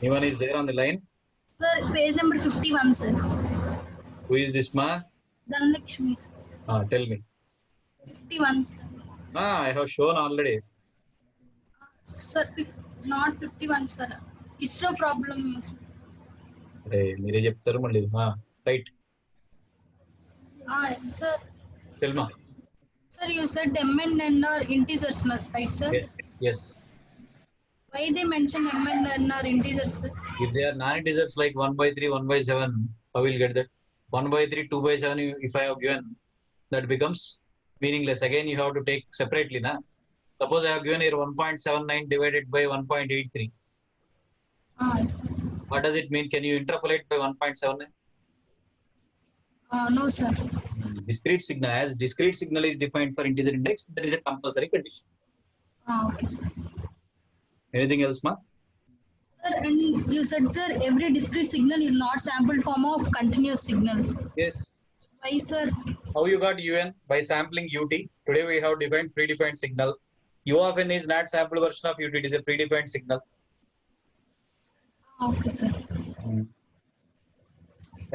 Anyone is there on the line? Sir, page number 51, sir. Who is this ma? Dhanlakshmi, sir. Tell me. 51, sir. I have shown already. Sir, not 51, sir. ISRO problem, sir. మీరే చెప్తారు మళ్ళీ right Yes, sir. Tell me. Sir, you said m and n are integers, right, sir? Yes. Why they mention m and n are integers, sir? If they are non-integers like 1/3, 1/7, how will get that? 1/3, 2/7, if I have given, that becomes meaningless. Again, you have to take separately. Na? Suppose I have given here 1.79 divided by 1.83. Yes, sir. What does it mean? Can you interpolate by 1.79? No, sir. Discrete signal. As discrete signal is defined for integer index, that is a compulsory condition. Okay, sir. Anything else, ma? Sir, and you said, sir, every discrete signal is not sampled form of continuous signal. Yes. Why, sir? How you got UN? By sampling UT. Today we have defined predefined signal. U of n is not sampled version of UT. It is a predefined signal. Okay, sir.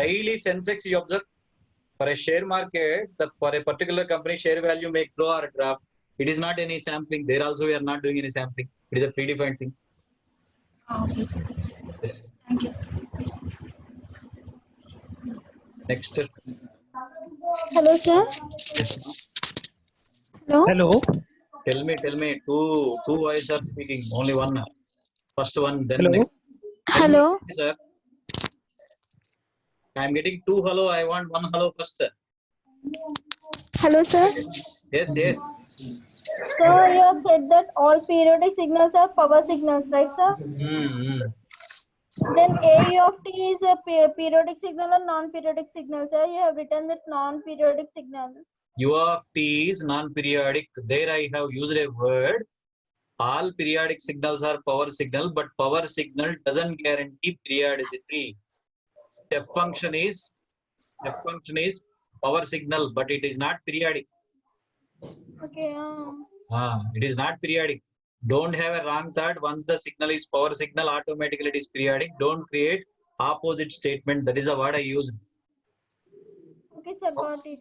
Daily Sensex you observe. For a share market, for a particular company share value may grow or drop. It is not any sampling. There also we are not doing any sampling. It is a predefined thing. Okay, sir. Yes. Thank you, sir. Next. Hello, sir. Yes. Hello. Hello. Tell me. Two voices are speaking. Only one. First one, then Hello. next. Hello. Sir. I am getting two hello. I want one hello first. Hello, sir. Yes. So you have said that all periodic signals are power signals, right, sir? Then AU of t is a periodic signal or non-periodic signal, sir. You have written that non-periodic signal. U of t is non-periodic. There I have used a word. All periodic signals are power signal, but power signal doesn't guarantee periodicity. Step function is power signal, but it is not periodic. Okay. It is not periodic. Don't have a wrong thought. Once the signal is power signal, automatically it is periodic. Don't create opposite statement. That is the word I used. Okay, sir. Got it.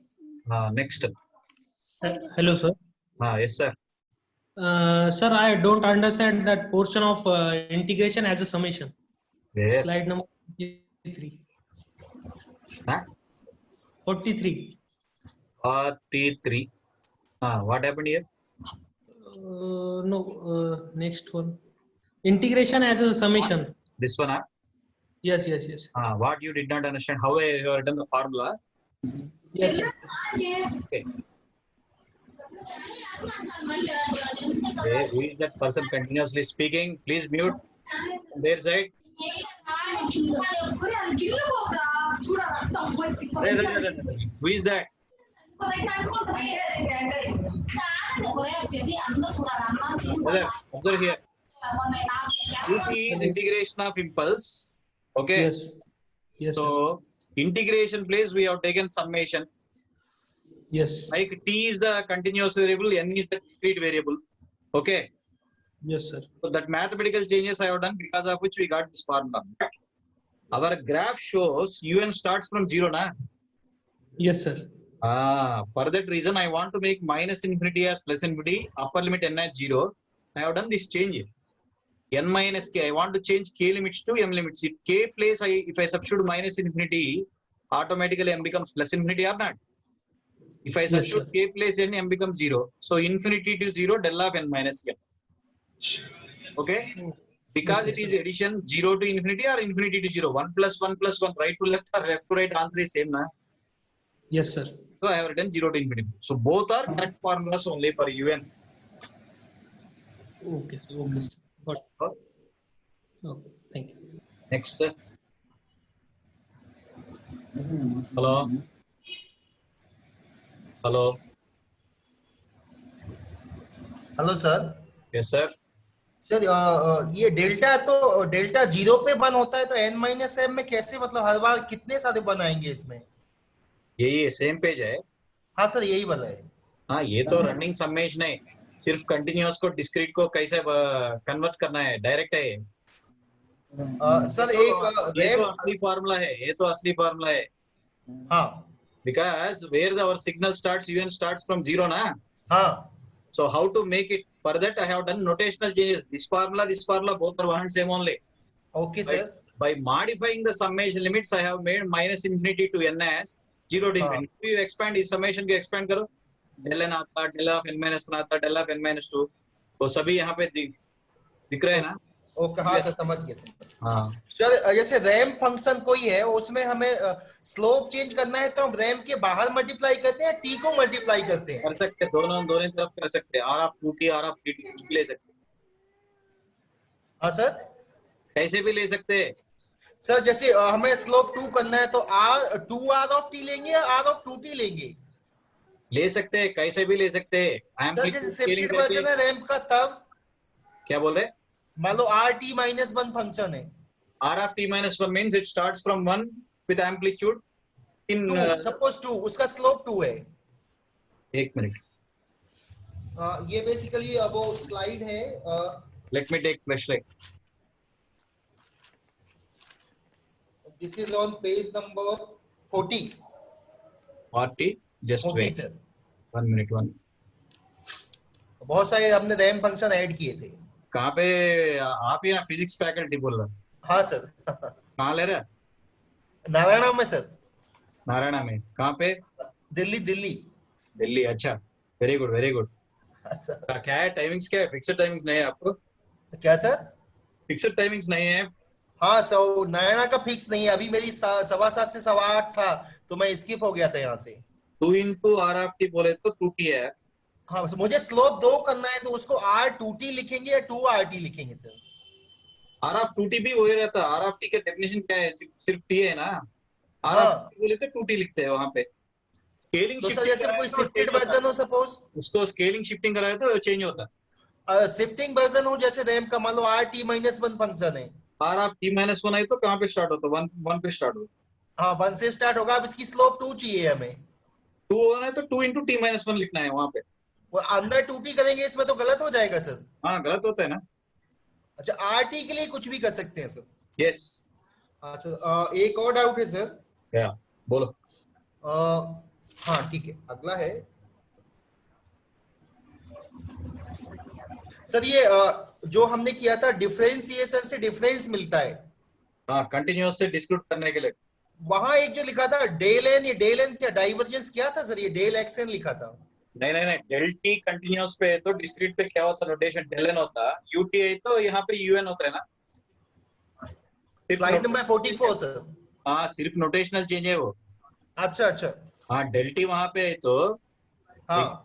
Next. Hello, sir. Yes, sir. Sir, I don't understand that portion of integration as a summation. Where? Slide number 43. 43. 43. What happened here? No, next one. Integration as a summation. This one? Yes. What you did not understand? How you have written the formula? Yes. Okay. Who is that person continuously speaking? Please mute their side. Who is that? Observe here. UT is integration of impulse. Okay. Yes. So integration place we have taken summation. Yes. Like t is the continuous variable, n is the discrete variable. Okay. Yes, sir. So that mathematical changes I have done, because of which we got this formula. Our graph shows un starts from 0, na? Yes, sir. For that reason, I want to make minus infinity as plus infinity, upper limit n as 0. I have done this change. N minus k. I want to change k limits to m limits. If k place, if I substitute minus infinity, automatically m becomes plus infinity or not? If I substitute k place n, m becomes 0. So infinity to 0, del of n minus n. Okay? Because it is addition 0 to infinity or infinity to 0. 1 plus 1 plus 1, right to left or left to right, answer is same, na? Yes, sir. So I have written 0 to infinity. So both are correct formulas only for un. Okay, sir. Okay, sir. Got it. Okay, thank you. Next. Hello. Hello sir. Yes, sir. Sir ये delta तो delta 0 पे बन होता है, तो n minus m में कैसे, मतलब हर बार कितने सारे बन आएंगे इसमें? यही सेम पेज है. हाँ सर, यही वाला है. हाँ, ये तो रनिंग समेशन है. सिर्फ कंटिन्यूअस को डिस्क्रीट को कैसे कन्वर्ट करना है, डायरेक्ट है. सर ये एक तो असली फार्मूला है. ये तो असली फार्मूला है. हाँ. Because where our signal starts, un starts from 0, na? हाँ. So how to make it? For that, I have done notational changes. This formula, both are one and same only. Okay, sir. By modifying the summation limits, I have made minus infinity to n as 0 to infinity. If you expand this summation, you expand करो. Del n आता, del of n minus 1 आता, del of n minus 2. तो सभी यहाँ पे दिख रहे हैं ना? ओके, हाँ सर, समझ गए सर. हाँ. सर जैसे रैम फंक्शन कोई है, उसमें हमें स्लोप चेंज करना है, तो हम रैम के बाहर मल्टीप्लाई करते हैं, टी को मल्टीप्लाई करते हैं. कर सकते हैं, दोनों तरफ कर सकते हैं. और आप 2t और आप 3t कुछ भी ले सकते हैं. हाँ सर, कैसे भी ले सकते हैं. सर जैसे हमें स्लोप 2 करना है, तो r ऑफ t लेंगे या r ऑफ 2t लेंगे? ले सकते हैं, कैसे भी ले सकते हैं. सर जैसे सेपरेट वर्जन है रैम का, तब क्या बोल रहे? मान लो rt-1 फंक्शन है. r of t-1 means it starts from 1 with amplitude in suppose 2, उसका स्लोप 2 है. एक मिनट. ये बेसिकली अब वो स्लाइड है. Let me take flashlight. This is on page number 40. 40. Just 40, wait. sir. 1 minute. बहुत सारे हमने रैम फंक्शन ऐड किए थे। कहाँ पे? आप ही ना फिजिक्स फैकल्टी बोल रहे? हाँ सर। कहाँ ले रहे? नारायणा में सर। नारायणा में कहाँ पे? दिल्ली दिल्ली। दिल्ली, अच्छा, वेरी गुड वेरी गुड। क्या है टाइमिंग्स, क्या है? फिक्स्ड टाइमिंग्स नहीं है आपको? क्या सर? फिक्स्ड टाइमिंग्स नहीं है? हाँ सो नारायणा का फिक्स नहीं है, अभी मेरी 7:15 से 8:15 था तो मैं स्किप हो गया था यहाँ से। 2 into R बोले तो 2T है। हाँ मुझे स्लोप 2 करना है तो उसको R2T लिखेंगे या 2RT लिखेंगे सर? R2T भी वही रहता है। R के डेफिनेशन क्या है? सिर्फ T है ना। हाँ। बोले तो 2T लिखते हैं वहां पे। स्केलिंग तो सर जैसे कोई शिफ्टेड वर्जन हो सपोज, उसको स्केलिंग शिफ्टिंग कराए तो चेंज होता है। शिफ्टिंग वर्जन हो जैसे रैम का, मान लो RT-1 फंक्शन है, RT-1 है तो कहाँ पे स्टार्ट होता है? 1 पे स्टार्ट होता है। हाँ 1 से स्टार्ट होगा। अब इसकी स्लोप 2 चाहिए हमें। 2 होना है तो 2 into T-1 लिखना है वहां पे। वो अंदर 2T करेंगे इसमें तो गलत हो जाएगा सर। हाँ गलत होता है ना। अच्छा RT के लिए कुछ भी कर सकते हैं सर? यस। अच्छा एक और डाउट है सर। क्या? बोलो। हाँ ठीक है, अगला है सर ये जो हमने किया था डिफरेंशिएशन से डिफरेंस मिलता है। हाँ कंटिन्यूअस से डिस्क्रीट करने के लिए। वहां एक जो लिखा था डेल एन, ये डेल एन क्या डाइवर्जेंस क्या था सर? ये डेल एक्स एन लिखा था। नहीं नहीं नहीं, डेल टी कंटिन्यूअस पे है तो डिस्क्रीट पे क्या होता है? नोटेशन डेल एन होता है। यूटी है तो यहाँ पे यूएन होता है ना। Slide number 44 sir. हाँ सिर्फ नोटेशनल चेंज है वो। अच्छा अच्छा। हाँ डेल टी वहां पे है तो, हाँ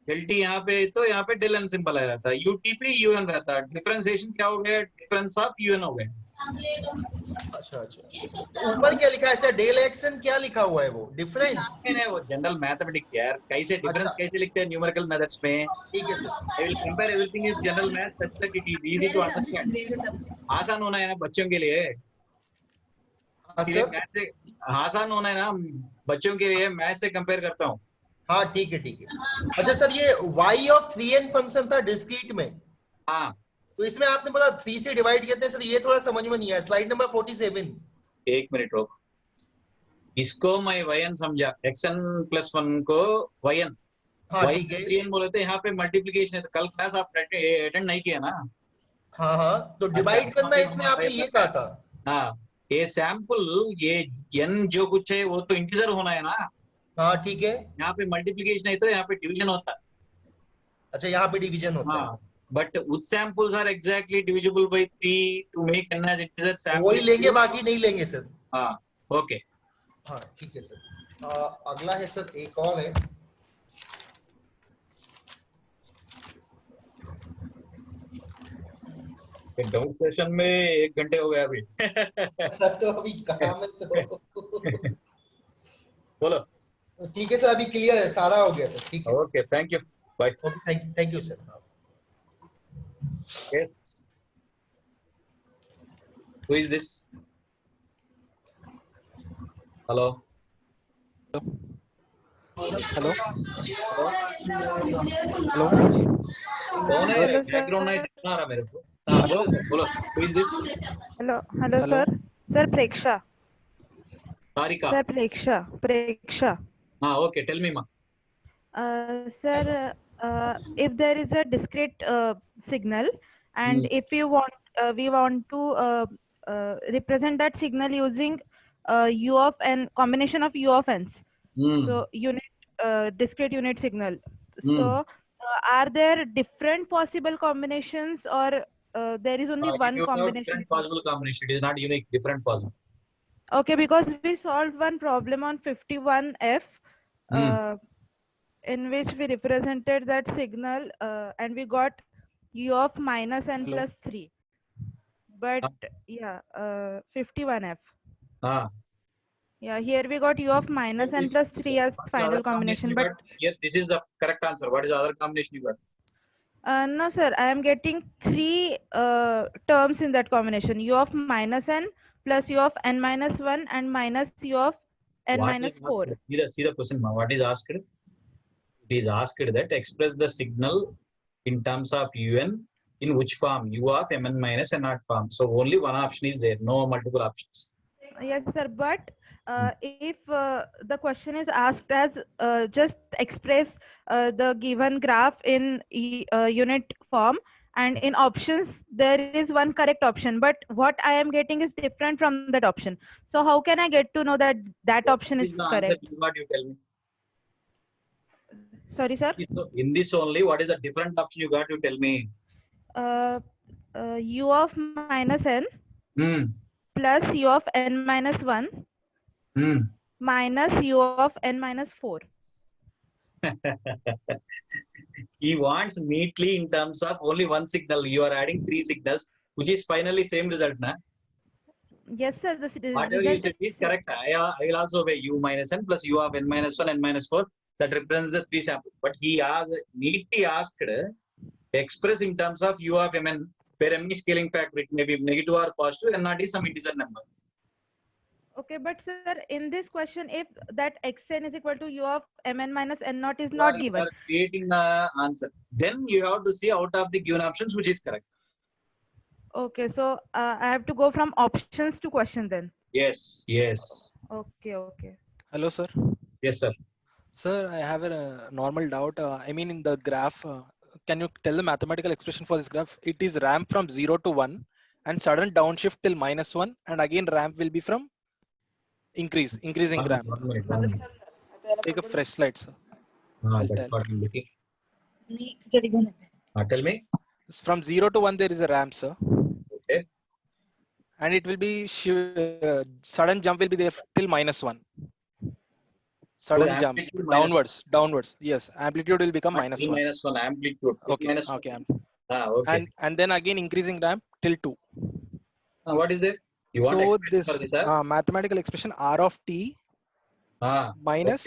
डेल टी यहाँ पे है तो यहाँ पे डेल एन सिंपल आया रहता है। यूटी पे यूएन रहता है। डिफरेंशिएशन क्या हो गया? डिफरेंस ऑफ यूएन हो गया। अच्छा अच्छा। ऊपर क्या लिखा है सर? डेल एक्सन क्या लिखा हुआ है? वो डिफरेंस है वो जनरल मैथमेटिक्स यार। कैसे डिफरेंस कैसे लिखते हैं न्यूमेरिकल मेथड्स में? ठीक है sir. I will compare everything is general math such that it is easy to understand. आसान होना है ना बच्चों के लिए। आसान होना है ना बच्चों के लिए। मैथ से कंपेयर करता हूँ। हाँ ठीक है ठीक है। अच्छा सर ये y ऑफ 3n फंक्शन था डिस्क्रीट में। हाँ तो इसमें आपने बोला 3 से डिवाइड करते हैं सर, ये थोड़ा समझ में नहीं आया। Slide number 47। एक मिनट रोक, इसको मैं yn समझा, xn + 1 को yn। हाँ ठीक है। 3n बोले तो यहाँ पे मल्टीप्लीकेशन है। तो कल क्लास आप अटेंड नहीं किया ना। हाँ हाँ तो डिवाइड करना इसमें आपने ये कहा था। हाँ ये सैंपल, ये n जो कुछ है वो तो इंटीजर होना है ना। हाँ ठीक है। यहाँ पे मल्टीप्लीकेशन है तो यहाँ पे डिवीजन होता है। अच्छा यहाँ पे डिवीजन होता है। But which samples are exactly divisible by 3 to make n as integer sample? वही लेंगे, बाकी नहीं लेंगे सर। हाँ ओके। हाँ ठीक है सर। अगला है सर, एक और है। डाउट सेशन में 1 घंटे हो गया अभी। सर तो अभी काम है तो बोलो। ठीक है सर, अभी क्लियर है, सारा हो गया सर। ठीक है okay, thank you, bye. Okay thank you sir. Yes. Who is this? Hello. Hello. Hello. कौन है? बैकग्राउंड नॉइस इतना आ रहा मेरे को। हाँ बोलो बोलो। Who is this? Hello sir Preksha. Sarika. Sir Preksha. हाँ ओके, टेल मी मा। Sir, if there is a discrete signal and if you want we want to represent that signal using u of n, combination of u of n's, so discrete unit signal, so are there different possible combinations or there is only one combination? Different possible combination. It is not unique, different possible. Okay, because we solved one problem on 51F in which we represented that signal and we got u of -n plus 3. But yeah, 51F. Yeah, here we got u of -n plus 3 as final combination. But here, this is the correct answer. What is the other combination you got? No, sir, I am getting 3 terms in that combination: u of -n plus u of n-1 and minus u of n-4. See the question. What is asked? It is asked that express the signal in terms of un in which form? U of mn minus n naught form. So only one option is there, no multiple options. Yes, sir, but if the question is asked as just express the given graph in unit form, and in options there is one correct option, but what I am getting is different from that option. So how can I get to know that that option What is is the answer correct? you got? You tell me. Sorry, sir. So in this only, what is the different option you got? You tell me. U of minus n plus u of n minus 1 minus u of n minus 4. He wants neatly in terms of only one signal. You are adding 3 signals, which is finally same result, na? Yes, sir. Whatever you said is correct. I will also weigh u minus n plus u of n minus 1 n minus 4. That represents the 3 samples. But he neatly asked, express in terms of u of mn, where m is scaling factor. It may be negative or positive, and not is some integer number. Okay, but sir, in this question, if that xn is equal to u of mn minus n naught is not given. You are creating the answer. Then you have to see out of the given options which is correct. Okay, so I have to go from options to question then. Yes, yes. Okay, okay. Hello, sir. Yes, sir. Sir, I have a normal doubt. I mean, in the graph, can you tell the mathematical expression for this graph? It is ramp from 0 to 1 and sudden downshift till -1, and again ramp will be from increasing ramp. Take a fresh slide, sir. I'll That's tell. what I'm looking. Tell me. From 0 to 1, there is a ramp, sir. Okay. And it will be sudden jump will be there till -1. Sudden jump downwards. Yes, amplitude will become -1. -1 amplitude. Okay. Okay. Okay. And then again increasing ramp till 2. What is it? You want so this for mathematical expression r of t minus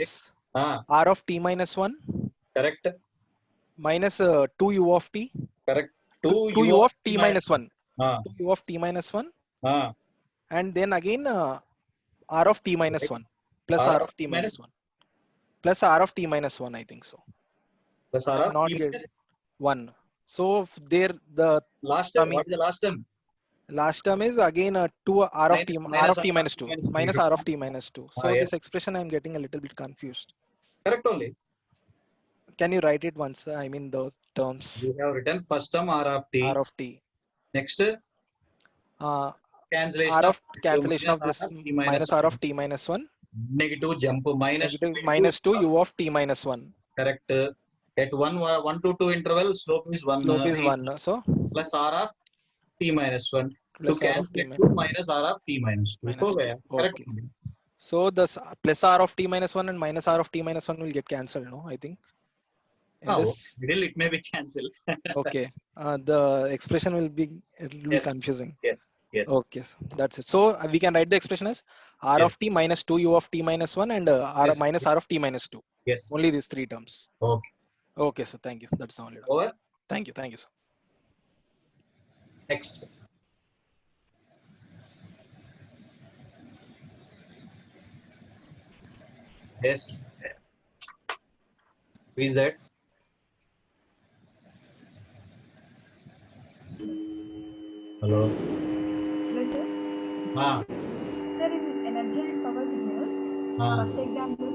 r of t minus 1. Correct. Minus 2 u of t. Correct. 2 u of t minus 1. 2 u of t minus 1. And then again r of t minus 1 plus r of t minus 1 plus r of t minus 1. I think so. Plus r of t minus 1. So there the last term. What is the last term? Last term is again 2 r of t minus 2 minus r of t minus 2. So this expression I am getting a little bit confused. Correct only. Can you write it once? I mean those terms. You have written first term r of t. R of t. Next. Cancellation of this minus r of t minus 1. Negative jump minus 2 u of t minus 1. Correct. At 1 to 2 interval, slope is 1. Slope is 1. So plus r of t minus 1. Plus to cancel 2 minus r of t minus 2. Correct. Okay. So the plus r of t minus 1 and minus r of t minus 1 will get cancelled, no? I think. Still it may be cancelled. Okay. The expression will be confusing. Yes. Yes. Okay. That's it. So we can write the expression as r of t minus 2 u of t minus 1 and r minus r of t minus 2. Yes. Only these 3 terms. Okay. Okay, so thank you. That's only. Over. Thank you, sir. Next. Yes. Who is that? Hello. Hello, sir. Sir, in energy and power signals, first example.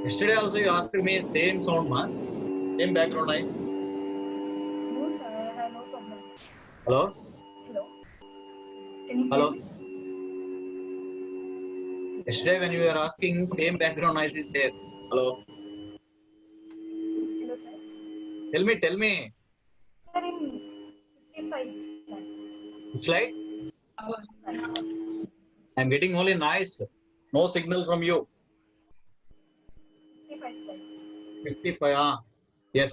Yesterday also you asked me same sound, same background noise. No, sir, I have no problem. Hello. Hello. Can you Hello. hear me? Yesterday when you were asking, same background noise is there. Hello. Hello, sir. Tell me. Sir, in 55 slide. I'm getting only noise. No signal from you. 55. Yes.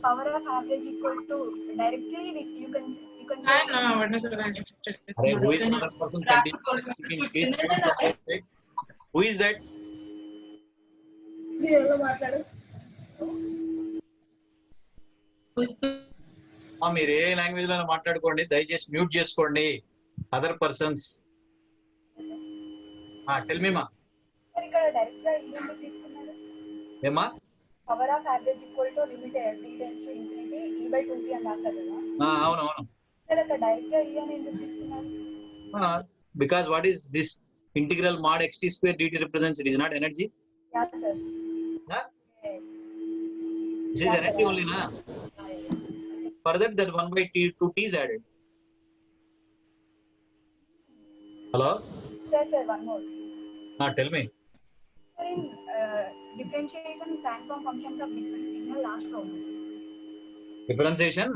Power of average equal to directly you can Who is another person continuing? Who is that? మీరు ఏ language లో మాట్లాడుకోండి, దయచేసి mute చేసుకోండి other persons. Tell me మా. ఇక్కడ direct గా ఎందుకు తీసుకున్నారు? ఏమా? Power of average equal to limit t tends to infinity e/2t అని రాశారు కదా. అవును. ఇక్కడ డైరెక్ట్ గా అని ఎందుకు తీసుకున్నారు? Because what is this integral mod xt square dt represents? It is not energy. Yeah, sir. Huh? This is Yeah, energy sir. only, na? Further, that 1 by t 2t is added. Hello? Sir, one more. Tell me. Sir, in differentiation transform functions of discrete signal last problem. Differentiation.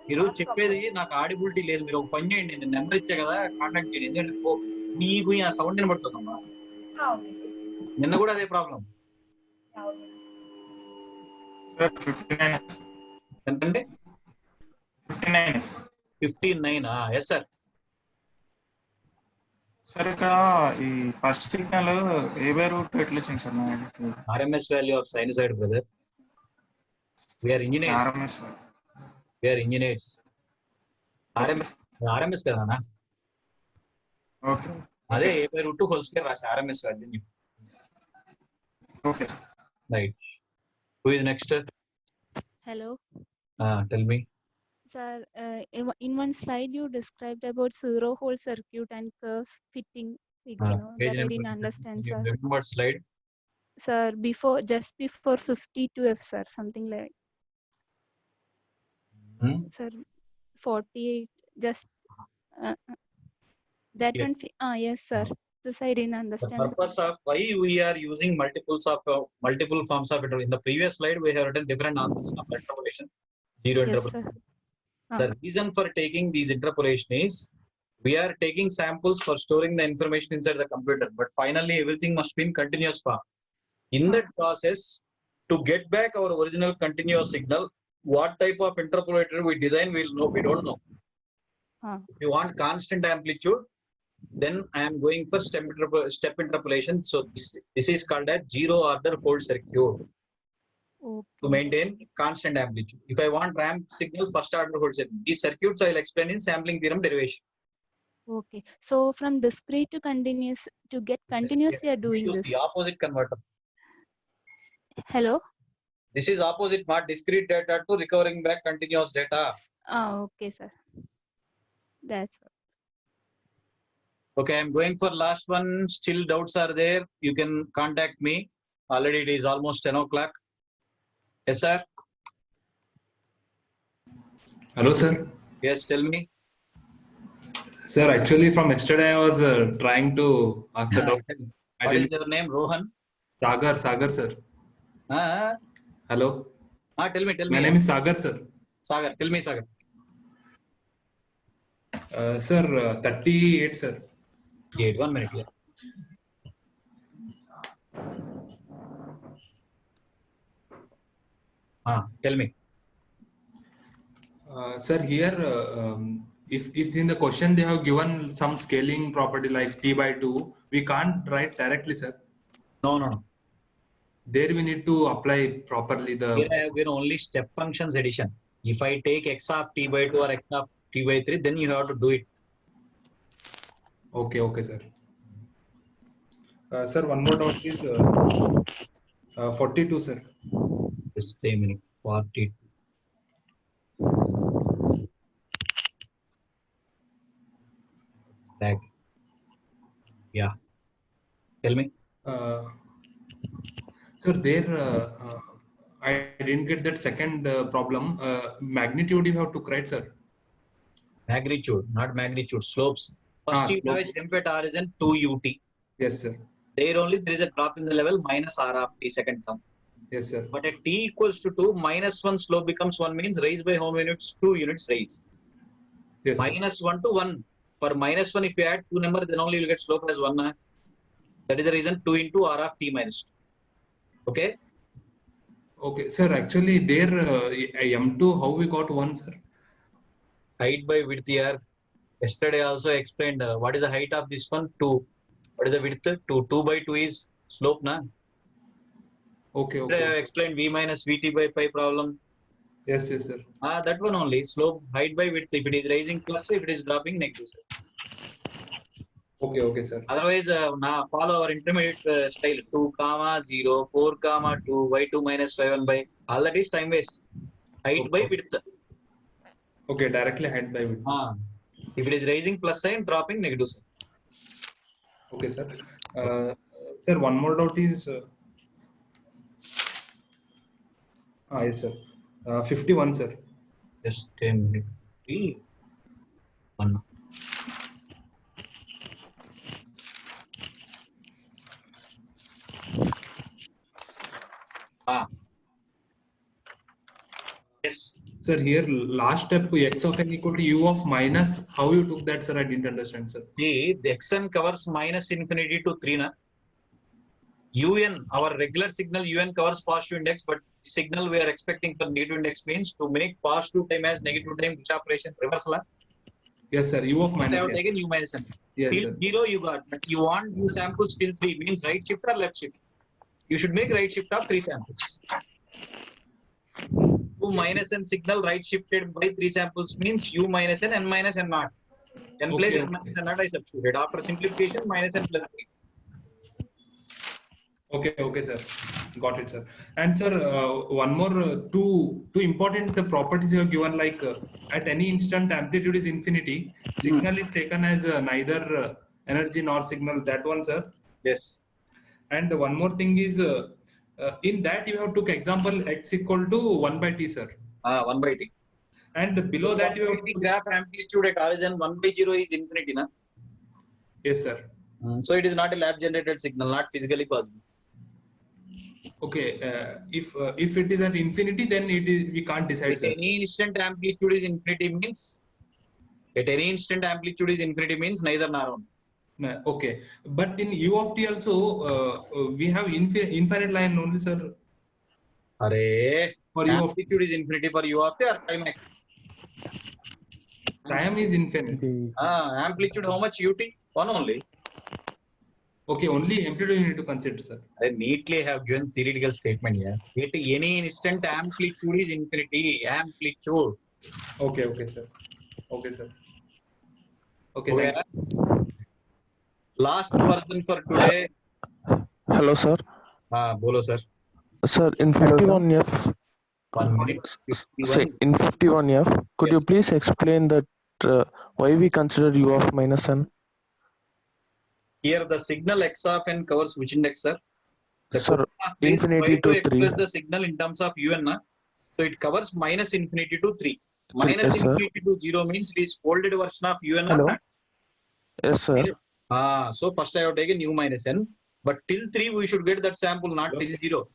మీరు చెప్పేది నాకు audibility లేదు. మీరు ఒక పని చేయండి, నేను number ఇచ్చా కదా, కాంటాక్ట్ చేయండి. ఎందుకంటే మీకు ఆ సౌండ్ వినబడుతుందమ్మా. నిన్న కూడా అదే ప్రాబ్లం. ఎంతండి? 59. Yes sir. సార్ ఇక్కడ ఈ first signal A by root ఎట్లా వచ్చింది sir? RMS value of sinusoid brother. We are engineers. We are engineers. RMS కదా అన్న? ఓకే. అదే a by root 2 whole square రాసి RMS value. Okay. Right. Who is next? Hello. Tell me. Sir, in one slide you described about zero hole circuit and curves fitting figure. That I didn't understand, sir. What slide? Sir, just before 52F, sir, something like. Sir, 48. Just that one. Yes, sir. This I didn't understand. The purpose of why we are using multiple forms of interpolation. In the previous slide, we have written different answers of interpolation. Zero interpolation. Yes, sir. The reason for taking these interpolation is we are taking samples for storing the information inside the computer, but finally everything must be in continuous form. In that process, to get back our original continuous signal, what type of interpolator we design, we don't know. If you want constant amplitude, then I am going for step interpolation. So this is called as zero order hold circuit. To maintain constant amplitude. If I want ramp signal, first order hold circuit. These circuits I will explain in sampling theorem derivation. Okay. So from discrete to continuous, to get continuous, we are doing this. The opposite converter. Hello. This is opposite mod discrete data to recovering back continuous data. Okay, sir. That's all. Okay, I'm going for last one. Still doubts are there, you can contact me. Already it is almost 10 o'clock. Yes, sir. Hello, sir. Yes, tell me. Sir, actually from yesterday I was trying to ask the doubt. What is your name? Rohan? Sagar, sir. Hello. Tell me. My name is Sagar, sir. Sagar, tell me, Sagar. Sir, 38, sir. 1 minute. Yeah. Tell me. Sir, here, if in the question they have given some scaling property like t by 2, we can't write directly, sir. No. There we need to apply properly the. Here I have given only step functions addition. If I take x of t by 2 or x of t by 3, then you have to do it. Okay, sir. Sir, one more doubt is 42, sir. Just a minute. 42. Yeah. Tell me. Sir, there I didn't get that second problem. Magnitude is how to write, sir. Magnitude, not magnitude. Slopes. First you have jump at origin 2 ut. Yes, sir. There only there is a drop in the level minus r of t second term. Yes, sir. But at t equals to 2, minus 1 slope becomes 1 means raise by how many units? 2 units raise. Yes, minus 1 to 1. For minus 1, if you add 2 numbers, then only you will get slope as 1. That is the reason 2 into r of t minus 2. Okay? Okay, sir. Actually, there M2, how we got 1, sir? Height by width here. Yesterday also I explained what is the height of this one? 2. What is the width? 2. 2 by 2 is slope, na? Okay. I have explained V minus Vt by pi problem. Yes, sir. That one only. Slope, height by width. If it is rising plus, if it is dropping negative. Okay, sir. Otherwise, now follow our intermediate style. 2, 0, 4, 2, y2 minus y1 by. All that is time waste. Height by width. Okay, directly height by width. If it is raising plus sign, dropping negative sign. Okay, sir. Sir, one more doubt is. Yes, sir. 51, sir. Just a minute. 1. Yes. Sir, here last step x of n equal to u of minus. How you took that, sir? I didn't understand, sir. See, the xn covers minus infinity to 3 na. Un, our regular signal un covers positive index, but signal we are expecting for negative index means to make positive time as negative time, which operation reversal. Yes, sir. U of minus. I have taken u minus n. Yes, Till sir. 0 you got, but you want u samples till 3 means right shift or left shift. You should make right shift of 3 samples. U minus n signal right shifted by 3 samples means u minus n minus n naught. N plus n minus n naught I substituted. After simplification, minus n plus 3. Okay, sir. Got it, sir. And sir, one more two important properties you have given, like at any instant amplitude is infinity. Signal is taken as neither energy nor signal. That one, sir. Yes. And one more thing is, in that you have took example x equal to 1 by t, sir. 1 by t. And below that you have the graph amplitude at origin 1 by 0 is infinity, na? Yes, sir. So it is not a lab generated signal, not physically possible. Okay, if it is at infinity, then it is we can't decide, At sir. any instant amplitude is infinity means. At any instant amplitude is infinity means neither nor one. Okay, but in u of t also we have infinite line only, sir. Array, for u of amplitude is infinity for u of t or time x. Time is infinite. Amplitude how much ut? One only. Okay, only amplitude you need to consider, sir. I neatly have given theoretical statement here. At any instant amplitude is infinity. Amplitude. Okay, sir. Okay, sir. Okay, thank you. Last person for today. Hello, sir. Bolo, sir. Sir, in 51F. 1 minute. 51. Say, in 51F, could you please explain that why we consider u of minus n? Here the signal x of n covers which index, sir? Sir, infinity to 3. Express the signal in terms of un, na? So it covers minus infinity to 3. Minus yes, infinity to 0 means it is folded version of un. Hello. Yes, sir. So first I have taken u minus n, but till 3 we should get that sample, not till 0.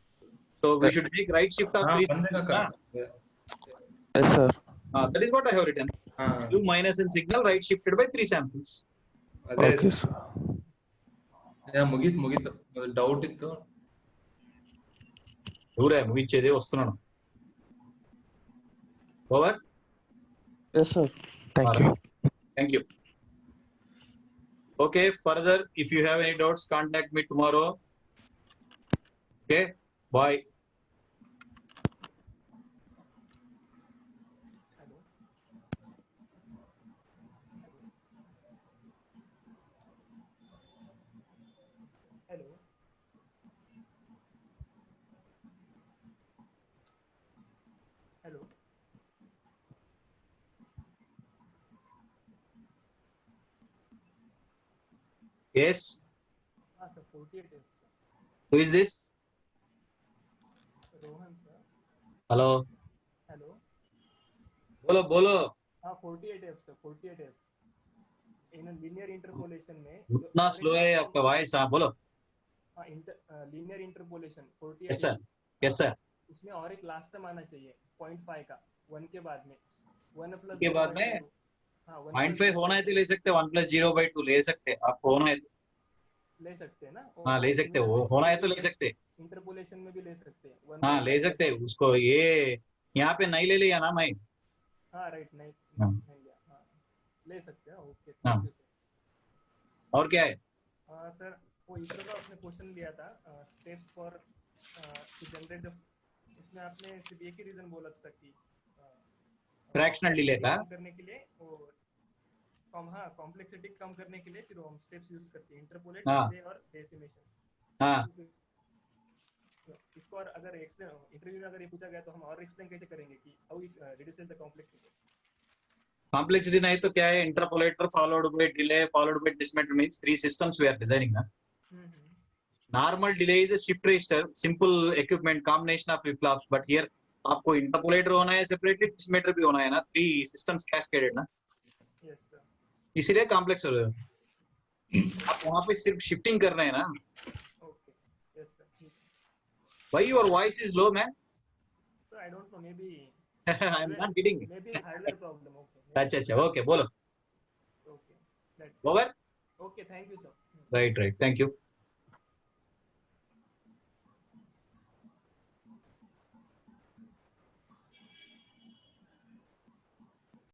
So we should make right shift of 3 samples, na? Yes, sir. That is what I have written. U minus n signal right shifted by 3 samples. Okay, sir. ಮುಗೀತು doubt ಇತ್ತು ಊರೇ ಮುಗಿಚೇದೆ ವస్తున్నాను over Yes, sir. Thank you. Okay, further if you have any doubts contact me tomorrow. Okay, bye. Hello. Yes. Sir, 48 F, sir. Who is this? Rohan, sir. Hello. Hello. बोलो 48 F, sir. 48 F. In a linear interpolation में उतना slow है आपका voice. हाँ बोलो. linear interpolation 48. Yes sir. उसमें और एक लास्ट टर्म आना चाहिए 0.5 का 1 के बाद में 1 प्लस के बाद में 0.5 होना है तो ले सकते हैं. 1 + 0/2 ले सकते हैं. आपको होना है तो ले सकते हैं ना. हाँ ले सकते हैं. वो होना है तो ले सकते हैं. इंटरपोलेशन में भी ले सकते हैं. हाँ ले सकते हैं. उसको ये यहाँ पे नहीं ले लिया ना मैं. हाँ राइट नहीं लिया. ले सकते हैं. ओके हाँ. और क्या है सर? वो इसरो का आपने क्वेश्चन लिया था steps for to generate the. इसमें आपने सिर्फ एक ही रीजन बोला था कि फ्रैक्शनल डिले था करने के लिए वो कॉम्प्लेक्सिटी कम करने के लिए फिर हम स्टेप्स यूज करते हैं इंटरपोलेट डिले और डेसिमेशन. हाँ. इसको और अगर इंटरव्यू में अगर ये पूछा गया तो हम और एक्सप्लेन कैसे करेंगे कि how it reduces the complexity. Complexity nahi to kya hai, interpolator followed by delay followed by dismeter means 3 systems we are designing na. Normal delay is a shift register, simple equipment combination of flip flops, but here आपको interpolator होना है separately, dismeter भी होना है ना, 3 systems cascaded ना. Yes sir. इसीलिए complex हो रहा है. आप वहाँ पे सिर्फ shifting कर रहे हैं ना. Okay. Yes sir. Why your voice is low, man? So I don't know, maybe I'm not kidding. maybe hardware problem. अच्छा अच्छा, okay, बोलो. Okay. That's Over. Okay, thank you sir. Right, thank you.